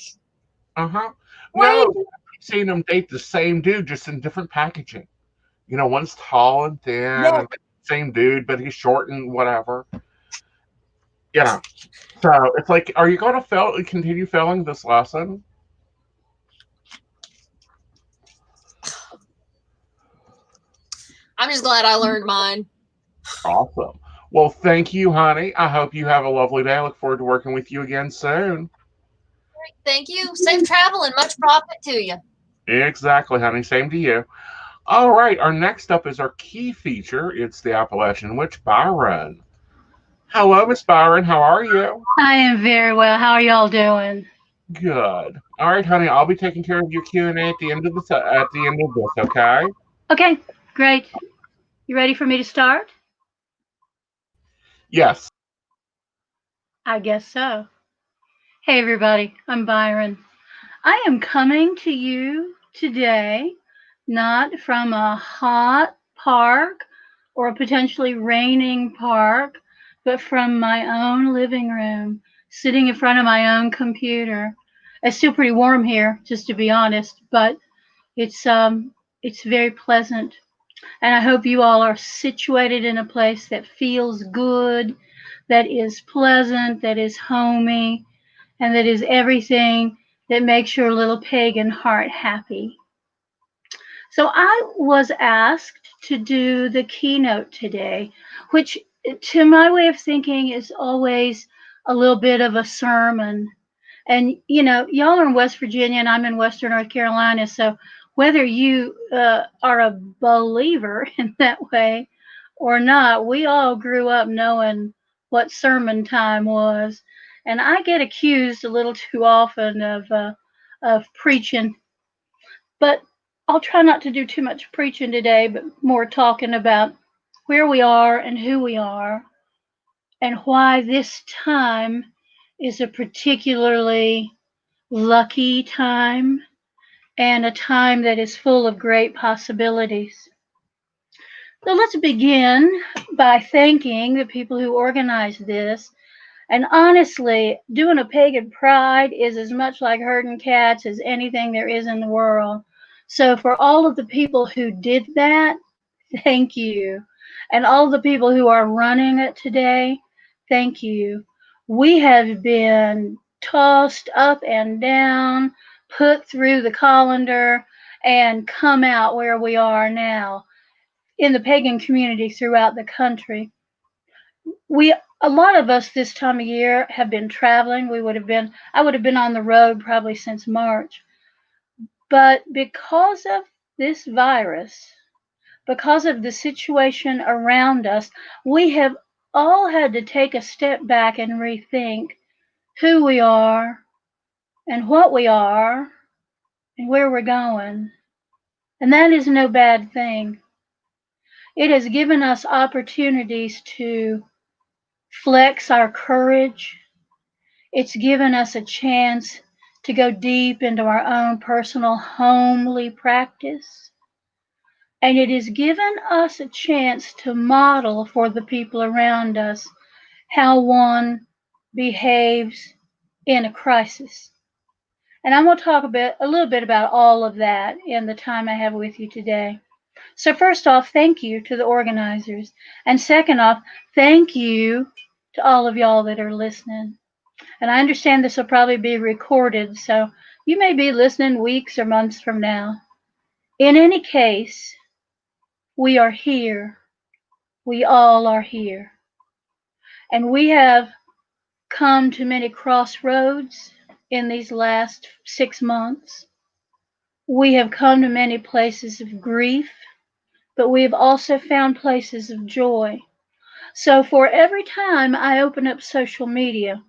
Uh-huh. Why No, did you? I've seen them date the same dude, just in different packaging. One's tall and thin, Yeah. and same dude, but he's short and whatever. So it's like, are you going to continue failing this lesson? I'm just glad I learned mine. Awesome. Well, thank you, honey. I hope you have a lovely day. I look forward to working with you again soon. Thank you. Safe travel and much profit to you. Exactly, honey. Same to you. All right. Our next up is our key feature. It's the Appalachian Witch, Byron. Hello, Miss Byron. How are you? I am very well. How are y'all doing? Good. All right, honey. I'll be taking care of your Q&A at the end of this. Okay? Okay, great. You ready for me to start? Yes. I guess so. Hey, everybody. I'm Byron. I am coming to you today not from a hot park or a potentially raining park, but from my own living room, sitting in front of my own computer. It's still pretty warm here, just to be honest, but it's very pleasant. And I hope you all are situated in a place that feels good, that is pleasant, that is homey, and that is everything that makes your little pagan heart happy. So I was asked to do the keynote today, which to my way of thinking is always a little bit of a sermon. And y'all are in West Virginia and I'm in Western North Carolina, so whether you are a believer in that way or not, we all grew up knowing what sermon time was. And I get accused a little too often of preaching, but I'll try not to do too much preaching today, but more talking about where we are and who we are and why this time is a particularly lucky time and a time that is full of great possibilities. So let's begin by thanking the people who organized this. And honestly, doing a pagan pride is as much like herding cats as anything there is in the world. So for all of the people who did that, thank you. And all the people who are running it today, thank you. We have been tossed up and down, put through the colander, and come out where we are now in the pagan community throughout the country. A lot of us this time of year have been traveling. I would have been on the road probably since March. But because of this virus, because of the situation around us, we have all had to take a step back and rethink who we are and what we are and where we're going. And that is no bad thing. It has given us opportunities to flex our courage. It's given us a chance to go deep into our own personal homely practice. And it has given us a chance to model for the people around us how one behaves in a crisis. And I'm going to talk a little bit about all of that in the time I have with you today. So first off, thank you to the organizers. And second off, thank you to all of y'all that are listening. And I understand this will probably be recorded, so you may be listening weeks or months from now. In any case, we are here. We all are here. And we have come to many crossroads in these last 6 months. We have come to many places of grief, but we have also found places of joy. So for every time I open up social media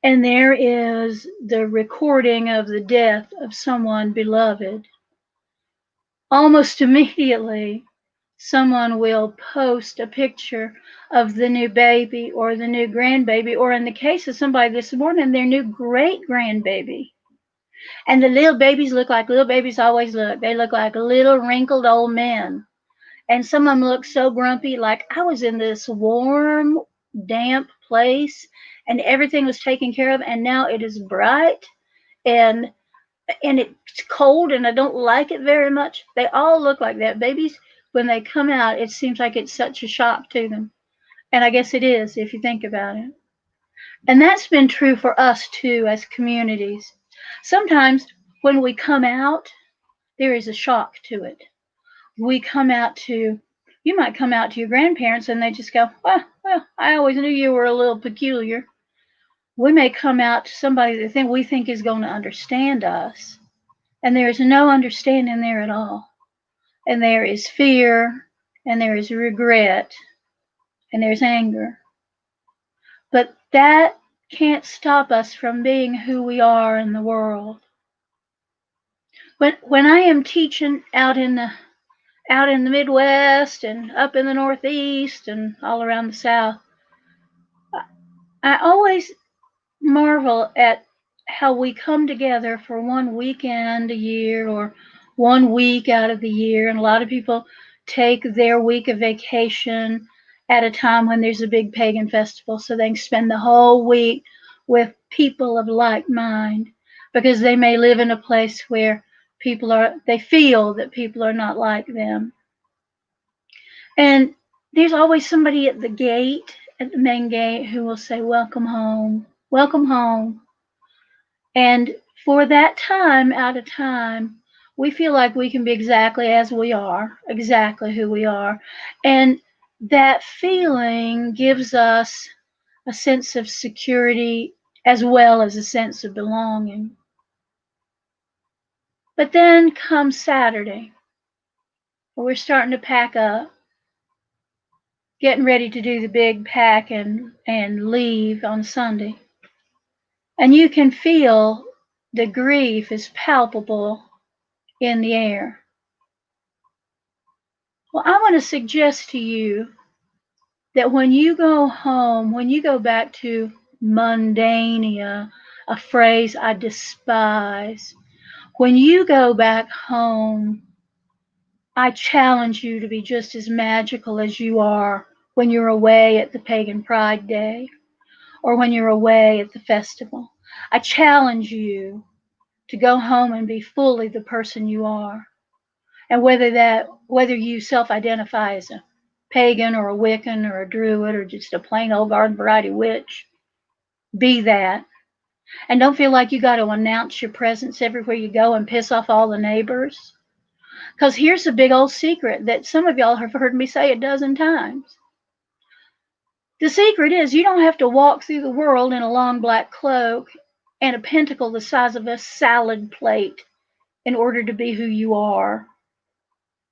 and there is the recording of the death of someone beloved, almost immediately someone will post a picture of the new baby or the new grandbaby, or in the case of somebody this morning, their new great grandbaby. And the little babies look like little babies always look. They look like little wrinkled old men. And some of them look so grumpy, like I was in this warm, damp place and everything was taken care of, and now it is bright and it's cold and I don't like it very much. They all look like that. Babies, when they come out, it seems like it's such a shock to them. And I guess it is if you think about it. And that's been true for us too as communities. Sometimes when we come out, there is a shock to it. We come out to, you might come out to your grandparents and they just go, well, I always knew you were a little peculiar. We may come out to somebody that we think is going to understand us, and there is no understanding there at all. And there is fear, and there is regret, and there's anger. But that can't stop us from being who we are in the world. When I am teaching out in the Midwest and up in the Northeast and all around the South, I always marvel at how we come together for one weekend a year or 1 week out of the year. And a lot of people take their week of vacation at a time when there's a big pagan festival so they can spend the whole week with people of like mind, because they may live in a place where they feel that people are not like them. And there's always somebody at the gate, at the main gate, who will say, welcome home, welcome home. And for that time, out of time, we feel like we can be exactly as we are, exactly who we are. And that feeling gives us a sense of security as well as a sense of belonging. But then comes Saturday, we're starting to pack up, getting ready to do the big pack and leave on Sunday. And you can feel the grief is palpable in the air. Well, I want to suggest to you that when you go home, when you go back to mundania, a phrase I despise, when you go back home, I challenge you to be just as magical as you are when you're away at the Pagan Pride Day or when you're away at the festival. I challenge you to go home and be fully the person you are. And whether you self-identify as a pagan or a Wiccan or a druid or just a plain old garden variety witch, be that. And don't feel like you got to announce your presence everywhere you go and piss off all the neighbors. Because here's a big old secret that some of y'all have heard me say a dozen times. The secret is you don't have to walk through the world in a long black cloak and a pentacle the size of a salad plate in order to be who you are.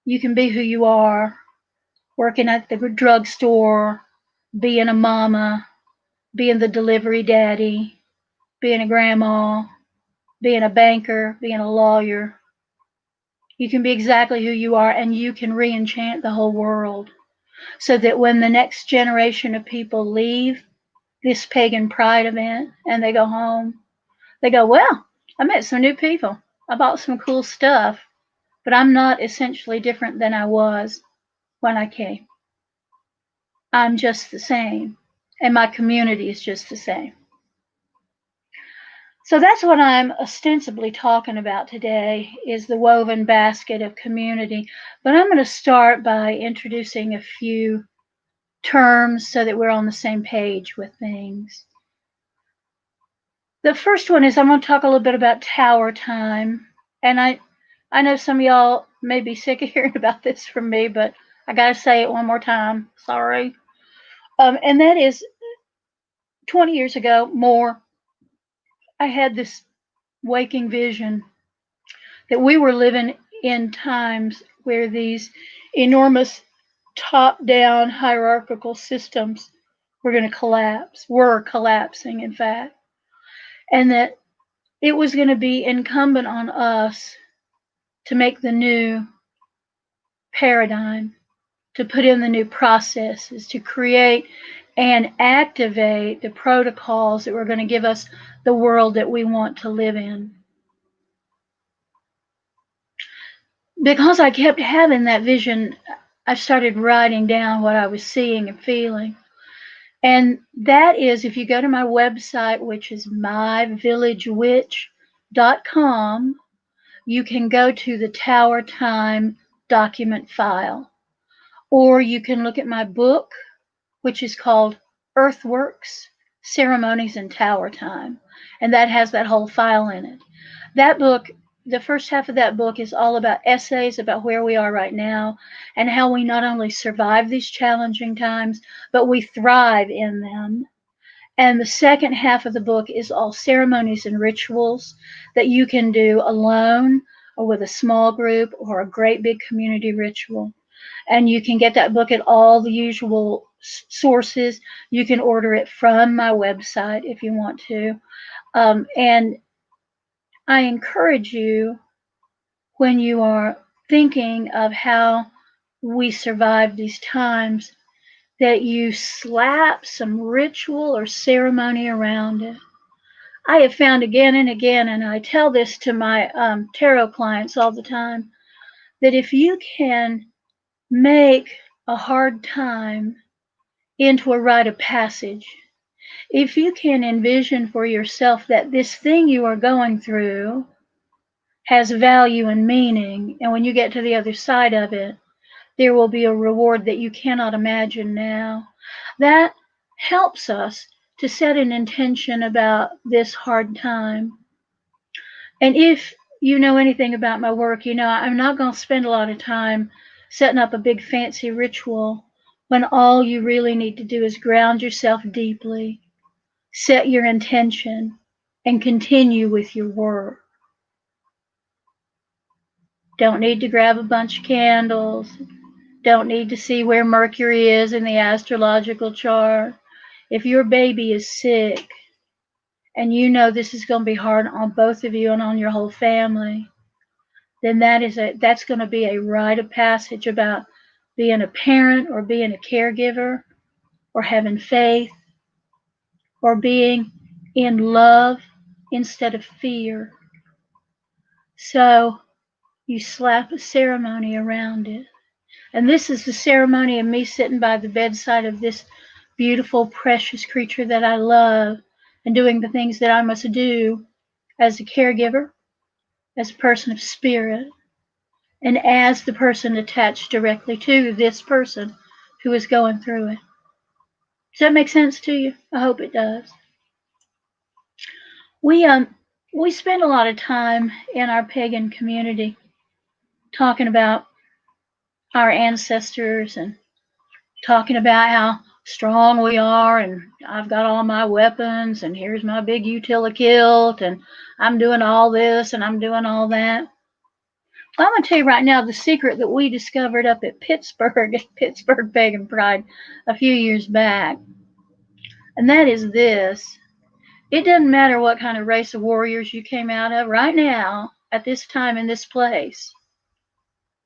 You can be who you are, working at the drugstore, being a mama, being the delivery daddy, being a grandma, being a banker, being a lawyer. You can be exactly who you are, and you can re-enchant the whole world so that when the next generation of people leave this pagan pride event and they go home, they go, well, I met some new people. I bought some cool stuff, but I'm not essentially different than I was when I came. I'm just the same, and my community is just the same. So that's what I'm ostensibly talking about today, is the woven basket of community. But I'm going to start by introducing a few terms so that we're on the same page with things. The first one is I'm going to talk a little bit about tower time. And I know some of y'all may be sick of hearing about this from me, but I got to say it one more time. Sorry. And that is 20 years ago, more, I had this waking vision that we were living in times where these enormous top-down hierarchical systems were going to collapse, were collapsing, in fact, and that it was going to be incumbent on us to make the new paradigm, to put in the new processes, to create and activate the protocols that were going to give us the world that we want to live in. Because I kept having that vision, I started writing down what I was seeing and feeling. And that is, if you go to my website, which is myvillagewitch.com, you can go to the Tower Time document file. Or you can look at my book, which is called Earthworks, Ceremonies in Tower Time. And that has that whole file in it. That book, the first half of that book is all about essays about where we are right now and how we not only survive these challenging times, but we thrive in them. And the second half of the book is all ceremonies and rituals that you can do alone or with a small group or a great big community ritual. And you can get that book at all the usual sources. You can order it from my website if you want to. And I encourage you, when you are thinking of how we survive these times, that you slap some ritual or ceremony around it. I have found again and again, and I tell this to my tarot clients all the time, that if you can make a hard time into a rite of passage, if you can envision for yourself that this thing you are going through has value and meaning, and when you get to the other side of it, there will be a reward that you cannot imagine now. That helps us to set an intention about this hard time. And if you know anything about my work, you know I'm not going to spend a lot of time setting up a big fancy ritual when all you really need to do is ground yourself deeply, set your intention, and continue with your work. Don't need to grab a bunch of candles. Don't need to see where Mercury is in the astrological chart. If your baby is sick and you know this is going to be hard on both of you and on your whole family, then that's going to be a rite of passage about being a parent or being a caregiver or having faith or being in love instead of fear. So you slap a ceremony around it. And this is the ceremony of me sitting by the bedside of this beautiful, precious creature that I love and doing the things that I must do as a caregiver, as a person of spirit, and as the person attached directly to this person who is going through it. Does that make sense to you? I hope it does. We spend a lot of time in our pagan community talking about our ancestors and talking about how strong we are, and I've got all my weapons, and here's my big utilikilt, and I'm doing all this, and I'm doing all that. Well, I'm going to tell you right now the secret that we discovered up at Pittsburgh Pagan Pride a few years back, and that is this. It doesn't matter what kind of race of warriors you came out of right now, at this time in this place.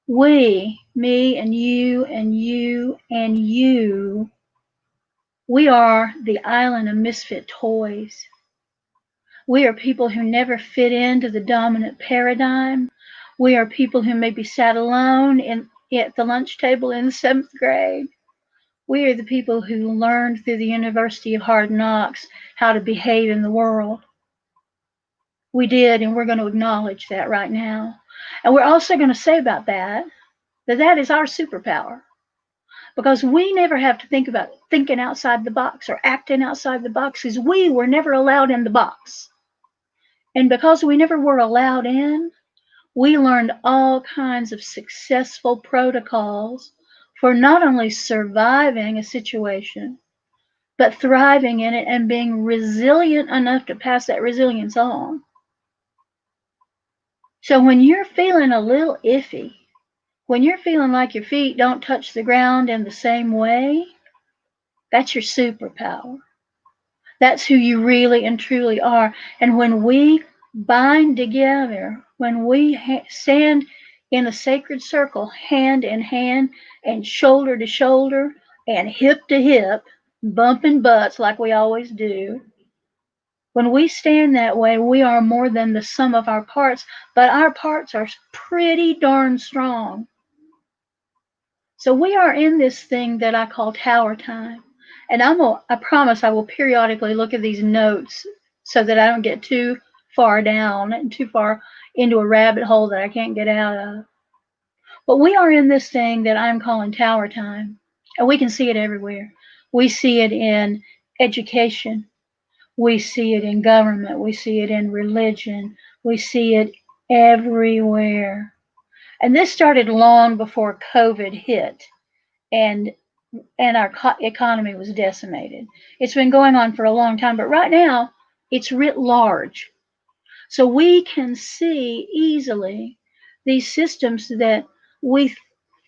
We, me and you and you and you, we are the island of misfit toys. We are people who never fit into the dominant paradigm. We are people who maybe sat alone at the lunch table in the 7th grade. We are the people who learned through the University of Hard Knocks how to behave in the world. We did, and we're going to acknowledge that right now. And we're also going to say about that is our superpower. Because we never have to think about thinking outside the box or acting outside the box, because we were never allowed in the box. And because we never were allowed in, we learned all kinds of successful protocols for not only surviving a situation, but thriving in it and being resilient enough to pass that resilience on. So when you're feeling a little iffy, when you're feeling like your feet don't touch the ground in the same way, that's your superpower. That's who you really and truly are. And when we bind together, when we stand in a sacred circle, hand in hand and shoulder to shoulder and hip to hip, bumping butts like we always do, when we stand that way, we are more than the sum of our parts, but our parts are pretty darn strong. So we are in this thing that I call tower time. And I promise I will periodically look at these notes so that I don't get too far down and too far into a rabbit hole that I can't get out of. But we are in this thing that I'm calling tower time. And we can see it everywhere. We see it in education. We see it in government. We see it in religion. We see it everywhere. And this started long before COVID hit. And our economy was decimated. It's been going on for a long time, but right now it's writ large. So we can see easily these systems that we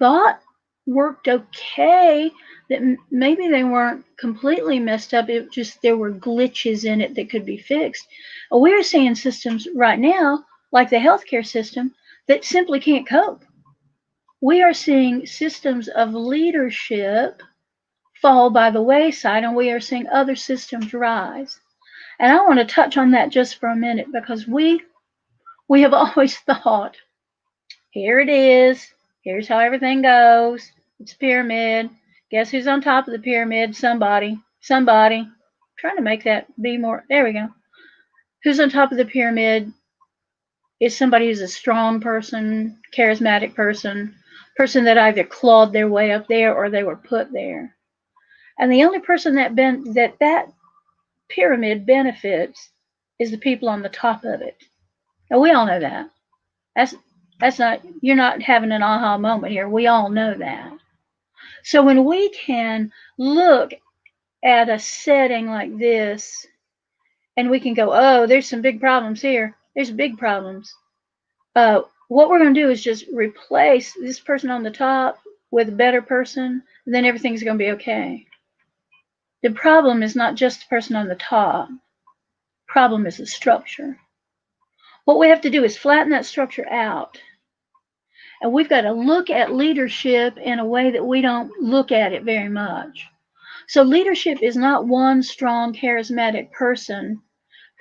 thought worked okay, that maybe they weren't completely messed up, it just there were glitches in it that could be fixed. We're seeing systems right now, like the healthcare system, that simply can't cope. We are seeing systems of leadership fall by the wayside, and we are seeing other systems rise. And I want to touch on that just for a minute, because we have always thought, here it is, here's how everything goes, it's a pyramid. Guess who's on top of the pyramid? Somebody. I'm trying to make that be more, there we go. Who's on top of the pyramid is somebody who's a strong person, charismatic person that either clawed their way up there or they were put there. And the only person that pyramid benefits is the people on the top of it. Now we all know that. That's not, you're not having an aha moment here. We all know that. So when we can look at a setting like this and we can go, oh, there's some big problems here. There's big problems. What we're going to do is just replace this person on the top with a better person, and then everything's going to be okay. The problem is not just the person on the top. The problem is the structure. What we have to do is flatten that structure out. And we've got to look at leadership in a way that we don't look at it very much. So leadership is not one strong, charismatic person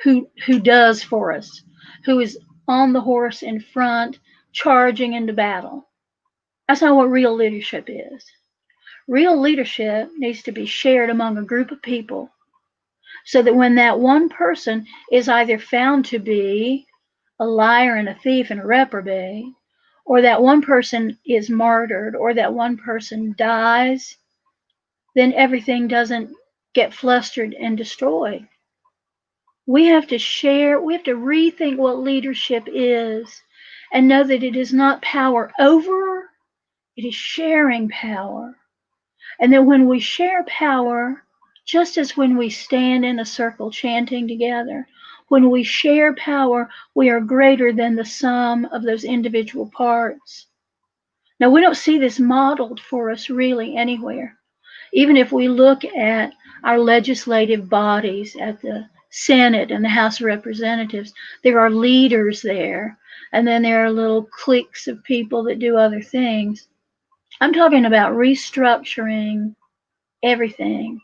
who does for us, who is on the horse in front, charging into battle. That's not what real leadership is. Real leadership needs to be shared among a group of people, so that when that one person is either found to be a liar and a thief and a reprobate, or that one person is martyred, or that one person dies, then everything doesn't get flustered and destroyed. We have to share, we have to rethink what leadership is and know that it is not power over, it is sharing power. And that when we share power, just as when we stand in a circle chanting together, when we share power, we are greater than the sum of those individual parts. Now, we don't see this modeled for us really anywhere. Even if we look at our legislative bodies, at the Senate and the House of Representatives, there are leaders there, and then there are little cliques of people that do other things. I'm talking about restructuring everything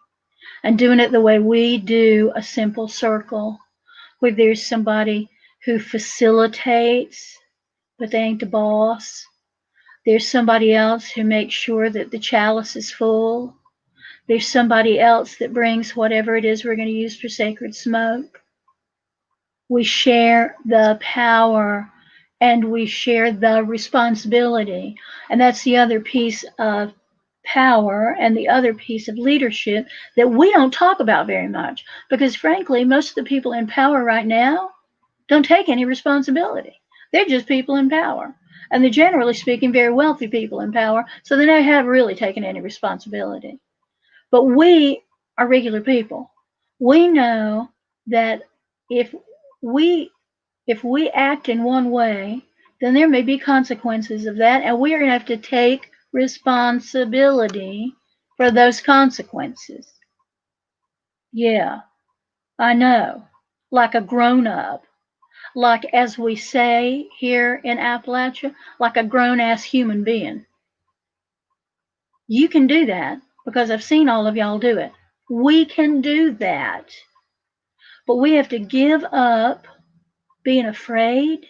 and doing it the way we do a simple circle, where there's somebody who facilitates, but they ain't the boss. There's somebody else who makes sure that the chalice is full. There's somebody else that brings whatever it is we're going to use for sacred smoke. We share the power and we share the responsibility. And that's the other piece of power and the other piece of leadership that we don't talk about very much, because frankly, most of the people in power right now don't take any responsibility. They're just people in power. And they're generally speaking very wealthy people in power, so they haven't really taken any responsibility. But we are regular people. We know that if we act in one way, then there may be consequences of that, and we are going to have to take responsibility for those consequences. Yeah, I know. Like a grown-up. Like, as we say here in Appalachia, like a grown-ass human being. You can do that because I've seen all of y'all do it. We can do that. But we have to give up being afraid.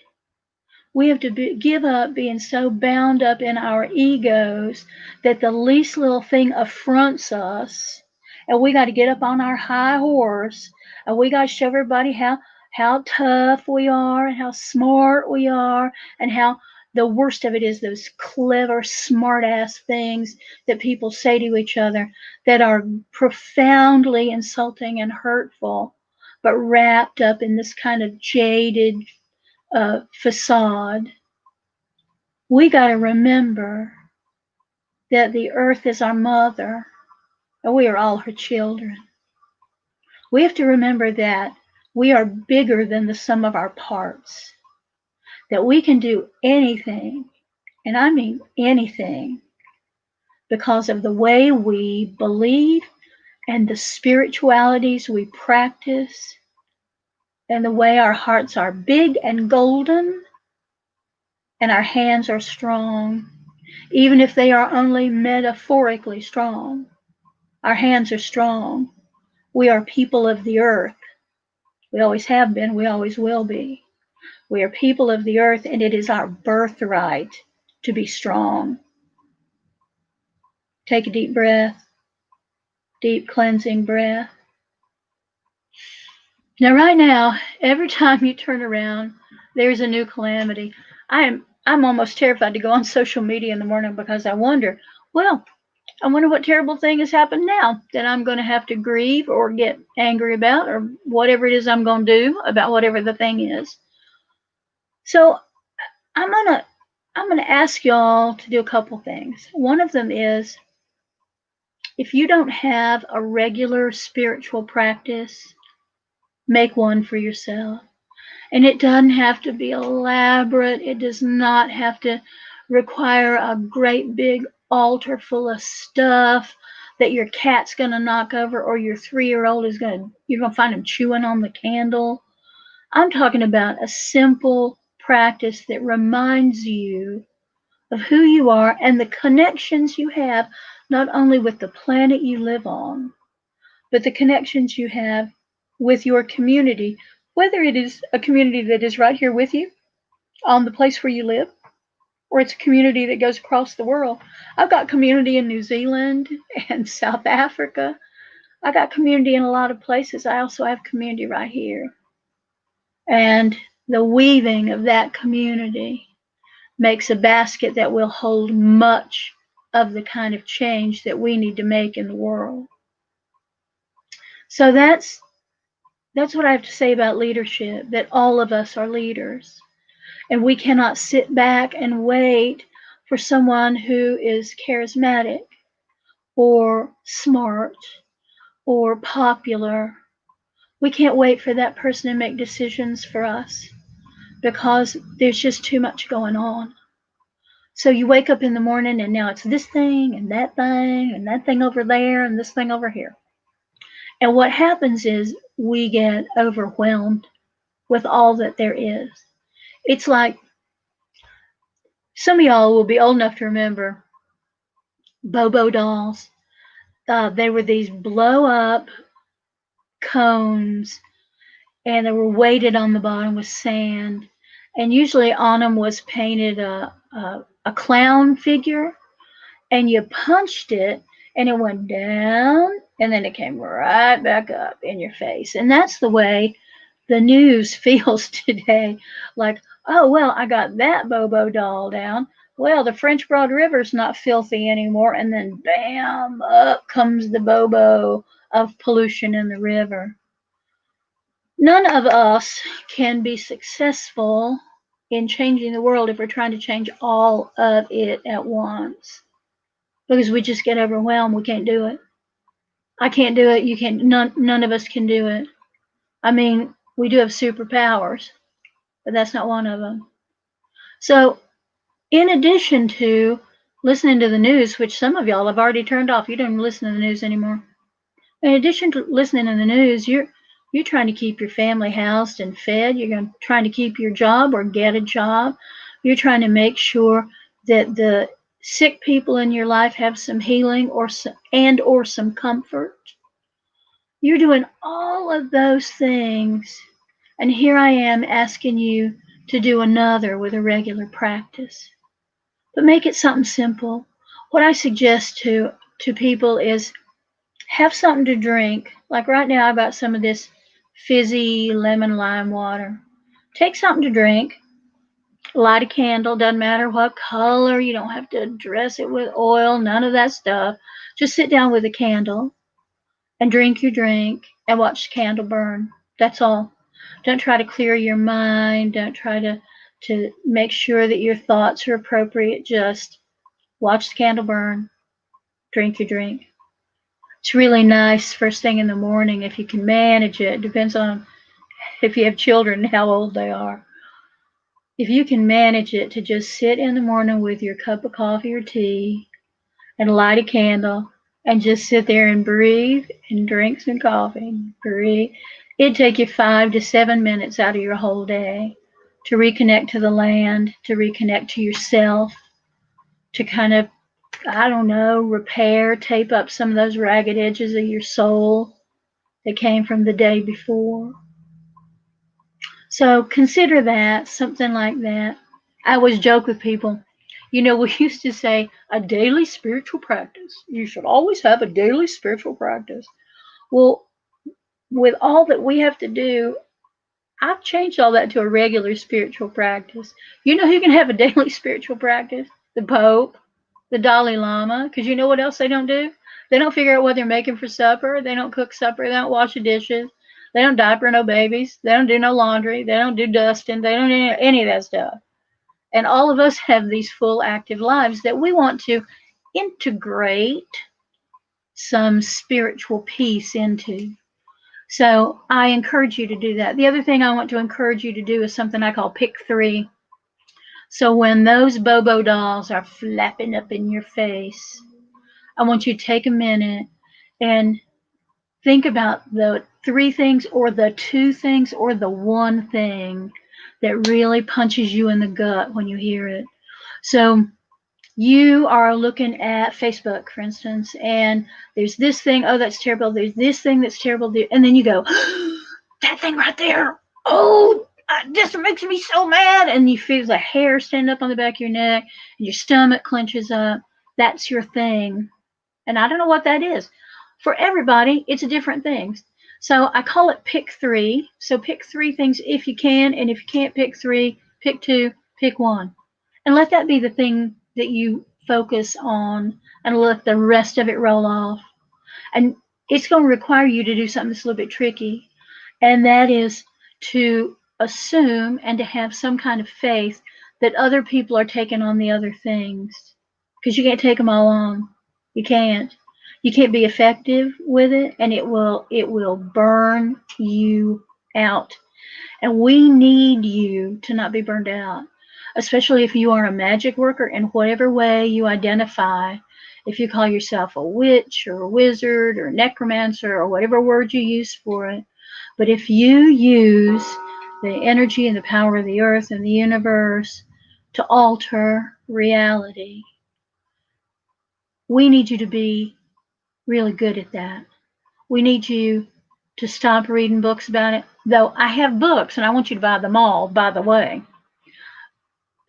We have to give up being so bound up in our egos that the least little thing affronts us. And we got to get up on our high horse and we got to show everybody how tough we are and how smart we are, and how the worst of it is those clever, smart ass things that people say to each other that are profoundly insulting and hurtful, but wrapped up in this kind of jaded facade. We got to remember that the earth is our mother and we are all her children. We have to remember that we are bigger than the sum of our parts, that we can do anything, and I mean anything, because of the way we believe and the spiritualities we practice and the way our hearts are big and golden and our hands are strong, even if they are only metaphorically strong. Our hands are strong. We are people of the earth. We always have been, we always will be. We are people of the earth, and it is our birthright to be strong. Take a deep breath, deep cleansing breath. Now, right now, every time you turn around, there's a new calamity. I'm almost terrified to go on social media in the morning because I wonder what terrible thing has happened now that I'm going to have to grieve or get angry about, or whatever it is I'm going to do about whatever the thing is. So I'm going to ask y'all to do a couple things. One of them is, if you don't have a regular spiritual practice, make one for yourself. And it doesn't have to be elaborate. It does not have to require a great big altar full of stuff that your cat's going to knock over, or your 3-year-old you're going to find him chewing on the candle. I'm talking about a simple practice that reminds you of who you are and the connections you have, not only with the planet you live on, but the connections you have with your community, whether it is a community that is right here with you on the place where you live, or it's a community that goes across the world. I've got community in New Zealand and South Africa. I got community in a lot of places. I also have community right here. And the weaving of that community makes a basket that will hold much of the kind of change that we need to make in the world. So that's what I have to say about leadership, that all of us are leaders. And we cannot sit back and wait for someone who is charismatic or smart or popular. We can't wait for that person to make decisions for us because there's just too much going on. So you wake up in the morning and now it's this thing and that thing over there and this thing over here. And what happens is we get overwhelmed with all that there is. It's like, some of y'all will be old enough to remember Bobo dolls. They were these blow up cones, and they were weighted on the bottom with sand. And usually on them was painted a clown figure, and you punched it and it went down and then it came right back up in your face. And that's the way the news feels today. Like, oh, well, I got that Bobo doll down. Well, the French Broad River's not filthy anymore. And then bam, up comes the Bobo of pollution in the river. None of us can be successful in changing the world if we're trying to change all of it at once, because we just get overwhelmed. We can't do it. I can't do it. You can't. None of us can do it. I mean, we do have superpowers, but that's not one of them. So in addition to listening to the news, which some of y'all have already turned off, you don't listen to the news anymore. In addition to listening to the news, you're trying to keep your family housed and fed. You're trying to keep your job or get a job. You're trying to make sure that the sick people in your life have some healing or some comfort. You're doing all of those things, and here I am asking you to do another with a regular practice. But make it something simple. What I suggest to people is have something to drink. Like right now, I've got some of this fizzy lemon lime water. Take something to drink. Light a candle. Doesn't matter what color. You don't have to dress it with oil. None of that stuff. Just sit down with a candle and drink your drink and watch the candle burn. That's all. Don't try to clear your mind. Don't try to make sure that your thoughts are appropriate. Just watch the candle burn. Drink your drink. It's really nice first thing in the morning if you can manage it. Depends on if you have children and how old they are. If you can manage it to just sit in the morning with your cup of coffee or tea and light a candle and just sit there and breathe and drink some coffee and breathe. It'd take you 5 to 7 minutes out of your whole day to reconnect to the land, to reconnect to yourself, to kind of, I don't know, repair, tape up some of those ragged edges of your soul that came from the day before. So consider that, something like that. I always joke with people, we used to say a daily spiritual practice. You should always have a daily spiritual practice. Well, with all that we have to do, I've changed all that to a regular spiritual practice. You know who can have a daily spiritual practice? The Pope, the Dalai Lama, because you know what else they don't do? They don't figure out what they're making for supper. They don't cook supper. They don't wash the dishes. They don't diaper no babies. They don't do no laundry. They don't do dusting. They don't do any of that stuff. And all of us have these full active lives that we want to integrate some spiritual peace into. So I encourage you to do that. The other thing I want to encourage you to do is something I call pick 3. So when those Bobo dolls are flapping up in your face, I want you to take a minute and think about the 3 things or the 2 things or the 1 thing that really punches you in the gut when you hear it. So you are looking at Facebook, for instance, and there's this thing, oh, that's terrible. There's this thing that's terrible. And then you go, that thing right there, oh, this makes me so mad. And you feel the hair stand up on the back of your neck and your stomach clenches up. That's your thing. And I don't know what that is. For everybody, it's different things. So I call it pick 3. So pick 3 things if you can. And if you can't pick 3, pick 2, pick 1. And let that be the thing that you focus on and let the rest of it roll off. And it's going to require you to do something that's a little bit tricky. And that is to assume and to have some kind of faith that other people are taking on the other things. Because you can't take them all on. You can't. You can't be effective with it, and it will burn you out. And we need you to not be burned out, especially if you are a magic worker in whatever way you identify. If you call yourself a witch or a wizard or a necromancer or whatever word you use for it. But if you use the energy and the power of the earth and the universe to alter reality, we need you to be really good at that. We need you to stop reading books about it. Though I have books and I want you to buy them all, by the way.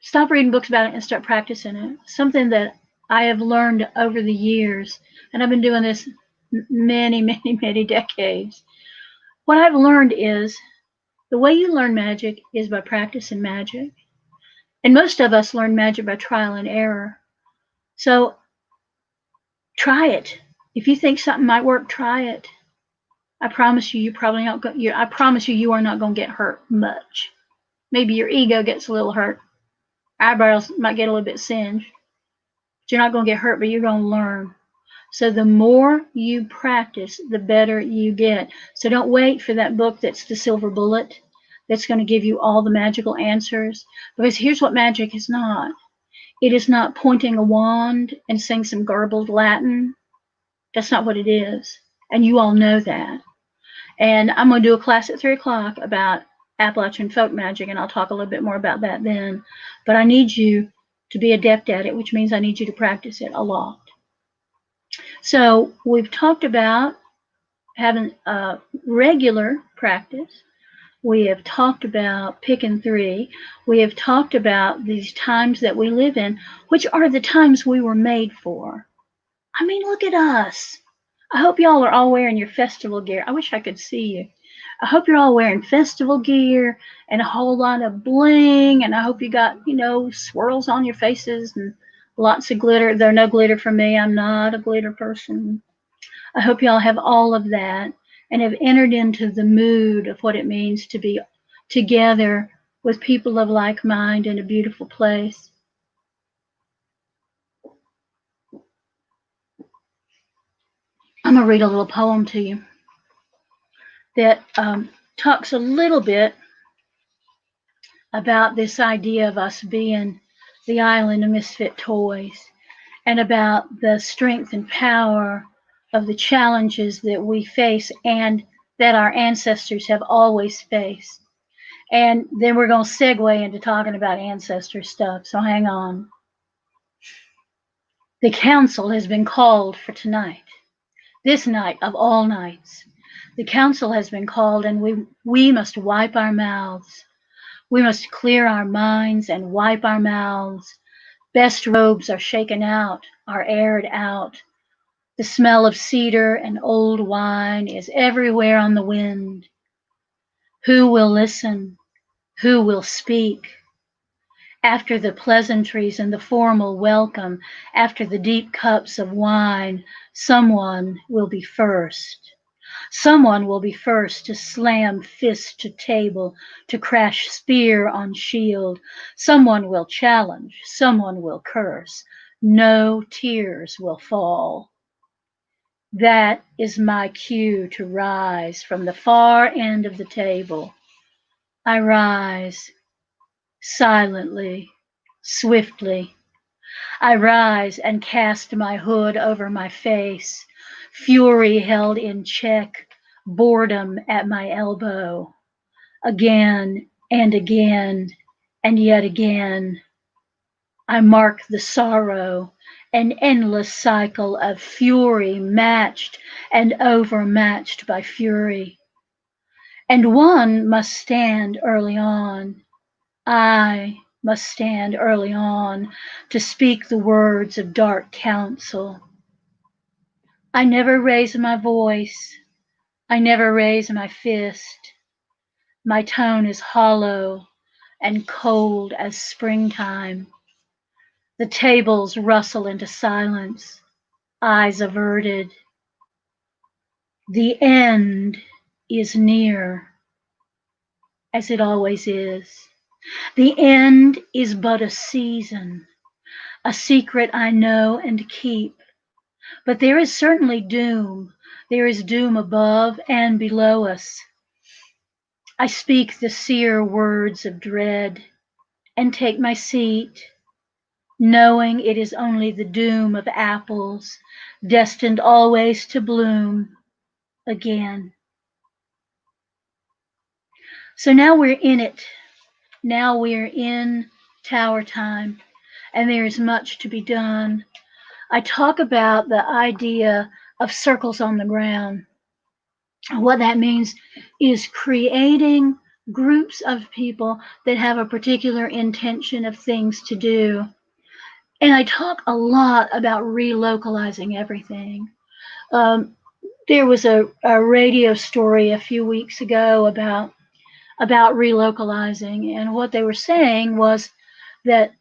Stop reading books about it and start practicing it. Something that I have learned over the years, and I've been doing this many, many, many decades. What I've learned is the way you learn magic is by practicing magic. And most of us learn magic by trial and error. So try it. If you think something might work, try it. I promise you, I promise you are not going to get hurt much. Maybe your ego gets a little hurt. Eyebrows might get a little bit singed. But you're not going to get hurt, but you're going to learn. So the more you practice, the better you get. So don't wait for that book that's the silver bullet. that's going to give you all the magical answers. Because here's what magic is not. It is not pointing a wand and saying some garbled Latin. That's not what it is. And you all know that. And I'm going to do a class at 3 o'clock about Appalachian folk magic, and I'll talk a little bit more about that then. But I need you to be adept at it, which means I need you to practice it a lot. So we've talked about having a regular practice. We have talked about picking 3. We have talked about these times that we live in, which are the times we were made for. I mean, look at us. I hope y'all are all wearing your festival gear. I wish I could see you. I hope you're all wearing festival gear and a whole lot of bling, and I hope you got, swirls on your faces and lots of glitter. There's no glitter for me. I'm not a glitter person. I hope y'all have all of that and have entered into the mood of what it means to be together with people of like mind in a beautiful place. I'm going to read a little poem to you that talks a little bit about this idea of us being the island of misfit toys, and about the strength and power of the challenges that we face and that our ancestors have always faced. And then we're going to segue into talking about ancestor stuff, so hang on. The council has been called for tonight, this night of all nights. The council has been called, and we must wipe our mouths. We must clear our minds and wipe our mouths. Best robes are shaken out, are aired out. The smell of cedar and old wine is everywhere on the wind. Who will listen? Who will speak? After the pleasantries and the formal welcome, after the deep cups of wine, someone will be first. Someone will be first to slam fist to table, to crash spear on shield. Someone will challenge, someone will curse. No tears will fall. That is my cue to rise from the far end of the table. I rise silently, swiftly. I rise and cast my hood over my face, fury held in check, boredom at my elbow. Again and again and yet again, I mark the sorrow, an endless cycle of fury matched and overmatched by fury. And one must stand early on. I must stand early on to speak the words of dark counsel. I never raise my voice. I never raise my fist. My tone is hollow and cold as springtime. The tables rustle into silence, eyes averted. The end is near, as it always is. The end is but a season, a secret I know and keep. But there is certainly doom. There is doom above and below us. I speak the seer words of dread and take my seat, knowing it is only the doom of apples, destined always to bloom again. So now we're in it. Now we're in tower time, and there is much to be done. I talk about the idea of circles on the ground. What that means is creating groups of people that have a particular intention of things to do. And I talk a lot about relocalizing everything. There was a radio story a few weeks ago about relocalizing, and what they were saying was that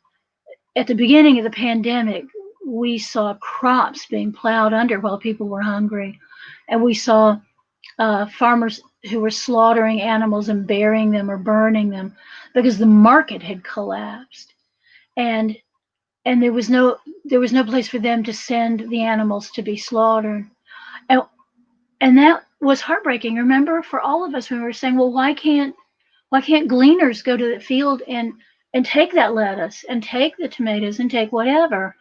at the beginning of the pandemic, we saw crops being plowed under while people were hungry, and we saw farmers who were slaughtering animals and burying them or burning them because the market had collapsed, and there was no place for them to send the animals to be slaughtered, and that was heartbreaking. Remember, for all of us, when we were saying, well, why can't Why can't gleaners go to the field and take that lettuce and take the tomatoes and take whatever?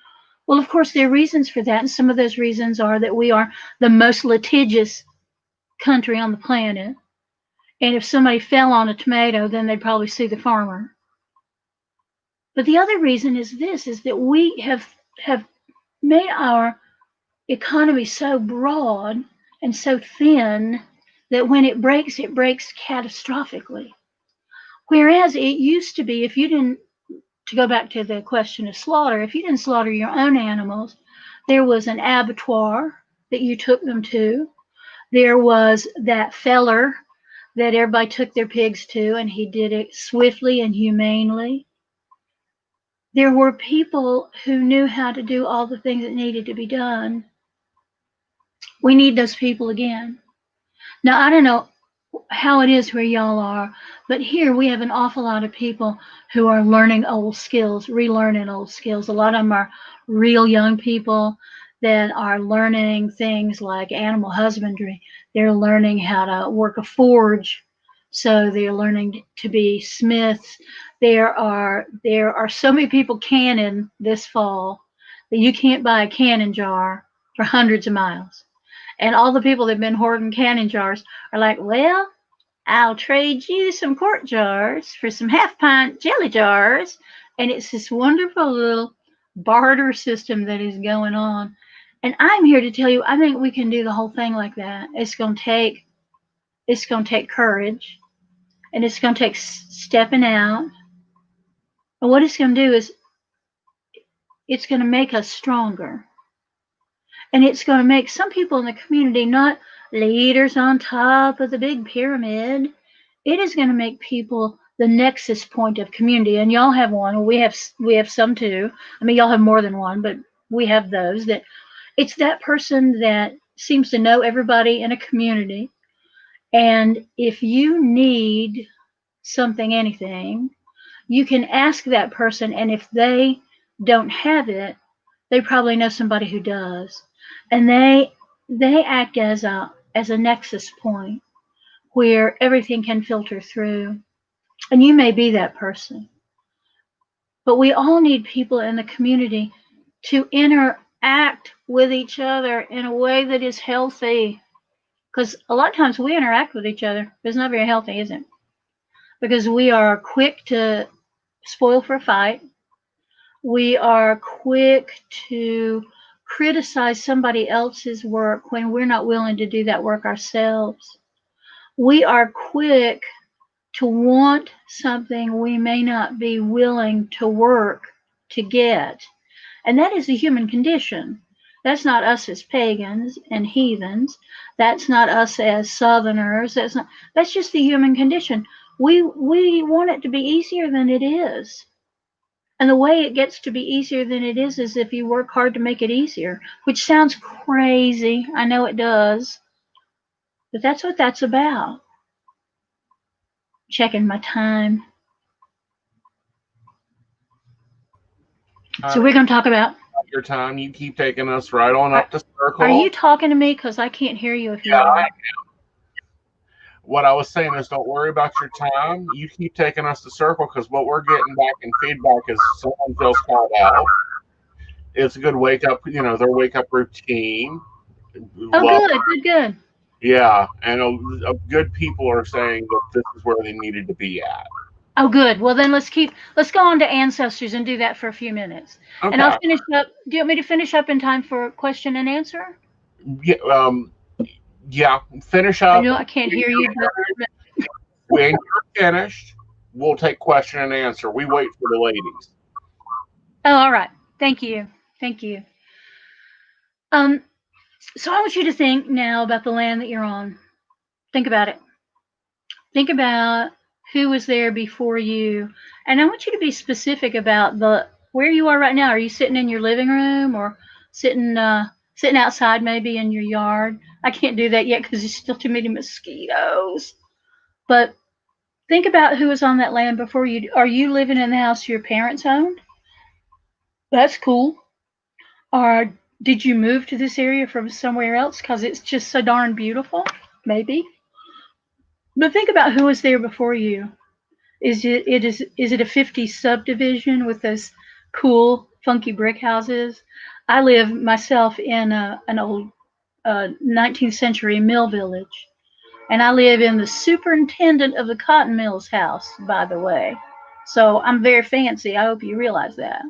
Well, of course, there are reasons for that. And some of those reasons are that we are the most litigious country on the planet. And if somebody fell on a tomato, then they'd probably sue the farmer. But the other reason is this, is that we have made our economy so broad and so thin that when it breaks catastrophically. Whereas it used to be, if you didn't, to go back to the question of slaughter, if you didn't slaughter your own animals, there was an abattoir that you took them to. There was that feller that everybody took their pigs to, and he did it swiftly and humanely. There were people who knew how to do all the things that needed to be done. We need those people again. Now, I don't know how it is where y'all are, but here we have an awful lot of people who are learning old skills, relearning old skills. A lot of them are real young people that are learning things like animal husbandry. They're learning how to work a forge. So they're learning to be smiths. There are so many people canning this fall that you can't buy a canning jar for hundreds of miles. And all the people that have been hoarding canning jars are like, well, I'll trade you some quart jars for some half-pint jelly jars. And it's this wonderful little barter system that is going on. And I'm here to tell you, I think we can do the whole thing like that. It's going to take courage, and it's going to take stepping out. And what it's going to do is it's going to make us stronger. And it's going to make some people in the community not leaders on top of the big pyramid. It is going to make people the nexus point of community. And y'all have one. We have some too. I mean, y'all have more than one, but we have those that it's that person that seems to know everybody in a community. And if you need something, anything, you can ask that person. And if they don't have it, they probably know somebody who does. And they act as a nexus point where everything can filter through. And you may be that person. But we all need people in the community to interact with each other in a way that is healthy. Because a lot of times we interact with each other, but it's not very healthy, is it? Because we are quick to spoil for a fight. We are quick to criticize somebody else's work when we're not willing to do that work ourselves. We are quick to want something we may not be willing to work to get. And that is the human condition. That's not us as pagans and heathens. That's not us as Southerners. That's just the human condition. We want it to be easier than it is. And the way it gets to be easier than it is if you work hard to make it easier, which sounds crazy. I know it does. But that's what that's about. Checking my time. So we're going to talk about your time. You keep taking us right on up the circle. Are you talking to me? Because I can't hear you if you are. I am. What I was saying is, don't worry about your time. You keep taking us to circle, because what we're getting back in feedback is someone feels called out. It's a good wake up, their wake up routine. Good. Yeah, and good people are saying that this is where they needed to be at. Oh, good. Well, then let's go on to ancestors and do that for a few minutes. Okay. And I'll finish up. Do you want me to finish up in time for question and answer? Yeah, finish up. I know I can't hear you. When you're finished, we'll take question and answer. We wait for the ladies. Oh, all right. Thank you. So I want you to think now about the land that you're on. Think about it. Think about who was there before you. And I want you to be specific about where you are right now. Are you sitting in your living room or sitting outside maybe in your yard? I can't do that yet because there's still too many mosquitoes. But think about who was on that land before you. Are you living in the house your parents owned? That's cool. Or did you move to this area from somewhere else because it's just so darn beautiful? Maybe. But think about who was there before you. Is it a 50 subdivision with those cool, funky brick houses? I live myself in an old 19th century mill village, and I live in the superintendent of the cotton mills house, by the way. So I'm very fancy. I hope you realize that.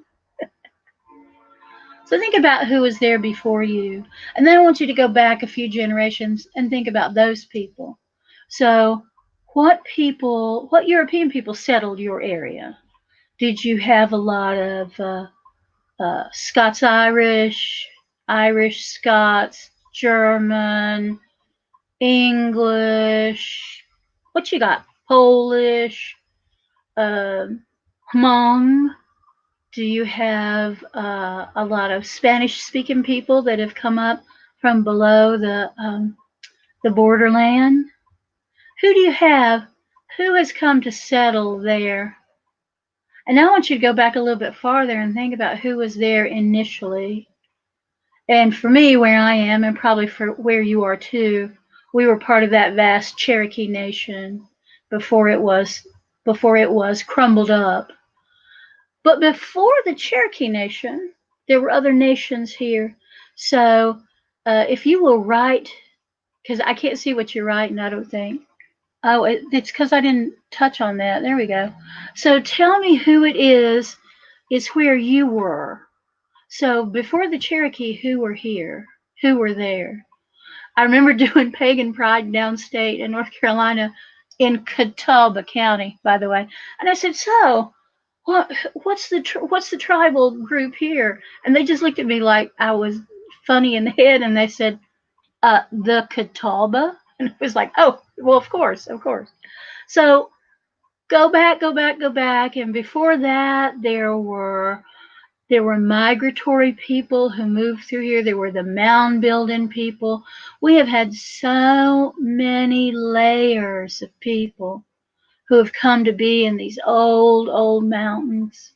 So think about who was there before you. And then I want you to go back a few generations and think about those people. So what European people settled your area? Did you have a lot of Scots-Irish, Irish Scots, German, English? What you got? Polish, Hmong? Do you have a lot of Spanish-speaking people that have come up from below the borderland? Who do you have? Who has come to settle there? And now I want you to go back a little bit farther and think about who was there initially. And for me, where I am, and probably for where you are too, we were part of that vast Cherokee Nation before it was crumbled up. But before the Cherokee Nation, there were other nations here. So if you will write, because I can't see what you're writing, I don't think. Oh, it's because I didn't touch on that. There we go. So tell me who it is where you were. So before the Cherokee, who were here? Who were there? I remember doing Pagan Pride downstate in North Carolina in Catawba County, by the way. And I said, so what's the tribal group here? And they just looked at me like I was funny in the head, and they said, the Catawba. And it was like, oh, well, of course. So go back. And before that, there were migratory people who moved through here. There were the mound building people. We have had so many layers of people who have come to be in these old mountains.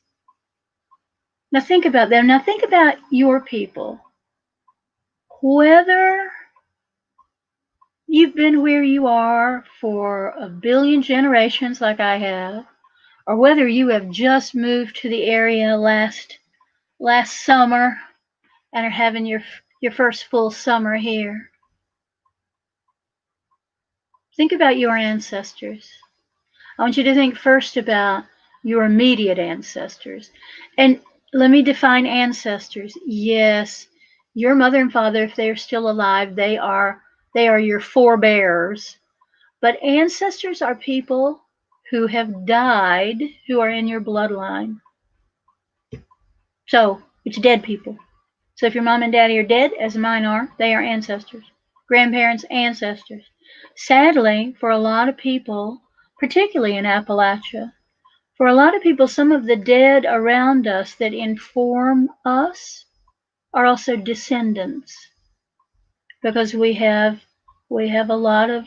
Now think about them. Now think about your people. Whether you've been where you are for a billion generations like I have, or whether you have just moved to the area last summer and are having your first full summer here. Think about your ancestors. I want you to think first about your immediate ancestors. And let me define ancestors. Yes, your mother and father, if they are still alive, they are your forebears. But ancestors are people who have died, who are in your bloodline. So it's dead people. So if your mom and daddy are dead, as mine are, they are ancestors. Grandparents, ancestors. Sadly, for a lot of people, particularly in Appalachia, for a lot of people, some of the dead around us that inform us are also descendants, because we have a lot in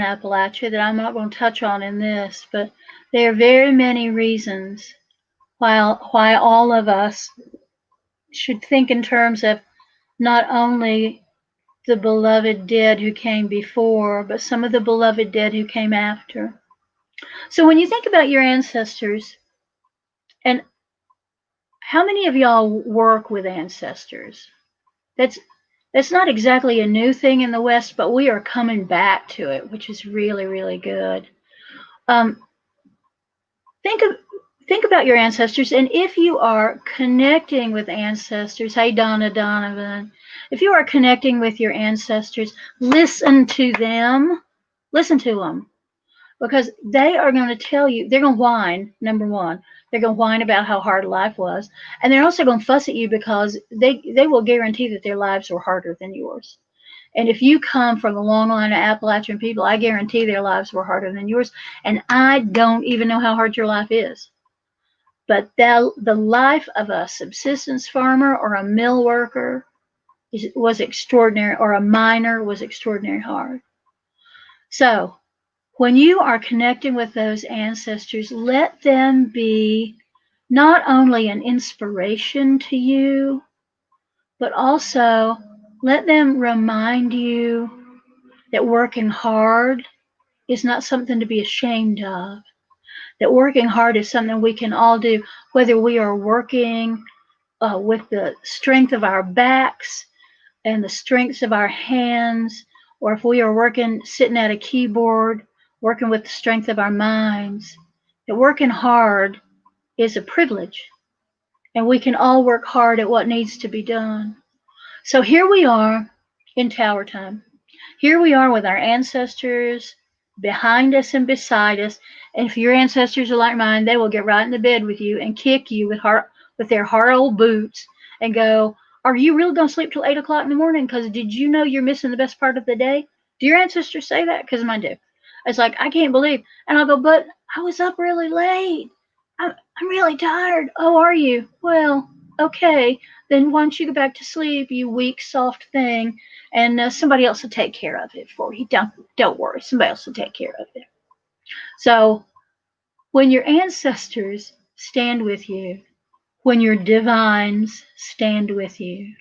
Appalachia that I'm not going to touch on in this, but there are very many reasons why all of us should think in terms of not only the beloved dead who came before, but some of the beloved dead who came after. So when you think about your ancestors, and how many of y'all work with ancestors? That's not exactly a new thing in the West, but we are coming back to it, which is really, really good. Think about your ancestors, and if you are connecting with ancestors, hey Donna Donovan, if you are connecting with your ancestors, listen to them, because they are going to tell you, they're going to whine, number one, they're going to whine about how hard life was, and they're also going to fuss at you because they will guarantee that their lives were harder than yours. And if you come from a long line of Appalachian people, I guarantee their lives were harder than yours, and I don't even know how hard your life is. But the life of a subsistence farmer or a mill worker was extraordinary, or a miner was extraordinary hard. So when you are connecting with those ancestors, let them be not only an inspiration to you, but also let them remind you that working hard is not something to be ashamed of. That working hard is something we can all do, whether we are working with the strength of our backs and the strengths of our hands, or if we are working, sitting at a keyboard, working with the strength of our minds. That working hard is a privilege, and we can all work hard at what needs to be done. So here we are in Tower Time. Here we are with our ancestors behind us and beside us. And if your ancestors are like mine, they will get right into bed with you and kick you with their hard old boots and go, are you really going to sleep till 8 o'clock in the morning? Because did you know you're missing the best part of the day? Do your ancestors say that? Because mine do. It's like, I can't believe. And I'll go, but I was up really late. I'm really tired. Oh, are you? Well, okay. Then why don't you go back to sleep, you weak, soft thing, and somebody else will take care of it for you. Don't worry. Somebody else will take care of it. So when your ancestors stand with you, when your divines stand with you,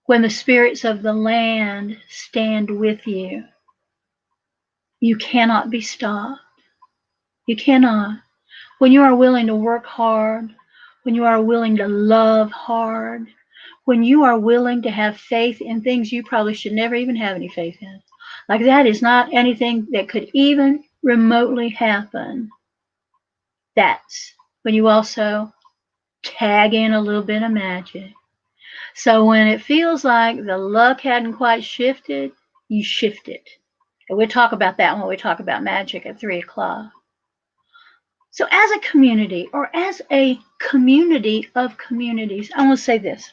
when the spirits of the land stand with you, you cannot be stopped. You cannot. When you are willing to work hard, when you are willing to love hard, when you are willing to have faith in things you probably should never even have any faith in, like that is not anything that could even remotely happen. That's when you also tag in a little bit of magic. So when it feels like the luck hadn't quite shifted, you shift it. And we'll talk about that when we talk about magic at 3 o'clock. So as a community, or as a community of communities, I want to say this.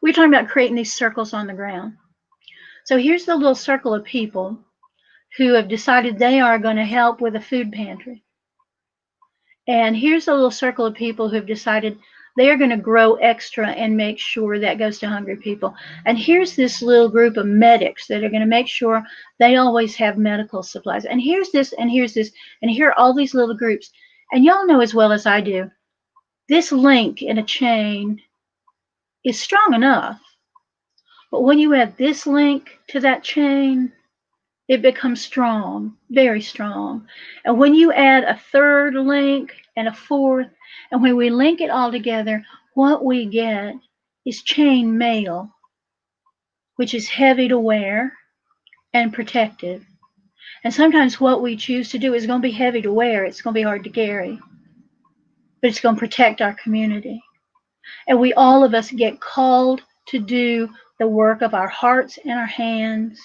We're talking about creating these circles on the ground. So here's the little circle of people who have decided they are going to help with a food pantry. And here's a little circle of people who have decided they are going to grow extra and make sure that goes to hungry people. And here's this little group of medics that are going to make sure they always have medical supplies. And here's this, and here's this, and here are all these little groups. And y'all know as well as I do, this link in a chain is strong enough. But when you add this link to that chain, it becomes strong, very strong. And when you add a third link and a fourth, and when we link it all together, what we get is chain mail, which is heavy to wear and protective. And sometimes what we choose to do is going to be heavy to wear. It's going to be hard to carry, but it's going to protect our community. And we, all of us, get called to do the work of our hearts and our hands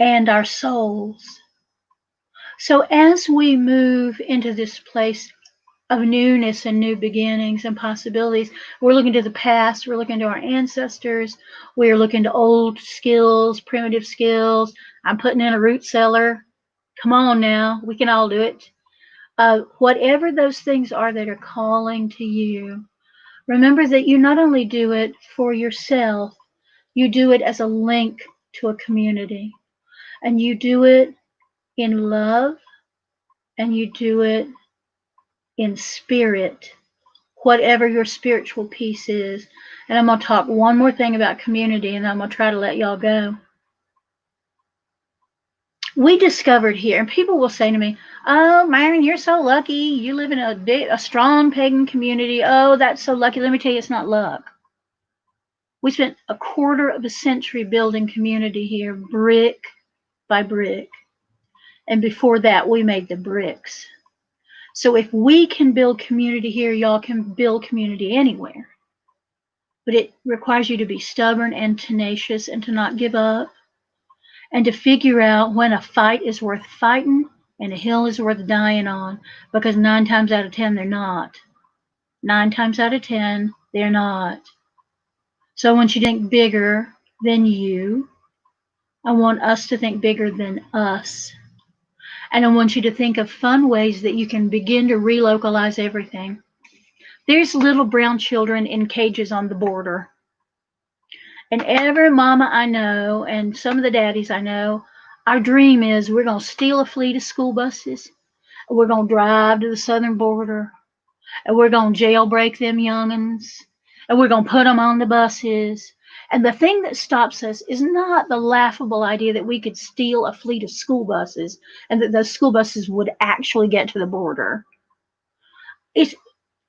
and our souls. So as we move into this place of newness and new beginnings and possibilities, we're looking to the past, we're looking to our ancestors, we're looking to old skills, primitive skills. I'm putting in a root cellar. Come on now, we can all do it. Whatever those things are that are calling to you, remember that you not only do it for yourself, you do it as a link to a community. And you do it in love, and you do it in spirit, whatever your spiritual piece is. And I'm going to talk one more thing about community, and I'm going to try to let y'all go. We discovered here, and people will say to me, oh, Myron, you're so lucky. You live in a strong pagan community. Oh, that's so lucky. Let me tell you, it's not luck. We spent a quarter of a century building community here, brick by brick. And before that, we made the bricks. So if we can build community here, y'all can build community anywhere. But it requires you to be stubborn and tenacious and to not give up, and to figure out when a fight is worth fighting and a hill is worth dying on, because 9 times out of 10, they're not. 9 times out of 10, they're not. So I want you to think bigger than you. I want us to think bigger than us. And I want you to think of fun ways that you can begin to relocalize everything. There's little brown children in cages on the border. And every mama I know, and some of the daddies I know, our dream is we're going to steal a fleet of school buses. And we're going to drive to the southern border. And we're going to jailbreak them youngins. And we're going to put them on the buses. And the thing that stops us is not the laughable idea that we could steal a fleet of school buses and that those school buses would actually get to the border. It's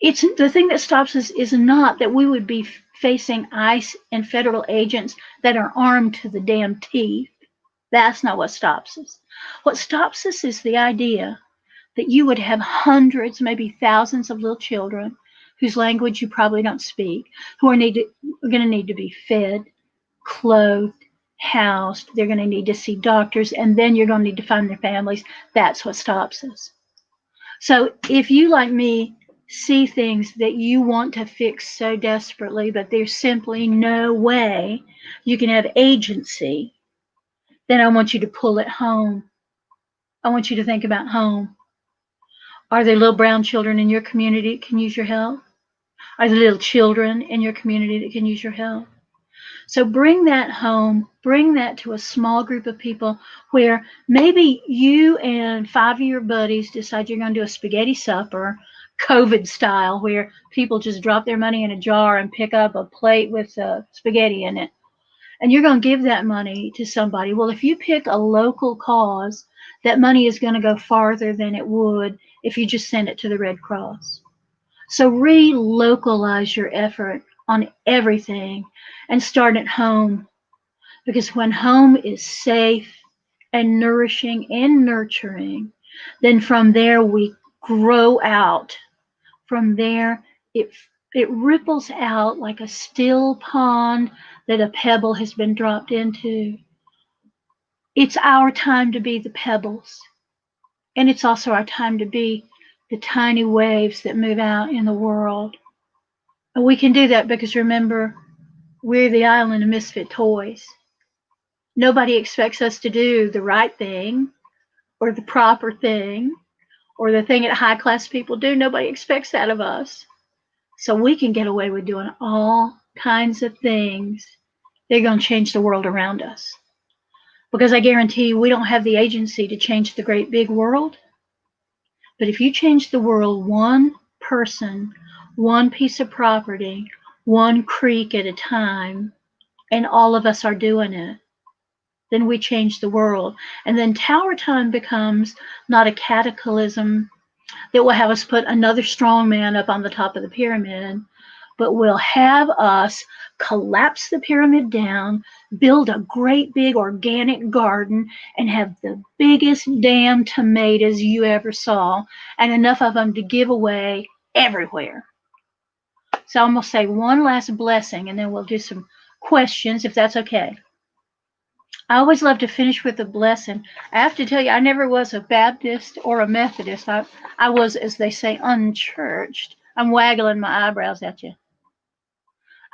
the thing that stops us is not that we would be facing ICE and federal agents that are armed to the damn teeth. That's not what stops us. What stops us is the idea that you would have hundreds, maybe thousands of little children whose language you probably don't speak, who are going to need to be fed, clothed, housed. They're going to need to see doctors, and then you're going to need to find their families. That's what stops us. So if you, like me, see things that you want to fix so desperately, but there's simply no way you can have agency, then I want you to pull it home. I want you to think about home. Are there little brown children in your community that can use your help? Are there little children in your community that can use your help? So bring that home, bring that to a small group of people where maybe you and 5 of your buddies decide you're going to do a spaghetti supper, COVID style, where people just drop their money in a jar and pick up a plate with spaghetti in it. And you're going to give that money to somebody. Well, if you pick a local cause, that money is going to go farther than it would if you just send it to the Red Cross. So relocalize your effort on everything and start at home. Because when home is safe and nourishing and nurturing, then from there we grow out. From there, it ripples out like a still pond that a pebble has been dropped into. It's our time to be the pebbles. And it's also our time to be the tiny waves that move out in the world. And we can do that because, remember, we're the island of misfit toys. Nobody expects us to do the right thing or the proper thing or the thing that high class people do. Nobody expects that of us. So we can get away with doing all kinds of things that are going to change the world around us. Because I guarantee you, we don't have the agency to change the great big world. But if you change the world one person, one piece of property, one creek at a time, and all of us are doing it, then we change the world. And then Tower Time becomes not a cataclysm that will have us put another strong man up on the top of the pyramid, but will have us collapse the pyramid down, build a great big organic garden, and have the biggest damn tomatoes you ever saw, and enough of them to give away everywhere. So I'm going to say one last blessing, and then we'll do some questions, if that's okay. I always love to finish with a blessing. I have to tell you, I never was a Baptist or a Methodist. I was, as they say, unchurched. I'm waggling my eyebrows at you.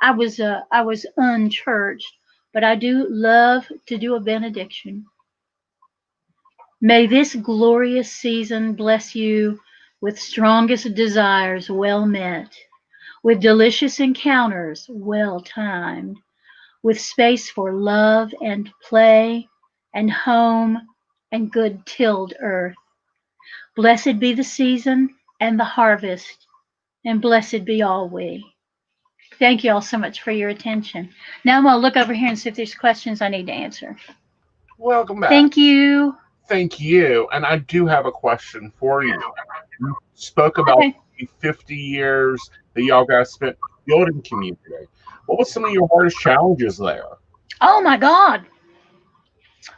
I was unchurched, but I do love to do a benediction. May this glorious season bless you with strongest desires well met, with delicious encounters well timed, with space for love and play and home and good tilled earth. Blessed be the season and the harvest, and blessed be all we. Thank you all so much for your attention. Now I'm going to look over here and see if there's questions I need to answer. Welcome back. Thank you. Thank you. And I do have a question for you. You spoke about the 50 years that y'all guys spent building community. What was some of your hardest challenges there? Oh my God.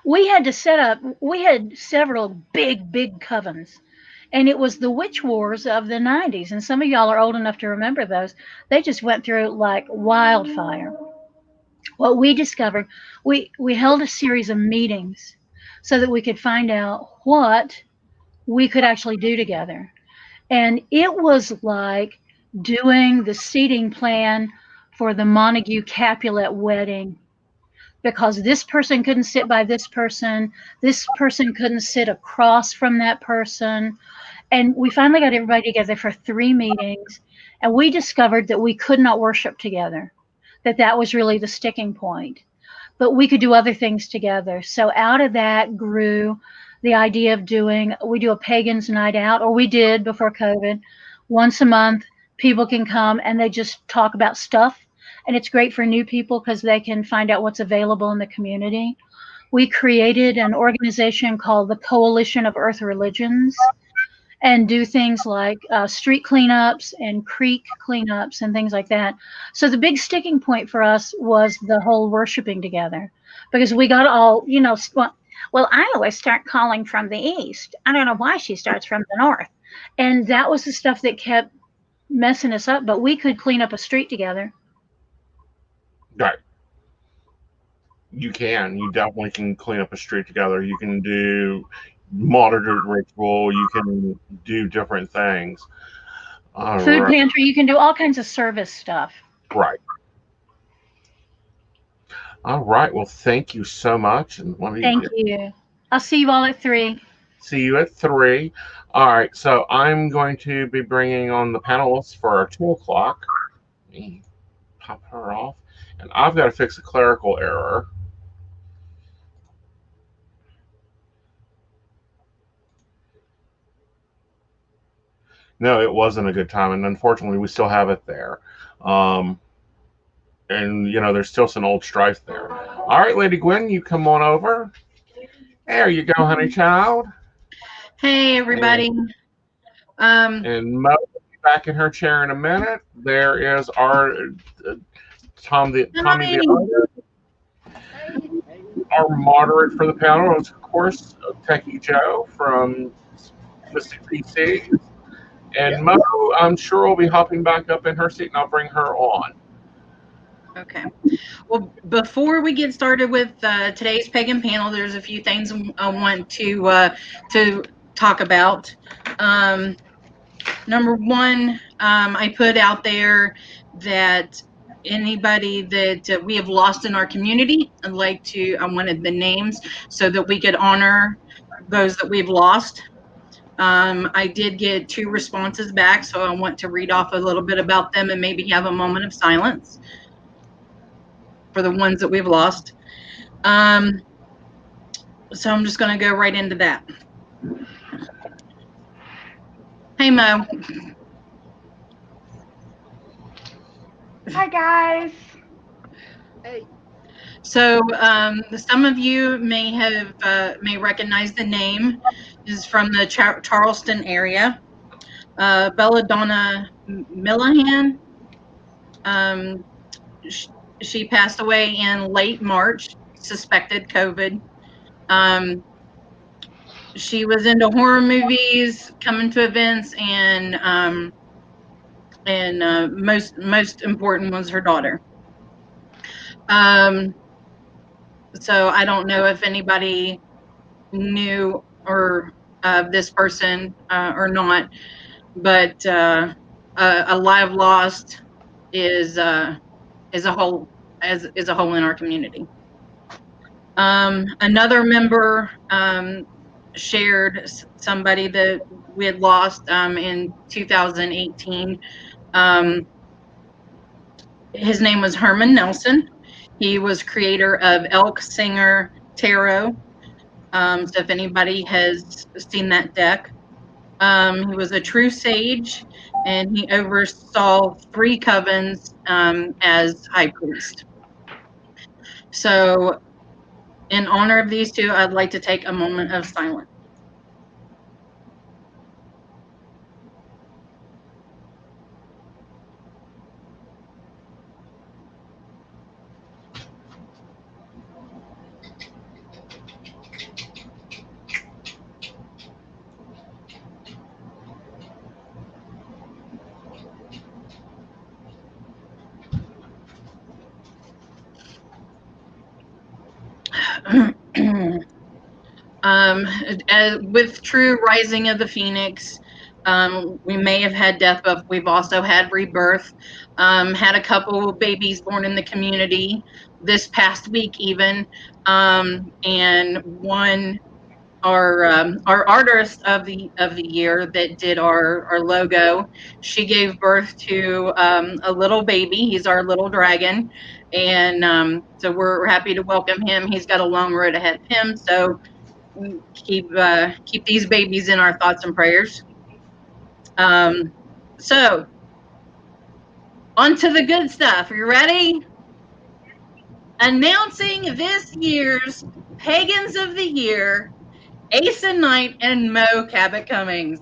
We had several big covens. And it was the witch wars of the 90s. And some of y'all are old enough to remember those. They just went through like wildfire. What we discovered, we held a series of meetings so that we could find out what we could actually do together. And it was like doing the seating plan for the Montague Capulet wedding, because this person couldn't sit by this person couldn't sit across from that person. And we finally got everybody together for 3 meetings, and we discovered that we could not worship together, that was really the sticking point. But we could do other things together. So out of that grew the idea of we do a Pagan's night out, or we did before COVID. Once a month, people can come and they just talk about stuff. and it's great for new people because they can find out what's available in the community. We created an organization called the Coalition of Earth Religions, and do things like street cleanups and creek cleanups and things like that. So the big sticking point for us was the whole worshiping together, because we got all, well, I always start calling from the east. I don't know why she starts from the north. And that was the stuff that kept messing us up, but we could clean up a street together. Right. You definitely can clean up a street together. You can do monitored ritual. You can do different things. Food pantry, you can do all kinds of service stuff. Right. All right. Well, thank you so much. And Thank you. I'll see you all at 3. See you at 3. All right. So I'm going to be bringing on the panelists for our 2 o'clock. Let me pop her off. And I've got to fix a clerical error. No, it wasn't a good time, and unfortunately, we still have it there. And there's still some old strife there. All right, Lady Gwen, you come on over. There you go, honey child. Hey, everybody. And Mo will be back in her chair in a minute. There is our Tommy the our moderate for the panel is, of course, Techie Joe from Mississippi PC. And Mo, I'm sure, will be hopping back up in her seat, and I'll bring her on. Okay. Well, before we get started with today's pagan panel, there's a few things I want to talk about. Number one, I put out there that anybody that we have lost in our community, I wanted the names so that we could honor those that we've lost. I did get 2 responses back, so I want to read off a little bit about them and maybe have a moment of silence for the ones that we've lost. So I'm just going to go right into that. Hey, Mo. Hi, guys. Hey. So some of you may recognize the name. This is from the Charleston area. Belladonna Millahan. She passed away in late March, suspected COVID. She was into horror movies, coming to events, and most important was her daughter. So I don't know if anybody knew this person or not, but a live lost is a whole in our community. Another member shared somebody that we had lost in 2018. His name was Herman Nelson. He was creator of Elk Singer Tarot. So if anybody has seen that deck, he was a true sage, and he oversaw 3 covens as high priest. So in honor of these 2, I'd like to take a moment of silence. With true rising of the phoenix, we may have had death, but we've also had rebirth. Had a couple of babies born in the community this past week even, and one our artist of the year that did our logo, she gave birth to a little baby. He's our little dragon, and so we're happy to welcome him. He's got a long road ahead of him, so keep these babies in our thoughts and prayers. So On to the good stuff. You ready? Announcing this year's Pagans of the Year, Asen Knight and Mo Cabot Cummings.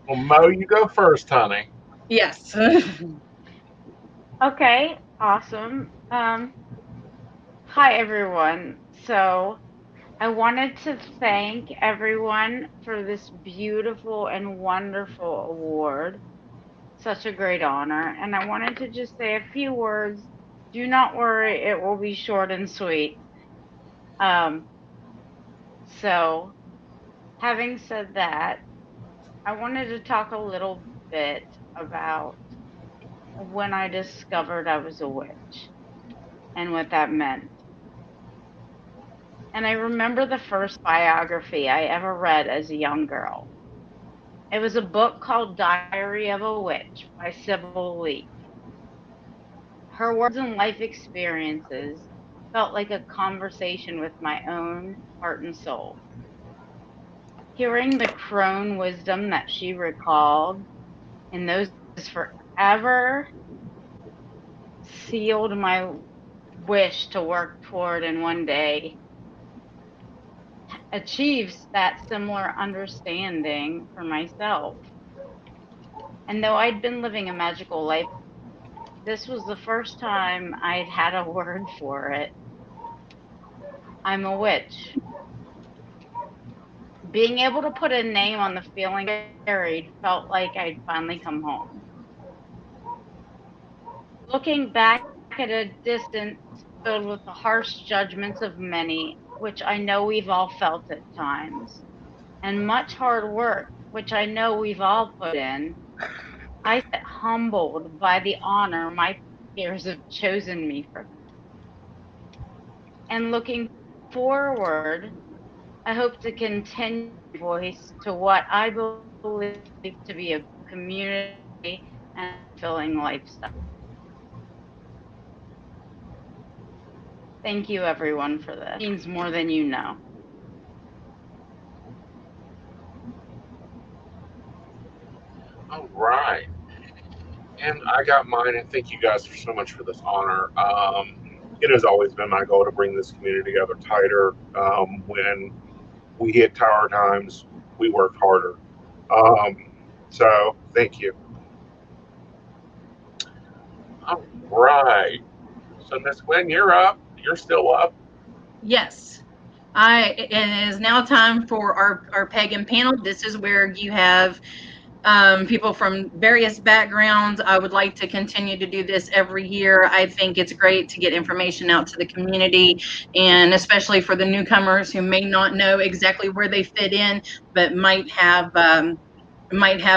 Well, Mo, you go first, honey. Yes. Okay, awesome. Hi everyone. So I wanted to thank everyone for this beautiful and wonderful award. Such a great honor. And I wanted to just say a few words. Do not worry, it will be short and sweet. Um, so having said that, I wanted to talk a little bit about when I discovered I was a witch and what that meant. And I remember the first biography I ever read as a young girl. It was a book called Diary of a Witch by Sybil Leek. Her words and life experiences felt like a conversation with my own heart and soul. Hearing the crone wisdom that she recalled in those forever sealed my wish to work toward and one day achieves that similar understanding for myself. And though I'd been living a magical life, this was the first time I'd had a word for it. I'm a witch. Being able to put a name on the feeling I carried felt like I'd finally come home. Looking back at a distance filled with the harsh judgments of many, which I know we've all felt at times, and much hard work, which I know we've all put in, I sit humbled by the honor my peers have chosen me for. And looking forward, I hope to continue voice to what I believe to be a community and fulfilling lifestyle. Thank you, everyone, for this. It means more than you know. All right. And I got mine, and thank you guys so much for this honor. It has always been my goal to bring this community together tighter. When we hit tower times, we work harder. So, thank you. All right. So, Miss Gwen, you're up. You're still up. Yes. It is now time for our pagan panel. This is where you have people from various backgrounds. I would like to continue to do this every year. I think it's great to get information out to the community, and especially for the newcomers who may not know exactly where they fit in, but might have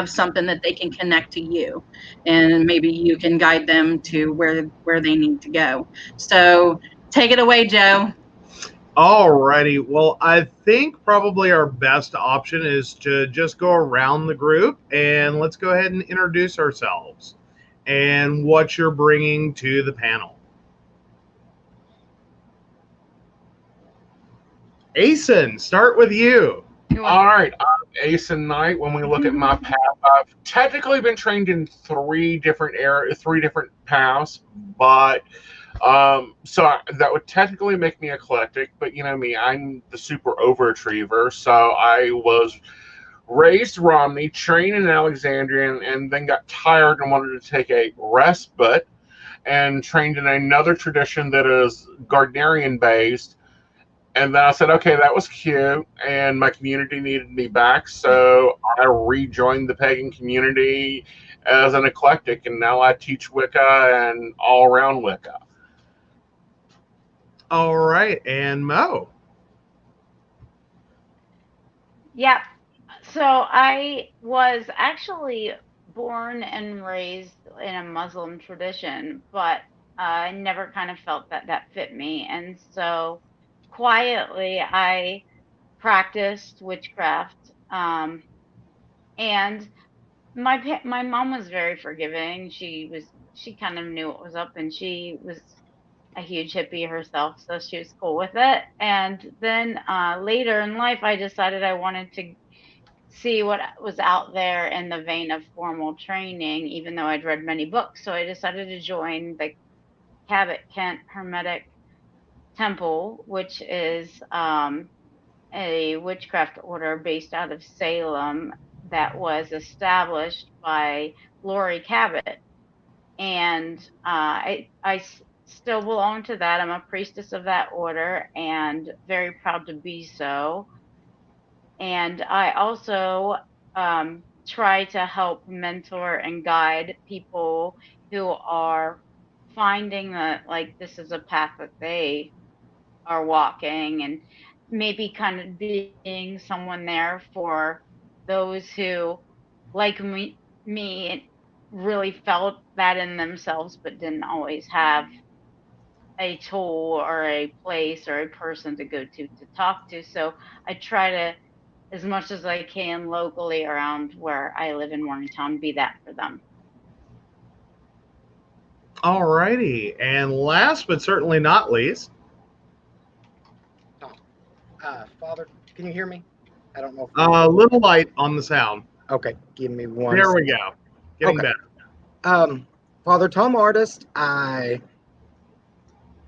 something that they can connect to you, and maybe you can guide them to where they need to go. So take it away, Joe. Alrighty. Well, I think probably our best option is to just go around the group and let's go ahead and introduce ourselves and what you're bringing to the panel. Asen, start with you. All right, I'm Asen Knight. When we look at my path, I've technically been trained in three different paths, but that would technically make me eclectic. But you know me, I'm the super overachiever. So I was raised Romney, trained in Alexandria, and then got tired and wanted to take a respite and trained in another tradition that is Gardnerian based. And then I said, okay, that was cute. And my community needed me back. So I rejoined the pagan community as an eclectic. And now I teach Wicca and all around Wicca. All right. And Mo. Yep. So I was actually born and raised in a Muslim tradition, but I never kind of felt that that fit me. And so quietly, I practiced witchcraft. And my mom was very forgiving. She kind of knew what was up, and she was a huge hippie herself, so she was cool with it. And then later in life, I decided I wanted to see what was out there in the vein of formal training, even though I'd read many books. So I decided to join the Cabot Kent Hermetic Temple, which is a witchcraft order based out of Salem that was established by Lori Cabot. And I still belong to that. I'm a priestess of that order and very proud to be so. And I also try to help mentor and guide people who are finding that like this is a path that they are walking, and maybe kind of being someone there for those who like me really felt that in themselves but didn't always have a tool or a place or a person to go to talk to. So I try to, as much as I can locally around where I live in Morgantown, be that for them. All righty. And last but certainly not least. Father, can you hear me? I don't know. If A little light on the sound. Okay, give me one. There we go. Getting Okay. better. Father Tom Artist, I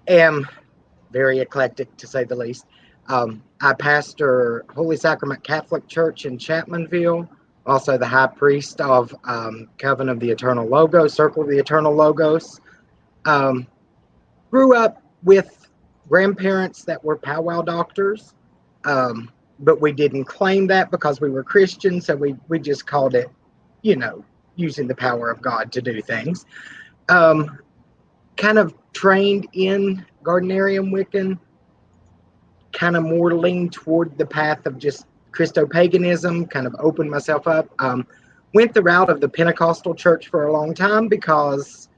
am very eclectic to say the least. I pastor Holy Sacrament Catholic Church in Chapmanville, also the high priest of Coven of the Eternal Logos, Circle of the Eternal Logos. Grew up with grandparents that were powwow doctors, but we didn't claim that because we were Christians, so we just called it, using the power of God to do things. Kind of trained in Gardnerian Wiccan, kind of more leaned toward the path of just Christo-paganism, kind of opened myself up. Went the route of the Pentecostal church for a long time because,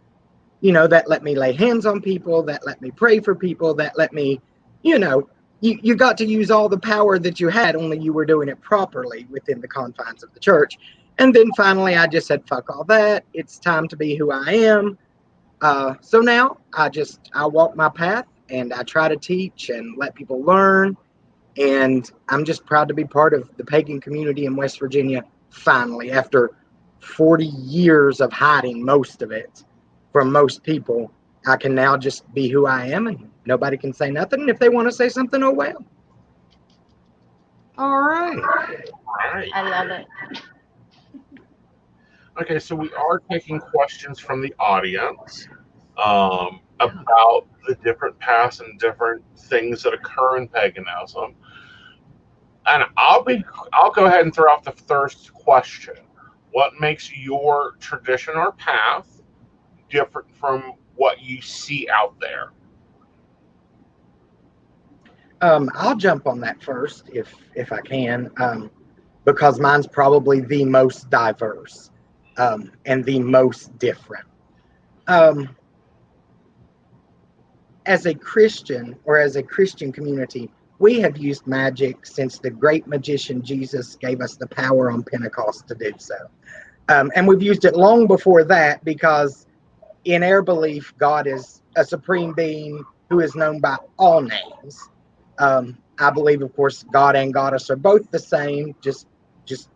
that let me lay hands on people, that let me pray for people, that let me, you got to use all the power that you had, only you were doing it properly within the confines of the church. And then finally, I just said, fuck all that. It's time to be who I am. So now I walk my path and I try to teach and let people learn. And I'm just proud to be part of the pagan community in West Virginia. Finally, after 40 years of hiding most of it from most people, I can now just be who I am and nobody can say nothing. And if they want to say something, oh well. All right. I love it. Okay, so we are taking questions from the audience about the different paths and different things that occur in paganism. And I'll go ahead and throw out the first question. What makes your tradition or path different from what you see out there? I'll jump on that first if I can, because mine's probably the most diverse and the most different. As a Christian or as a Christian community, we have used magic since the great magician Jesus gave us the power on Pentecost to do so. And we've used it long before that because in our belief, God is a supreme being who is known by all names. I believe, of course, God and Goddess are both the same, just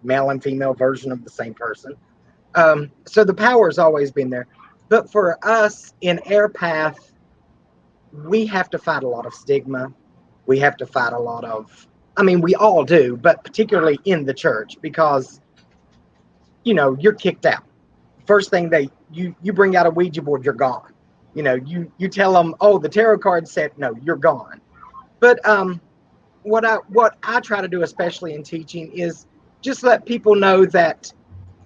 male and female version of the same person. So the power has always been there. But for us in our path, we have to fight a lot of stigma. We have to fight a lot of, we all do, but particularly in the church because, you're kicked out. First thing you bring out a Ouija board, you're gone. You tell them, oh, the tarot card said, no, you're gone. But what I try to do, especially in teaching, is just let people know that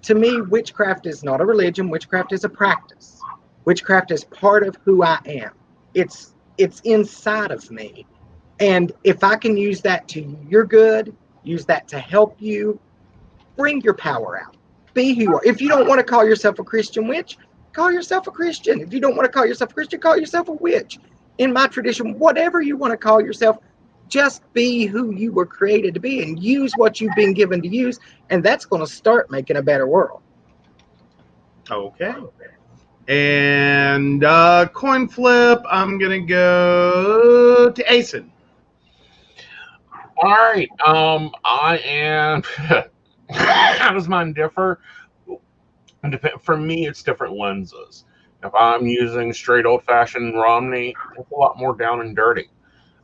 to me, witchcraft is not a religion. Witchcraft is a practice. Witchcraft is part of who I am. It's inside of me. And if I can use that to your good, use that to help you, bring your power out. Be who you are. If you don't want to call yourself a Christian witch, call yourself a Christian. If you don't want to call yourself a Christian, call yourself a witch. In my tradition, whatever you want to call yourself, just be who you were created to be and use what you've been given to use. And that's going to start making a better world. Okay. And coin flip, I'm going to go to Asen. All right. I am How does mine differ? For me, it's different lenses. If I'm using straight old fashioned Romney, it's a lot more down and dirty.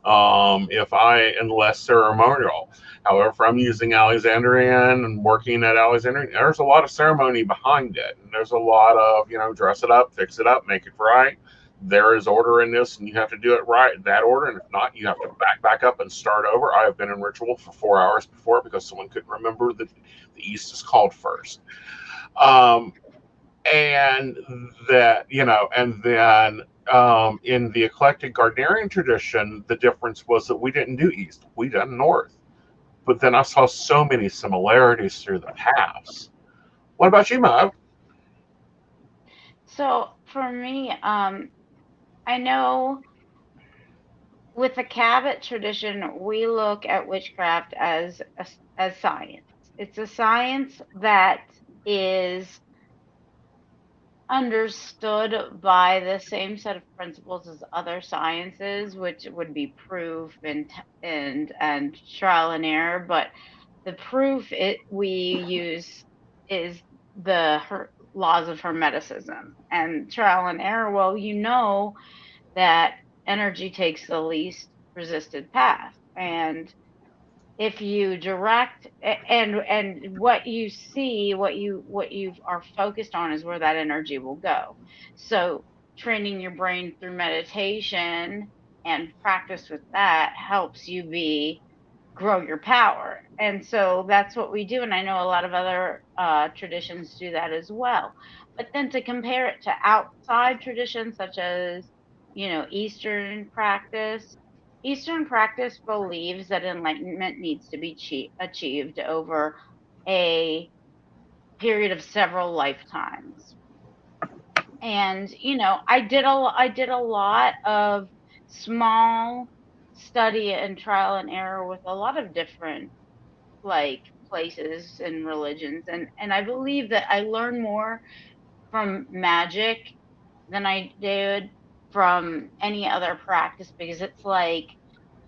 And less ceremonial. However, if I'm using Alexandrian and working at Alexandrian, there's a lot of ceremony behind it. And there's a lot of, dress it up, fix it up, make it right. There is order in this, and you have to do it right, that order. And if not, you have to back up and start over. I have been in ritual for 4 hours before because someone couldn't remember that the East is called first. And that, and then in the eclectic Gardnerian tradition, the difference was that we didn't do East, we done North. But then I saw so many similarities through the paths. What about you, Mo? So for me, I know with the Cabot tradition, we look at witchcraft as science. It's a science that is understood by the same set of principles as other sciences, which would be proof and trial and error. But the proof we use is the laws of Hermeticism, and trial and error. Well, that energy takes the least resisted path, and if you direct and what you see, what you are focused on is where that energy will go. So training your brain through meditation and practice with that helps you grow your power. And so that's what we do, and I know a lot of other traditions do that as well. But then to compare it to outside traditions such as Eastern practice believes that enlightenment needs to be achieved over a period of several lifetimes. And I did a lot of small study and trial and error with a lot of different places and religions, and I believe that I learned more from magic than I did from any other practice, because it's like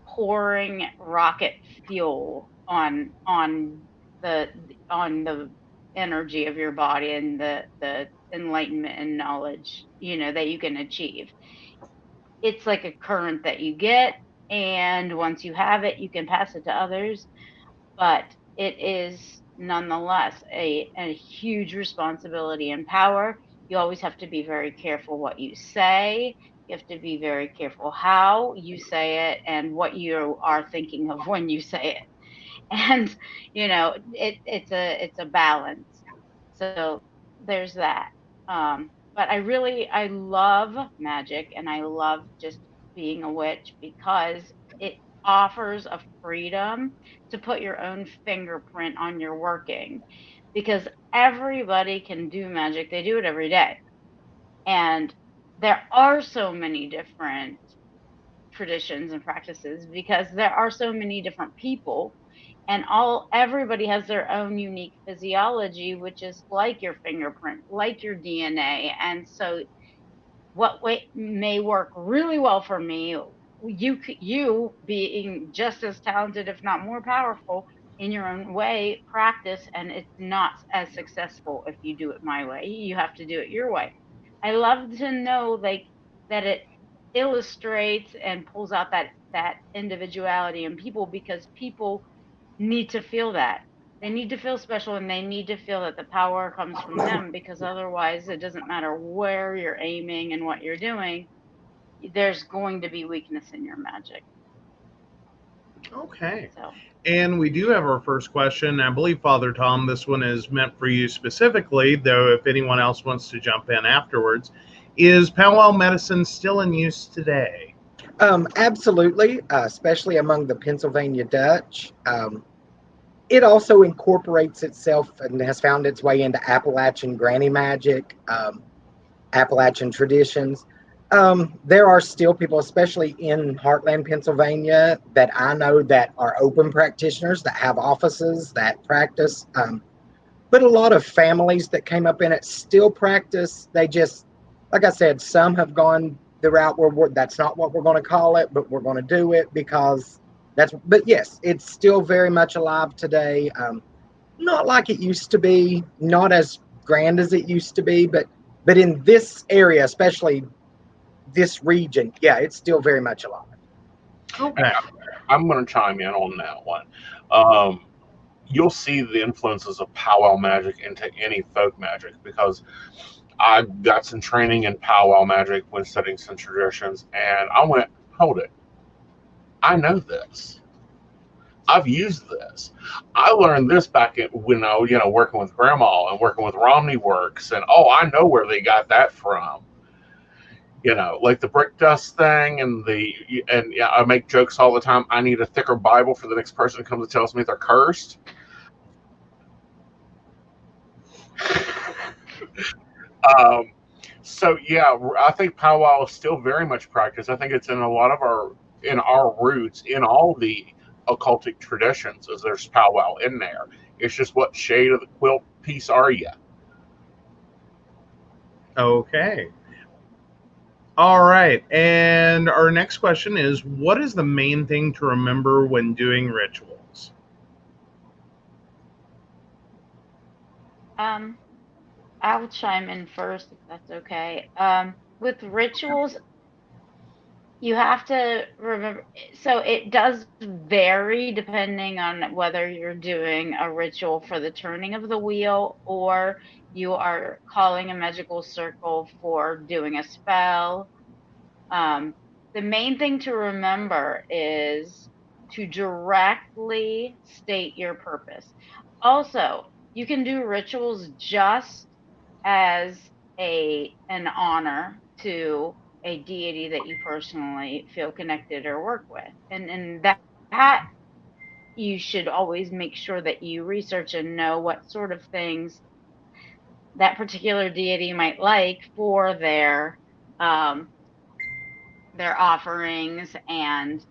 pouring rocket fuel the on the energy of your body and the enlightenment and knowledge that you can achieve. It's like a current that you get, and once you have it, you can pass it to others. But it is nonetheless a huge responsibility and power. You always have to be very careful what you say. You have to be very careful how you say it and what you are thinking of when you say it. And it's a balance. So there's that. But I love magic, and I love just being a witch because it offers a freedom to put your own fingerprint on your working, because everybody can do magic. They do it every day. And there are so many different traditions and practices because there are so many different people, and everybody has their own unique physiology, which is like your fingerprint, like your DNA. And so what may work really well for me, you being just as talented, if not more powerful in your own way, practice, and it's not as successful if you do it my way. You have to do it your way. I love to know that it illustrates and pulls out that individuality in people, because people need to feel that. They need to feel special, and they need to feel that the power comes from them, because otherwise it doesn't matter where you're aiming and what you're doing, there's going to be weakness in your magic. Okay. So. And we do have our first question. I believe, Father Tom, this one is meant for you specifically, though if anyone else wants to jump in afterwards. Is powwow medicine still in use today? Absolutely, especially among the Pennsylvania Dutch. It also incorporates itself and has found its way into Appalachian granny magic, Appalachian traditions. There are still people, especially in Heartland, Pennsylvania, that I know that are open practitioners, that have offices, that practice. But a lot of families that came up in it still practice. They just, like I said, some have gone the route where that's not what we're going to call it, but we're going to do it because but yes, it's still very much alive today. not like it used to be, not as grand as it used to be, but in this area, especially this region, yeah, it's still very much alive. Okay. I'm going to chime in on that one. You'll see the influences of powwow magic into any folk magic, because I got some training in powwow magic when studying some traditions, and I went, hold it, I know this. I've used this. I learned this back when I was, working with Grandma and working with Romney Works, and I know where they got that from. Like the brick dust thing, and yeah, I make jokes all the time. I need a thicker Bible for the next person who comes and tells me they're cursed. Um, so yeah, I think powwow is still very much practiced. I think it's in a lot of our roots in all the occultic traditions. As there's powwow in there. It's just what shade of the quilt piece are you? Okay. All right. And our next question is, what is the main thing to remember when doing rituals? I'll chime in first if that's okay. With rituals, you have to remember, so it does vary depending on whether you're doing a ritual for the turning of the wheel or you are calling a magical circle for doing a spell. The main thing to remember is to directly state your purpose. Also, you can do rituals just as an honor to a deity that you personally feel connected or work with. And that you should always make sure that you research and know what sort of things that particular deity might like for um their offerings, and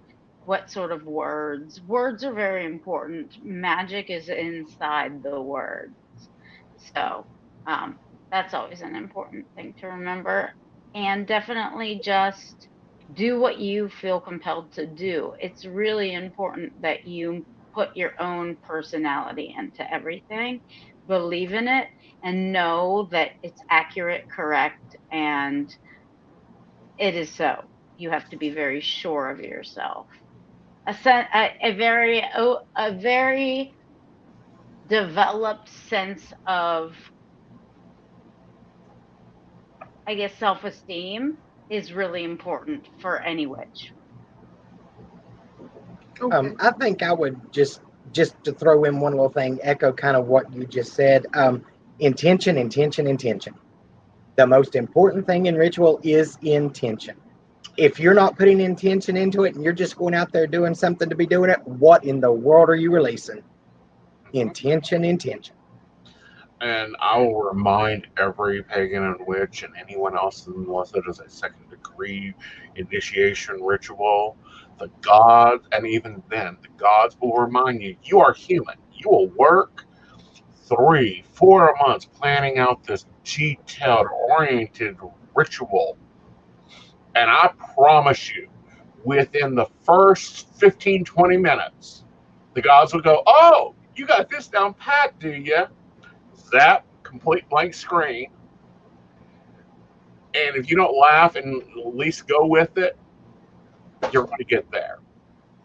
what sort of words. Words are very important. Magic is inside the words. So that's always an important thing to remember. And definitely just do what you feel compelled to do. It's really important that you put your own personality into everything, believe in it, and know that it's accurate, correct, and it is so. You have to be very sure of yourself. A very developed sense of, I guess, self-esteem is really important for any witch. I think I would just to throw in one little thing, echo kind of what you just said. Intention, intention, intention. The most important thing in ritual is intention. If you're not putting intention into it and you're just going out there doing something to be doing it, what in the world are you releasing? Intention, intention. And I will remind every pagan and witch and anyone else unless it is a second degree initiation ritual, the gods, and even then, the gods will remind you, you are human. You will work 3-4 months planning out this detailed, oriented ritual. And I promise you, within the first 15-20 minutes, the gods will go, oh, you got this down pat, do you? Zap, complete blank screen. And if you don't laugh and at least go with it, you're going to get there.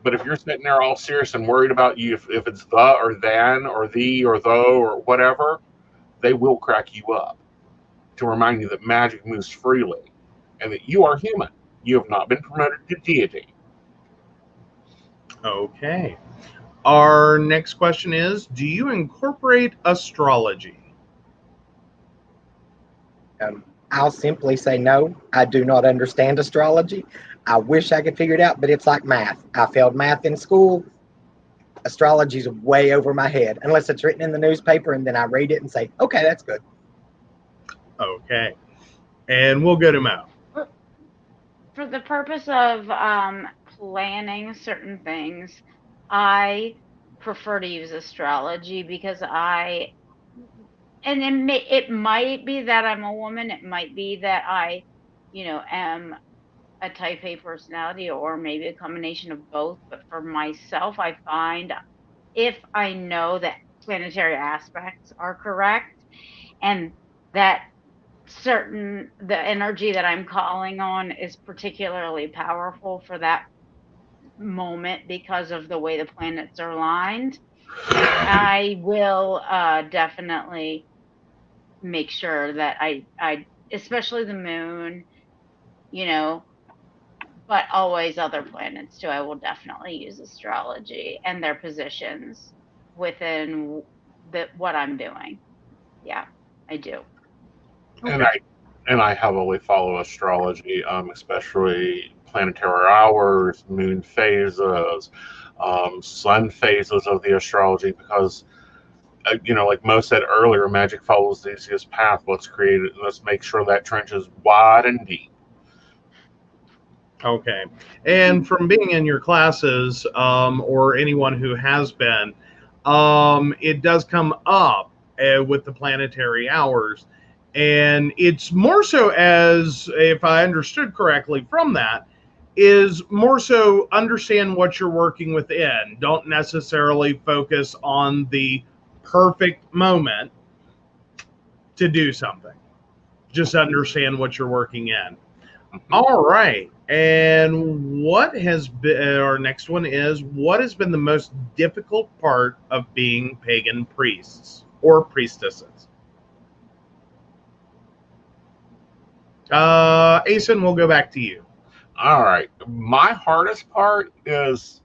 But if you're sitting there all serious and worried about you, if it's the or than or the or though or whatever, they will crack you up to remind you that magic moves freely and that you are human. You have not been promoted to deity. Okay. Our next question is, do you incorporate astrology? I'll simply say no. I do not understand astrology. I wish I could figure it out, but it's like math. I failed math in school. Astrology's way over my head, unless it's written in the newspaper and then I read it and say, okay, that's good. Okay. And we'll go to Mo. For the purpose of planning certain things, I prefer to use astrology because it might be that I'm a woman, it might be that I, am a type A personality, or maybe a combination of both. But for myself, I find if I know that planetary aspects are correct, and that the energy that I'm calling on is particularly powerful for that moment because of the way the planets are lined. I will definitely make sure that I especially the moon, you know, but always other planets too. I will definitely use astrology and their positions within what I'm doing. Yeah, I do. And I heavily follow astrology, especially planetary hours, moon phases, sun phases of the astrology, because like Mo said earlier, magic follows the easiest path. Let's make sure that trench is wide and deep. Okay. And from being in your classes, or anyone who has been, it does come up with the planetary hours. And it's more so, as if I understood correctly from that, is more so understand what you're working within. Don't necessarily focus on the perfect moment to do something. Just understand what you're working in. All right. And what has been, our next one is, what has been the most difficult part of being pagan priests or priestesses? Asen, we'll go back to you. All right. My hardest part is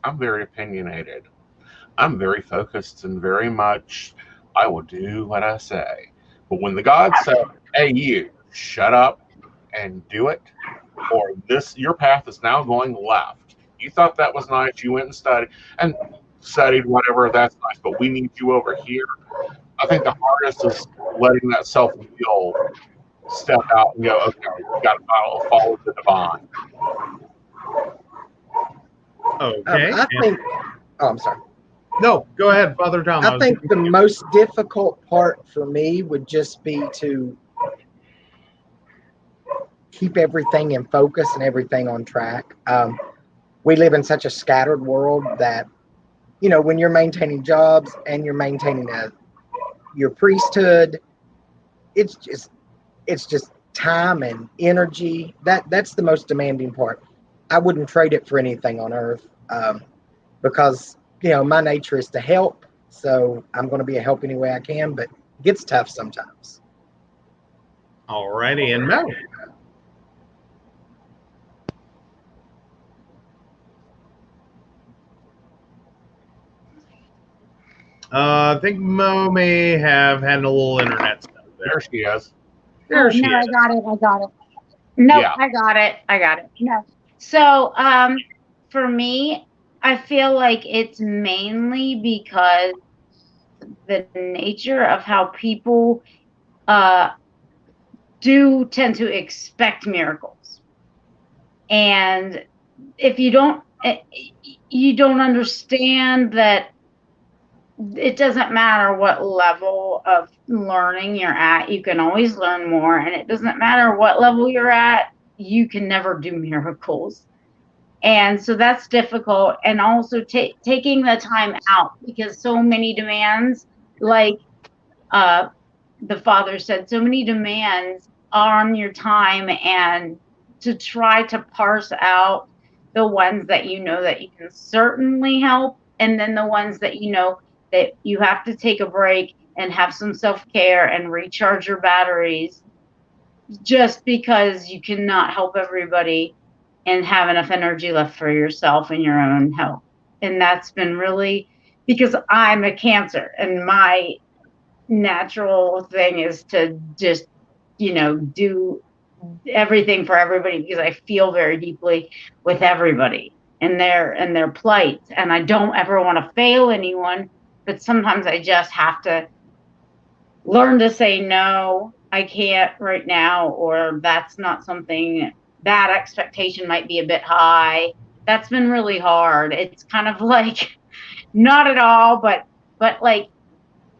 I'm very opinionated. I'm very focused and very much, I will do what I say. But when the God said, hey, you, shut up and do it, or your path is now going left. You thought that was nice. You went and studied whatever. That's nice. But we need you over here. I think the hardest is letting that self-will step out and go, okay, you got to follow the divine. Okay. I think. Oh, I'm sorry. No, go ahead, Father Tom. I think the most difficult part for me would just be to keep everything in focus and everything on track. We live in such a scattered world that, when you're maintaining jobs and you're maintaining your priesthood, it's just time and energy. That's the most demanding part. I wouldn't trade it for anything on earth, because my nature is to help. So I'm going to be a help any way I can, but it gets tough sometimes. All righty, and Mo. I think Mo may have had a little internet stuff there. There she is. There she no, is. I got it. No, Yeah. I got it. No. So, for me, I feel like it's mainly because the nature of how people do tend to expect miracles. And if you don't understand that it doesn't matter what level of learning you're at, you can always learn more. And it doesn't matter what level you're at, you can never do miracles. And so that's difficult. And also taking the time out, because so many demands, like the father said, so many demands on your time, and to try to parse out the ones that that you can certainly help, and then the ones that that you have to take a break and have some self-care and recharge your batteries, just because you cannot help everybody and have enough energy left for yourself and your own health. And that's been really, because I'm a Cancer, and my natural thing is to just do everything for everybody, because I feel very deeply with everybody and their plight, and I don't ever want to fail anyone, but sometimes I just have to learn to say no, I can't right now, or that's not something, that expectation might be a bit high. That's been really hard. It's kind of like not at all, but like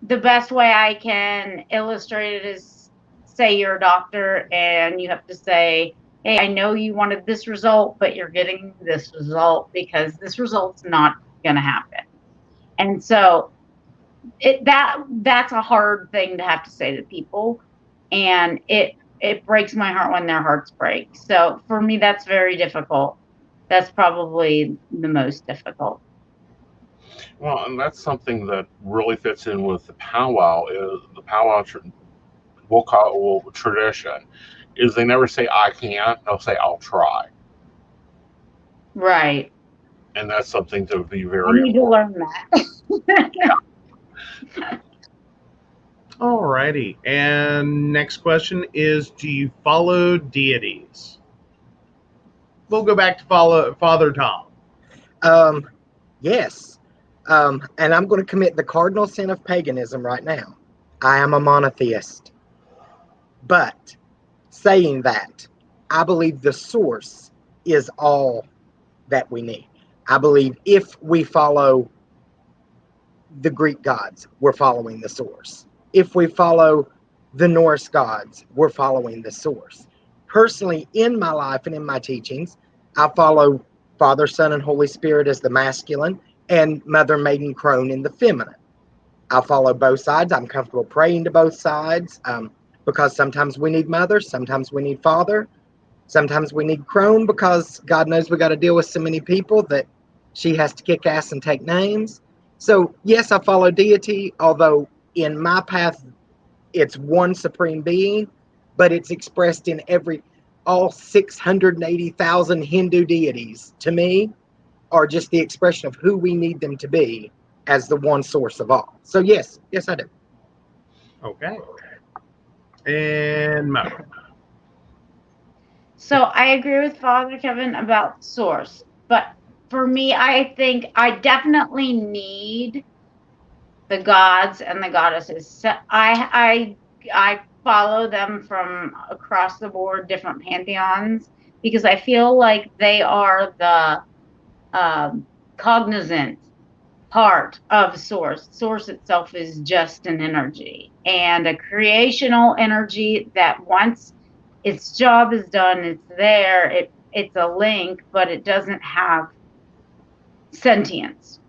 the best way I can illustrate it is, say you're a doctor and you have to say, hey, I know you wanted this result, but you're getting this result because this result's not going to happen. And so that's a hard thing to have to say to people, and it breaks my heart when their hearts break. So for me, that's very difficult. That's probably the most difficult. Well, and that's something that really fits in with the powwow. Is the powwow we'll call it tradition? Is they never say I can't. They'll say I'll try, Right. and that's something to be I very need to important. learn that. Alrighty. And next question is, do you follow deities? We'll go back to Father Tom. Yes. And I'm going to commit the cardinal sin of paganism right now. I am a monotheist. But saying that, I believe the source is all that we need. I believe if we follow the Greek gods, we're following the source. If we follow the Norse gods, we're following the source. Personally, in my life and in my teachings, I follow Father, Son, and Holy Spirit as the masculine and Mother, Maiden, Crone in the feminine. I follow both sides. I'm comfortable praying to both sides because sometimes we need Mother, sometimes we need Father, sometimes we need Crone because God knows we got to deal with so many people that she has to kick ass and take names. So, yes, I follow deity, although in my path, it's one supreme being, but it's expressed in all 680,000 Hindu deities, to me, are just the expression of who we need them to be as the one source of all. So, yes, I do. Okay. And Mo. So I agree with Father Kevin about source, but for me, I think I definitely need the gods and the goddesses. So I follow them from across the board, different pantheons, because I feel like they are the cognizant part of source. Source itself is just an energy, and a creational energy that once its job is done, it's there, it's a link, but it doesn't have sentience,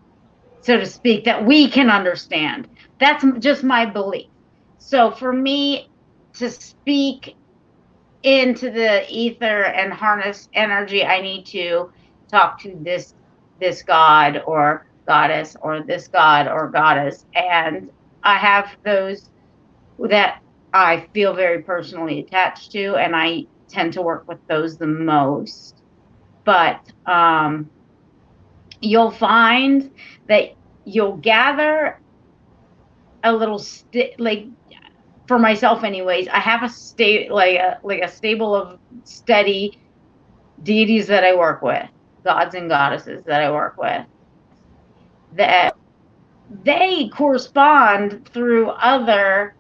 so to speak, that we can understand. That's just my belief. So for me to speak into the ether and harness energy, I need to talk to this god or goddess, or this god or goddess, and I have those that I feel very personally attached to, and I tend to work with those the most. But you'll find that you'll gather a little like, for myself anyways, I have a stable of steady deities that I work with, gods and goddesses that I work with, that they correspond through other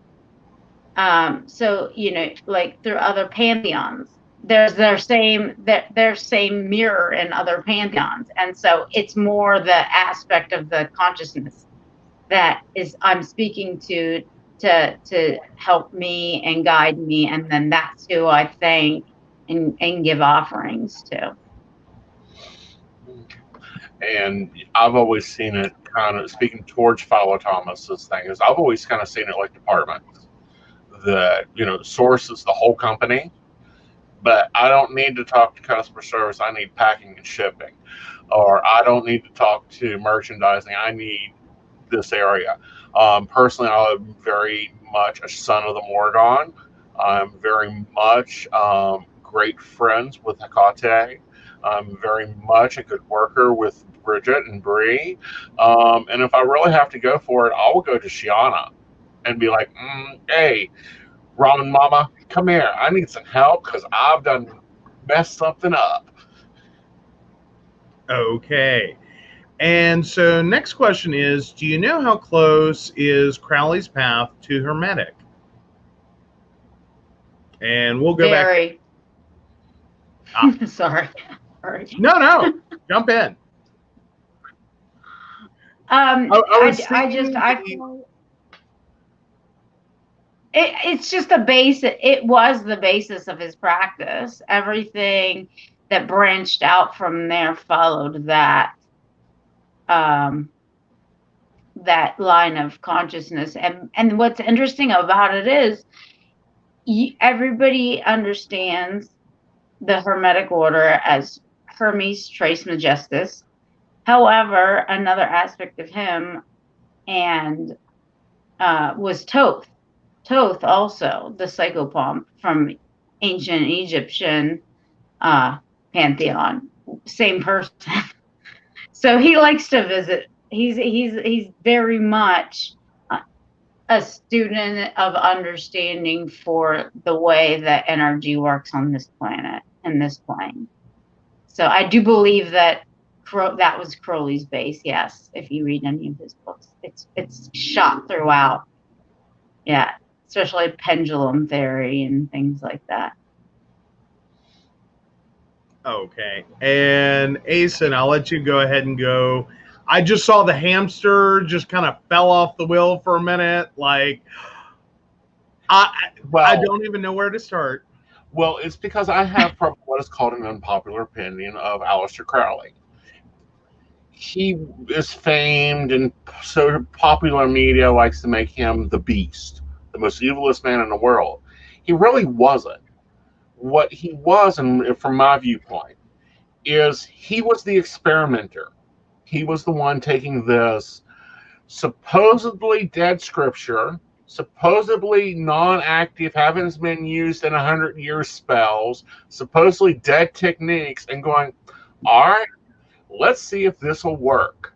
so like through other pantheons. There's their same mirror in other pantheons, and so it's more the aspect of the consciousness that is I'm speaking to help me and guide me, and then that's who I thank and give offerings to. And I've always seen it kind of, speaking towards Philo Thomas's thing, is I've always kind of seen it like departments. That, source is the whole company, but I don't need to talk to customer service. I need packing and shipping. Or I don't need to talk to merchandising. I need this area. Personally, I'm very much a son of the Morgon. I'm very much great friends with Hecate. I'm very much a good worker with Bridget and Bree. And if I really have to go for it, I will go to Shiana and be like, hey, Ramen Mama, come here. I need some help because I've done messed something up. Okay. And so next question is, do you know how close is Crowley's path to Hermetic? And we'll go back. Sorry. No. Jump in. It's just the basic. It was the basis of his practice. Everything that branched out from there followed that that line of consciousness. And what's interesting about it is everybody understands the Hermetic order as Hermes Trismegistus. However, another aspect of him and was Thoth. Thoth also, the psychopomp from ancient Egyptian pantheon, same person. So he likes to visit. He's very much a student of understanding for the way that energy works on this planet and this plane. So I do believe that that was Crowley's base. Yes, if you read any of his books, it's shot throughout. Yeah, especially pendulum theory and things like that. Okay. And Asen, I'll let you go ahead and go. I just saw the hamster just kind of fell off the wheel for a minute. Like, I don't even know where to start. Well, it's because I have probably what is called an unpopular opinion of Aleister Crowley. He is famed, and so popular media likes to make him the beast, the most evilest man in the world. He really wasn't. What he was, and from my viewpoint, is he was the experimenter. He was the one taking this supposedly dead scripture, supposedly non-active, haven't been used in 100 years spells, supposedly dead techniques, and going, all right, let's see if this will work.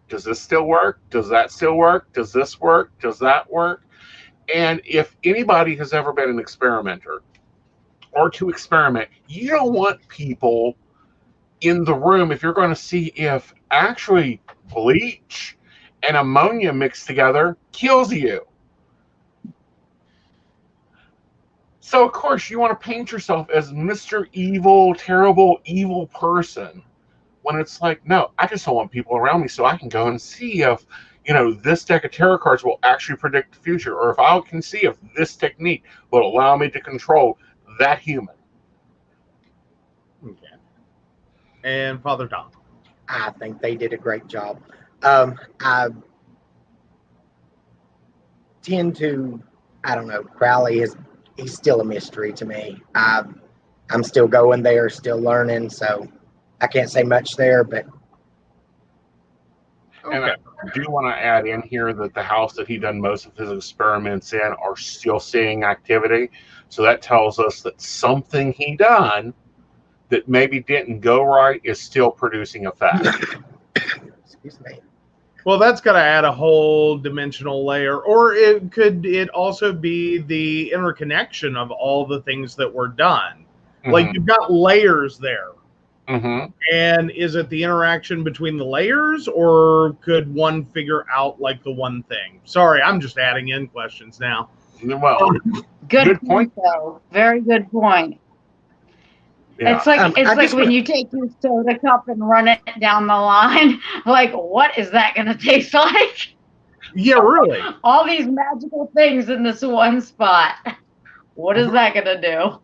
Does this still work? Does that still work? Does this work? Does that work? And if anybody has ever been an experimenter or to experiment, you don't want people in the room if you're going to see if actually bleach and ammonia mixed together kills you. So, of course, you want to paint yourself as Mr. Evil, terrible, evil person. When it's like, no, I just don't want people around me so I can go and see if, this deck of tarot cards will actually predict the future, or if I can see if this technique will allow me to control that human. Okay. And Father Tom. I think they did a great job. I tend to, I don't know, Crowley he's still a mystery to me. I'm still going there, still learning, so I can't say much there, but. And I do want to add in here that the house that he done most of his experiments in are still seeing activity. So that tells us that something he done that maybe didn't go right is still producing effect. Excuse me. Well, that's got to add a whole dimensional layer. Or it also be the interconnection of all the things that were done. Mm-hmm. Like, you've got layers there. Mm-hmm. And is it the interaction between the layers, or could one figure out like the one thing? Sorry, I'm just adding in questions now. Well, good point, though. Very good point. Yeah. It's like when you take your soda cup and run it down the line. Like, what is that going to taste like? Yeah, really. All these magical things in this one spot. What is that going to do?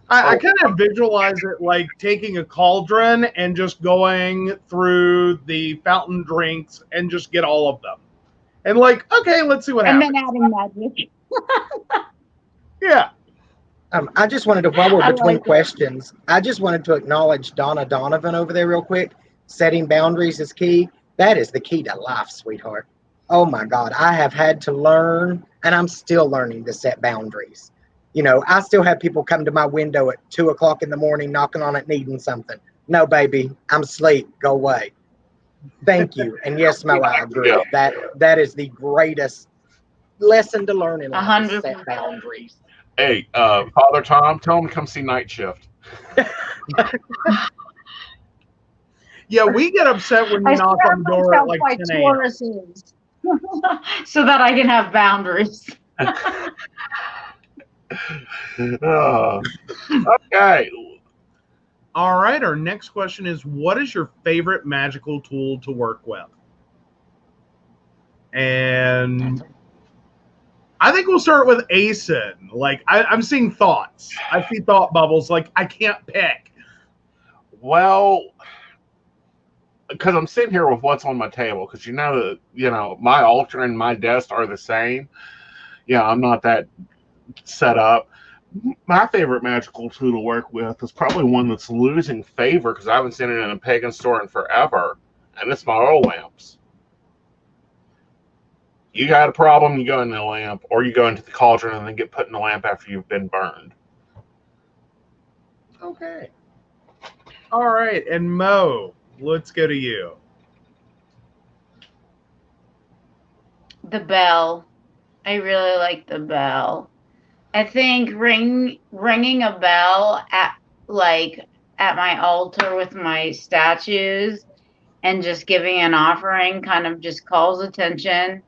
I kind of visualize it like taking a cauldron and just going through the fountain drinks and just get all of them. And like, okay, let's see what happens. And then adding magic. Yeah. I just wanted to, while we're between questions, I just wanted to acknowledge Donna Donovan over there real quick. Setting boundaries is key. That is the key to life, sweetheart. Oh my God. I have had to learn, and I'm still learning to set boundaries. I still have people come to my window at 2:00 in the morning, knocking on it, needing something. No, baby, I'm asleep. Go away. Thank you. And yes, Mo, I agree. That is the greatest lesson to learn in life, is set boundaries. Hey, Father Tom, tell him to come see Night Shift. Yeah, we get upset when you knock on the door at like 10 a.m. So that I can have boundaries. Okay. All right. Our next question is, what is your favorite magical tool to work with? And I think we'll start with Asen. Like, I'm seeing thoughts. I see thought bubbles. Like, I can't pick. Well, because I'm sitting here with what's on my table, because my altar and my desk are the same. I'm not that set up. My favorite magical tool to work with is probably one that's losing favor because I haven't seen it in a pagan store in forever, and it's my oil lamps. You got a problem, you go into the lamp, or you go into the cauldron and then get put in the lamp after you've been burned. Okay. All right, and Mo, let's go to you. The bell. I really like the bell. I think ringing a bell at my altar with my statues and just giving an offering kind of just calls attention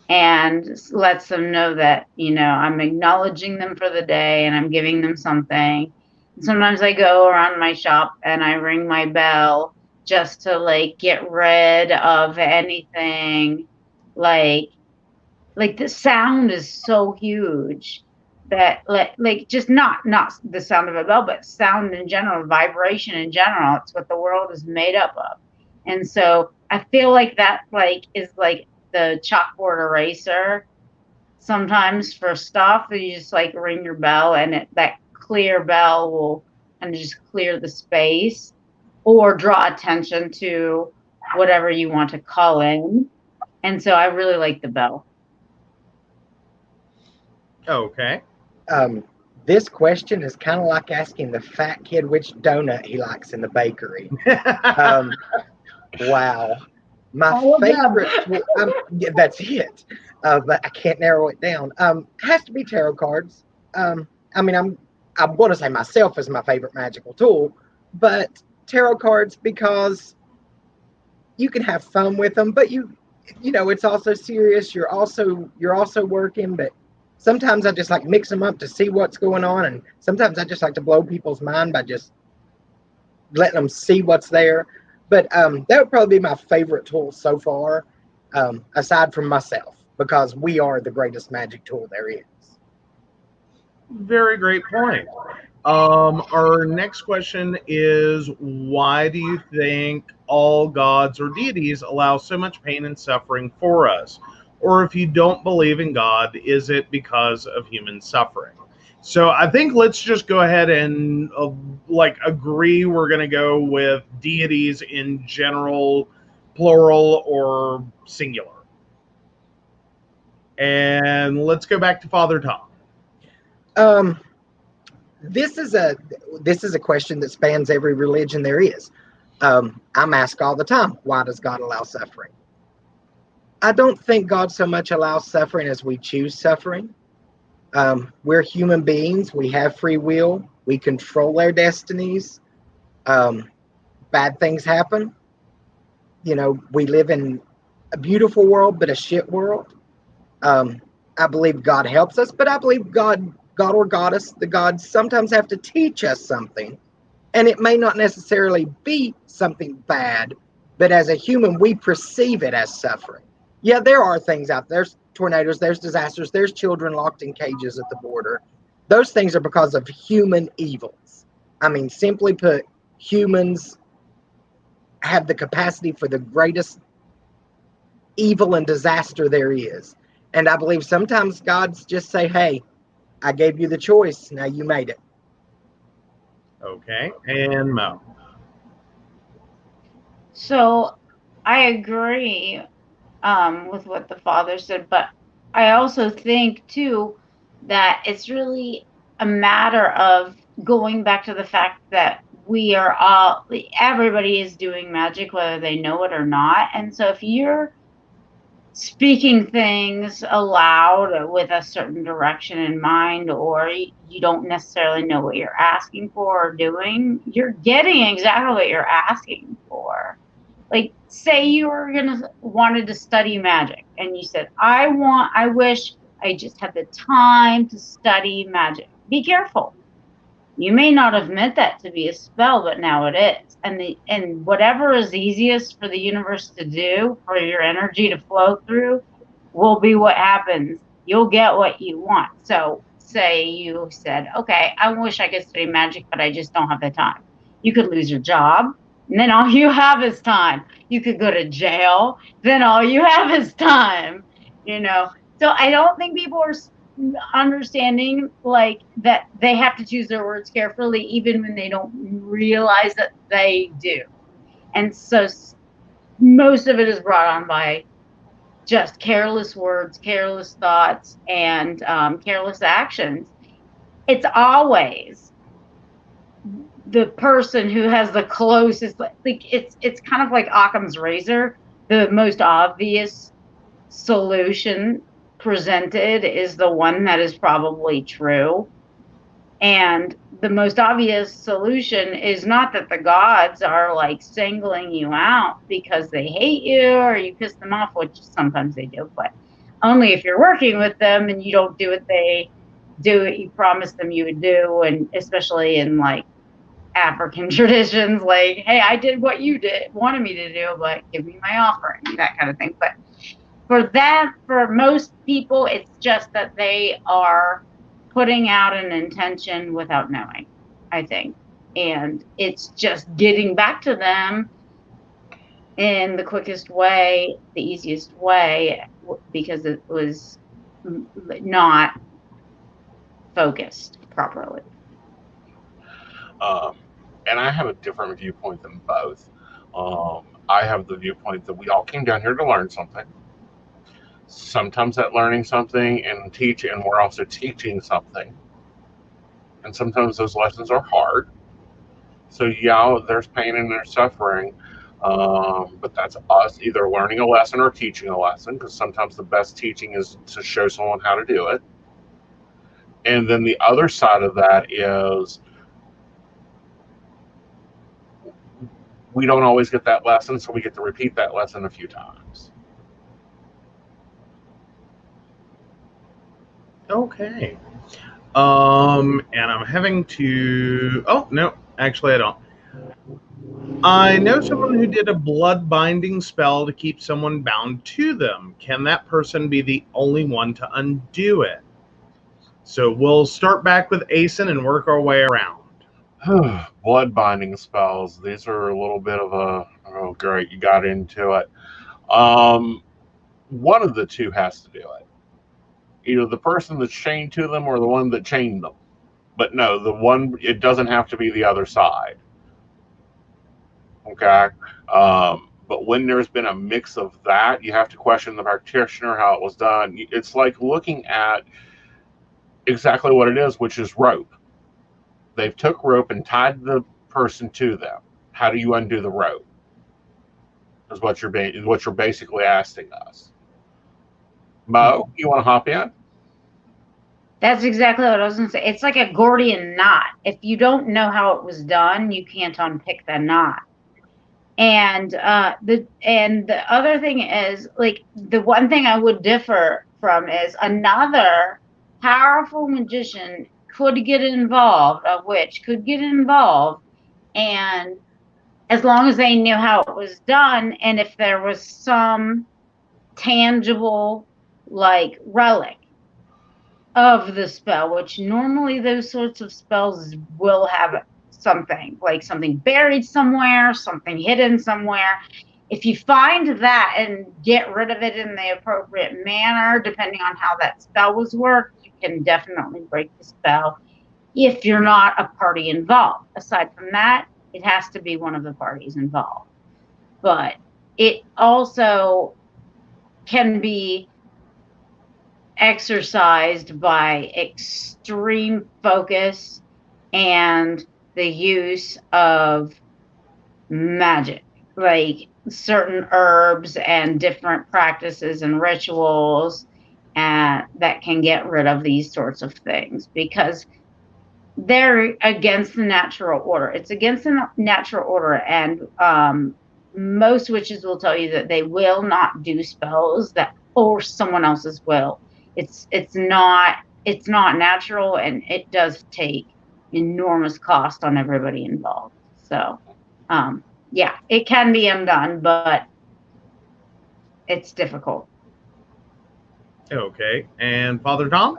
and lets them know that, I'm acknowledging them for the day and I'm giving them something. Sometimes I go around my shop and I ring my bell just to get rid of anything like the sound is so huge that just not the sound of a bell, but sound in general, vibration in general. It's what the world is made up of. And so I feel like that is the chalkboard eraser sometimes for stuff. You just ring your bell and that clear bell will kind of just clear the space or draw attention to whatever you want to call in. And so I really like the bell. Okay. This question is kind of like asking the fat kid which donut he likes in the bakery. Wow. My favorite, yeah, that's it. But I can't narrow it down. Has to be tarot cards. I'm going to say myself is my favorite magical tool, but tarot cards because you can have fun with them, but it's also serious. You're also working, but sometimes I just like mix them up to see what's going on, and sometimes I just like to blow people's mind by just letting them see what's there. But that would probably be my favorite tool so far, aside from myself, because we are the greatest magic tool there is. Very great point. Our next question is, why do you think all gods or deities allow so much pain and suffering for us? Or if you don't believe in God, is it because of human suffering? So I think let's just go ahead and agree we're going to go with deities in general, plural or singular. And let's go back to Father Tom. This is a question that spans every religion there is. I'm asked all the time, why does God allow suffering? I don't think God so much allows suffering as we choose suffering. We're human beings. We have free will. We control our destinies. Bad things happen. We live in a beautiful world, but a shit world. I believe God helps us, but I believe God or goddess, the gods sometimes have to teach us something. And it may not necessarily be something bad, but as a human, we perceive it as suffering. Yeah, there are things out there. There's tornadoes, there's disasters, there's children locked in cages at the border. Those things are because of human evils. Simply put, humans have the capacity for the greatest evil and disaster there is. And I believe sometimes gods just say, hey, I gave you the choice. Now you made it. Okay. And Mo. So I agree with what the father said, but I also think too that it's really a matter of going back to the fact that everybody is doing magic, whether they know it or not. And so if you're speaking things aloud with a certain direction in mind, or you don't necessarily know what you're asking for or doing, you're getting exactly what you're asking for. Like, say you were wanted to study magic and you said, I wish I just had the time to study magic. Be careful. You may not have meant that to be a spell, but now it is. And whatever is easiest for the universe to do, for your energy to flow through, will be what happens. You'll get what you want. So say you said, okay, I wish I could study magic, but I just don't have the time. You could lose your job. And then all you have is time. You could go to jail. Then all you have is time, you know? So I don't think people are understanding like that they have to choose their words carefully, even when they don't realize that they do. And so most of it is brought on by just careless words, careless thoughts, and careless actions. It's always the person who has the closest, like it's kind of like Occam's razor. The most obvious solution presented is the one that is probably true. And the most obvious solution is not that the gods are like singling you out because they hate you or you piss them off, which sometimes they do, but only if you're working with them and you don't do what they do what you promised them you would do. And especially in like African traditions, like, hey, I did what you wanted me to do, but give me my offering, that kind of thing. But for most people, it's just that they are putting out an intention without knowing, I think. And it's just getting back to them in the quickest way, the easiest way, because it was not focused properly. And I have a different viewpoint than both. I have the viewpoint that we all came down here to learn something. Sometimes that learning something and we're also teaching something. And sometimes those lessons are hard. So yeah, there's pain and there's suffering. But that's us either learning a lesson or teaching a lesson, because sometimes the best teaching is to show someone how to do it. And then the other side of that is we don't always get that lesson, so we get to repeat that lesson a few times. Okay. And I'm having to. Oh no, actually I don't. I know someone who did a blood binding spell to keep someone bound to them. Can that person be the only one to undo it? So we'll start back with Asen and work our way around. Blood binding spells. These are a little bit of a, oh great, you got into it. One of the two has to do it. Either the person that's chained to them or the one that chained them. But no, it doesn't have to be the other side. Okay? But when there's been a mix of that, you have to question the practitioner, how it was done. It's like looking at exactly what it is, which is rope. They've took rope and tied the person to them. How do you undo the rope? Is what you're basically asking us. Mo, you want to hop in? That's exactly what I was going to say. It's like a Gordian knot. If you don't know how it was done, you can't unpick the knot. And the other thing is, like, the one thing I would differ from is another powerful magician could get involved, a witch could get involved, and as long as they knew how it was done, and if there was some tangible, like, relic of the spell, which normally those sorts of spells will have something, like something buried somewhere, something hidden somewhere. If you find that and get rid of it in the appropriate manner, depending on how that spell was worked, you can definitely break the spell if you're not a party involved. Aside from that, it has to be one of the parties involved. But it also can be exercised by extreme focus and the use of magic, like certain herbs and different practices and rituals, and that can get rid of these sorts of things, because they're against the natural order. It's against the natural order, and most witches will tell you that they will not do spells that or someone else's will. It's not natural, and it does take enormous cost on everybody involved. So yeah, it can be undone, but it's difficult. Okay. And Father Tom?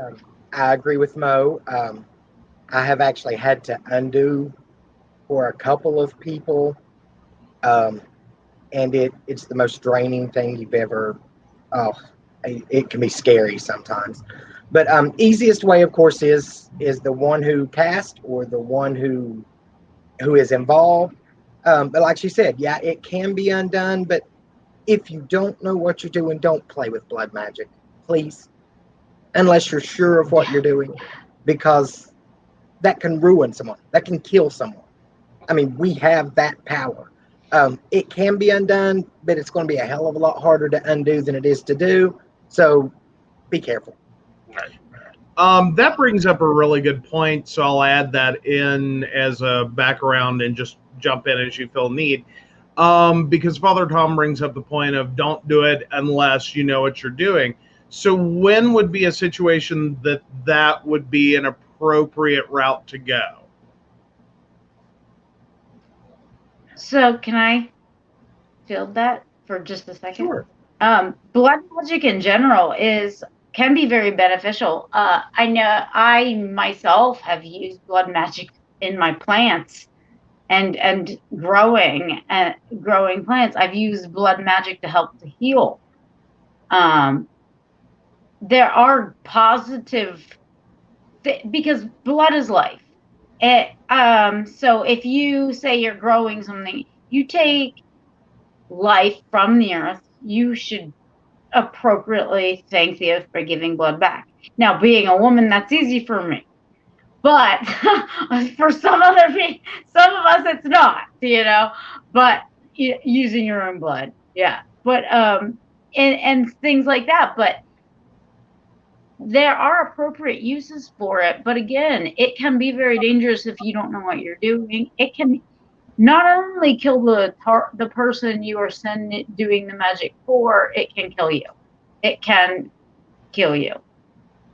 I agree with Mo. I have actually had to undo for a couple of people And it's the most draining thing you've ever. Oh, it can be scary sometimes. But easiest way, of course, is the one who cast or the one who is involved. But like she said, yeah, it can be undone. But if you don't know what you're doing, don't play with blood magic, please, unless you're sure of what you're doing, because that can ruin someone. That can kill someone. I mean, we have that power. It can be undone, but it's going to be a hell of a lot harder to undo than it is to do. So be careful. That brings up a really good point. So I'll add that in as a background and just jump in as you feel need. Because Father Tom brings up the point of don't do it unless you know what you're doing. So when would be a situation that would be an appropriate route to go? So can I field that for just a second? Sure. Blood magic in general can be very beneficial. I know I myself have used blood magic in my plants and growing plants. I've used blood magic to help to heal. There are positive because blood is life. So if you say you're growing something, you take life from the earth, you should appropriately thank the earth for giving blood back. Now, being a woman, that's easy for me, but for some of us, it's not, but using your own blood. Yeah. But, and things like that, but there are appropriate uses for it. But again, it can be very dangerous if you don't know what you're doing. It can not only kill the person you are doing the magic for, it can kill you. It can kill you.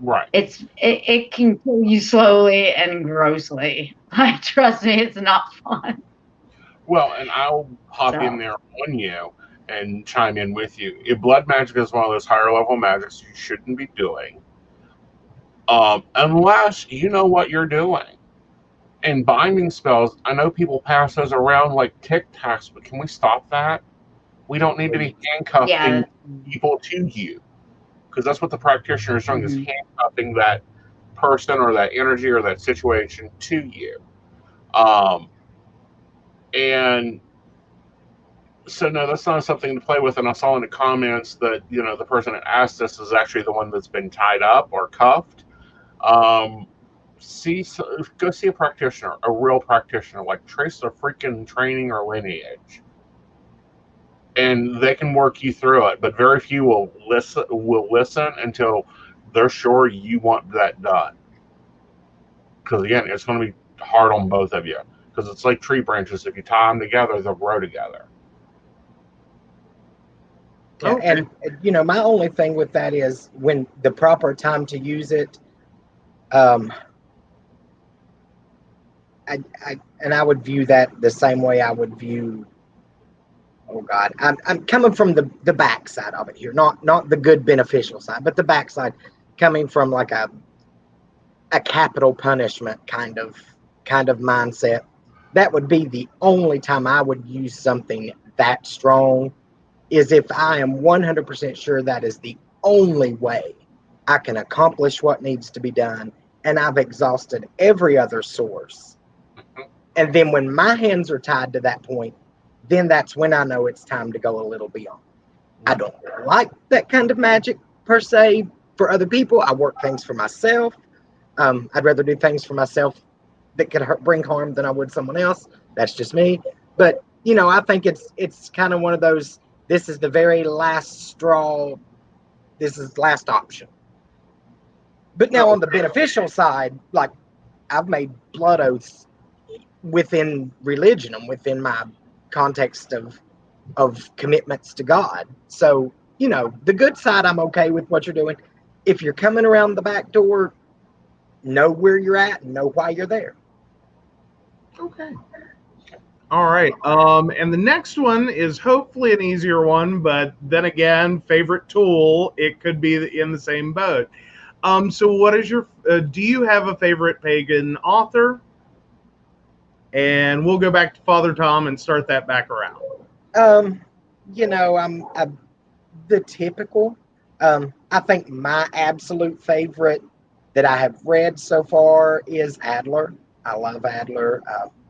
Right. It can kill you slowly and grossly. Like, trust me, it's not fun. Well, and I'll hop in there on you and chime in with you. If blood magic is one of those higher level magics you shouldn't be doing, unless you know what you're doing. And binding spells, I know people pass those around like Tic Tacs, but can we stop that? We don't need to be handcuffing people to you, because that's what the practitioner is doing, is handcuffing that person or that energy or that situation to you. And so no, that's not something to play with. And I saw in the comments that the person that asked this is actually the one that's been tied up or cuffed. Go see a practitioner, a real practitioner, like trace their freaking training or lineage, and they can work you through it. But very few will listen until they're sure you want that done. Because again, it's going to be hard on both of you. Because it's like tree branches. If you tie them together, they'll grow together. Yeah, and my only thing with that is when the proper time to use it. I would view that the same way I would view. Oh God, I'm coming from the back side of it here, not the good beneficial side, but the back side, coming from like a capital punishment kind of mindset. That would be the only time I would use something that strong, is if I am 100% sure that is the only way I can accomplish what needs to be done, and I've exhausted every other source. And then when my hands are tied to that point, then that's when I know it's time to go a little beyond. I don't like that kind of magic per se for other people. I work things for myself. I'd rather do things for myself that could bring harm than I would someone else. That's just me. But, I think it's kind of one of those, this is the very last straw. This is the last option. But now on the beneficial side, like I've made blood oaths within religion and within my context of commitments to God. So, the good side, I'm okay with what you're doing. If you're coming around the back door, know where you're at and know why you're there. Okay. All right. And the next one is hopefully an easier one, but then again, favorite tool, it could be in the same boat. So what is do you have a favorite pagan author? And we'll go back to Father Tom and start that back around. I'm the typical. I think my absolute favorite that I have read so far is Adler. I love Adler.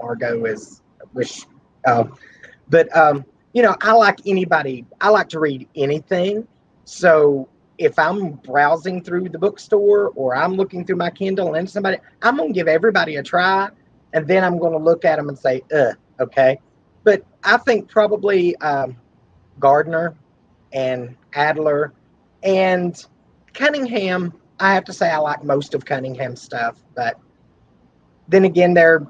Margot is wish, but I like anybody. I like to read anything. So if I'm browsing through the bookstore or I'm looking through my Kindle and somebody, I'm gonna give everybody a try, and then I'm gonna look at them and say, okay. But I think probably Gardner and Adler and Cunningham. I have to say I like most of Cunningham's stuff, but then again, their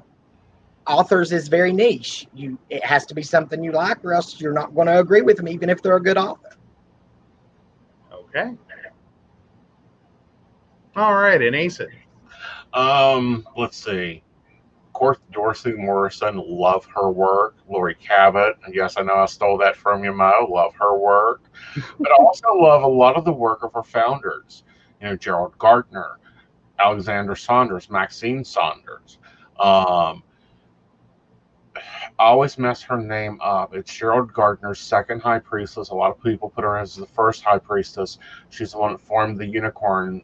authors is very niche. It has to be something you like, or else you're not going to agree with them, even if they're a good author. Okay. All right, and Ace it. Let's see. Of course, Dorothy Morrison, love her work. Lori Cabot, yes, I know I stole that from you, Mo. Love her work. But I also love a lot of the work of her founders. Gerald Gardner, Alexander Saunders, Maxine Saunders. I always mess her name up. It's Gerald Gardner's second high priestess. A lot of people put her as the first high priestess. She's the one that formed the Unicorian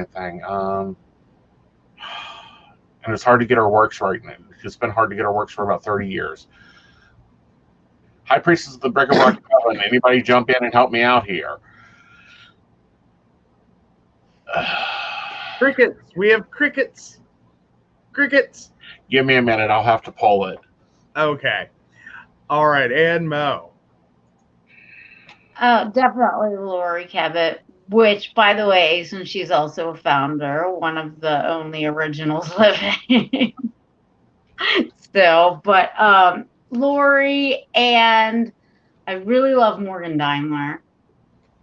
thing. And it's hard to get her works right now. It's been hard to get her works for about 30 years. High priestess of the Brick of Rock Coven. Anybody jump in and help me out here? Crickets. We have crickets. Crickets. Give me a minute. I'll have to pull it. Okay. All right. And Mo. Definitely Lori Cabot, which, by the way, since she's also a founder, one of the only originals living still. But Lori, and I really love Morgan Daimler,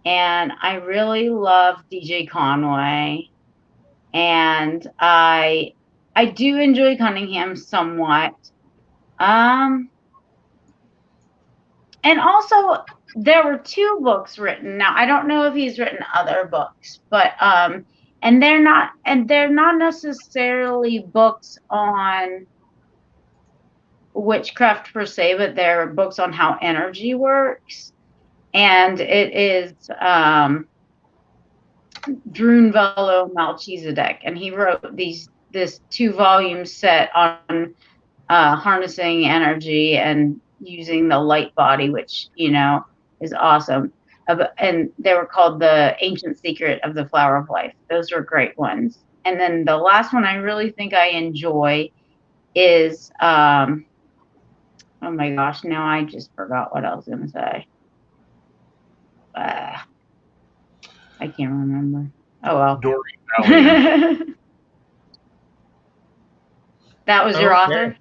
and I really love DJ Conway, and I do enjoy Cunningham somewhat. And also, there were 2 books written. Now, I don't know if he's written other books, but and they're not necessarily books on witchcraft per se, but they're books on how energy works. And it is Drunvalo Melchizedek, and he wrote this 2-volume set on harnessing energy and using the light body, which is awesome. And they were called The Ancient Secret of the Flower of Life. Those were great ones. And then the last one I really think I enjoy is oh my gosh, now I just forgot what I was gonna say. I can't remember. Oh well. Doreen Valiente. That was your author?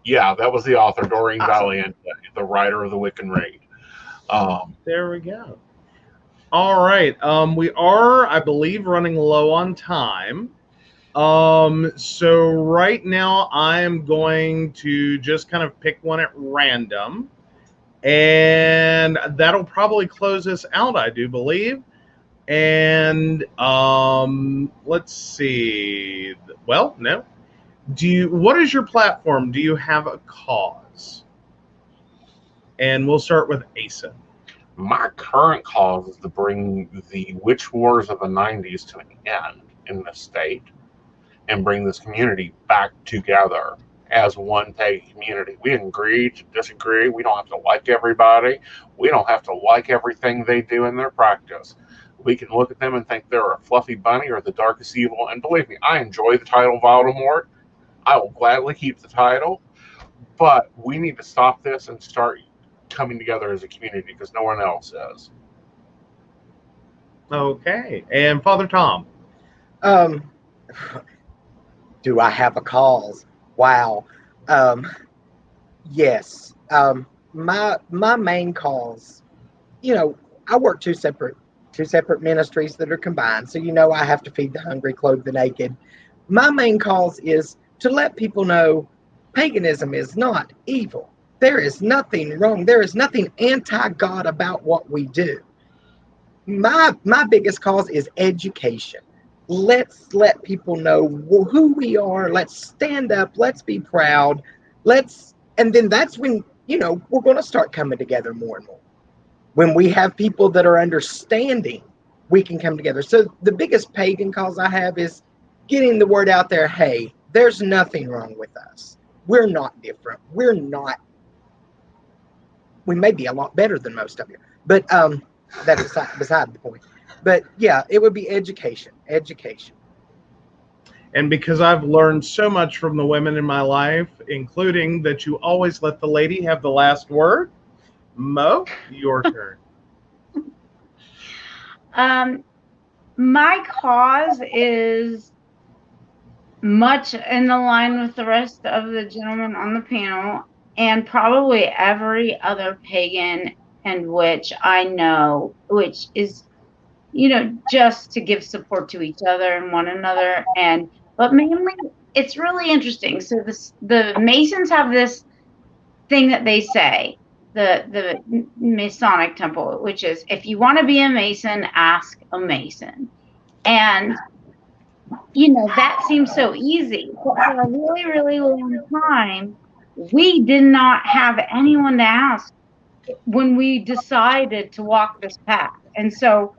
Yeah, that was the author, Doreen Awesome. Valiente, the writer of the Wiccan Raid. There we go. All right. We are, I believe, running low on time. So right now I am going to just kind of pick one at random, and that'll probably close us out, I do believe. And let's see. Well, no. What is your platform? Do you have a cause? And we'll start with Asa. My current cause is to bring the witch wars of the 90s to an end in the state and bring this community back together as one pagan community. We agree to disagree. We don't have to like everybody. We don't have to like everything they do in their practice. We can look at them and think they're a fluffy bunny or the darkest evil. And believe me, I enjoy the title Voldemort. I will gladly keep the title. But we need to stop this and start coming together as a community because no one else is. Okay. And Father Tom. Do I have a cause? Wow. Yes. My main cause, I work two separate ministries that are combined. So I have to feed the hungry, clothe the naked. My main cause is to let people know paganism is not evil. There is nothing wrong. There is nothing anti-God about what we do. My biggest cause is education. let's let people know who we are. Let's stand up. Let's be proud. And then that's when, we're going to start coming together more and more. When we have people that are understanding, we can come together. So the biggest pagan cause I have is getting the word out there. Hey, there's nothing wrong with us. We're not different. We may be a lot better than most of you, but that's beside the point. But yeah, it would be education. And because I've learned so much from the women in my life, including that you always let the lady have the last word, Mo, your turn. My cause is much in the line with the rest of the gentlemen on the panel, and probably every other pagan and witch I know, which is, just to give support to each other and one another. But mainly, it's really interesting. So the Masons have this thing that they say, the Masonic temple, which is, if you want to be a Mason, ask a Mason. And that seems so easy, but for a really, really long time, we did not have anyone to ask when we decided to walk this path. And so,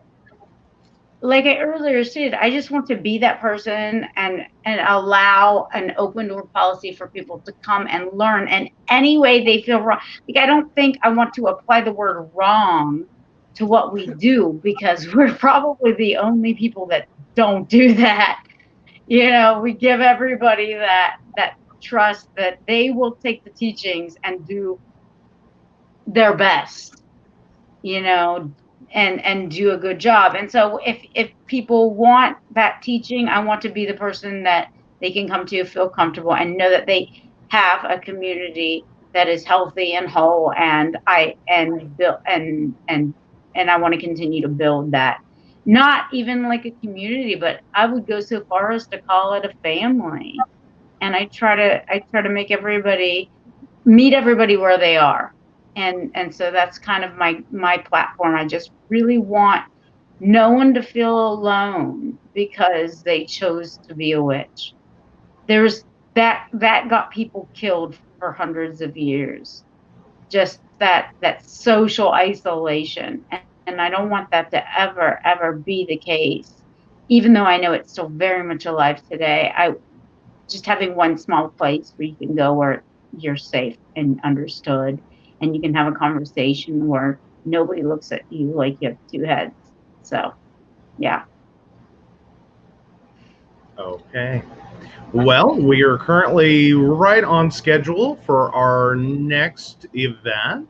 like I earlier said, I just want to be that person and allow an open door policy for people to come and learn in any way they feel wrong. Like, I don't think I want to apply the word wrong to what we do, because we're probably the only people that don't do that. We give everybody that trust that they will take the teachings and do their best, and do a good job. And so if people want that teaching, I want to be the person that they can come to, feel comfortable, and know that they have a community that is healthy and whole, and I want to continue to build that. Not even like a community, but I would go so far as to call it a family. And I try to make everybody meet everybody where they are. And so that's kind of my platform. I just really want no one to feel alone because they chose to be a witch. There's that got people killed for hundreds of years. Just that social isolation. And I don't want that to ever be the case, even though I know it's still very much alive today. Just having one small place where you can go where you're safe and understood, and you can have a conversation where nobody looks at you like you have two heads. So, yeah. Okay. Well, we are currently right on schedule for our next event.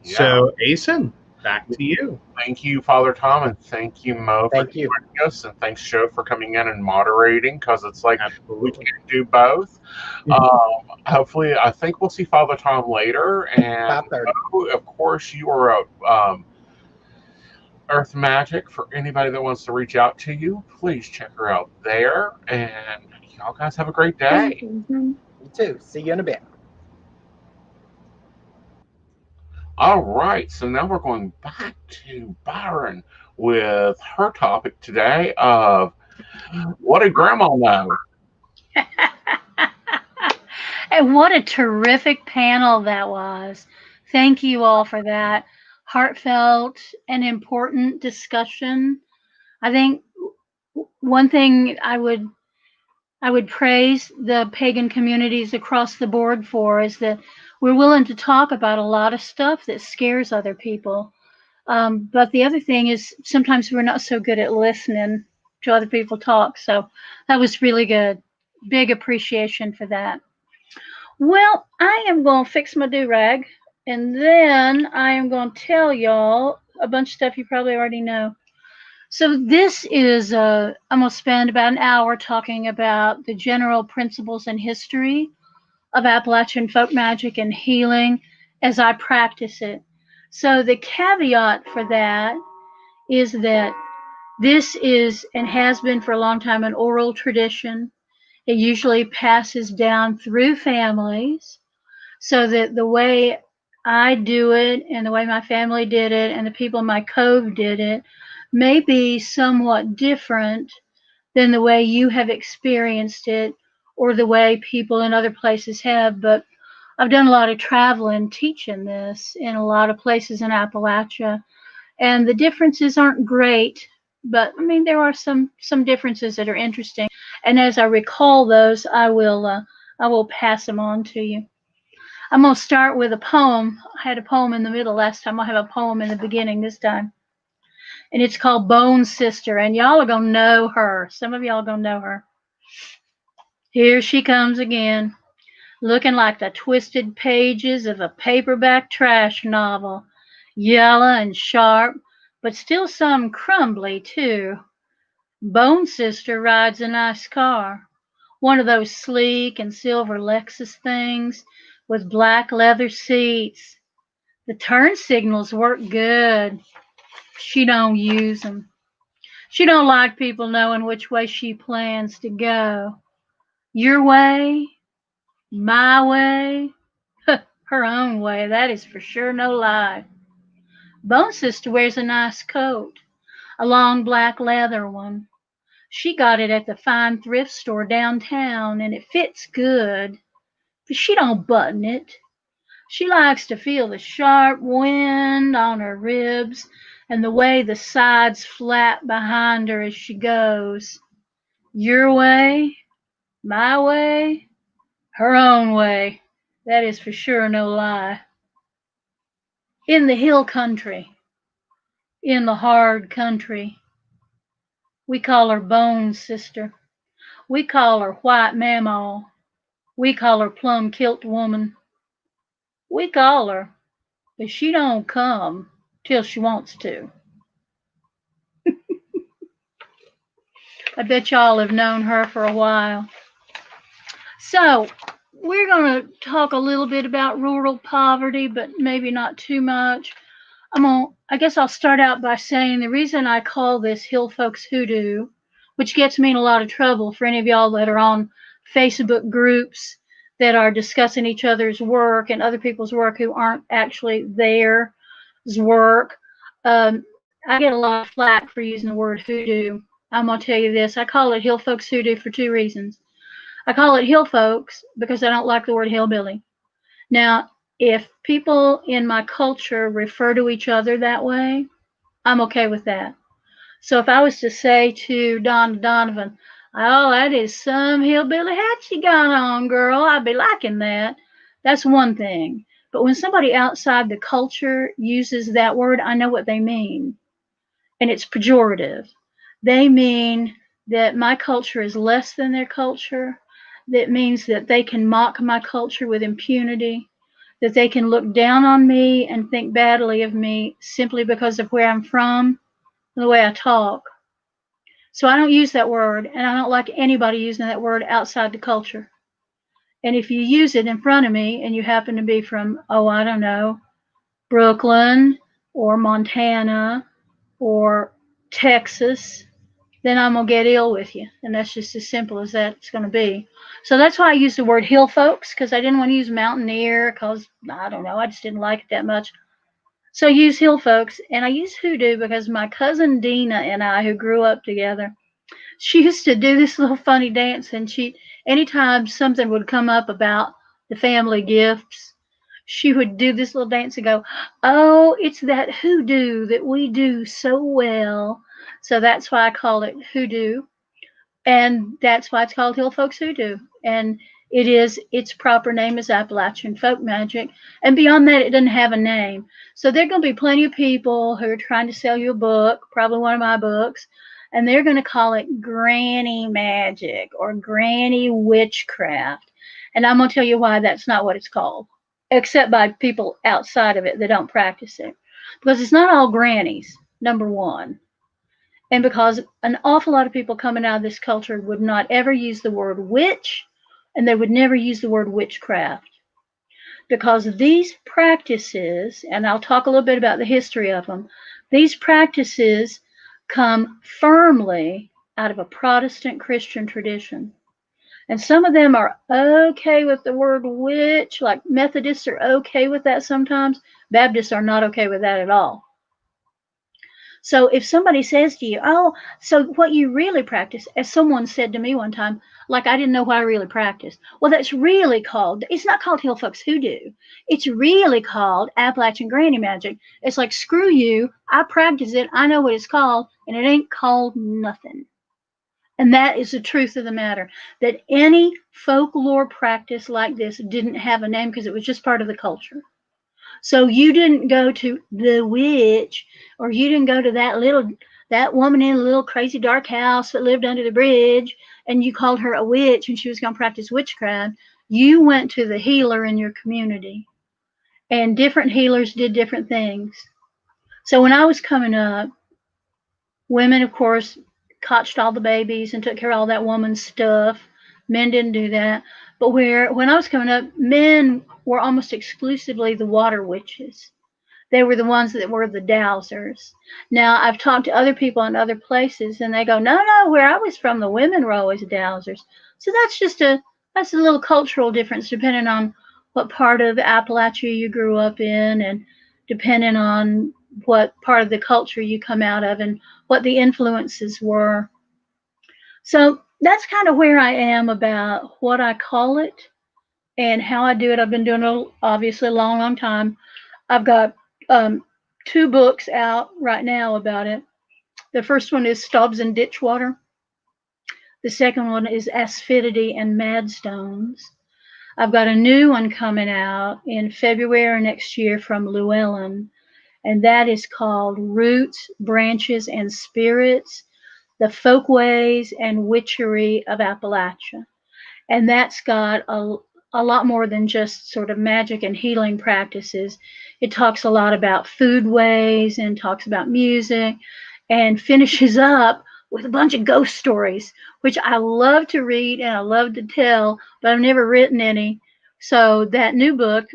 Yeah. So, Asen, back to you. Thank you, Father Tom, and thank you, Mo, for joining us, and thanks, Joe, for coming in and moderating, because it's like we can't do both. Hopefully, I think we'll see Father Tom later, and Mo, of course, you are a Earth Magic. For anybody that wants to reach out to you, please check her out there, and y'all guys have a great day. You too. See you in a bit. All right, so now we're going back to Byron with her topic today of what did Grandma know? And what a terrific panel that was. Thank you all for that heartfelt and important discussion. I think one thing I would praise the pagan communities across the board for is that we're willing to talk about a lot of stuff that scares other people. But the other thing is sometimes we're not so good at listening to other people talk. So that was really good. Big appreciation for that. Well, I am going to fix my do-rag, and then I am going to tell y'all a bunch of stuff you probably already know. So this is, I'm going to spend about an hour talking about the general principles and history of Appalachian folk magic and healing as I practice it. So the caveat for that is that this is and has been for a long time an oral tradition. It usually passes down through families, so that the way I do it and the way my family did it and the people in my cove did it may be somewhat different than the way you have experienced it or the way people in other places have. But I've done a lot of traveling teaching this in a lot of places in Appalachia, and the differences aren't great, but I mean there are some differences that are interesting. And as I recall those, I will pass them on to you. I'm going to start with a poem. I had a poem in the middle last time. I'll have a poem in the beginning this time. And it's called Bone Sister. And y'all are going to know her. Some of y'all are going to know her. Here she comes again, looking like the twisted pages of a paperback trash novel. Yellow and sharp, but still some crumbly, too. Bone Sister rides a nice car. One of those sleek and silver Lexus things with black leather seats. The turn signals work good. She don't use them. She don't like people knowing which way she plans to go. Your way, my way, her own way, that is for sure no lie. Bone Sister wears a nice coat, a long black leather one. She got it at the fine thrift store downtown, and it fits good, but she don't button it. She likes to feel the sharp wind on her ribs and the way the sides flap behind her as she goes. Your way, my way, her own way. That is for sure no lie. In the hill country, in the hard country, we call her Bone Sister. We call her White Mamaw. We call her Plum Kilt Woman. We call her, but she don't come till she wants to. I bet y'all have known her for a while. So we're going to talk a little bit about rural poverty, but maybe not too much. I guess I'll start out by saying the reason I call this Hill Folks Hoodoo, which gets me in a lot of trouble for any of y'all that are on Facebook groups that are discussing each other's work and other people's work who aren't actually theirs work. I get a lot of flack for using the word hoodoo. I'm going to tell you this. I call it Hill Folks Hoodoo for two reasons. I call it Hill Folks because I don't like the word hillbilly. Now, if people in my culture refer to each other that way, I'm okay with that. So if I was to say to Don Donovan, oh, that is some hillbilly hat you got on, girl, I'd be liking that. That's one thing. But when somebody outside the culture uses that word, I know what they mean. And it's pejorative. They mean that my culture is less than their culture. That means that they can mock my culture with impunity, that they can look down on me and think badly of me simply because of where I'm from and the way I talk. So I don't use that word, and I don't like anybody using that word outside the culture. And if you use it in front of me and you happen to be from, oh, I don't know, Brooklyn or Montana or Texas, then I'm going to get ill with you. And that's just as simple as that's going to be. So that's why I use the word hill folks, because I didn't want to use mountaineer because, I don't know, I just didn't like it that much. So I use hill folks, and I use hoodoo because my cousin Dina and I, who grew up together, she used to do this little funny dance, and anytime something would come up about the family gifts, she would do this little dance and go, oh, it's that hoodoo that we do so well. So that's why I call it hoodoo. And that's why it's called Hill Folks Hoodoo. And its proper name is Appalachian Folk Magic. And beyond that, it doesn't have a name. So there are going to be plenty of people who are trying to sell you a book, probably one of my books, and they're going to call it Granny Magic or Granny Witchcraft. And I'm going to tell you why that's not what it's called, except by people outside of it that don't practice it. Because it's not all grannies, number one. And because an awful lot of people coming out of this culture would not ever use the word witch, and they would never use the word witchcraft. Because these practices, and I'll talk a little bit about the history of them, these practices come firmly out of a Protestant Christian tradition. And some of them are okay with the word witch, like Methodists are okay with that sometimes. Baptists are not okay with that at all. So if somebody says to you, oh, so what you really practice, as someone said to me one time, like I didn't know what I really practiced. Well, that's really called, it's not called Hill Folks Hoodoo. It's really called Appalachian Granny Magic. It's like, screw you, I practice it, I know what it's called, and it ain't called nothing. And that is the truth of the matter, that any folklore practice like this didn't have a name because it was just part of the culture. So you didn't go to the witch, or you didn't go to that woman in a little crazy dark house that lived under the bridge, and you called her a witch and she was going to practice witchcraft. You went to the healer in your community, and different healers did different things. So when I was coming up, women, of course, cotched all the babies and took care of all that woman's stuff. Men didn't do that. But when I was coming up, men were almost exclusively the water witches. They were the ones that were the dowsers. Now, I've talked to other people in other places, and they go, no, where I was from, the women were always dowsers. So that's a little cultural difference depending on what part of Appalachia you grew up in, and depending on what part of the culture you come out of and what the influences were. So that's kind of where I am about what I call it and how I do it. I've been doing it obviously a long time. I've got 2 books out right now about it. The first one is Stobs and Ditchwater. The second one is Asphodity and Madstones. I've got a new one coming out in February next year from Llewellyn, and that is called Roots, Branches, and Spirits, the Folkways and Witchery of Appalachia. And that's got a lot more than just sort of magic and healing practices. It talks a lot about foodways and talks about music, and finishes up with a bunch of ghost stories, which I love to read and I love to tell, but I've never written any. So that new book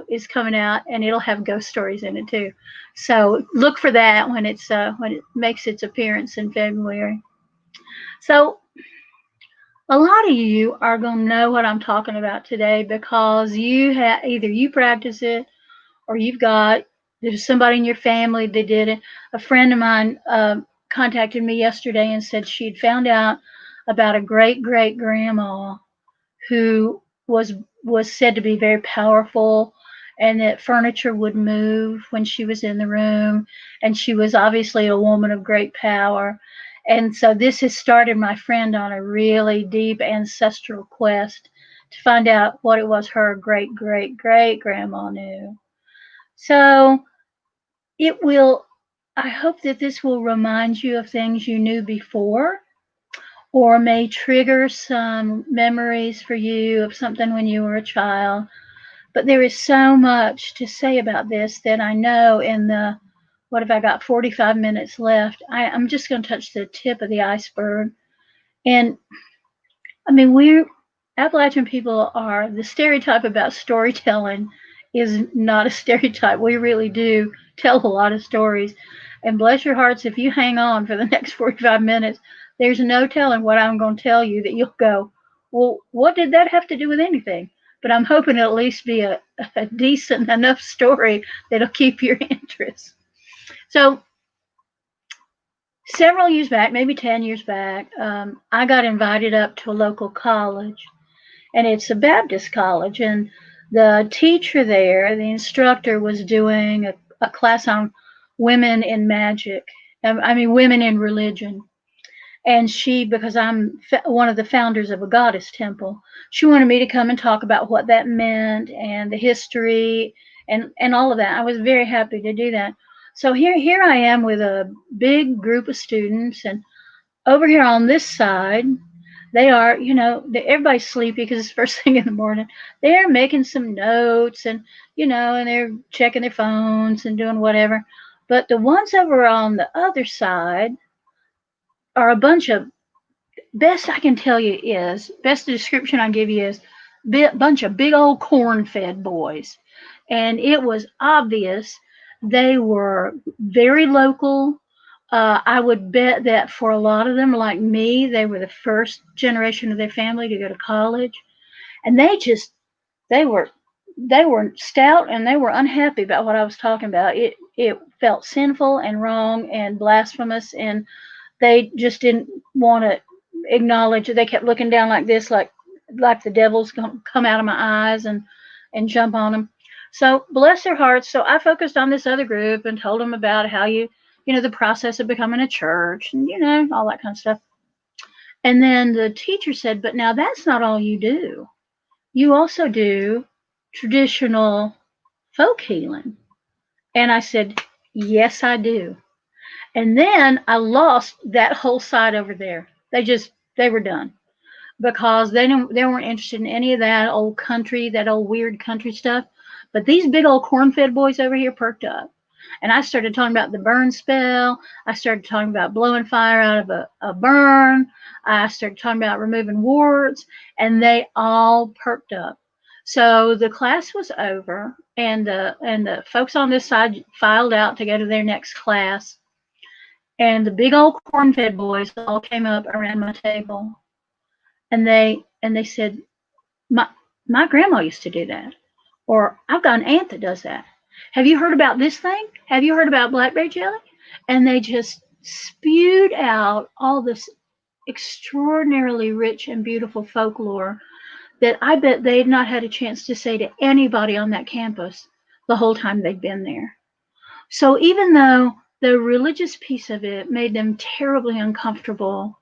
is coming out, and it'll have ghost stories in it too. So look for that when it makes its appearance in February. So a lot of you are going to know what I'm talking about today because either you practice it, or there's somebody in your family that did it. A friend of mine contacted me yesterday and said she'd found out about a great grandma who was said to be very powerful, and that furniture would move when she was in the room, and she was obviously a woman of great power. And so this has started my friend on a really deep ancestral quest to find out what it was her great grandma knew. So I hope that this will remind you of things you knew before, or may trigger some memories for you of something when you were a child. But there is so much to say about this that I know what have I got, 45 minutes left. I'm just going to touch the tip of the iceberg. And I mean, Appalachian people are, the stereotype about storytelling is not a stereotype. We really do tell a lot of stories. And bless your hearts, if you hang on for the next 45 minutes, there's no telling what I'm going to tell you that you'll go, well, what did that have to do with anything? But I'm hoping it'll at least be a decent enough story that'll keep your interest. So several years back, maybe 10 years back, I got invited up to a local college, and it's a Baptist college. And the teacher there, the instructor, was doing a class on women in magic. Women in religion. And because I'm one of the founders of a goddess temple, she wanted me to come and talk about what that meant and the history and all of that. I was very happy to do that. So here I am with a big group of students, and over here on this side, they are, everybody's sleepy because it's first thing in the morning. They're making some notes, and they're checking their phones and doing whatever. But the ones over on the other side are a bunch of, best description I give you is bunch of big old corn-fed boys. And it was obvious they were very local. I would bet that for a lot of them, like me, they were the first generation of their family to go to college. And they were they were stout and they were unhappy about what I was talking about. It felt sinful and wrong and blasphemous, and they just didn't want to acknowledge it. They kept looking down like this, like the devil's come out of my eyes and jump on them. So bless their hearts. So I focused on this other group and told them about how the process of becoming a church and all that kind of stuff. And then the teacher said, but now that's not all you do. You also do traditional folk healing. And I said, yes, I do. And then I lost that whole side over there. They were done because they weren't interested in any of that old country, that old weird country stuff. But these big old corn-fed boys over here perked up. And I started talking about the burn spell. I started talking about blowing fire out of a burn. I started talking about removing warts, and they all perked up. So the class was over, and the folks on this side filed out to go to their next class. And the big old corn-fed boys all came up around my table, and they said, my grandma used to do that, or I've got an aunt that does that. Have you heard about this thing? Have you heard about blackberry jelly? And they just spewed out all this extraordinarily rich and beautiful folklore that I bet they had not had a chance to say to anybody on that campus the whole time they'd been there. So even though the religious piece of it made them terribly uncomfortable,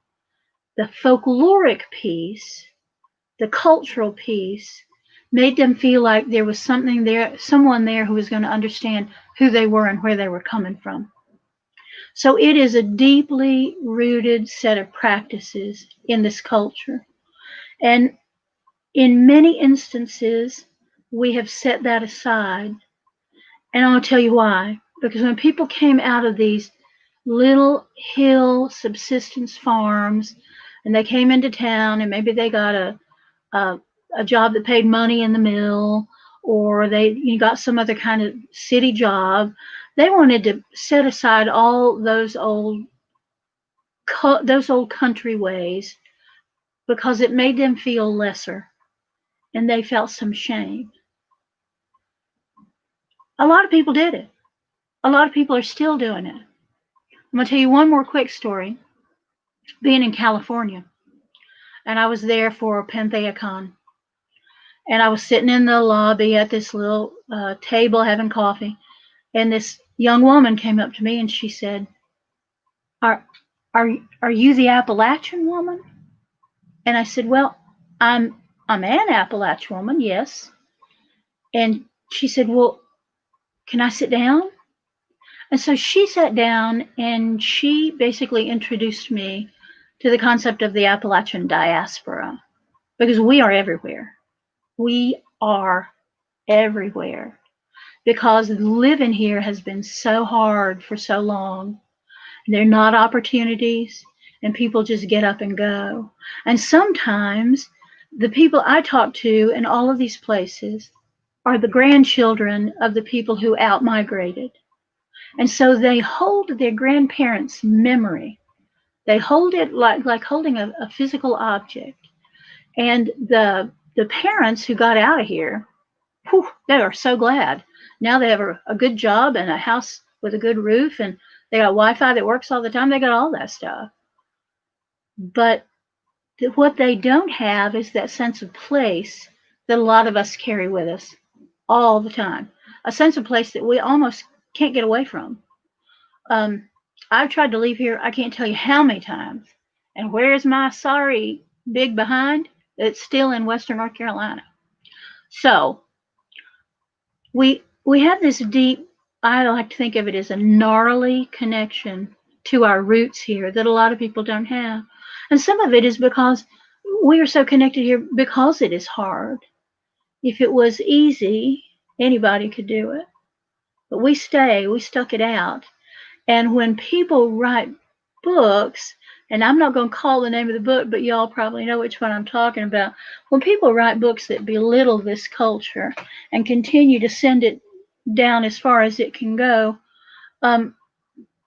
the folkloric piece, the cultural piece, made them feel like there was someone there who was going to understand who they were and where they were coming from. So it is a deeply rooted set of practices in this culture. And in many instances, we have set that aside. And I'll tell you why. Because when people came out of these little hill subsistence farms and they came into town and maybe they got a job that paid money in the mill, or they got some other kind of city job, they wanted to set aside all those old country ways because it made them feel lesser and they felt some shame. A lot of people did it. A lot of people are still doing it. I'm going to tell you one more quick story. Being in California, and I was there for PantheaCon. And I was sitting in the lobby at this little table having coffee, and this young woman came up to me and she said, "Are you the Appalachian woman?" And I said, "Well, I'm an Appalachian woman, yes." And she said, "Well, can I sit down?" And so she sat down and she basically introduced me to the concept of the Appalachian diaspora, because we are everywhere. We are everywhere because living here has been so hard for so long. They're not opportunities, and people just get up and go. And sometimes the people I talk to in all of these places are the grandchildren of the people who out-migrated. And so they hold their grandparents' memory. They hold it like holding a physical object. And the parents who got out of here, whew, they are so glad. Now they have a good job and a house with a good roof, and they got Wi-Fi that works all the time. They got all that stuff. But what they don't have is that sense of place that a lot of us carry with us all the time. A sense of place that we almost can't get away from. I've tried to leave here, I can't tell you how many times. And where's my sorry big behind? It's still in Western North Carolina. So we have this deep, I like to think of it as a gnarly connection to our roots here that a lot of people don't have. And some of it is because we are so connected here because it is hard. If it was easy, anybody could do it. But we stuck it out. And when people write books, and I'm not going to call the name of the book, but y'all probably know which one I'm talking about. When people write books that belittle this culture and continue to send it down as far as it can go,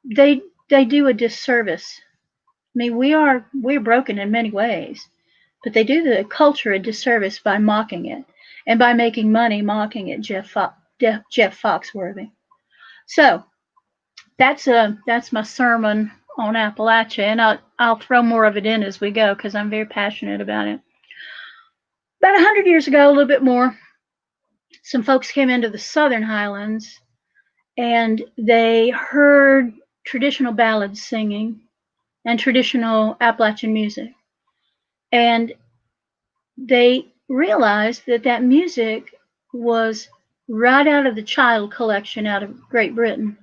they do a disservice. I mean, we're broken in many ways, but they do the culture a disservice by mocking it and by making money mocking at Jeff Foxworthy. So that's my sermon on Appalachia, and I'll throw more of it in as we go because I'm very passionate about it. About 100 years ago, a little bit more, some folks came into the Southern Highlands and they heard traditional ballads singing and traditional Appalachian music. And they realized that that music was right out of the child collection out of Great Britain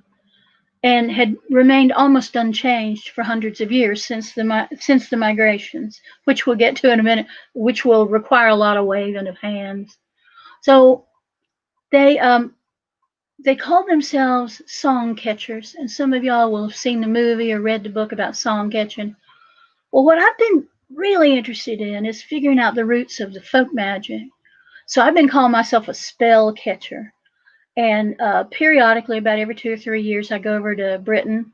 and had remained almost unchanged for hundreds of years since the migrations, which we'll get to in a minute, which will require a lot of waving of hands. So they called themselves song catchers, and some of y'all will have seen the movie or read the book about song catching. Well, what I've been really interested in is figuring out the roots of the folk magic. So I've been calling myself a spell catcher. And periodically, about every 2 or 3 years, I go over to Britain,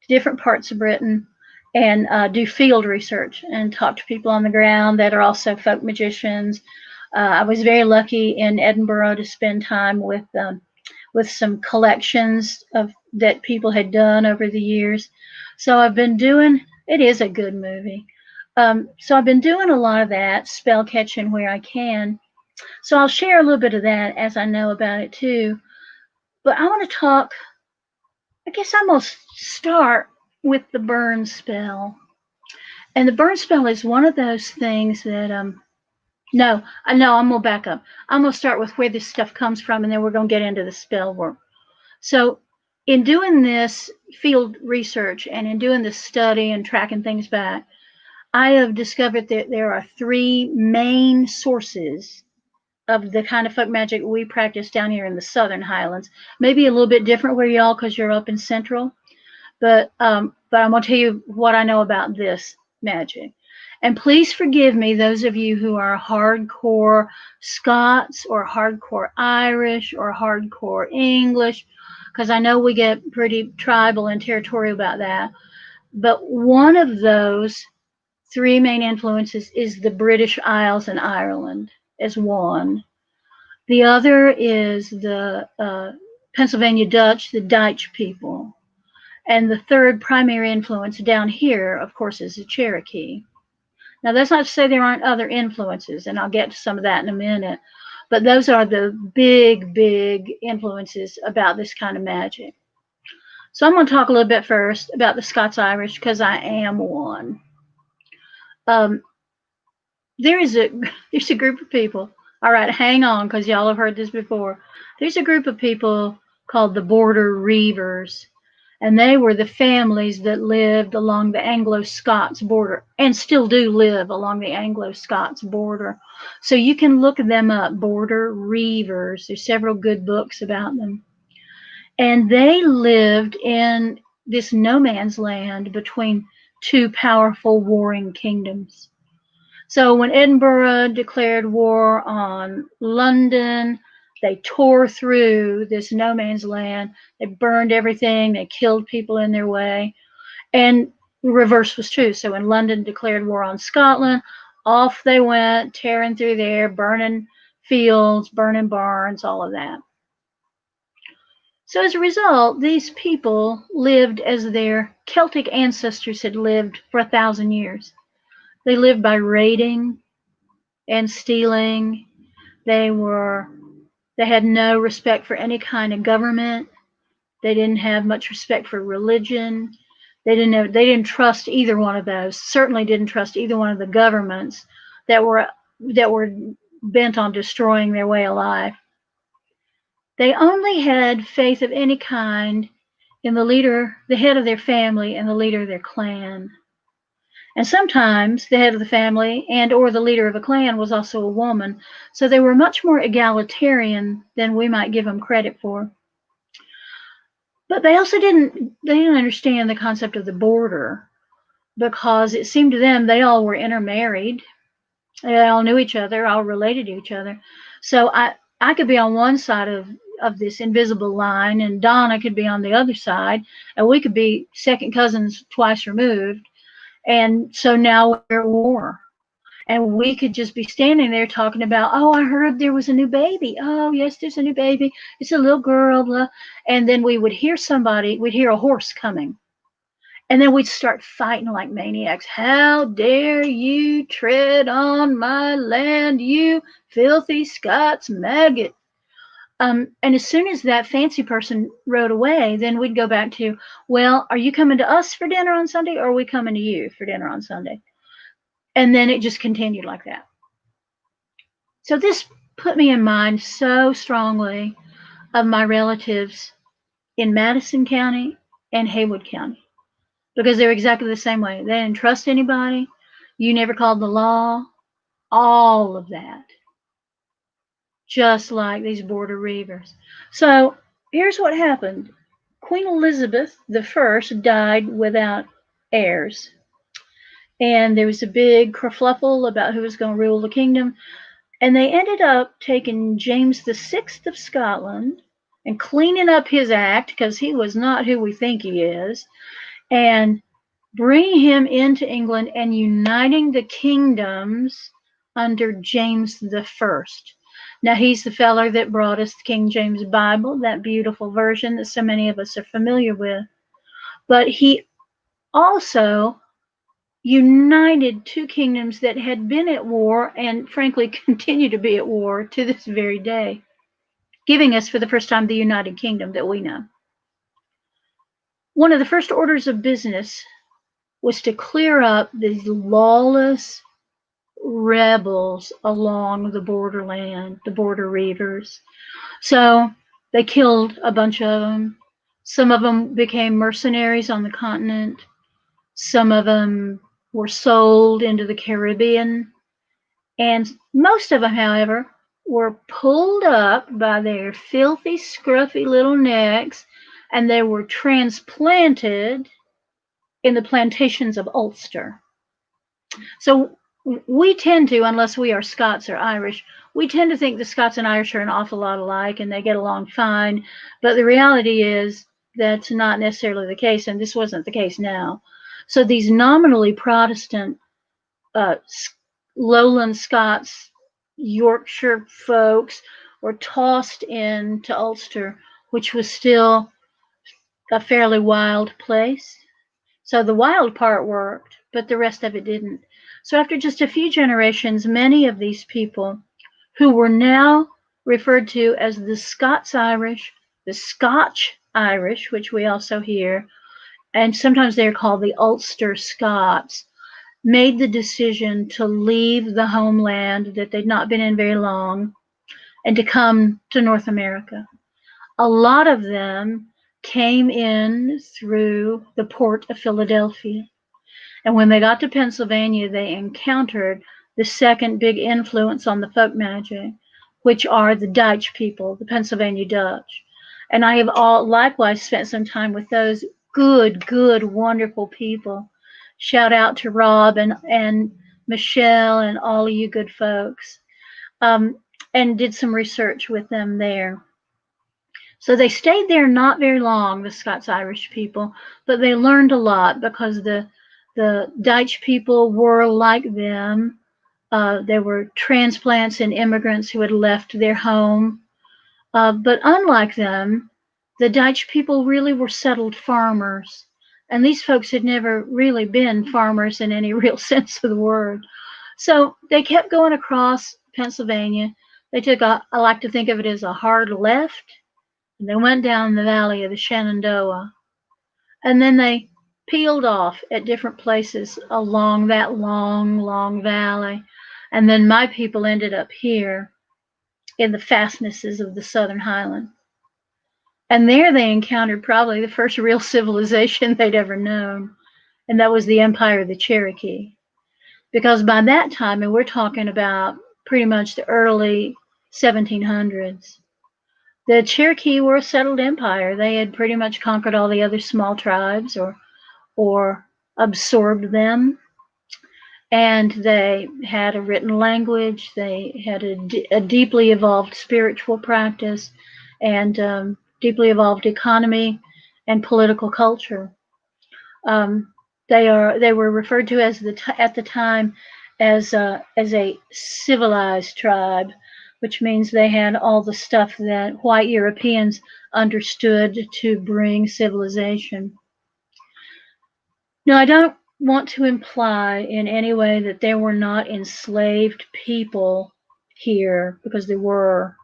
to different parts of Britain, and do field research and talk to people on the ground that are also folk magicians. I was very lucky in Edinburgh to spend time with some collections that people had done over the years. So I've been doing, it is a good movie. So I've been doing a lot of that, spell catching where I can. So I'll share a little bit of that as I know about it too. But I want to talk, I guess I'm going to start with the burn spell. And the burn spell is one of those things that, no, I'm going to back up. I'm going to start with where this stuff comes from, and then we're going to get into the spell work. So in doing this field research and in doing this study and tracking things back, I have discovered that there are 3 main sources of the kind of folk magic we practice down here in the Southern Highlands. Maybe a little bit different where y'all, because you're up in Central. But I'm going to tell you what I know about this magic. And please forgive me, those of you who are hardcore Scots or hardcore Irish or hardcore English, because I know we get pretty tribal and territorial about that. But one of those 3 main influences is the British Isles and Ireland as one. The other is the Pennsylvania Dutch, the Dyche people. And the third primary influence down here, of course, is the Cherokee. Now, that's not to say there aren't other influences, and I'll get to some of that in a minute. But those are the big, big influences about this kind of magic. So I'm going to talk a little bit first about the Scots-Irish, because I am one. There's a group of people. All right, hang on, because y'all have heard this before. There's a group of people called the Border Reivers, and they were the families that lived along the Anglo-Scots border and still do live along the Anglo-Scots border. So you can look them up, Border Reivers. There's several good books about them. And they lived in this no man's land between 2 powerful warring kingdoms. So when Edinburgh declared war on London, they tore through this no man's land. They burned everything. They killed people in their way. And the reverse was true. So when London declared war on Scotland, off they went, tearing through there, burning fields, burning barns, all of that. So as a result, these people lived as their Celtic ancestors had lived for 1,000 years. They lived by raiding and stealing. They had no respect for any kind of government. They didn't have much respect for religion. They didn't trust either one of those. Certainly didn't trust either one of the governments that were bent on destroying their way of life. They only had faith of any kind in the leader, the head of their family, and the leader of their clan. And sometimes the head of the family and or the leader of a clan was also a woman. So they were much more egalitarian than we might give them credit for. But they also didn't understand the concept of the border, because it seemed to them they all were intermarried. They all knew each other, all related to each other. So I could be on one side of this invisible line, and Donna could be on the other side, and we could be second cousins twice removed. And so now we're at war. And we could just be standing there talking about, oh, I heard there was a new baby. Oh, yes, there's a new baby. It's a little girl. Blah. And then we would hear we'd hear a horse coming. And then we'd start fighting like maniacs. How dare you tread on my land, you filthy Scots maggot. And as soon as that fancy person rode away, then we'd go back to, well, are you coming to us for dinner on Sunday, or are we coming to you for dinner on Sunday? And then it just continued like that. So this put me in mind so strongly of my relatives in Madison County and Haywood County, because they're exactly the same way. They didn't trust anybody. You never called the law. All of that. Just like these border reavers. So here's what happened. Queen Elizabeth I died without heirs. And there was a big kerfluffle about who was going to rule the kingdom. And they ended up taking James VI of Scotland and cleaning up his act, because he was not who we think he is, and bringing him into England and uniting the kingdoms under James I. Now, he's the feller that brought us the King James Bible, that beautiful version that so many of us are familiar with. But he also united two kingdoms that had been at war and frankly continue to be at war to this very day, giving us for the first time the United Kingdom that we know. One of the first orders of business was to clear up these lawless rebels along the borderland, the border reavers. So they killed a bunch of them. Some of them became mercenaries on the continent. Some of them were sold into the Caribbean. And most of them, however, were pulled up by their filthy, scruffy little necks, and they were transplanted in the plantations of Ulster. So we tend to, unless we are Scots or Irish, we tend to think the Scots and Irish are an awful lot alike and they get along fine. But the reality is that's not necessarily the case, and this wasn't the case now. So these nominally Protestant Lowland Scots, Yorkshire folks were tossed into Ulster, which was still a fairly wild place. So the wild part worked, but the rest of it didn't. So after just a few generations, many of these people who were now referred to as the Scots-Irish, the Scotch-Irish, which we also hear, and sometimes they're called the Ulster Scots, made the decision to leave the homeland that they'd not been in very long and to come to North America. A lot of them came in through the port of Philadelphia. And when they got to Pennsylvania, they encountered the second big influence on the folk magic, which are the Dutch people, the Pennsylvania Dutch. And I have likewise spent some time with those good, wonderful people. Shout out to Rob and Michelle and all of you good folks. And did some research with them there. So they stayed there not very long, the Scots-Irish people, but they learned a lot because the Dutch people were like them. They were transplants and immigrants who had left their home. But unlike them, the Dutch people really were settled farmers. And these folks had never really been farmers in any real sense of the word. So they kept going across Pennsylvania. They took, I like to think of it as a hard left. And they went down the valley of the Shenandoah. And then they peeled off at different places along that long valley. And then my people ended up here in the fastnesses of the Southern Highland. And there they encountered probably the first real civilization they'd ever known. And that was the Empire of the Cherokee. Because by that time, and we're talking about pretty much the early 1700s, the Cherokee were a settled empire. They had pretty much conquered all the other small tribes or absorbed them. And they had a written language. They had a deeply evolved spiritual practice and deeply evolved economy and political culture. They were referred to as at the time as a civilized tribe, which means they had all the stuff that white Europeans understood to bring civilization. Now, I don't want to imply in any way that there were not enslaved people here, because there were.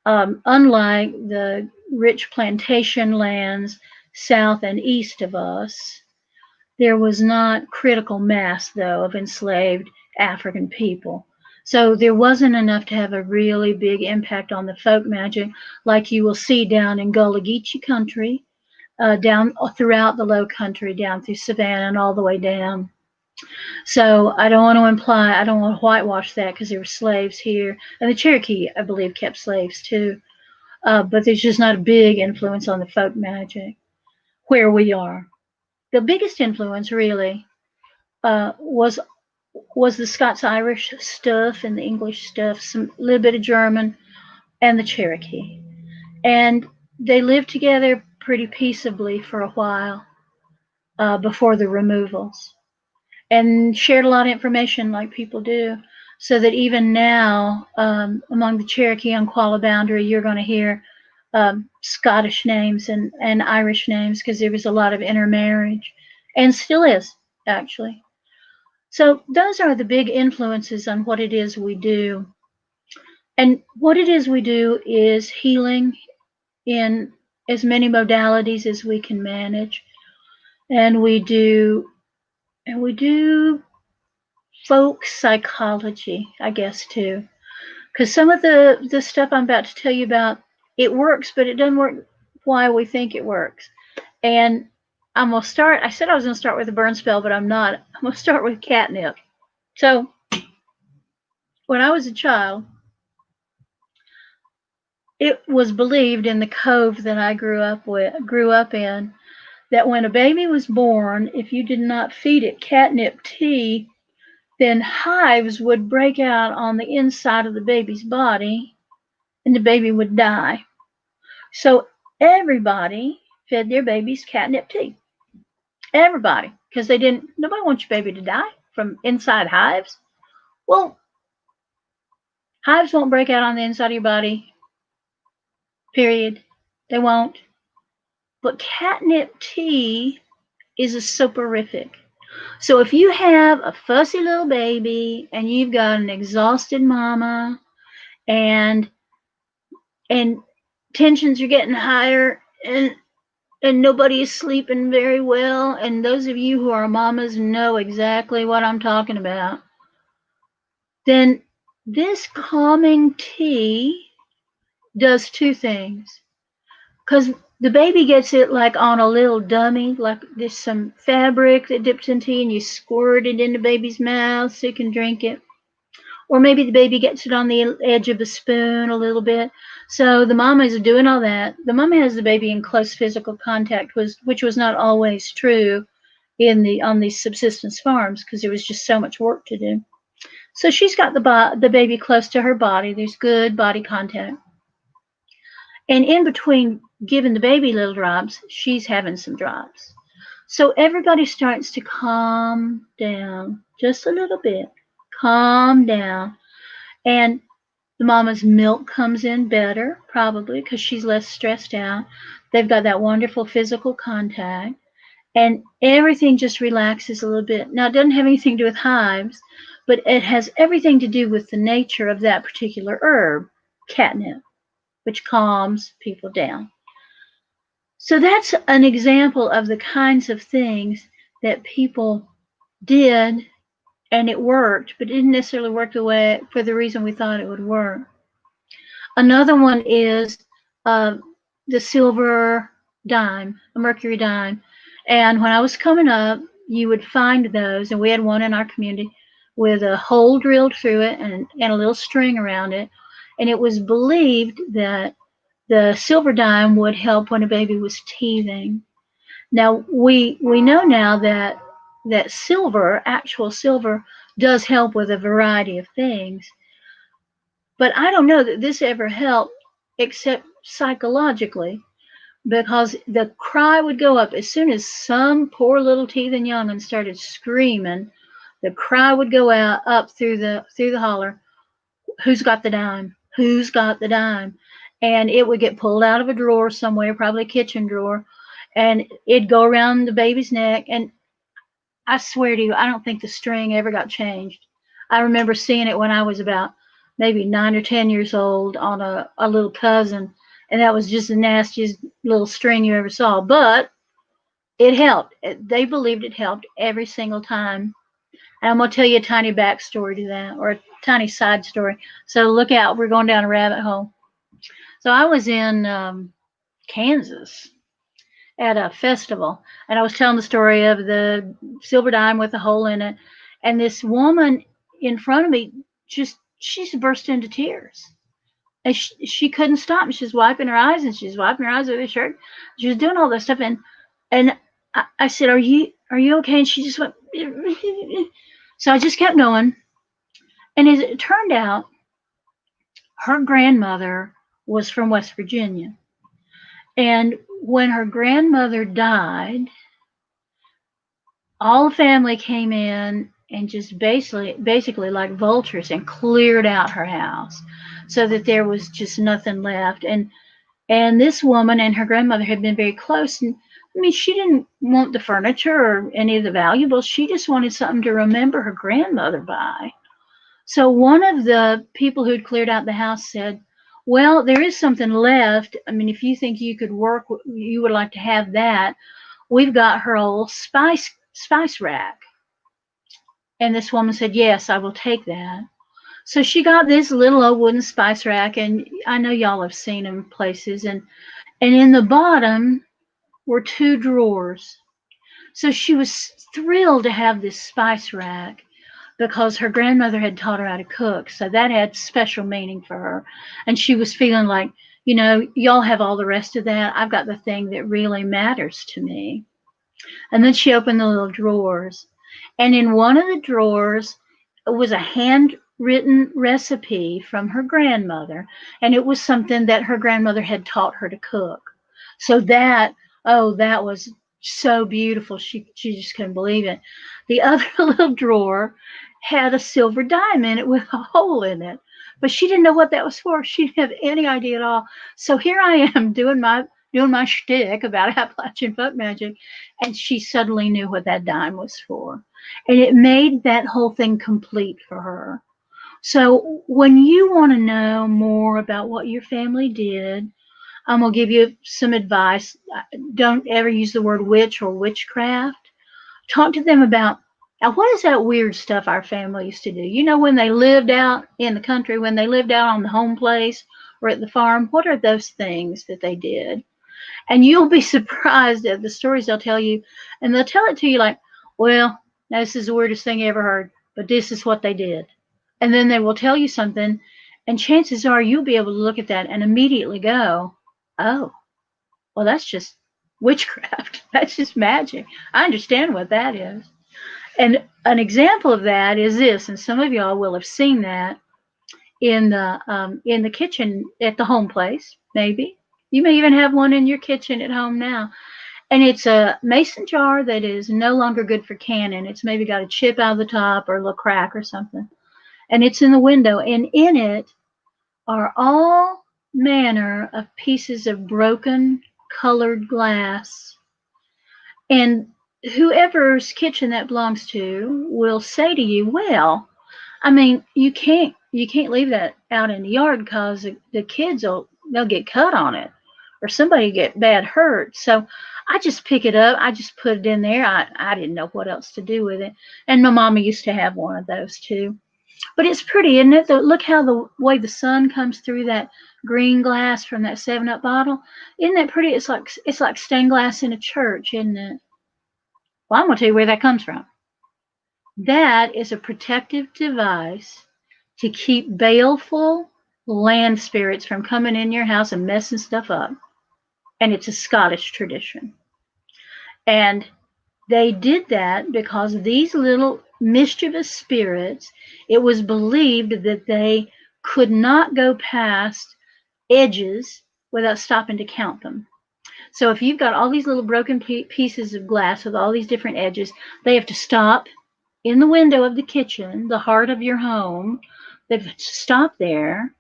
Unlike the rich plantation lands south and east of us, there was not critical mass, though, of enslaved African people. So there wasn't enough to have a really big impact on the folk magic like you will see down in Gullah Geechee country, down throughout the low country, down through Savannah and all the way down. So I don't want to imply, I don't want to whitewash that, because there were slaves here. And the Cherokee, I believe, kept slaves too. But there's just not a big influence on the folk magic where we are. The biggest influence really was the Scots-Irish stuff and the English stuff, some little bit of German, and the Cherokee. And they lived together pretty peaceably for a while before the removals, and shared a lot of information like people do, so that even now among the Cherokee on Qualla boundary, you're going to hear Scottish names and Irish names, because there was a lot of intermarriage, and still is, actually. So those are the big influences on what it is we do. And what it is we do is healing in as many modalities as we can manage. And we do folk psychology, I guess, too. Because some of the stuff I'm about to tell you about, it works, but it doesn't work why we think it works. And I'm going to start, I said I was going to start with a burn spell, but I'm not. I'm going to start with catnip. So when I was a child, it was believed in the cove that I grew up in, that when a baby was born, if you did not feed it catnip tea, then hives would break out on the inside of the baby's body, and the baby would die. So everybody fed their babies catnip tea. Everybody, because nobody wants your baby to die from inside hives. Well, hives won't break out on the inside of your body, period. They won't. But catnip tea is a soporific. So if you have a fussy little baby and you've got an exhausted mama and tensions are getting higher and nobody is sleeping very well, and those of you who are mamas know exactly what I'm talking about, then this calming tea does two things. Because the baby gets it like on a little dummy, like there's some fabric that dips in tea and you squirt it in the baby's mouth so you can drink it. Or maybe the baby gets it on the edge of a spoon a little bit. So the mama is doing all that. The mama has the baby in close physical contact, which was not always true on these subsistence farms, because there was just so much work to do. So she's got the baby close to her body. There's good body contact. And in between giving the baby little drops, she's having some drops. So everybody starts to calm down just a little bit. Calm down. And the mama's milk comes in better, probably, because she's less stressed out. They've got that wonderful physical contact. And everything just relaxes a little bit. Now, it doesn't have anything to do with hives, but it has everything to do with the nature of that particular herb, catnip, which calms people down. So that's an example of the kinds of things that people did, and it worked, but it didn't necessarily work for the reason we thought it would work. Another one is the silver dime, a mercury dime. And when I was coming up, you would find those, and we had one in our community with a hole drilled through it and a little string around it. And it was believed that the silver dime would help when a baby was teething. Now, we know now that silver, actual silver, does help with a variety of things. But I don't know that this ever helped except psychologically, because the cry would go up as soon as some poor little teething young'un started screaming. the cry would go out up through the holler, who's got the dime? Who's got the dime? And it would get pulled out of a drawer somewhere, probably a kitchen drawer, and it'd go around the baby's neck. And I swear to you, I don't think the string ever got changed. I remember seeing it when I was about maybe 9 or 10 years old on a little cousin, and that was just the nastiest little string you ever saw. But it helped. They believed it helped every single time. And I'm going to tell you a tiny backstory to that, or a tiny side story. So look out, we're going down a rabbit hole. So I was in Kansas at a festival, and I was telling the story of the silver dime with a hole in it. And this woman in front of me she's burst into tears. And she couldn't stop. She's wiping her eyes, and she's wiping her eyes with her shirt. She was doing all that stuff. And I said, are you okay? And she just went. So I just kept going. And as it turned out, her grandmother was from West Virginia. And when her grandmother died, all the family came in and just basically like vultures and cleared out her house so that there was just nothing left. And this woman and her grandmother had been very close. And I mean, she didn't want the furniture or any of the valuables. She just wanted something to remember her grandmother by. So one of the people who'd cleared out the house said, well, there is something left. I mean, if you think you could work, you would like to have that. We've got her old spice rack. And this woman said, yes, I will take that. So she got this little old wooden spice rack, and I know y'all have seen them places. And in the bottom were 2 drawers. So she was thrilled to have this spice rack because her grandmother had taught her how to cook. So that had special meaning for her. And she was feeling like, you know, y'all have all the rest of that. I've got the thing that really matters to me. And then she opened the little drawers. And in one of the drawers was a handwritten recipe from her grandmother. And it was something that her grandmother had taught her to cook. So that was so beautiful. She just couldn't believe it. The other little drawer had a silver dime in it with a hole in it, but she didn't know what that was for. She didn't have any idea at all. So here I am doing my shtick about Appalachian folk magic, and she suddenly knew what that dime was for. And it made that whole thing complete for her. So when you want to know more about what your family did, I'm going to give you some advice. Don't ever use the word witch or witchcraft. Talk to them about, now, what is that weird stuff our family used to do? You know, when they lived out in the country, when they lived out on the home place or at the farm, what are those things that they did? And you'll be surprised at the stories they'll tell you. And they'll tell it to you like, well, this is the weirdest thing you ever heard, but this is what they did. And then they will tell you something, and chances are you'll be able to look at that and immediately go, oh, well, that's just witchcraft. That's just magic. I understand what that is. And an example of that is this, and some of y'all will have seen that in the kitchen at the home place, maybe. You may even have one in your kitchen at home now. And it's a mason jar that is no longer good for canning. It's maybe got a chip out of the top or a little crack or something. And it's in the window. And in it are all manner of pieces of broken colored glass. And whoever's kitchen that belongs to will say to you, well, I mean, you can't leave that out in the yard because the kids they'll get cut on it or somebody get bad hurt. So I just pick it up. I just put it in there. I didn't know what else to do with it. And my mama used to have one of those too. But it's pretty, isn't it? Look how the way the sun comes through that green glass from that 7-Up bottle. Isn't that pretty? It's like stained glass in a church, isn't it? Well, I'm going to tell you where that comes from. That is a protective device to keep baleful land spirits from coming in your house and messing stuff up. And it's a Scottish tradition. And they did that because these little mischievous spirits, it was believed that they could not go past edges without stopping to count them. So if you've got all these little broken pieces of glass with all these different edges, they have to stop in the window of the kitchen, the heart of your home. They've stopped there,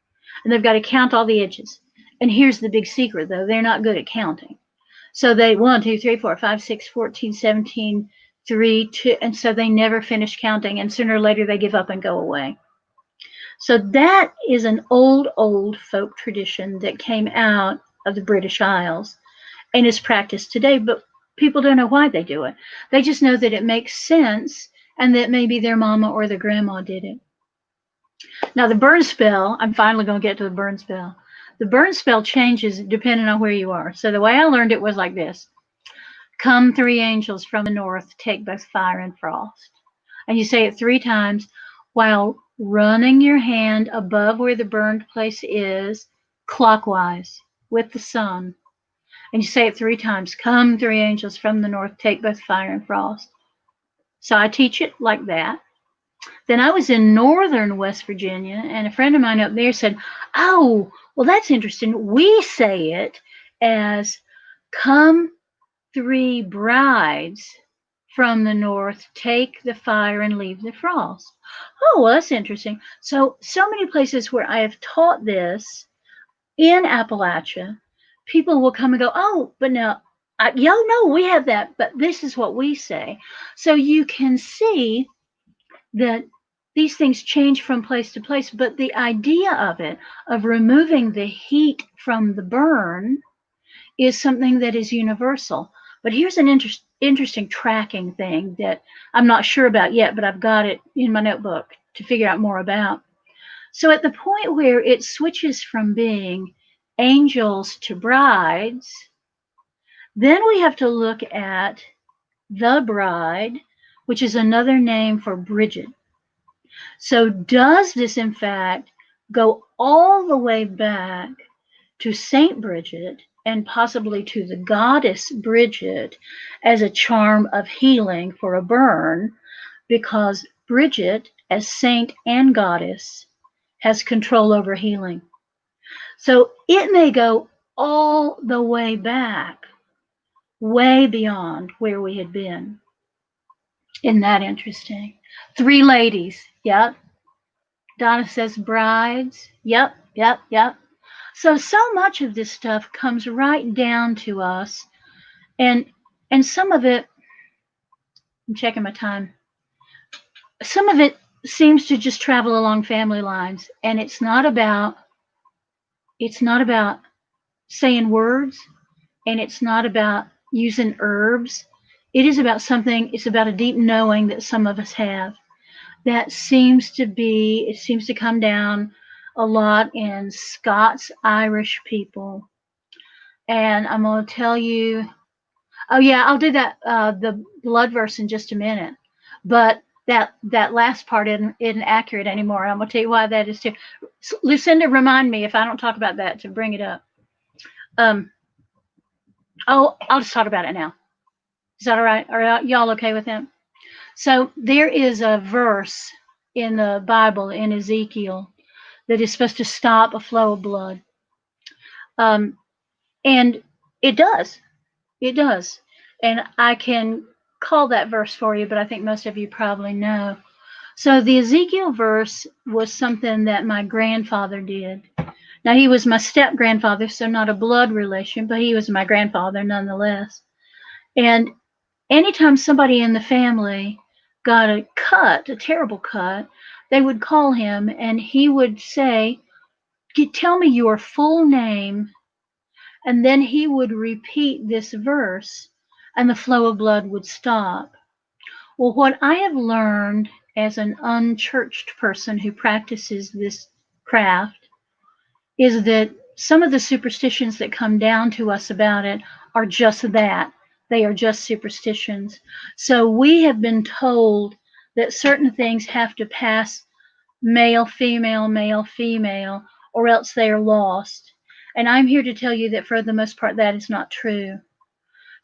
and they've got to count all the edges. And here's the big secret, though. They're not good at counting. So they 1, 2, 3, 4, 5, 6, 14, 17, 3, 2, and so they never finish counting, and sooner or later they give up and go away. So that is an old folk tradition that came out of the British Isles and is practiced today, but people don't know why they do it. They just know that it makes sense and that maybe their mama or their grandma did it. Now the burn spell, I'm finally going to get to the burn spell. The burn spell changes depending on where you are. So the way I learned it was like this. Come 3 angels from the north, take both fire and frost. And you say it 3 times while running your hand above where the burned place is, clockwise with the sun. And you say it 3 times. Come 3 angels from the north, take both fire and frost. So I teach it like that. Then I was in northern West Virginia, and a friend of mine up there said, oh, well, that's interesting. We say it as come 3 brides from the north, take the fire and leave the frost. Oh, well, that's interesting. So many places where I have taught this in Appalachia, people will come and go, oh, but now, no, we have that, but this is what we say. So you can see that these things change from place to place, but the idea of it, of removing the heat from the burn, is something that is universal. But here's an interesting tracking thing that I'm not sure about yet, but I've got it in my notebook to figure out more about. So at the point where it switches from being angels to brides, then we have to look at the bride, which is another name for Bridget. So does this, in fact, go all the way back to Saint Bridget and possibly to the goddess Bridget as a charm of healing for a burn, because Bridget, as saint and goddess, has control over healing. So it may go all the way back, way beyond where we had been. Isn't that interesting? 3 ladies, yep. Donna says brides, yep. So much of this stuff comes right down to us, and some of it, I'm checking my time, some of it seems to just travel along family lines, and it's not about saying words, and it's not about using herbs. It is about something, it's about a deep knowing that some of us have. That seems to come down a lot in Scots Irish people. And I'm going to tell you, oh yeah, I'll do that, the blood verse in just a minute. But that last part isn't accurate anymore. I'm going to tell you why that is too. Lucinda, remind me if I don't talk about that to bring it up. I'll just talk about it now. Is that all right? Are y'all okay with that? So there is a verse in the Bible, in Ezekiel, that is supposed to stop a flow of blood. And it does. It does. And I can call that verse for you, but I think most of you probably know. So the Ezekiel verse was something that my grandfather did. Now, he was my step-grandfather, so not a blood relation, but he was my grandfather nonetheless. And anytime somebody in the family got a cut, a terrible cut, they would call him and he would say, tell me your full name. And then he would repeat this verse and the flow of blood would stop. Well, what I have learned as an unchurched person who practices this craft is that some of the superstitions that come down to us about it are just that. They are just superstitions. So we have been told that certain things have to pass male, female, or else they are lost. And I'm here to tell you that for the most part, that is not true.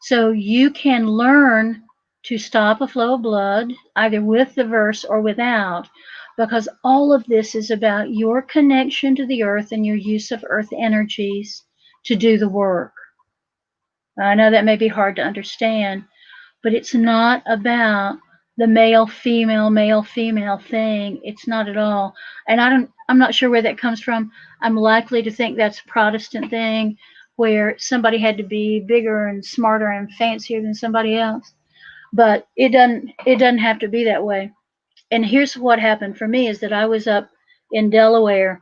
So you can learn to stop a flow of blood, either with the verse or without, because all of this is about your connection to the earth and your use of earth energies to do the work. I know that may be hard to understand, but it's not about the male female thing. It's not at all. And I'm not sure where that comes from. I'm likely to think that's a Protestant thing where somebody had to be bigger and smarter and fancier than somebody else. But it doesn't have to be that way. And here's what happened for me is that I was up in Delaware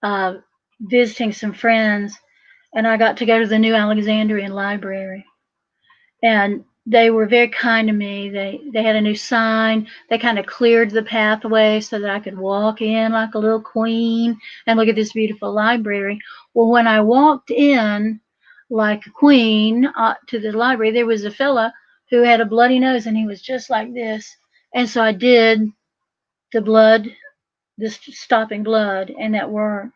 uh, visiting some friends, and I got to go to the New Alexandrian Library. And they were very kind to me. They had a new sign. They kind of cleared the pathway so that I could walk in like a little queen and look at this beautiful library. Well, when I walked in like a queen to the library, there was a fella who had a bloody nose, and he was just like this. And so I did the blood, this stopping blood, and that worked.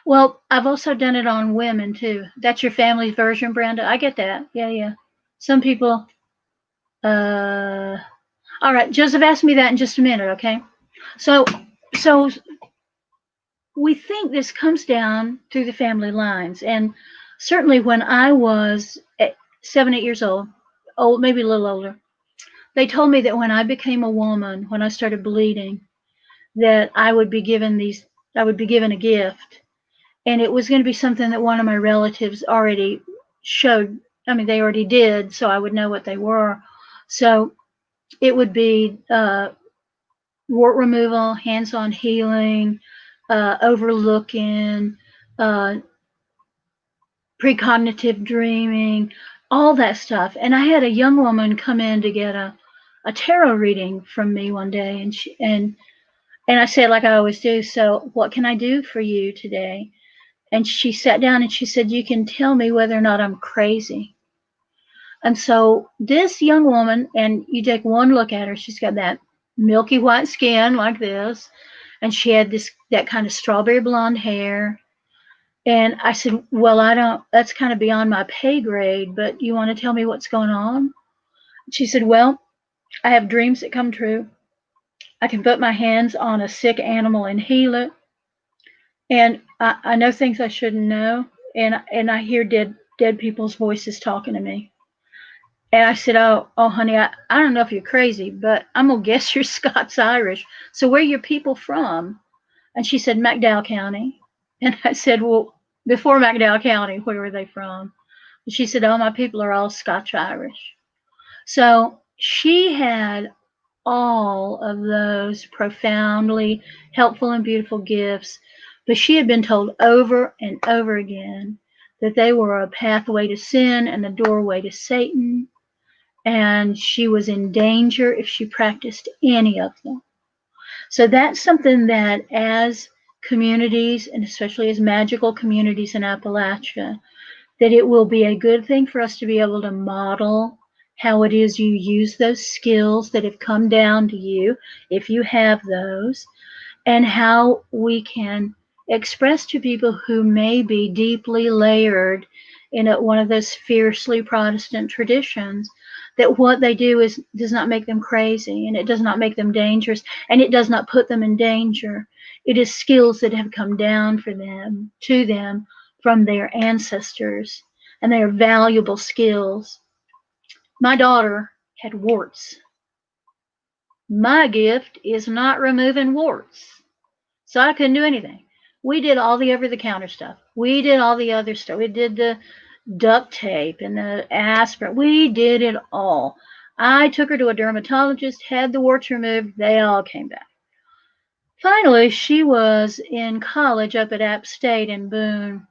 Well, I've also done it on women too. That's your family's version, Brenda. I get that. Yeah, yeah. Some people. All right, Joseph, ask me that in just a minute, okay? So we think this comes down through the family lines, and certainly when I was 7, 8 years old, maybe a little older, they told me that when I became a woman, when I started bleeding, that I would be given a gift, and it was going to be something that one of my relatives already showed. I mean, they already did, so I would know what they were. So it would be wart removal, hands-on healing, overlooking, precognitive dreaming, all that stuff. And I had a young woman come in to get a tarot reading from me one day, and I said, like I always do, so what can I do for you today? And she sat down and she said, you can tell me whether or not I'm crazy. And so this young woman, and you take one look at her, she's got that milky white skin like this, and she had that kind of strawberry blonde hair. And I said, well, that's kind of beyond my pay grade, but you want to tell me what's going on? She said, well, I have dreams that come true. I can put my hands on a sick animal and heal it. And I know things I shouldn't know. And I hear dead people's voices talking to me. And I said, oh, honey, I don't know if you're crazy, but I'm going to guess you're Scots-Irish. So where are your people from? And she said, McDowell County. And I said, well, before McDowell County, where were they from? And she said, oh, my people are all Scotch-Irish. So she had all of those profoundly helpful and beautiful gifts, but she had been told over and over again that they were a pathway to sin and a doorway to Satan, and she was in danger if she practiced any of them. So that's something that as communities, and especially as magical communities in Appalachia, that it will be a good thing for us to be able to model how it is you use those skills that have come down to you, if you have those, and how we can express to people who may be deeply layered in one of those fiercely Protestant traditions that what they do does not make them crazy, and it does not make them dangerous, and it does not put them in danger. It is skills that have come down to them from their ancestors, and they are valuable skills. My daughter had warts. My gift is not removing warts. So I couldn't do anything. We did all the over-the-counter stuff. We did all the other stuff. We did the duct tape and the aspirin. We did it all. I took her to a dermatologist, had the warts removed. They all came back. Finally, she was in college up at App State in Boone.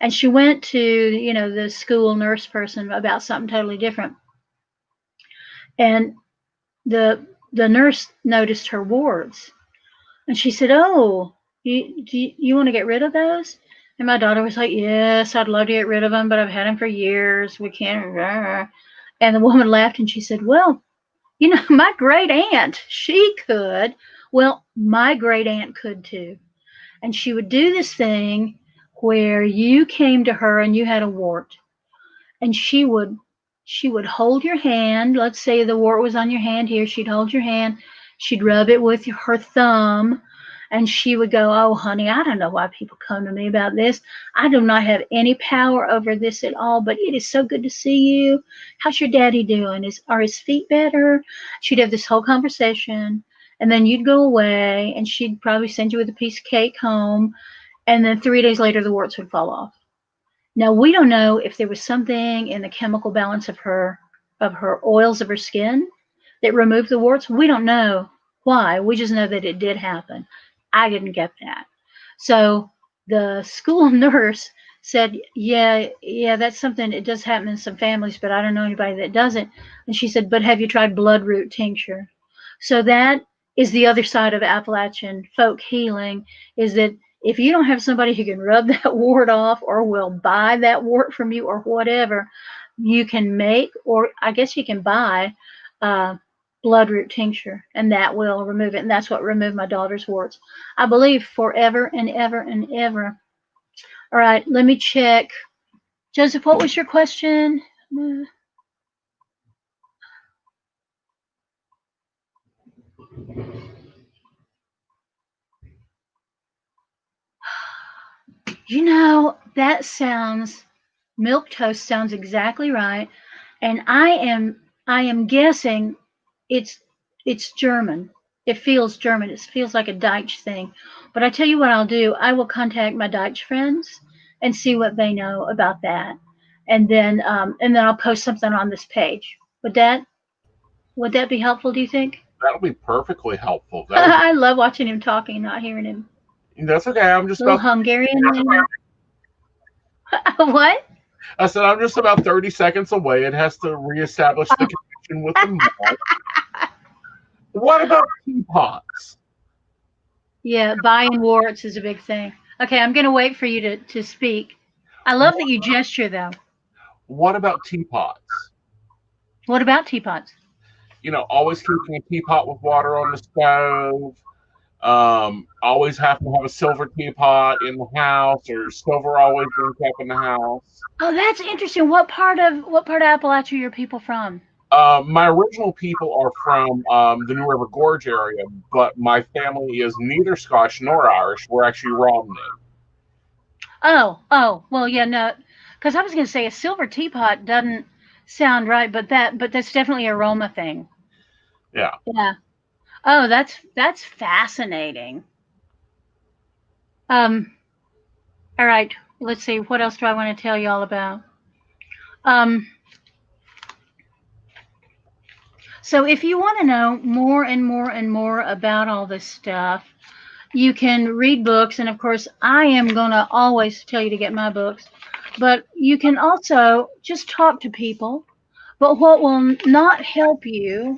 And she went to, the school nurse person about something totally different. And the nurse noticed her warts. And she said, oh, you want to get rid of those? And my daughter was like, yes, I'd love to get rid of them, but I've had them for years. We can't. And the woman laughed and she said, well, my great aunt, she could. Well, my great aunt could too. And she would do this thing where you came to her and you had a wart, and she would hold your hand. Let's say the wart was on your hand here. She'd hold your hand. She'd rub it with her thumb, And she would go, "Oh, honey, I don't know why people come to me about this. I do not have any power over this at all, but it is so good to see you. How's your daddy doing? Are his feet better?" She'd have this whole conversation, and then you'd go away, and she'd probably send you with a piece of cake home, and then 3 days later, the warts would fall off. Now, we don't know if there was something in the chemical balance of her oils of her skin that removed the warts. We don't know why. We just know that it did happen. I didn't get that. So the school nurse said, yeah, that's something. It does happen in some families, but I don't know anybody that doesn't. And she said, but have you tried bloodroot tincture? So that is the other side of Appalachian folk healing, is that if you don't have somebody who can rub that wart off or will buy that wart from you or whatever, you can make, or I guess you can buy bloodroot tincture, and that will remove it. And that's what removed my daughter's warts, I believe, forever and ever and ever. All right, let me check. Joseph, what was your question? You know, that sounds, milk toast sounds exactly right. And I am guessing it's German. It feels German. It feels like a Dutch thing. But I tell you what I'll do. I will contact my Dutch friends and see what they know about that. And then I'll post something on this page. Would that be helpful, do you think? That'll be perfectly helpful. I love watching him talking, not hearing him. That's okay. I'm just little about Hungarian. What? I said I'm just about 30 seconds away. It has to reestablish the connection with the mall. What about teapots? Yeah, buying warts is a big thing. Okay, I'm going to wait for you to speak. I love that you gesture, though. What about teapots? What about teapots? You know, always keeping a teapot with water on the stove. Always have to have a silver teapot in the house, or silver always being kept in the house. Oh, that's interesting. What part of Appalachia are your people from? My original people are from the New River Gorge area, but my family is neither Scotch nor Irish. We're actually Romney. Oh, well, yeah, no, because I was going to say a silver teapot doesn't sound right, but that's definitely a Roma thing. Yeah. Yeah. Oh, that's fascinating. All right, let's see. What else do I want to tell you all about? So if you want to know more and more and more about all this stuff, you can read books. And of course, I am going to always tell you to get my books. But you can also just talk to people. But what will not help you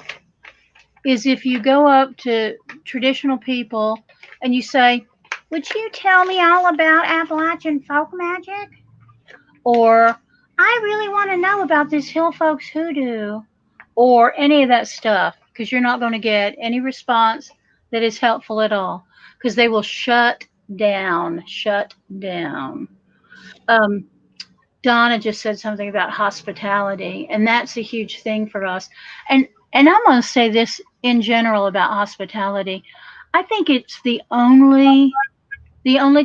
is if you go up to traditional people and you say, would you tell me all about Appalachian folk magic? Or, I really want to know about this hill folks hoodoo, or any of that stuff, because you're not going to get any response that is helpful at all, because they will shut down. Donna just said something about hospitality, and that's a huge thing for us. And I'm going to say this in general about hospitality. I think it's the only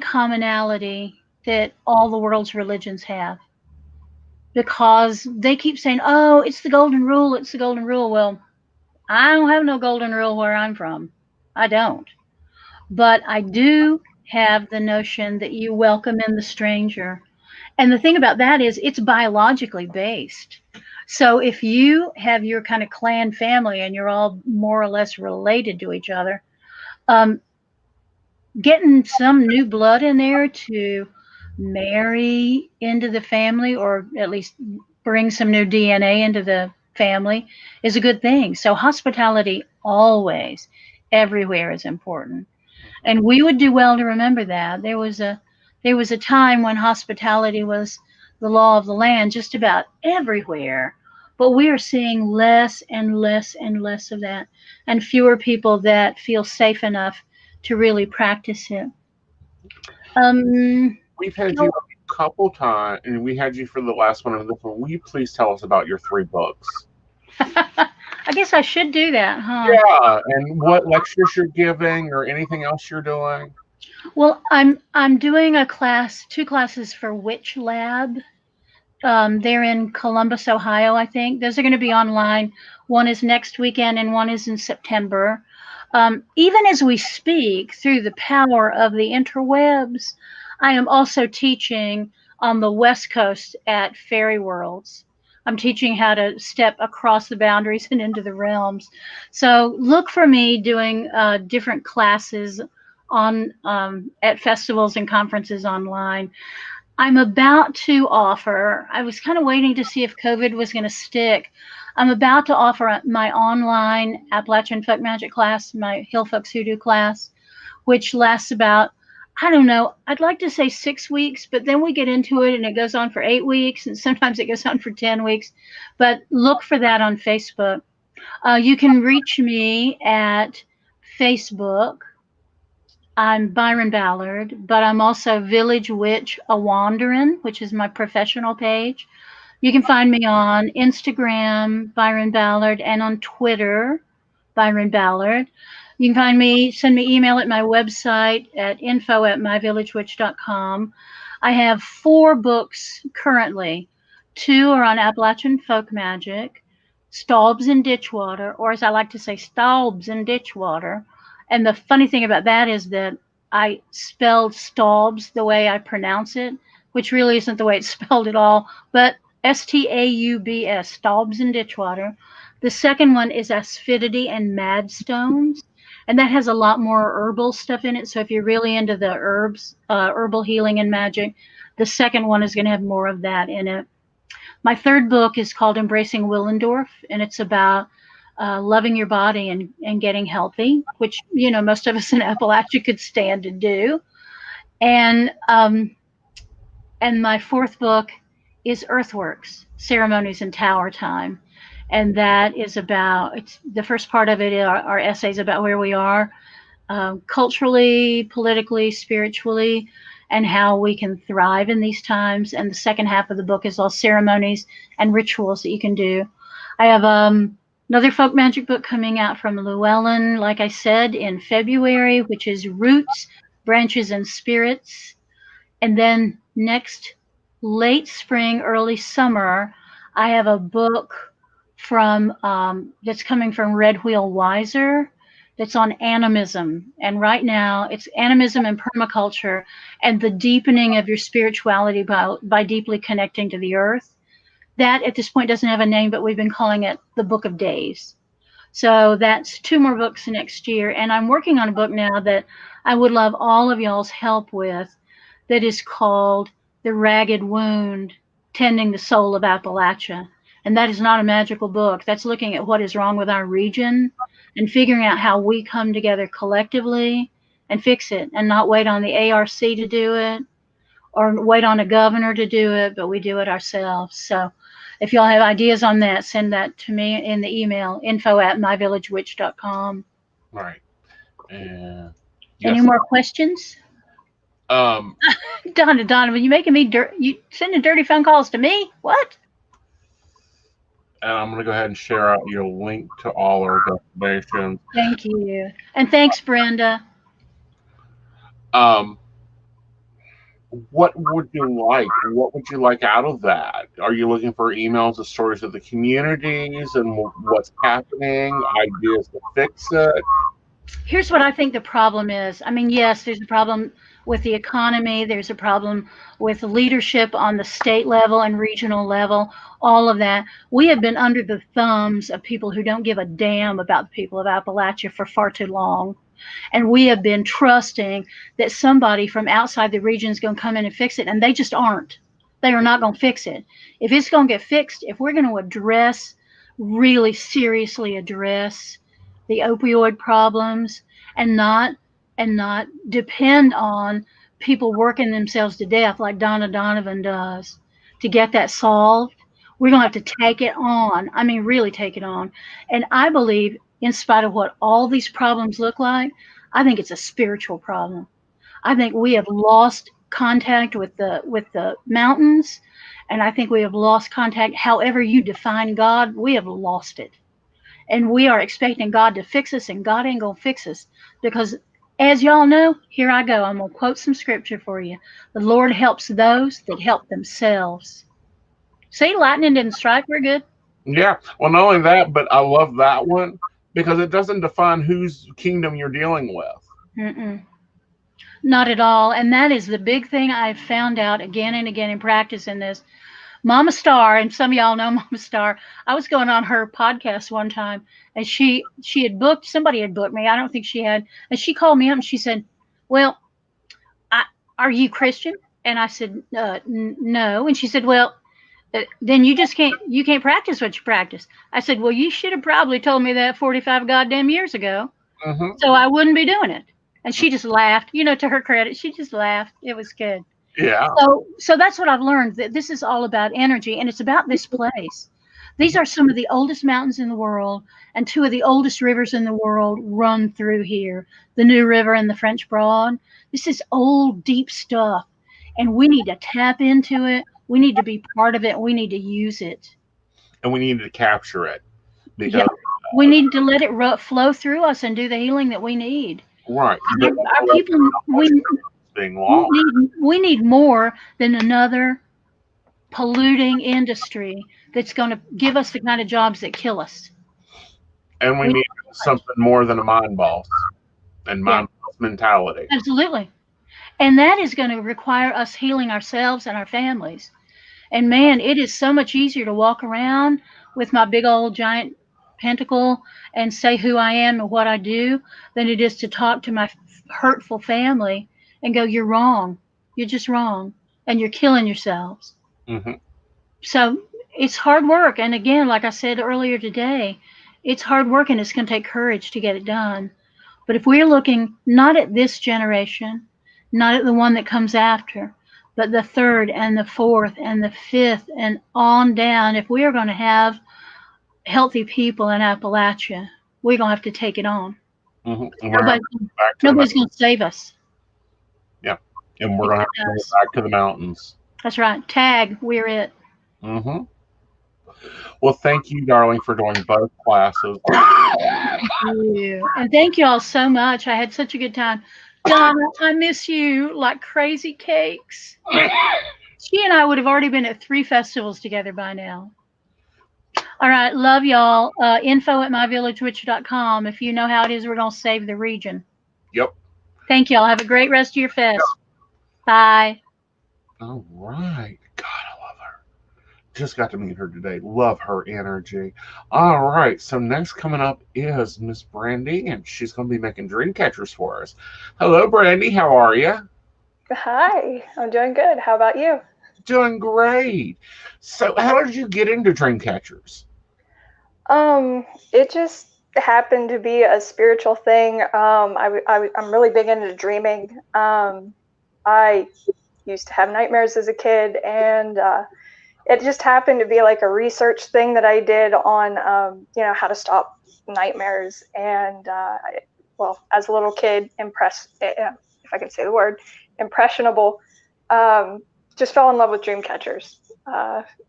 commonality that all the world's religions have, because they keep saying, oh, it's the golden rule, it's the golden rule. Well, I don't have no golden rule where I'm from. I don't. But I do have the notion that you welcome in the stranger. And the thing about that is it's biologically based. So if you have your kind of clan family and you're all more or less related to each other, getting some new blood in there to marry into the family, or at least bring some new DNA into the family, is a good thing. So hospitality always, everywhere, is important. And we would do well to remember that. There was a time when hospitality was the law of the land just about everywhere. But we are seeing less and less and less of that, and fewer people that feel safe enough to really practice it. We've had you a couple times, and we had you for the last one of this one. Will you please tell us about your 3 books? I guess I should do that, huh? Yeah, and what lectures you're giving or anything else you're doing? Well, I'm doing a class, 2 classes for Witch Lab. They're in Columbus, Ohio, I think. Those are going to be online. One is next weekend and one is in September. Even as we speak, through the power of the interwebs, I am also teaching on the West Coast at Fairy Worlds. I'm teaching how to step across the boundaries and into the realms. So look for me doing different classes on at festivals and conferences online. I'm about to offer, I was kind of waiting to see if COVID was going to stick. I'm about to offer my online Appalachian folk magic class, my Hill Folks Hoodoo class, which lasts about, I don't know, I'd like to say 6 weeks, but then we get into it and it goes on for 8 weeks and sometimes it goes on for 10 weeks. But look for that on Facebook. You can reach me at Facebook. I'm Byron Ballard, but I'm also Village Witch A Wanderin', which is my professional page. You can find me on Instagram, Byron Ballard, and on Twitter, Byron Ballard. You can find me, send me email at my website at info@myvillagewitch.com. I have 4 books currently. 2 are on Appalachian folk magic, Staubs and Ditchwater, or as I like to say, Staubs and Ditchwater. And the funny thing about that is that I spelled Staubs the way I pronounce it, which really isn't the way it's spelled at all, but Staubs, Staubs and Ditchwater. The second one is Asphodity and Madstones, and that has a lot more herbal stuff in it. So if you're really into the herbs, herbal healing and magic, the second one is going to have more of that in it. My third book is called Embracing Willendorf, and it's about loving your body and getting healthy, which, you know, most of us in Appalachia could stand to do. And my fourth book is Earthworks, Ceremonies in Tower Time. And that is about, it's the first part of it are essays about where we are culturally, politically, spiritually, and how we can thrive in these times. And the second half of the book is all ceremonies and rituals that you can do. I have another folk magic book coming out from Llewellyn, like I said, in February, which is Roots, Branches, and Spirits. And then next late spring, early summer, I have a book from that's coming from Red Wheel Wiser that's on animism. And right now it's animism and permaculture and the deepening of your spirituality by deeply connecting to the earth. That at this point doesn't have a name, but we've been calling it the Book of Days. So that's 2 more books next year. And I'm working on a book now that I would love all of y'all's help with that is called The Ragged Wound, Tending the Soul of Appalachia. And that is not a magical book. That's looking at what is wrong with our region and figuring out how we come together collectively and fix it and not wait on the ARC to do it or wait on a governor to do it, but we do it ourselves. So if y'all have ideas on that, send that to me in the email, info@myvillagewitch.com. Right. And Any yes. more questions? Donovan, you making me you sending dirty phone calls to me? What? And I'm going to go ahead and share out your link to all our destinations. Thank you. And thanks, Brenda. What would you like? What would you like out of that? Are you looking for emails of stories of the communities and what's happening, ideas to fix it? Here's what I think the problem is. I mean, yes, there's a problem with the economy. There's a problem with leadership on the state level and regional level, all of that. We have been under the thumbs of people who don't give a damn about the people of Appalachia for far too long. And we have been trusting that somebody from outside the region is going to come in and fix it, and they just aren't. They are not going to fix it. If it's going to get fixed, if we're going to address, really seriously address the opioid problems and not depend on people working themselves to death like Donna Donovan does to get that solved, we're going to have to take it on. I mean, really take it on. And I believe, in spite of what all these problems look like, I think it's a spiritual problem. I think we have lost contact with the mountains, and I think we have lost contact, however you define God, we have lost it. and we are expecting God to fix us, and God ain't going to fix us because, as y'all know, here I go. I'm going to quote some scripture for you. The Lord helps those that help themselves. See, lightning didn't strike. We're good. Yeah. Well, not only that, but I love that one because it doesn't define whose kingdom you're dealing with. Mm-mm. Not at all. And that is the big thing I've found out again and again in practicing this. Mama Star, and some of y'all know Mama Star. I was going on her podcast one time, and she had booked, somebody had booked me. I don't think she had. And she called me up and she said, well, are you Christian? And I said, no. And she said, well, then you can't practice what you practice. I said, well, you should have probably told me that 45 goddamn years ago, so I wouldn't be doing it. And she just laughed. To her credit, she just laughed. It was good. Yeah. So that's what I've learned, that this is all about energy, and it's about this place. These are some of the oldest mountains in the world, and two of the oldest rivers in the world run through here, the New River and the French Broad. This is old, deep stuff, and we need to tap into it. We need to be part of it. We need to use it. And we need to capture it. Because, yeah, we need to let it flow through us and do the healing that we need. Right. Our people, we need more than another polluting industry that's going to give us the kind of jobs that kill us. And we need something more than a mind boss and mind boss mentality. Absolutely. And that is going to require us healing ourselves and our families. And man, it is so much easier to walk around with my big old giant pentacle and say who I am and what I do than it is to talk to my hurtful family and go, you're wrong. You're just wrong. And you're killing yourselves. Mm-hmm. So it's hard work. And again, like I said earlier today, it's hard work and it's going to take courage to get it done. But if we're looking not at this generation, not at the one that comes after, but the third and the fourth and the fifth and on down, if we are going to have healthy people in Appalachia, we're going to have to take it on. Mm-hmm. Nobody's going to save us. Yeah. And we're going to have to go back to the mountains. That's right. Tag, we're it. Mm-hmm. Well, thank you, darling, for doing both classes. Thank you. And thank you all so much. I had such a good time. Donna, I miss you like crazy cakes. She and I would have already been at 3 festivals together by now. All right. Love y'all. info@myvillagewitch.com. If you know how it is, we're going to save the region. Yep. Thank y'all. Have a great rest of your fest. Yep. Bye. All right. God, I love her. Just got to meet her today. Love her energy. All right. So next coming up is Miss Brandy, and she's going to be making dream catchers for us. Hello, Brandy. How are you? Hi. I'm doing good. How about you? Doing great. So how did you get into dream catchers? It just happened to be a spiritual thing. I'm really big into dreaming. I used to have nightmares as a kid, and it just happened to be like a research thing that I did on, how to stop nightmares. And, as a little kid, if I can say the word, impressionable, just fell in love with dream catchers.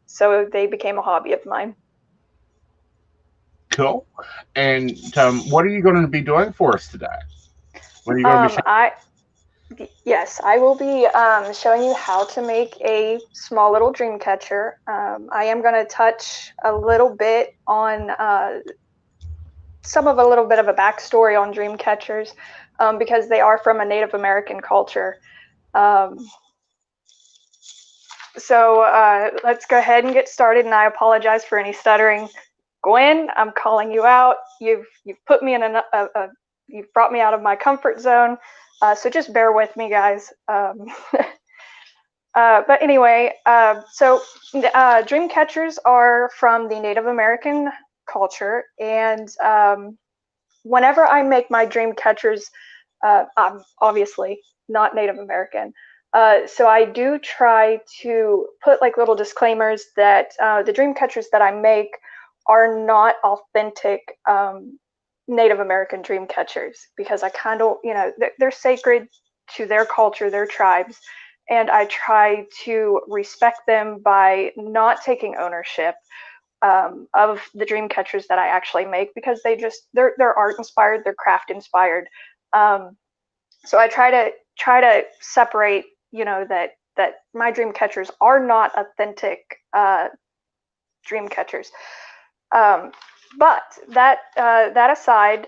So they became a hobby of mine. Cool. And what are you going to be doing for us today? What are you going to be Yes, I will be showing you how to make a small little dream catcher. I am going to touch a little bit on a little bit of a backstory on dream catchers because they are from a Native American culture. So let's go ahead and get started, and I apologize for any stuttering. Gwen, I'm calling you out. You've put me in you've brought me out of my comfort zone. So just bear with me, guys. But anyway, dream catchers are from the Native American culture, and whenever I make my dream catchers, I'm obviously not Native American. So I do try to put like little disclaimers that the dream catchers that I make are not authentic Native American dream catchers, because I kind of, they're sacred to their culture, their tribes, and I try to respect them by not taking ownership of the dream catchers that I actually make, because they're art inspired, they're craft inspired. So I try to separate, that my dream catchers are not authentic dream catchers. But that aside,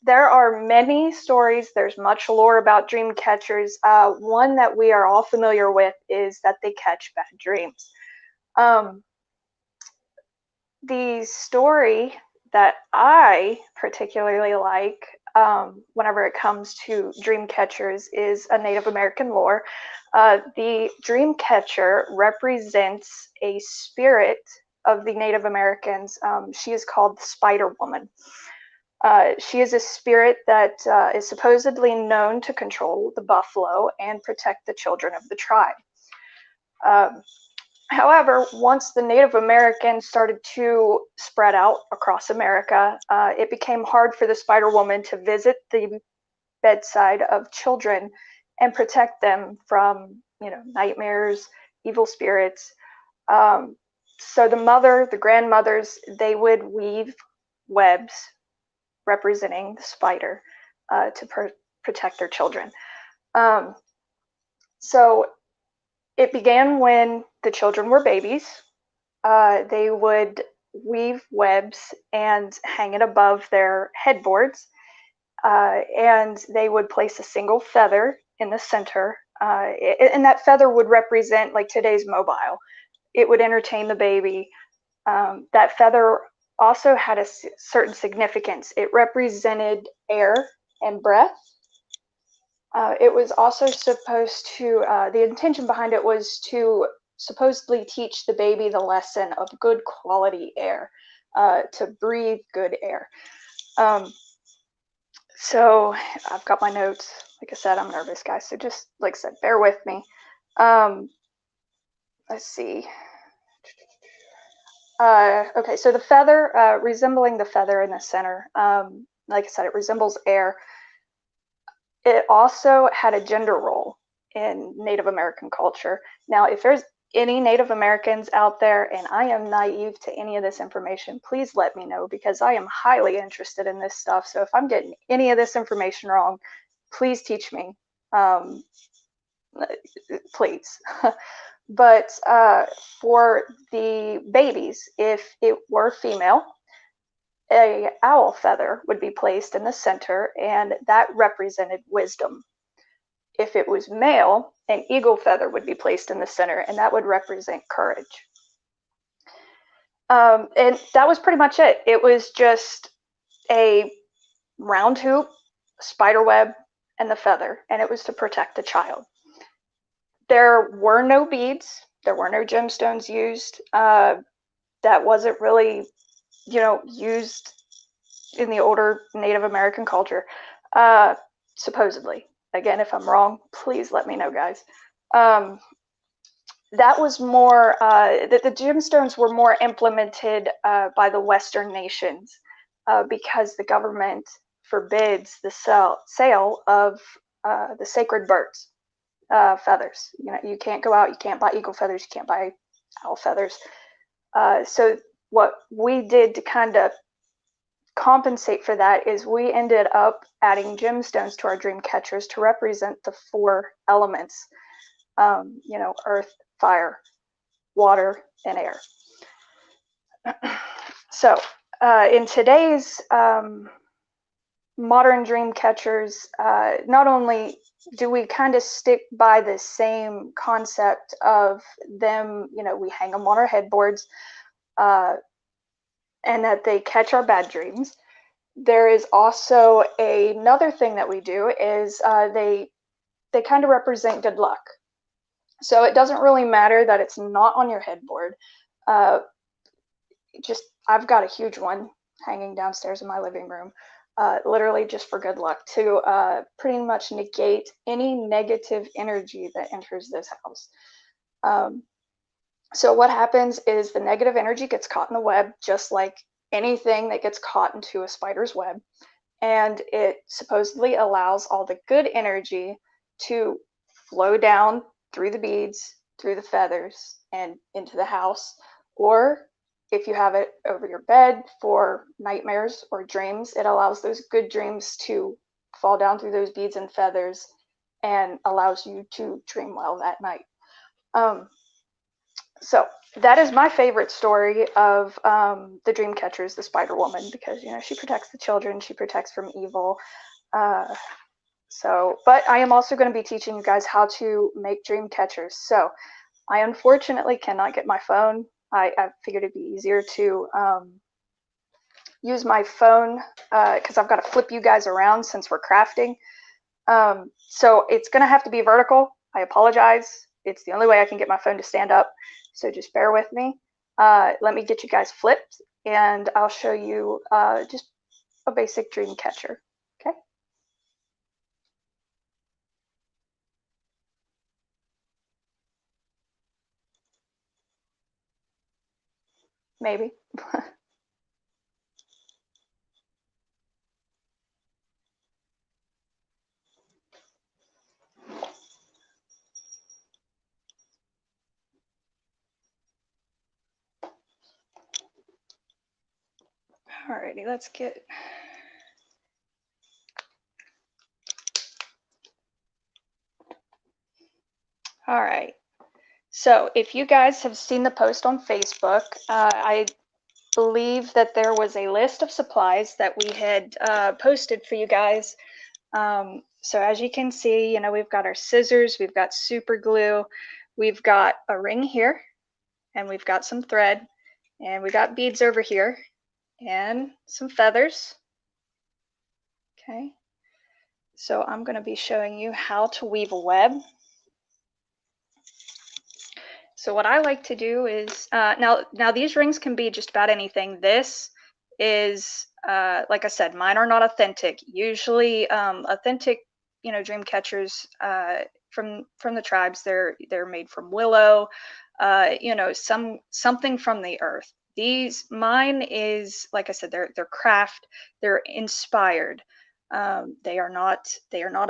there are many stories. There's much lore about dream catchers. One that we are all familiar with is that they catch bad dreams. The story that I particularly like, whenever it comes to dream catchers, is a Native American lore. The dream catcher represents a spirit of the Native Americans. She is called the Spider Woman. She is a spirit that is supposedly known to control the buffalo and protect the children of the tribe. However, once the Native Americans started to spread out across America, it became hard for the Spider Woman to visit the bedside of children and protect them from, nightmares, evil spirits. So the grandmothers, they would weave webs representing the spider to protect their children. So it began when the children were babies. They would weave webs and hang it above their headboards, and they would place a single feather in the center, and that feather would represent like today's mobile. It would entertain the baby. That feather also had a certain significance. It represented air and breath. It was also supposed to, the intention behind it was to supposedly teach the baby the lesson of good quality air, to breathe good air. So I've got my notes. Like I said, I'm nervous, guys, so just, like I said, bear with me. Let's see. Okay, so the feather, resembling the feather in the center, like I said, it resembles air. It also had a gender role in Native American culture. Now, if there's any Native Americans out there and I am naive to any of this information, please let me know, because I am highly interested in this stuff. So if I'm getting any of this information wrong, please teach me, please. But for the babies, if it were female, a owl feather would be placed in the center, and that represented wisdom. If it was male, an eagle feather would be placed in the center, and that would represent courage. And that was pretty much it. It was just a round hoop, spider web, and the feather, and it was to protect the child. There were no beads. There were no gemstones used. That wasn't really, used in the older Native American culture, supposedly. Again, if I'm wrong, please let me know, guys. That was more, the gemstones were more implemented by the Western nations, because the government forbids the sale of the sacred birds, feathers. You can't go out, you can't buy eagle feathers, you can't buy owl feathers. So what we did to kind of compensate for that is we ended up adding gemstones to our dream catchers to represent the 4 elements, earth, fire, water, and air. So in today's modern dream catchers, not only do we kind of stick by the same concept of them, we hang them on our headboards, and that they catch our bad dreams. There is also another thing that we do is they kind of represent good luck. So it doesn't really matter that it's not on your headboard. I've got a huge one hanging downstairs in my living room, literally just for good luck, to pretty much negate any negative energy that enters this house. So what happens is the negative energy gets caught in the web, just like anything that gets caught into a spider's web, and it supposedly allows all the good energy to flow down through the beads, through the feathers, and into the house, or if you have it over your bed for nightmares or dreams, it allows those good dreams to fall down through those beads and feathers and allows you to dream well that night. So that is my favorite story of the dream catchers, the Spider Woman, because, you know, she protects the children, she protects from evil. But I am also going to be teaching you guys how to make dream catchers. So I unfortunately cannot get my phone. I figured it'd be easier to use my phone because I've got to flip you guys around since we're crafting. So it's going to have to be vertical. I apologize. It's the only way I can get my phone to stand up. So just bear with me. Let me get you guys flipped and I'll show you just a basic dream catcher. Okay. Maybe. Alrighty, let's get. All right. So if you guys have seen the post on Facebook, I believe that there was a list of supplies that we had posted for you guys. So as you can see, you know, we've got our scissors, we've got super glue, we've got a ring here, and we've got some thread, and we got beads over here, and some feathers. Okay. So I'm going to be showing you how to weave a web. So what I like to do is, now these rings can be just about anything. This is, like I said, mine are not authentic. Usually authentic, you know, dream catchers from the tribes, they're made from willow, you know, something from the earth. Mine is, like I said, they're craft, they're inspired. They are not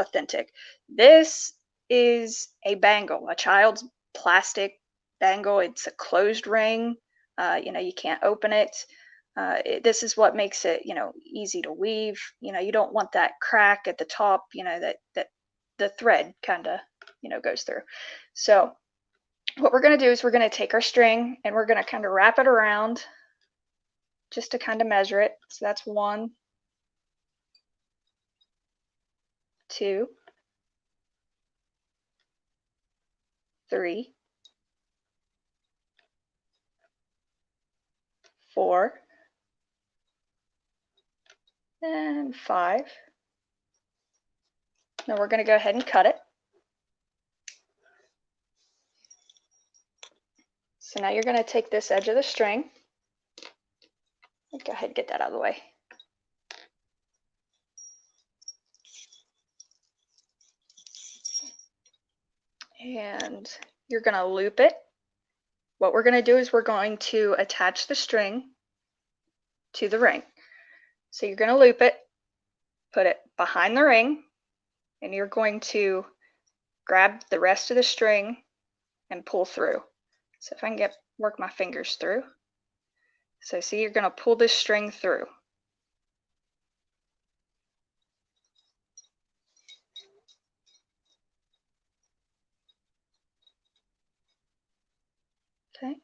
authentic. This is a bangle, a child's plastic bangle. It's a closed ring. You know, you can't open it. This is what makes it, you know, easy to weave. You know, you don't want that crack at the top, you know, that the thread kind of, you know, goes through. So what we're going to do is we're going to take our string and we're going to kind of wrap it around just to kind of measure it. So that's 1, 2, 3, 4, and 5. Now we're going to go ahead and cut it. So now you're going to take this edge of the string. Go ahead and get that out of the way. And you're going to loop it. What we're going to do is we're going to attach the string to the ring. So you're going to loop it, put it behind the ring, and you're going to grab the rest of the string and pull through. So if I can work my fingers through. So see, you're going to pull this string through. Okay.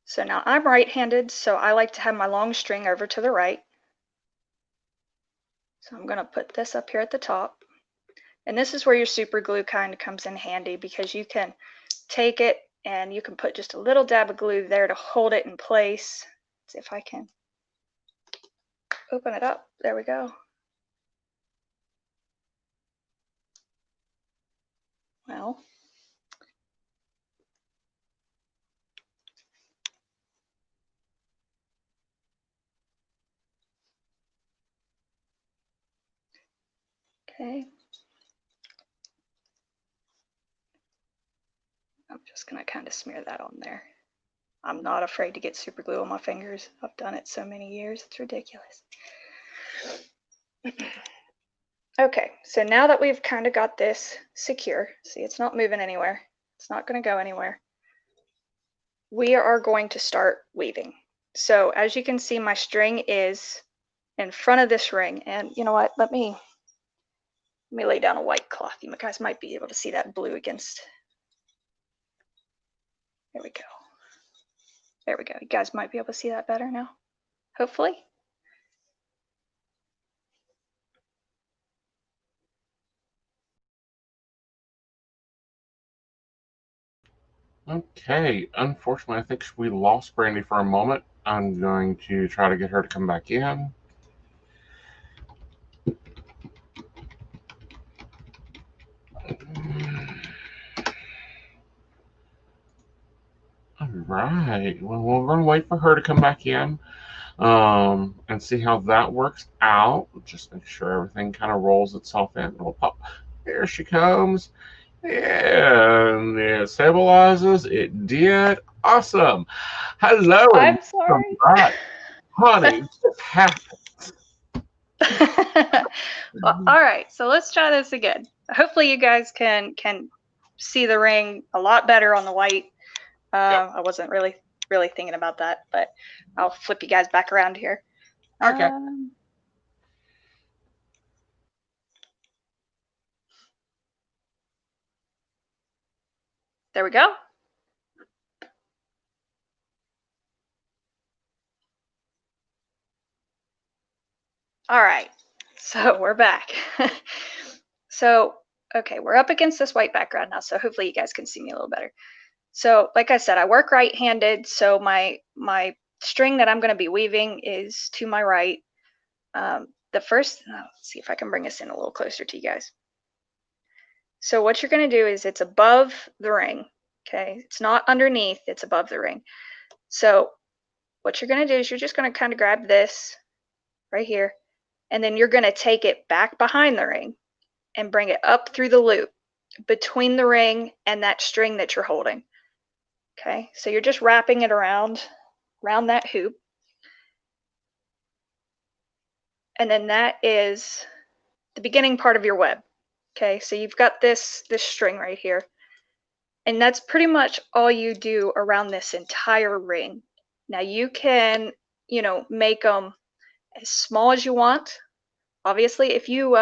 So now I'm right-handed, so I like to have my long string over to the right. So I'm going to put this up here at the top. And this is where your super glue kind of comes in handy, because you can take it and you can put just a little dab of glue there to hold it in place. Let's see if I can open it up. There we go. Well, okay. I'm just going to kind of smear that on there. I'm not afraid to get super glue on my fingers. I've done it so many years, it's ridiculous. Okay, so now that we've kind of got this secure, see, it's not moving anywhere. It's not going to go anywhere. we are going to start weaving. So as you can see, my string is in front of this ring, and you know what? Let me lay down a white cloth. You guys might be able to see that blue against. There we go. There we go. You guys might be able to see that better now, hopefully. Okay, unfortunately, I think we lost Brandy for a moment. I'm going to try to get her to come back in. All right, well, we're going to wait for her to come back in and see how that works out. Just make sure everything kind of rolls itself in. We'll pop. Here she comes. And it stabilizes. It did. Awesome. Hello. I'm sorry. Honey, what happened? Well, all right, so let's try this again. Hopefully you guys can see the ring a lot better on the white. Yep. I wasn't really thinking about that, but I'll flip you guys back around here. Okay. There we go. All right, so we're back. So, okay, we're up against this white background now, so hopefully you guys can see me a little better. So, like I said, I work right-handed, so my string that I'm going to be weaving is to my right. The first, let's see if I can bring this in a little closer to you guys. So what you're going to do is it's above the ring, okay? It's not underneath, it's above the ring. So what you're going to do is you're just going to kind of grab this right here, and then you're going to take it back behind the ring and bring it up through the loop between the ring and that string that you're holding. Okay, so you're just wrapping it around that hoop. And then that is the beginning part of your web. Okay, so you've got this string right here. And that's pretty much all you do around this entire ring. Now you can, make them as small as you want. Obviously, if you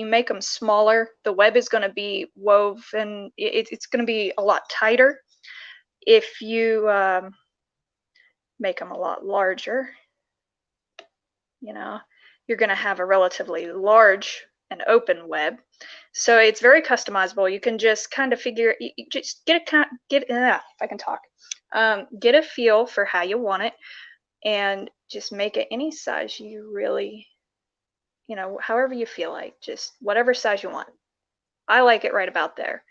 make them smaller, the web is going to be woven. It's going to be a lot tighter. If you make them a lot larger, you're going to have a relatively large and open web. So it's very customizable. You can just kind of figure, just get if I can talk, get a feel for how you want it, and just make it any size you really, however you feel like, just whatever size you want. I like it right about there.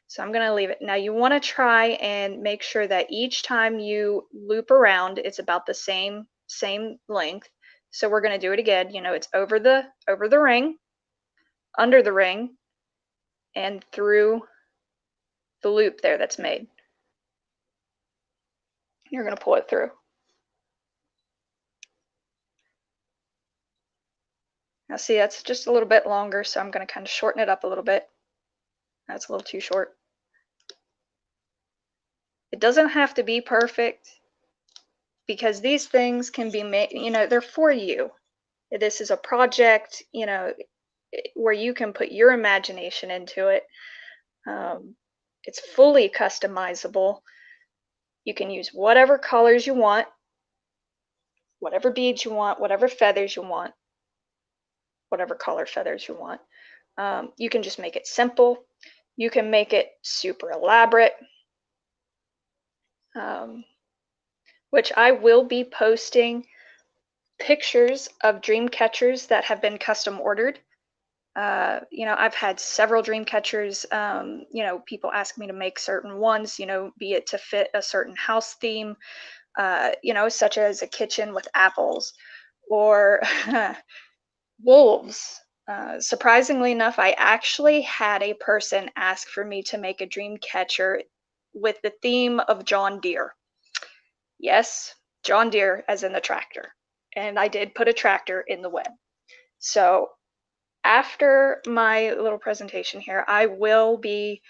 So I'm going to leave it. Now you want to try and make sure that each time you loop around, it's about the same length. So we're going to do it again. It's over the ring, under the ring, and through the loop there that's made. You're going to pull it through. Now see, that's just a little bit longer, so I'm going to kind of shorten it up a little bit. That's a little too short. It doesn't have to be perfect, because these things can be made, they're for you. This is a project, where you can put your imagination into it. It's fully customizable. You can use whatever colors you want, whatever beads you want, whatever feathers you want, whatever color feathers you want. You can just make it simple. You can make it super elaborate, which I will be posting pictures of dream catchers that have been custom ordered. I've had several dream catchers, people ask me to make certain ones, be it to fit a certain house theme, such as a kitchen with apples or wolves. Surprisingly enough, I actually had a person ask for me to make a dream catcher with the theme of John Deere. Yes, John Deere as in the tractor. And I did put a tractor in the web. So after my little presentation here, I will be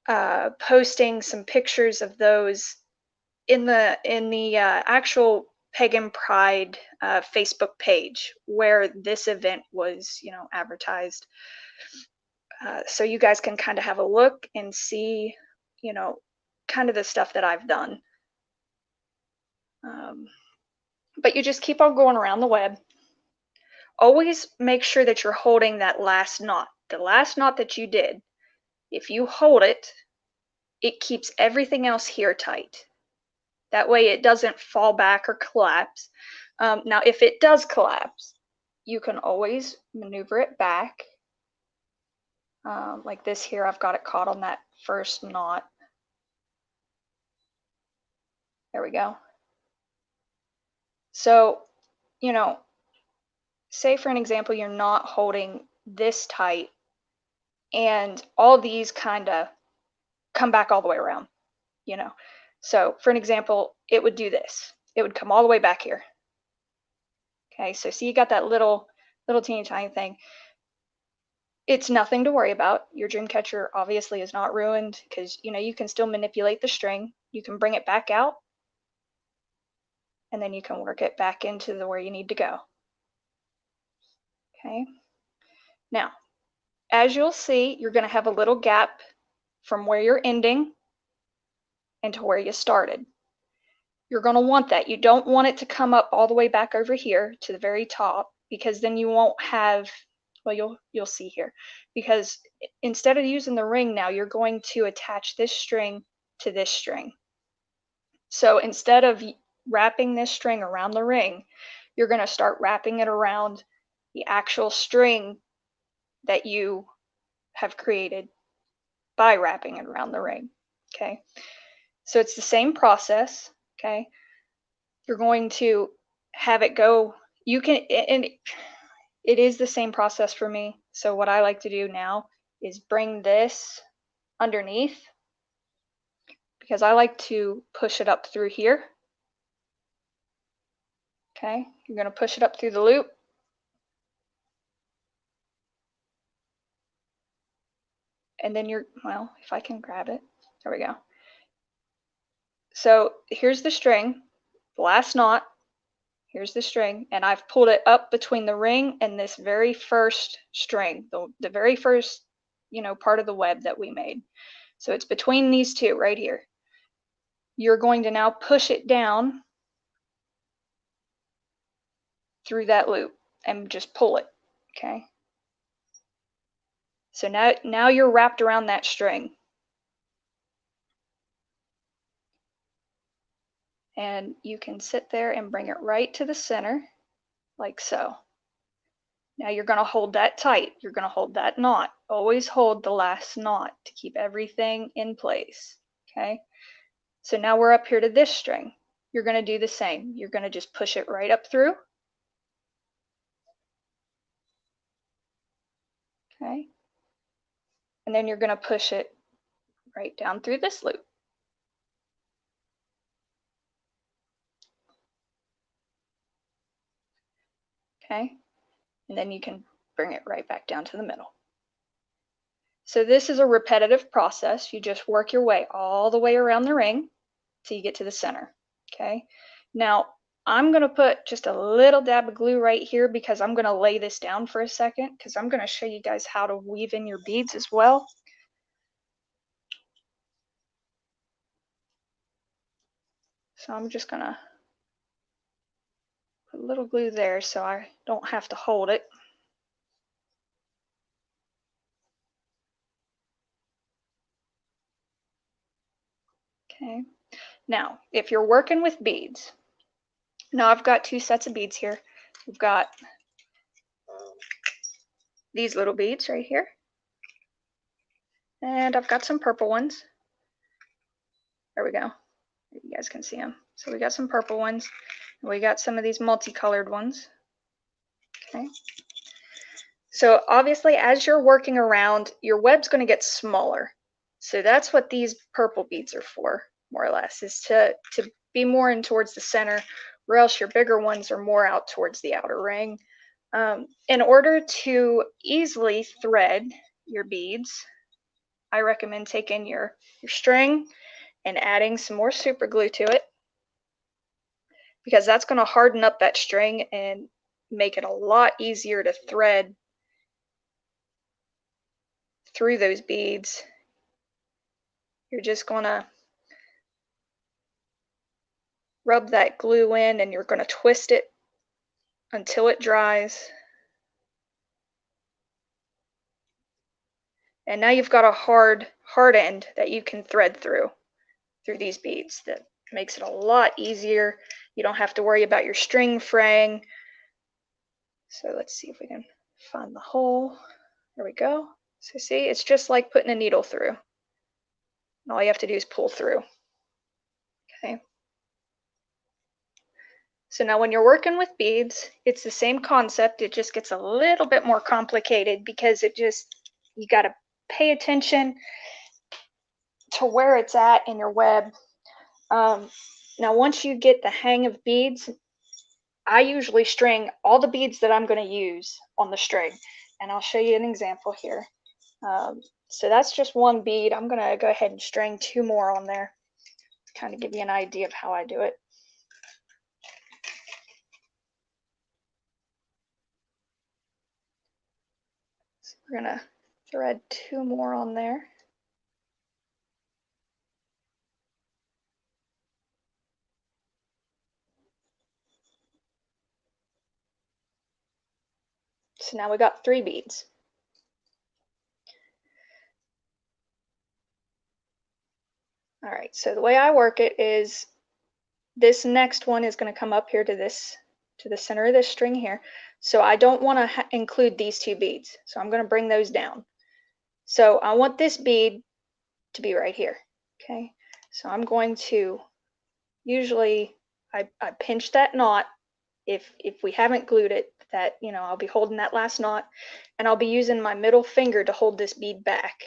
posting some pictures of those in the actual Pagan Pride Facebook page where this event was, advertised. So you guys can kind of have a look and see, kind of the stuff that I've done. But you just keep on going around the web. Always make sure that you're holding that last knot. The last knot that you did, if you hold it, it keeps everything else here tight. That way it doesn't fall back or collapse. Now, if it does collapse, you can always maneuver it back. Like this here, I've got it caught on that first knot. There we go. So, say for an example, you're not holding this tight and all these kind of come back all the way around, So for an example, it would do this. It would come all the way back here. Okay, so see, you got that little teeny tiny thing. It's nothing to worry about. Your dream catcher obviously is not ruined because, you can still manipulate the string. You can bring it back out and then you can work it back into where you need to go. Okay. Now, as you'll see, you're going to have a little gap from where you're ending and to where you started. You're going to want that. You don't want it to come up all the way back over here to the very top, because then you won't have, well, you'll see here, because instead of using the ring now, you're going to attach this string to this string. So instead of wrapping this string around the ring, you're going to start wrapping it around the actual string that you have created by wrapping it around the ring. Okay, so it's the same process. Okay, you're going to have it go, and it is the same process for me. So what I like to do now is bring this underneath, because I like to push it up through here. Okay, you're going to push it up through the loop. And then well, if I can grab it, there we go. So here's the string, the last knot, here's the string, and I've pulled it up between the ring and this very first string, the very first, part of the web that we made. So it's between these two right here. You're going to now push it down through that loop and just pull it, okay? So now you're wrapped around that string. And you can sit there and bring it right to the center, like so. Now you're going to hold that tight. You're going to hold that knot. Always hold the last knot to keep everything in place, okay? So now we're up here to this string. You're going to do the same. You're going to just push it right up through. Okay. And then you're going to push it right down through this loop. Okay. And then you can bring it right back down to the middle. So this is a repetitive process. You just work your way all the way around the ring till you get to the center. Okay. Now I'm going to put just a little dab of glue right here because I'm going to lay this down for a second, because I'm going to show you guys how to weave in your beads as well. So I'm just going to put a little glue there so I don't have to hold it. Okay. Now, if you're working with beads, now I've got two sets of beads here. We've got these little beads right here. And I've got some purple ones. There we go. You guys can see them. So we got some purple ones. And we got some of these multicolored ones. Okay. So obviously, as you're working around, your web's going to get smaller. So that's what these purple beads are for, more or less, is to be more in towards the center, or else your bigger ones are more out towards the outer ring. In order to easily thread your beads, I recommend taking your string and adding some more super glue to it. because that's going to harden up that string and make it a lot easier to thread through those beads. You're just going to rub that glue in, and you're going to twist it until it dries. And now you've got a hard end that you can thread through these beads. That makes it a lot easier. You don't have to worry about your string fraying. So let's see if we can find the hole. There we go. So see, it's just like putting a needle through. And all you have to do is pull through. Okay. So now when you're working with beads, it's the same concept. It just gets a little bit more complicated because you got to pay attention to where it's at in your web. Now, once you get the hang of beads, I usually string all the beads that I'm going to use on the string. And I'll show you an example here. So that's just one bead. I'm going to go ahead and string 2 more on there to kind of give you an idea of how I do it. So we're going to thread 2 more on there. So now we got 3 beads. All right, so the way I work it is this next one is going to come up here to the center of this string here. So I don't want to include these 2 beads. So I'm going to bring those down. So I want this bead to be right here. Okay, so I'm going to usually I pinch that knot if we haven't glued it, that I'll be holding that last knot, and I'll be using my middle finger to hold this bead back,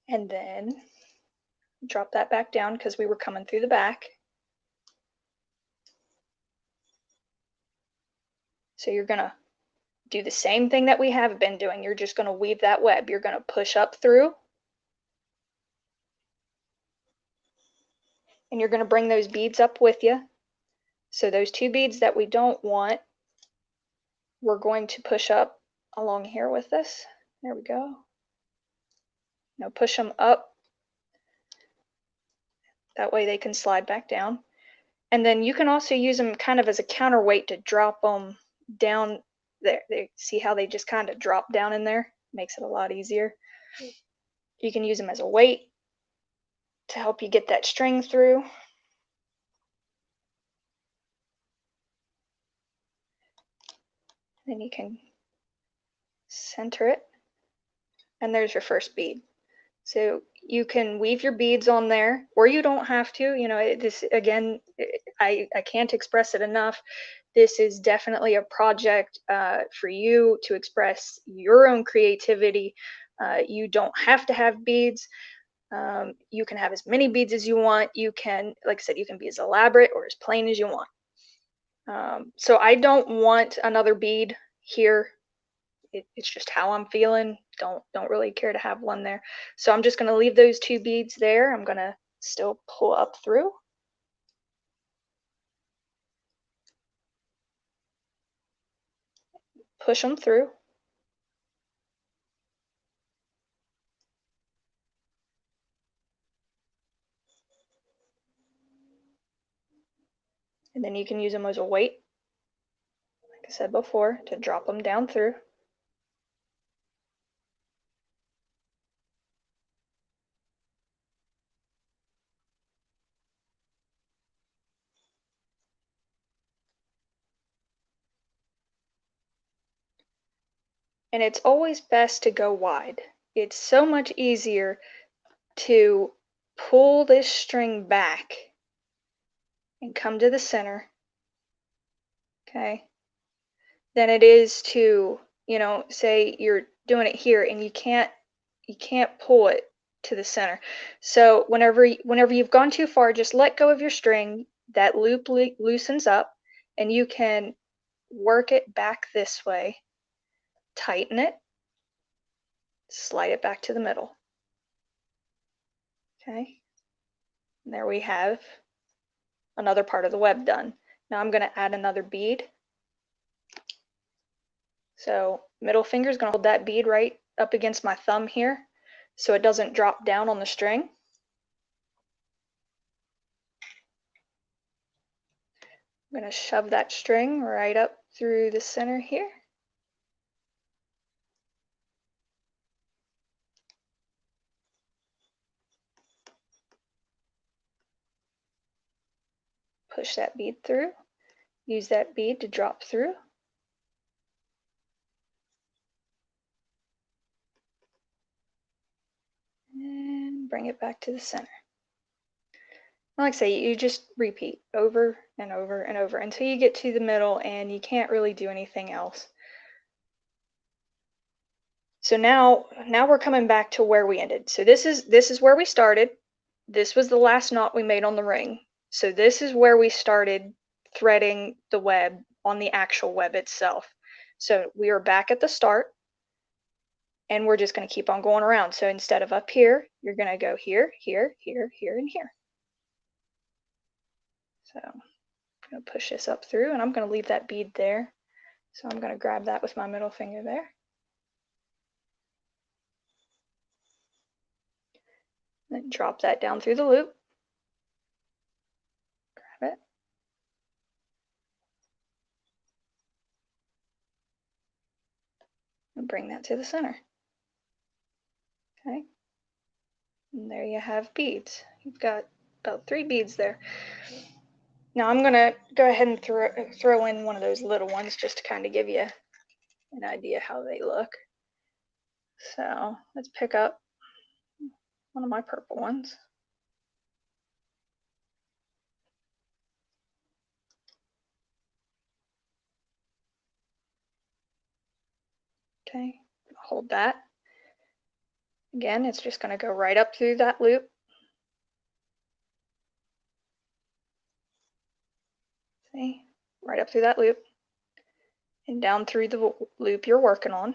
and then drop that back down because we were coming through the back. So you're gonna do the same thing that we have been doing. You're just gonna weave that web. You're gonna push up through, and you're gonna bring those beads up with you. So those 2 beads that we don't want, we're going to push up along here with us. There we go. Now push them up. That way they can slide back down. And then you can also use them kind of as a counterweight to drop them down there. See how they just kind of drop down in there? Makes it a lot easier. You can use them as a weight to help you get that string through. Then you can center it, and there's your first bead. So you can weave your beads on there, or you don't have to. This again, I can't express it enough. This is definitely a project for you to express your own creativity. You don't have to have beads. You can have as many beads as you want. You can, like I said, you can be as elaborate or as plain as you want. So I don't want another bead here. It's just how I'm feeling. Don't really care to have one there. So I'm just going to leave those 2 beads there. I'm going to still pull up through. Push them through. And then you can use them as a weight, like I said before, to drop them down through. And it's always best to go wide. It's so much easier to pull this string back and come to the center, okay, than it is to, say you're doing it here and you can't pull it to the center. So whenever you've gone too far, just let go of your string. That loop loosens up, and you can work it back this way, tighten it, slide it back to the middle. Okay, and there we have another part of the web done. Now I'm going to add another bead. So middle finger is going to hold that bead right up against my thumb here so it doesn't drop down on the string. I'm going to shove that string right up through the center here. Push that bead through. Use that bead to drop through. And bring it back to the center. Like I say, you just repeat over and over and over until you get to the middle and you can't really do anything else. So now we're coming back to where we ended. So this is where we started. This was the last knot we made on the ring. So this is where we started threading the web on the actual web itself. So we are back at the start and we're just going to keep on going around. So instead of up here, you're going to go here, here, here, here, and here. So I'm going to push this up through and I'm going to leave that bead there. So I'm going to grab that with my middle finger there. Then drop that down through the loop. Grab it. And bring that to the center. Okay. And there you have beads. You've got about 3 beads there. Now I'm going to go ahead and throw in one of those little ones just to kind of give you an idea how they look. So let's pick up one of my purple ones. Okay, hold that. Again, it's just going to go right up through that loop. See, right up through that loop and down through the loop you're working on.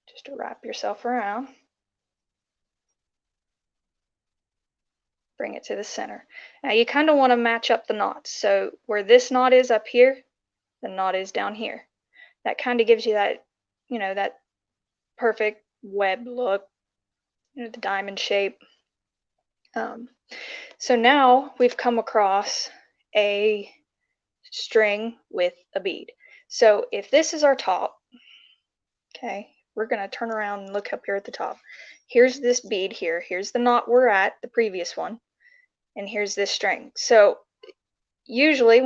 Just to wrap yourself around. Bring it to the center. Now you kind of want to match up the knots. So where this knot is up here, the knot is down here. That kind of gives you that, that perfect web look, the diamond shape. So now we've come across a string with a bead. So if this is our top, okay, we're going to turn around and look up here at the top. Here's this bead here. Here's the knot we're at, the previous one. And here's this string. So usually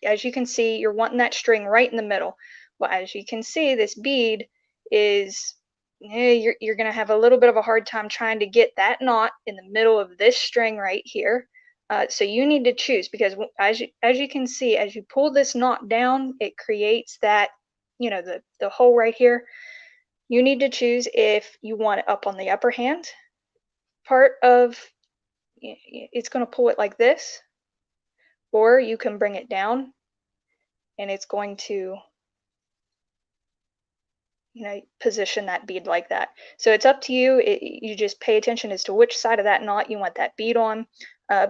as you can see, you're wanting that string right in the middle. Well, as you can see, this bead is, you're going to have a little bit of a hard time trying to get that knot in the middle of this string right here. So you need to choose, because as you can see, as you pull this knot down, it creates that, the hole right here. You need to choose if you want it up on the upper hand part of, it's going to pull it like this, or you can bring it down and it's going to, position that bead like that. So it's up to you. You just pay attention as to which side of that knot you want that bead on,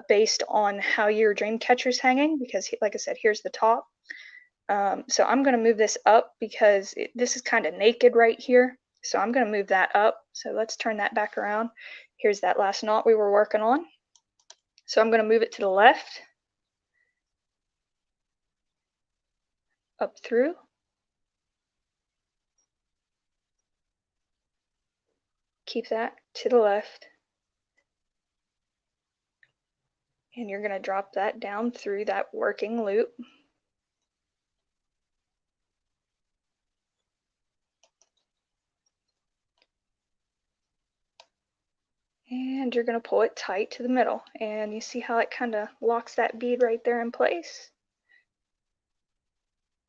based on how your dream catcher's hanging, because like I said, here's the top. So I'm going to move this up because this is kind of naked right here. So I'm going to move that up. So let's turn that back around. Here's that last knot we were working on. So I'm going to move it to the left, up through. Keep that to the left. And you're going to drop that down through that working loop. And you're going to pull it tight to the middle. And you see how it kind of locks that bead right there in place?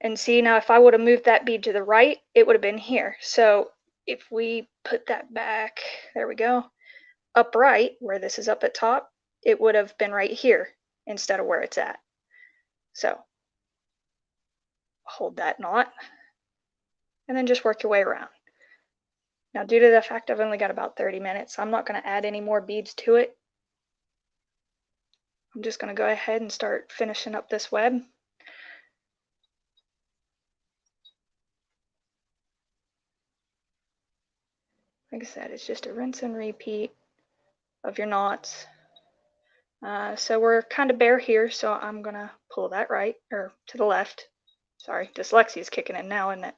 And see, now if I would have moved that bead to the right, it would have been here. So if we put that back, there we go, upright, where this is up at top, it would have been right here instead of where it's at. So hold that knot and then just work your way around. Now, due to the fact I've only got about 30 minutes, I'm not going to add any more beads to it. I'm just going to go ahead and start finishing up this web. Like I said, it's just a rinse and repeat of your knots. So we're kind of bare here, so I'm going to pull that right, or to the left. Sorry, dyslexia is kicking in now, isn't it?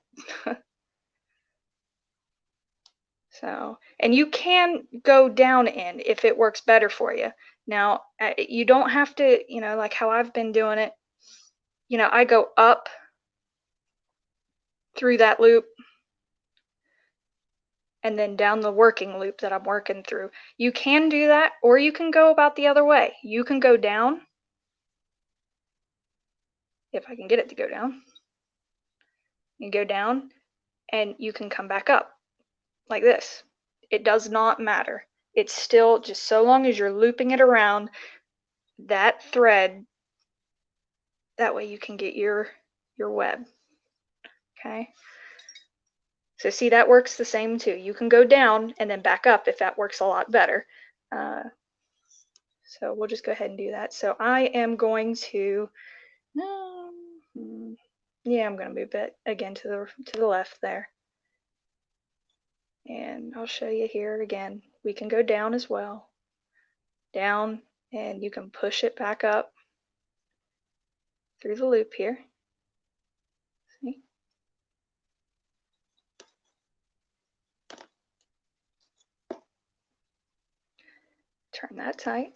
So, and you can go down in if it works better for you. Now, you don't have to, you know, like how I've been doing it. You know, I go up through that loop and then down the working loop that I'm working through. You can do that, or you can go about the other way. You can go down, if I can get it to go down. You go down and you can come back up like this. It does not matter. It's still just so long as you're looping it around that thread, that way you can get your web. Okay. So see, that works the same too. You can go down and then back up if that works a lot better. So we'll just go ahead and do that. So I am going to, yeah, I'm going to move it again to the left there. And I'll show you here again. We can go down as well. Down, and you can push it back up through the loop here. See? Turn that tight.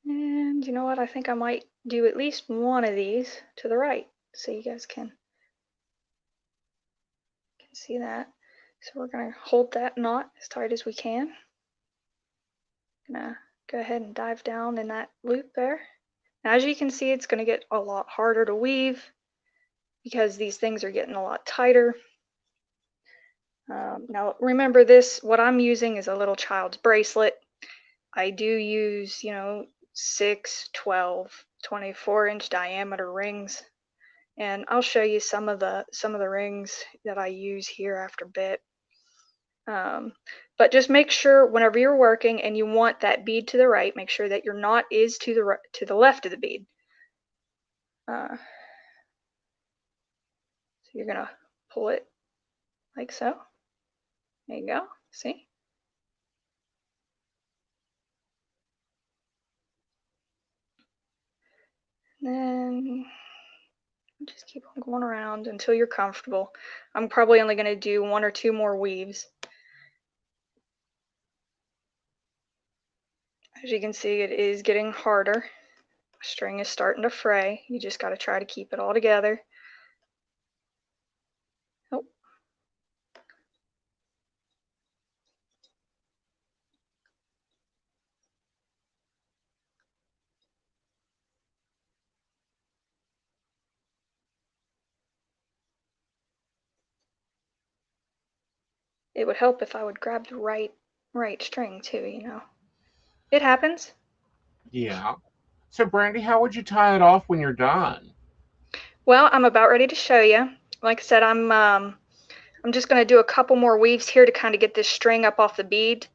And you know what? I think I might do at least one of these to the right so you guys can see that. So we're going to hold that knot as tight as we can. Gonna go ahead and dive down in that loop there. Now, as you can see, it's going to get a lot harder to weave because these things are getting a lot tighter. Now remember this, what I'm using is a little child's bracelet. I do use, you know, 6, 12, 24-inch diameter rings. And I'll show you some of the rings that I use here after a bit. But just make sure whenever you're working and you want that bead to the right, make sure that your knot is to the left of the bead. So you're gonna pull it like so. There you go. See? Then just keep on going around until you're comfortable. I'm probably only going to do 1 or 2 more weaves. As you can see, it is getting harder. String is starting to fray. You just got to try to keep it all together. Oh. It would help if I would grab the right string too, you know. It happens. Yeah. So Brandy, how would you tie it off when you're done? Well, I'm about ready to show you. Like I said, I'm just going to do a couple more weaves here to kind of get this string up off the bead.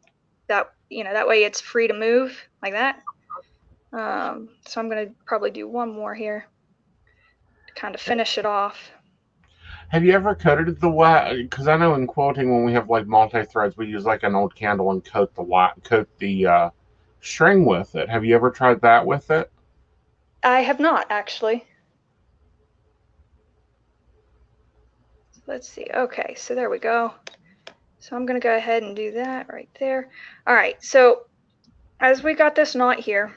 That, you know, that way it's free to move like that. So I'm going to probably do one more here to kind of finish it off. Have you ever coated the wax? Because I know in quilting, when we have like multi-threads, we use like an old candle and coat the string with it. Have you ever tried that with it? I have not, actually. Let's see. Okay, so there we go. So I'm going to go ahead and do that right there. All right, so as we got this knot here,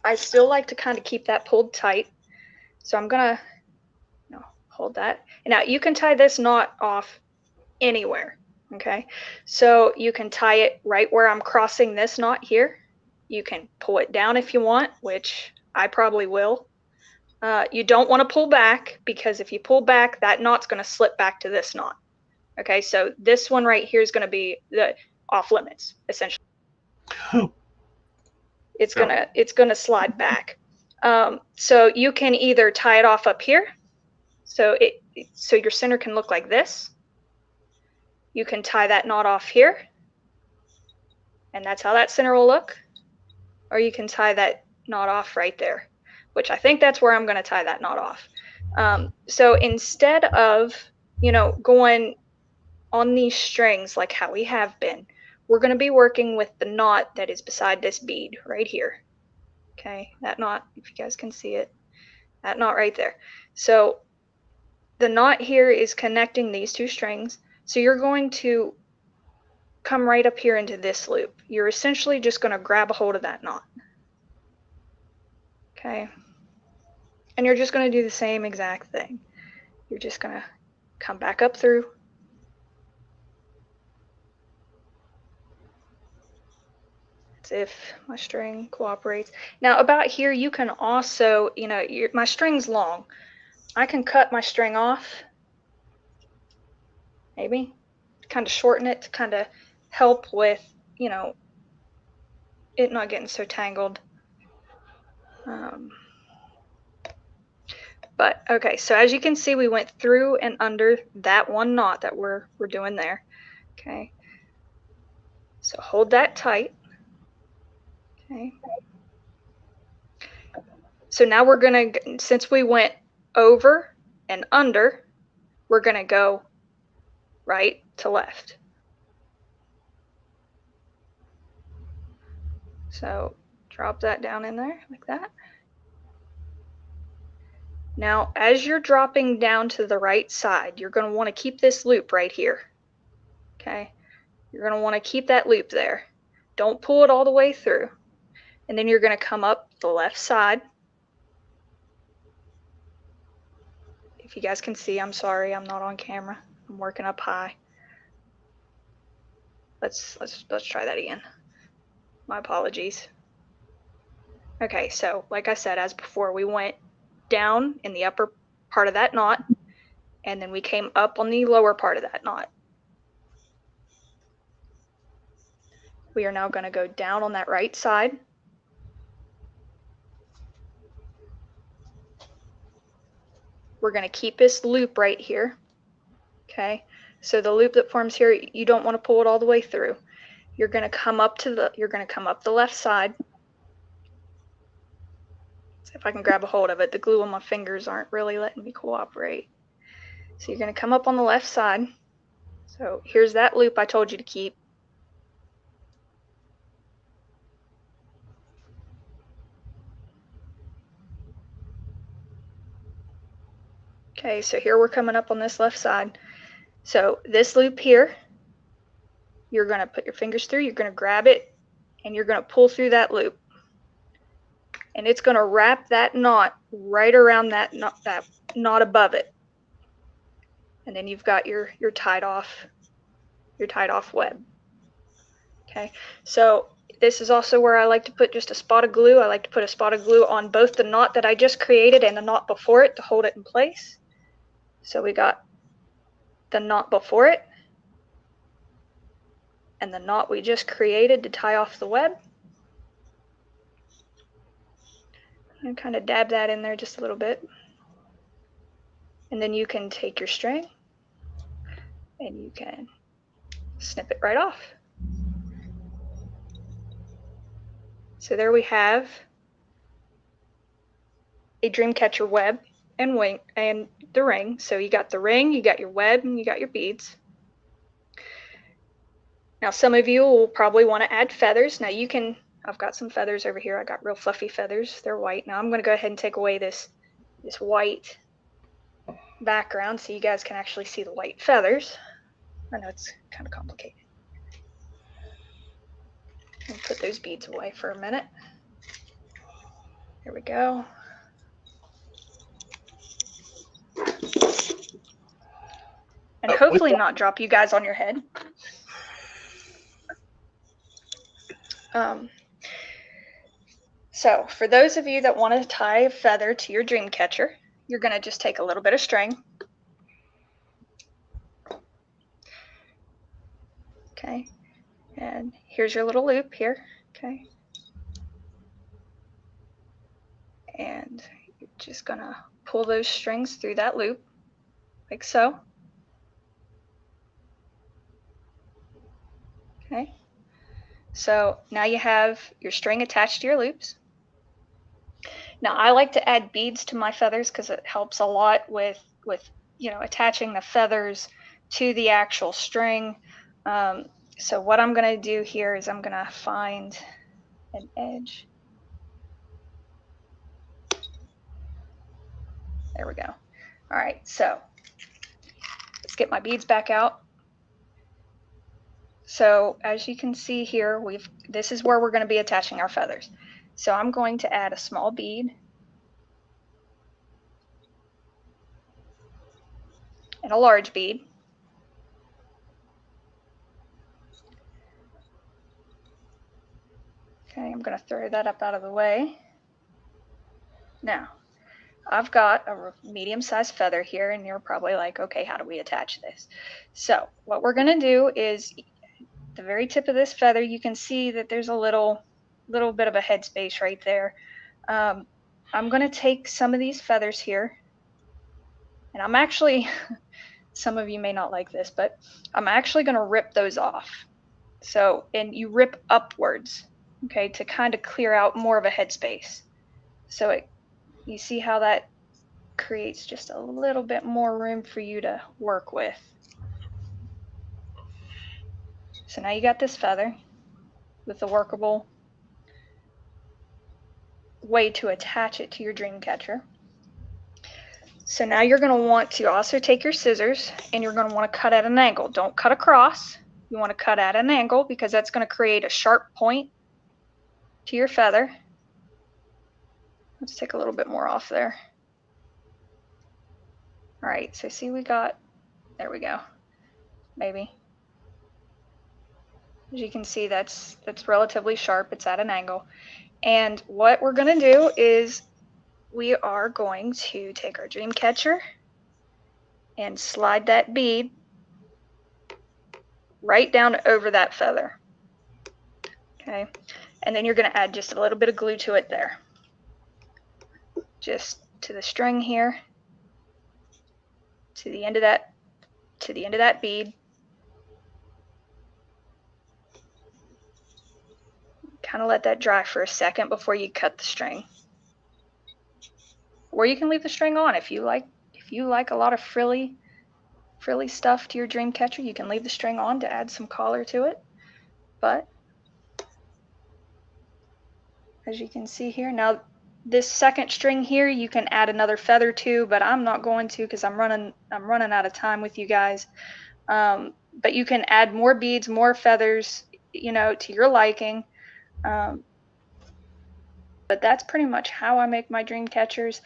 I still like to kind of keep that pulled tight. So I'm going to hold that. And now you can tie this knot off anywhere. Okay, so you can tie it right where I'm crossing this knot here. You can pull it down if you want, which I probably will. You don't want to pull back, because if you pull back, that knot's going to slip back to this knot. Okay, so this one right here is going to be the off limits, essentially. It's gonna slide back. So you can either tie it off up here, so your center can look like this. you can tie that knot off here, and that's how that center will look. Or you can tie that knot off right there, which I think that's where I'm going to tie that knot off. So instead of, going on these strings like how we have been, we're going to be working with the knot that is beside this bead right here. Okay, that knot, if you guys can see it, that knot right there. So the knot here is connecting these two strings. So you're going to come right up here into this loop. You're essentially just going to grab a hold of that knot. Okay. And you're just going to do the same exact thing. You're just going to come back up through. As if my string cooperates. Now about here, you can also, my string's long. I can cut my string off, maybe, kind of shorten it to kind of help with, it not getting so tangled. But okay, so as you can see, we went through and under that one knot that we're doing there. Okay, so hold that tight. Okay. So now we're gonna, since we went over and under, we're gonna go right to left. So drop that down in there like that. Now, as you're dropping down to the right side, you're going to want to keep this loop right here. Okay, you're going to want to keep that loop there. Don't pull it all the way through. And then you're going to come up the left side. If you guys can see, I'm sorry, I'm not on camera. I'm working up high. Let's try that again. My apologies. Okay, so like I said, as before, we went down in the upper part of that knot, and then we came up on the lower part of that knot. We are now going to go down on that right side. We're going to keep this loop right here. Okay, so the loop that forms here, you don't want to pull it all the way through. You're going to come up the left side. See if I can grab a hold of it. The glue on my fingers aren't really letting me cooperate. So you're going to come up on the left side. So here's that loop I told you to keep. Okay, so here we're coming up on this left side. So this loop here, you're going to put your fingers through, you're going to grab it, and you're going to pull through that loop. And it's going to wrap that knot right around that knot above it. And then you've got your tied off web. Okay, so this is also where I like to put just a spot of glue. I like to put a spot of glue on both the knot that I just created and the knot before it to hold it in place. So we got the knot before it and the knot we just created to tie off the web. And kind of dab that in there just a little bit. And then you can take your string and you can snip it right off. So there we have a Dreamcatcher web and wing and the ring. So you got the ring, you got your web, and you got your beads. Now some of you will probably want to add feathers. Now you can, I've got some feathers over here. I got real fluffy feathers. They're white. Now I'm going to go ahead and take away this white background so you guys can actually see the white feathers. I know it's kind of complicated. I'll put those beads away for a minute. Here we go. And hopefully not drop you guys on your head. So for those of you that want to tie a feather to your dream catcher, you're going to just take a little bit of string. Okay. And here's your little loop here. Okay. And you're just going to pull those strings through that loop like so. Okay. So now you have your string attached to your loops. Now I like to add beads to my feathers because it helps a lot with attaching the feathers to the actual string. So what I'm going to do here is I'm going to find an edge. There we go. All right, so let's get my beads back out. So as you can see here, this is where we're going to be attaching our feathers. So I'm going to add a small bead and a large bead. Okay, I'm going to throw that up out of the way. Now, I've got a medium-sized feather here, and you're probably like, okay, how do we attach this? So what we're going to do is, the very tip of this feather, you can see that there's a little bit of a headspace right there. I'm going to take some of these feathers here, and I'm actually, some of you may not like this, but I'm actually going to rip those off. So, and you rip upwards, okay, to kind of clear out more of a headspace. So you see how that creates just a little bit more room for you to work with. So now you got this feather with a workable way to attach it to your dream catcher. So now you're going to want to also take your scissors and you're going to want to cut at an angle. Don't cut across. You want to cut at an angle because that's going to create a sharp point to your feather. Let's take a little bit more off there. All right, so see there we go, maybe. As you can see, that's relatively sharp. It's at an angle. And what we're going to do is we are going to take our dream catcher and slide that bead right down over that feather. Okay, and then you're going to add just a little bit of glue to it there. Just to the string here, to the end of that bead. Kind of let that dry for a second before you cut the string. Or you can leave the string on if you like a lot of frilly stuff to your dream catcher. You can leave the string on to add some color to it. But as you can see here, now this second string here you can add another feather to, but I'm not going to because I'm running out of time with you guys. But you can add more beads, more feathers, to your liking. But that's pretty much how I make my dream catchers.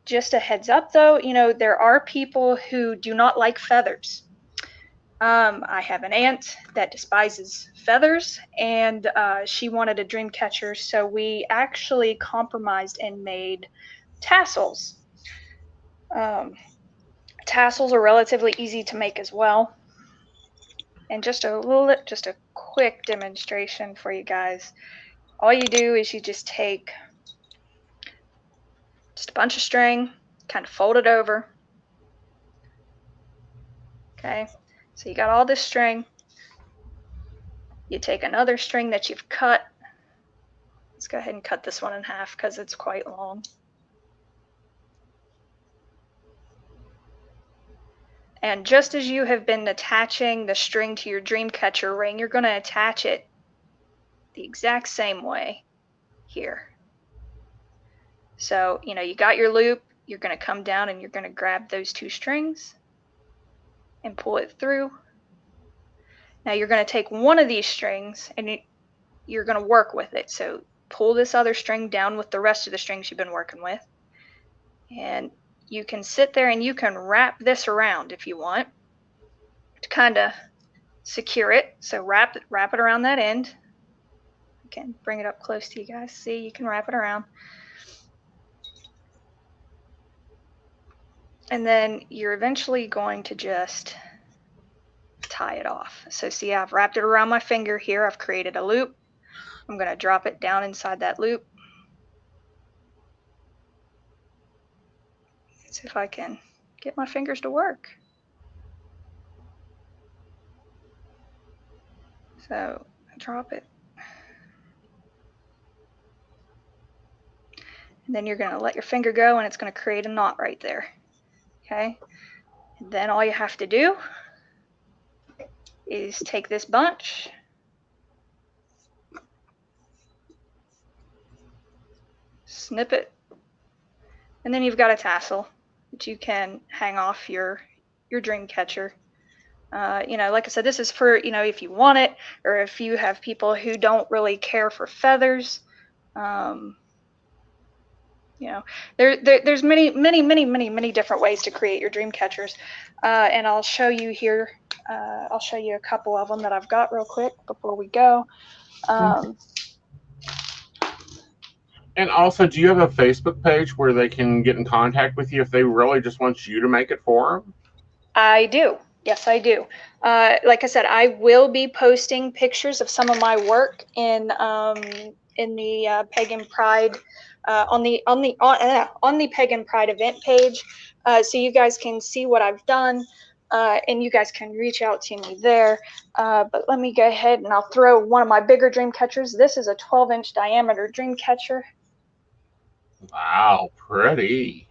Just a heads up though, there are people who do not like feathers. I have an aunt that despises feathers, and she wanted a dream catcher, so we actually compromised and made tassels. Tassels are relatively easy to make as well. And just a quick demonstration for you guys. All you do is you just take just a bunch of string, kind of fold it over. Okay, so you got all this string. You take another string that you've cut. Let's go ahead and cut this one in half because it's quite long. And just as you have been attaching the string to your dream catcher ring, you're going to attach it the exact same way here. So, you got your loop, you're going to come down and you're going to grab those two strings and pull it through. Now you're going to take one of these strings and you're going to work with it. So pull this other string down with the rest of the strings you've been working with. And you can sit there and you can wrap this around if you want to kind of secure it. So wrap it around that end. I can bring it up close to you guys. See, you can wrap it around. And then you're eventually going to just tie it off. So see, I've wrapped it around my finger here. I've created a loop. I'm going to drop it down inside that loop. Let's see if I can get my fingers to work. So drop it. And then you're going to let your finger go and it's going to create a knot right there. Okay. And then all you have to do is take this bunch, snip it, and then you've got a tassel that you can hang off your dream catcher. You know, like I said, this is for, you know, if you want it, or if you have people who don't really care for feathers. You know, there's many different ways to create your dream catchers, and I'll show you here. I'll show you a couple of them that I've got real quick before we go. And also, do you have a Facebook page where they can get in contact with you if they really just want you to make it for them? I do. Yes, I do. Like I said, I will be posting pictures of some of my work in the Pagan Pride on the Pagan Pride event page, so you guys can see what I've done, and you guys can reach out to me there. But let me go ahead and I'll throw one of my bigger dream catchers. This is a 12-inch diameter dream catcher. Wow, pretty.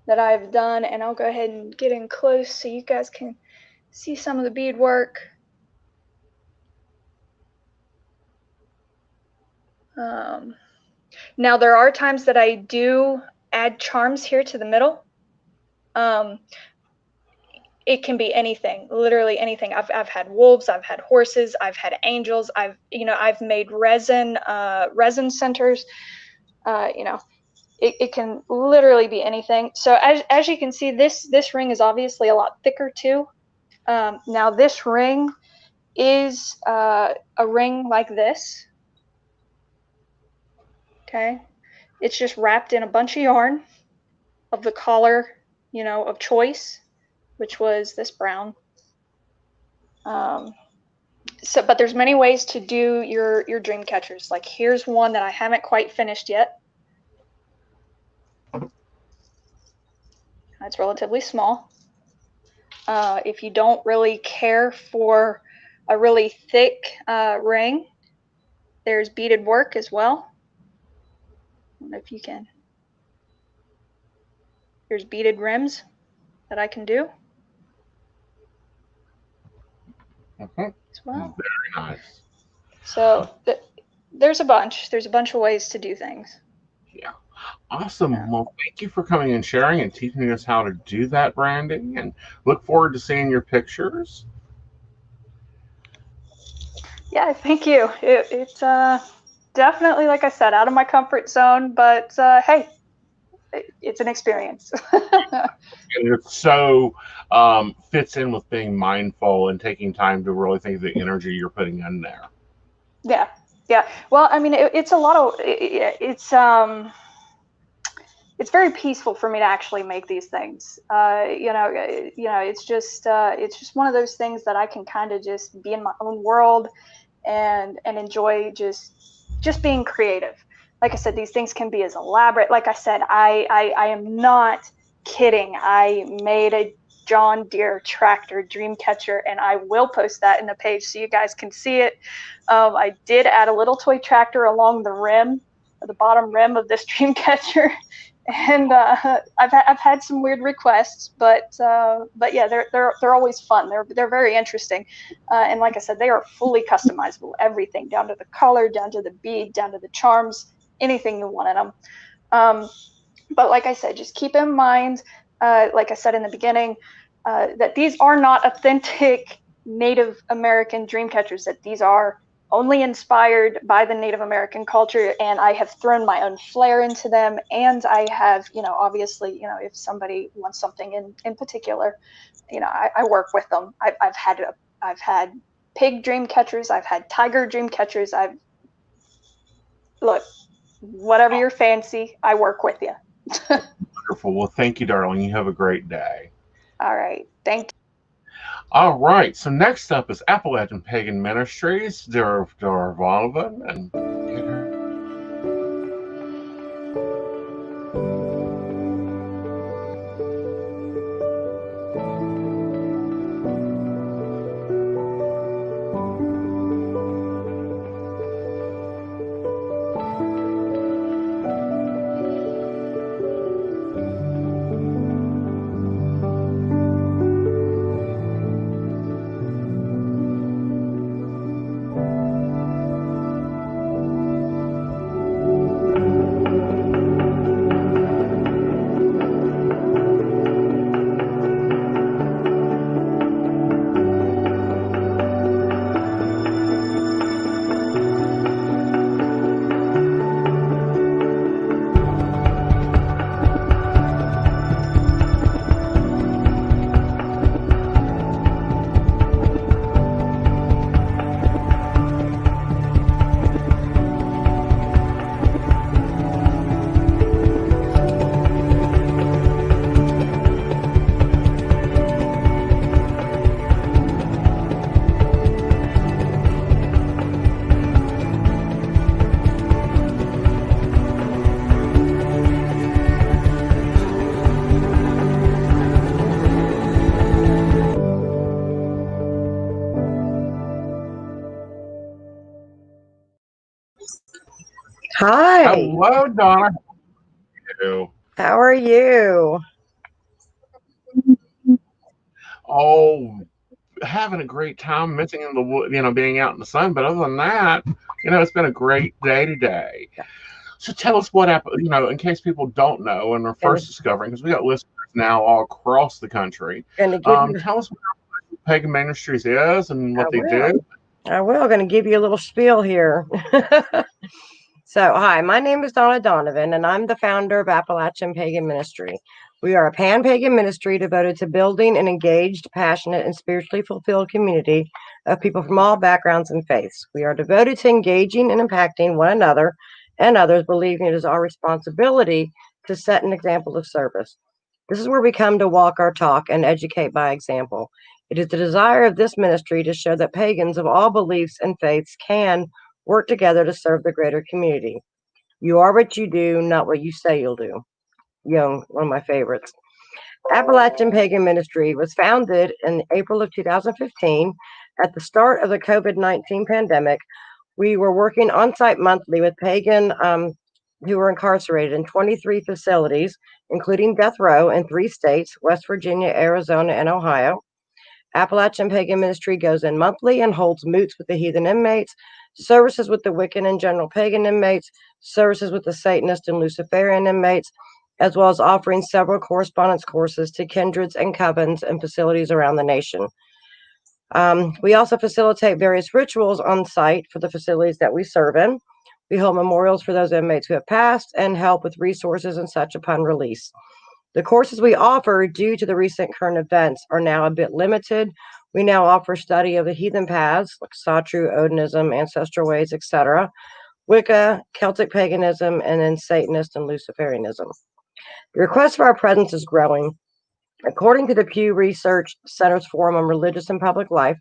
That I've done, and I'll go ahead and get in close so you guys can see some of the beadwork. Now there are times that I do add charms here to the middle. It can be anything, literally anything. I've had wolves, I've had horses, I've had angels. I've made resin centers. You know, it can literally be anything. So as you can see, this ring is obviously a lot thicker too. Now this ring is a ring like this. Okay, it's just wrapped in a bunch of yarn of the color, you know, of choice, which was this brown. But there's many ways to do your dream catchers. Like here's one that I haven't quite finished yet. It's relatively small. If you don't really care for a really thick ring, there's beaded work as well. I don't know if you can. There's beaded rims that I can do as well. Very nice. So there's a bunch. There's a bunch of ways to do things. Yeah. Awesome. Yeah. Well, thank you for coming and sharing and teaching us how to do that, Brandy, and look forward to seeing your pictures. Yeah, thank you. It's definitely, like I said, out of my comfort zone, but hey, it's an experience. And it so fits in with being mindful and taking time to really think of the energy you're putting in there. Yeah. Well, I mean, it's a lot of it's very peaceful for me to actually make these things. You know, it's just one of those things that I can kind of just be in my own world and enjoy just being creative. Like I said, these things can be as elaborate. Like I said, I am not kidding. I made a John Deere tractor dream catcher, and I will post that in the page so you guys can see it. I did add a little toy tractor along the rim, the bottom rim of this dream catcher. And I've had some weird requests, but yeah, they're always fun. They're very interesting, and like I said, they are fully customizable. Everything down to the color, down to the bead, down to the charms, anything you want in them. But like I said, just keep in mind, like I said in the beginning, that these are not authentic Native American dream catchers. That these are only inspired by the Native American culture, and I have thrown my own flair into them. And I have, obviously, if somebody wants something in particular, I work with them. I've had pig dream catchers. I've had tiger dream catchers. Look, whatever your fancy, I work with you. Wonderful. Well, thank you, darling. You have a great day. All right. Thank you. All right. So next up is Appalachian Pagan Ministries. They're Volvin and Hi. Hello, Donna. Hello. How are you? Oh, having a great time missing in the wood, being out in the sun. But other than that, it's been a great day today. So tell us what happened, in case people don't know and are first discovering, because we got listeners now all across the country. Gonna give you, Tell us what Pagan Ministries is and what they will. do. I will. Going to give you a little spiel here. So, hi, my name is Donna Donovan, and I'm the founder of Appalachian Pagan Ministry. We are a pan-pagan ministry devoted to building an engaged, passionate, and spiritually fulfilled community of people from all backgrounds and faiths. We are devoted to engaging and impacting one another and others, believing it is our responsibility to set an example of service. This is where we come to walk our talk and educate by example. It is the desire of this ministry to show that pagans of all beliefs and faiths can work together to serve the greater community. You are what you do, not what you say you'll do. Young, one of my favorites. Appalachian Pagan Ministry was founded in April of 2015. At the start of the COVID-19 pandemic, we were working on site monthly with pagan who were incarcerated in 23 facilities, including death row in 3 states, West Virginia, Arizona, and Ohio. Appalachian Pagan Ministry goes in monthly and holds moots with the heathen inmates, services with the Wiccan and general pagan inmates, services with the Satanist and Luciferian inmates, as well as offering several correspondence courses to kindreds and covens and facilities around the nation. We also facilitate various rituals on site for the facilities that we serve in. We hold memorials for those inmates who have passed and help with resources and such upon release. The courses we offer, due to the recent current events, are now a bit limited. We now offer study of the heathen paths, like Satru, Odinism, ancestral ways, etc., Wicca, Celtic paganism, and then Satanist and Luciferianism. The request for our presence is growing. According to the Pew Research Center's Forum on Religious and Public Life,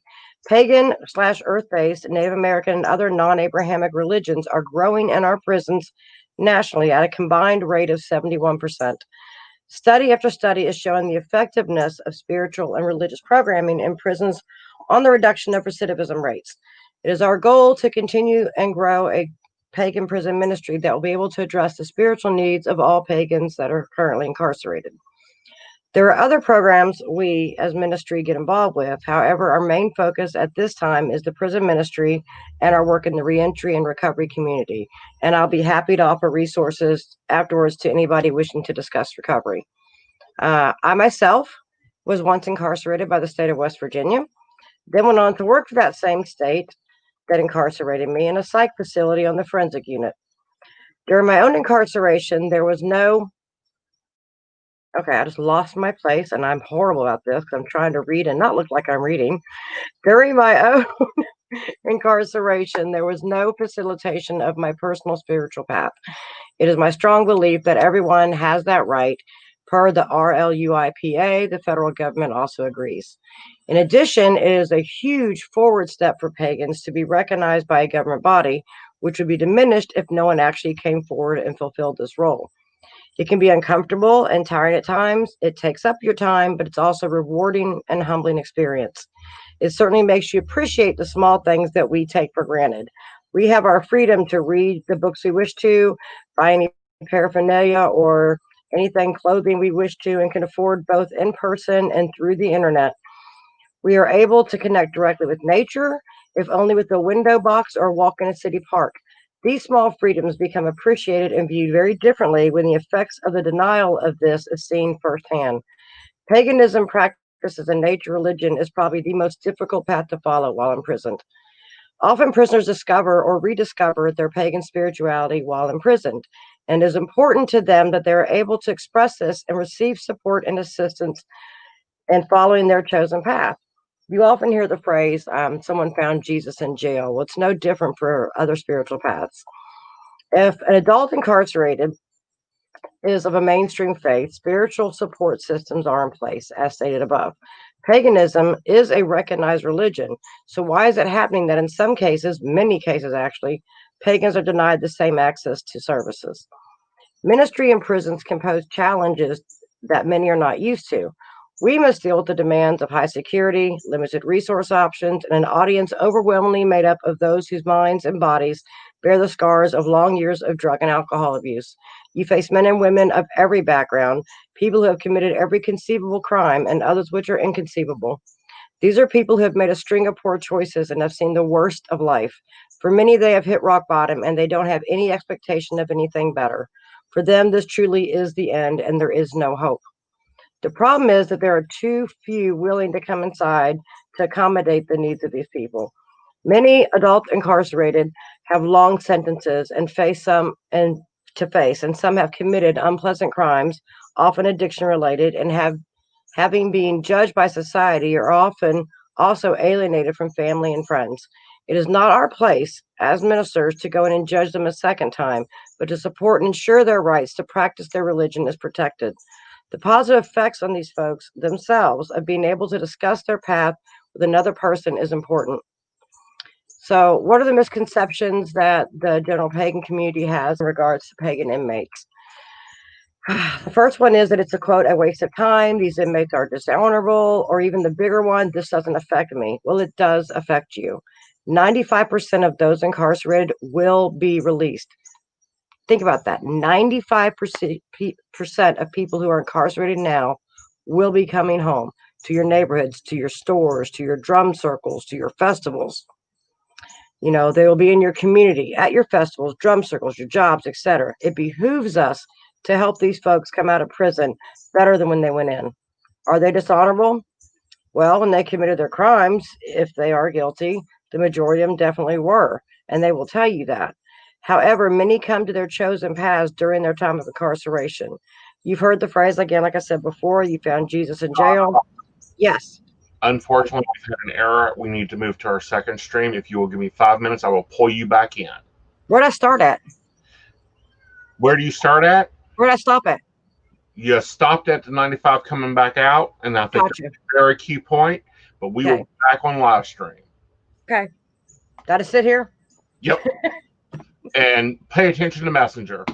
pagan/earth-based, Native American, and other non-Abrahamic religions are growing in our prisons nationally at a combined rate of 71%. Study after study is showing the effectiveness of spiritual and religious programming in prisons on the reduction of recidivism rates. It is our goal to continue and grow a pagan prison ministry that will be able to address the spiritual needs of all pagans that are currently incarcerated. There are other programs we as ministry get involved with. However, our main focus at this time is the prison ministry and our work in the reentry and recovery community. And I'll be happy to offer resources afterwards to anybody wishing to discuss recovery. I myself was once incarcerated by the state of West Virginia, then went on to work for that same state that incarcerated me in a psych facility on the forensic unit. During my own incarceration, there was no Okay, I just lost my place, and I'm horrible about this because I'm trying to read and not look like I'm reading. During my own incarceration, there was no facilitation of my personal spiritual path. It is my strong belief that everyone has that right. Per the RLUIPA, the federal government also agrees. In addition, it is a huge forward step for pagans to be recognized by a government body, which would be diminished if no one actually came forward and fulfilled this role. It can be uncomfortable and tiring at times. It takes up your time, but it's also a rewarding and humbling experience. It certainly makes you appreciate the small things that we take for granted. We have our freedom to read the books we wish to, buy any paraphernalia or anything clothing we wish to, and can afford both in person and through the internet. We are able to connect directly with nature, if only with a window box or walk in a city park. These small freedoms become appreciated and viewed very differently when the effects of the denial of this is seen firsthand. Paganism practiced as a nature religion is probably the most difficult path to follow while imprisoned. Often prisoners discover or rediscover their pagan spirituality while imprisoned, and it is important to them that they are able to express this and receive support and assistance in following their chosen path. You often hear the phrase, someone found Jesus in jail. Well, it's no different for other spiritual paths. If an adult incarcerated is of a mainstream faith, spiritual support systems are in place, as stated above. Paganism is a recognized religion. So why is it happening that in some cases, many cases actually, pagans are denied the same access to services? Ministry in prisons can pose challenges that many are not used to. We must deal with the demands of high security, limited resource options, and an audience overwhelmingly made up of those whose minds and bodies bear the scars of long years of drug and alcohol abuse. You face men and women of every background, people who have committed every conceivable crime and others which are inconceivable. These are people who have made a string of poor choices and have seen the worst of life. For many, they have hit rock bottom and they don't have any expectation of anything better. For them, this truly is the end and there is no hope. The problem is that there are too few willing to come inside to accommodate the needs of these people. Many adults incarcerated have long sentences and and some have committed unpleasant crimes, often addiction related, and having been judged by society are often also alienated from family and friends. It is not our place as ministers to go in and judge them a second time, but to support and ensure their rights to practice their religion is protected. The positive effects on these folks themselves of being able to discuss their path with another person is important. So, what are the misconceptions that the general pagan community has in regards to pagan inmates? The first one is that it's a quote, a waste of time. These inmates are dishonorable, or even the bigger one, this doesn't affect me. Well, it does affect you. 95% of those incarcerated will be released. Think about that. 95% of people who are incarcerated now will be coming home to your neighborhoods, to your stores, to your drum circles, to your festivals. You know, they will be in your community, at your festivals, drum circles, your jobs, etc. It behooves us to help these folks come out of prison better than when they went in. Are they dishonorable? Well, when they committed their crimes, if they are guilty, the majority of them definitely were, and they will tell you that. However, many come to their chosen paths during their time of incarceration. You've heard the phrase, again, like I said before, you found Jesus in jail. Yes. Unfortunately, we've had an error. We need to move to our second stream. If you will give me 5 minutes, I will pull you back in. Where'd I start at? Where do you start at? Where'd I stop at? You stopped at the 95 coming back out, and I think Gotcha. that's a very key point, but we will be back on live stream. Okay. Gotta sit here? Yep. And pay attention to Messenger.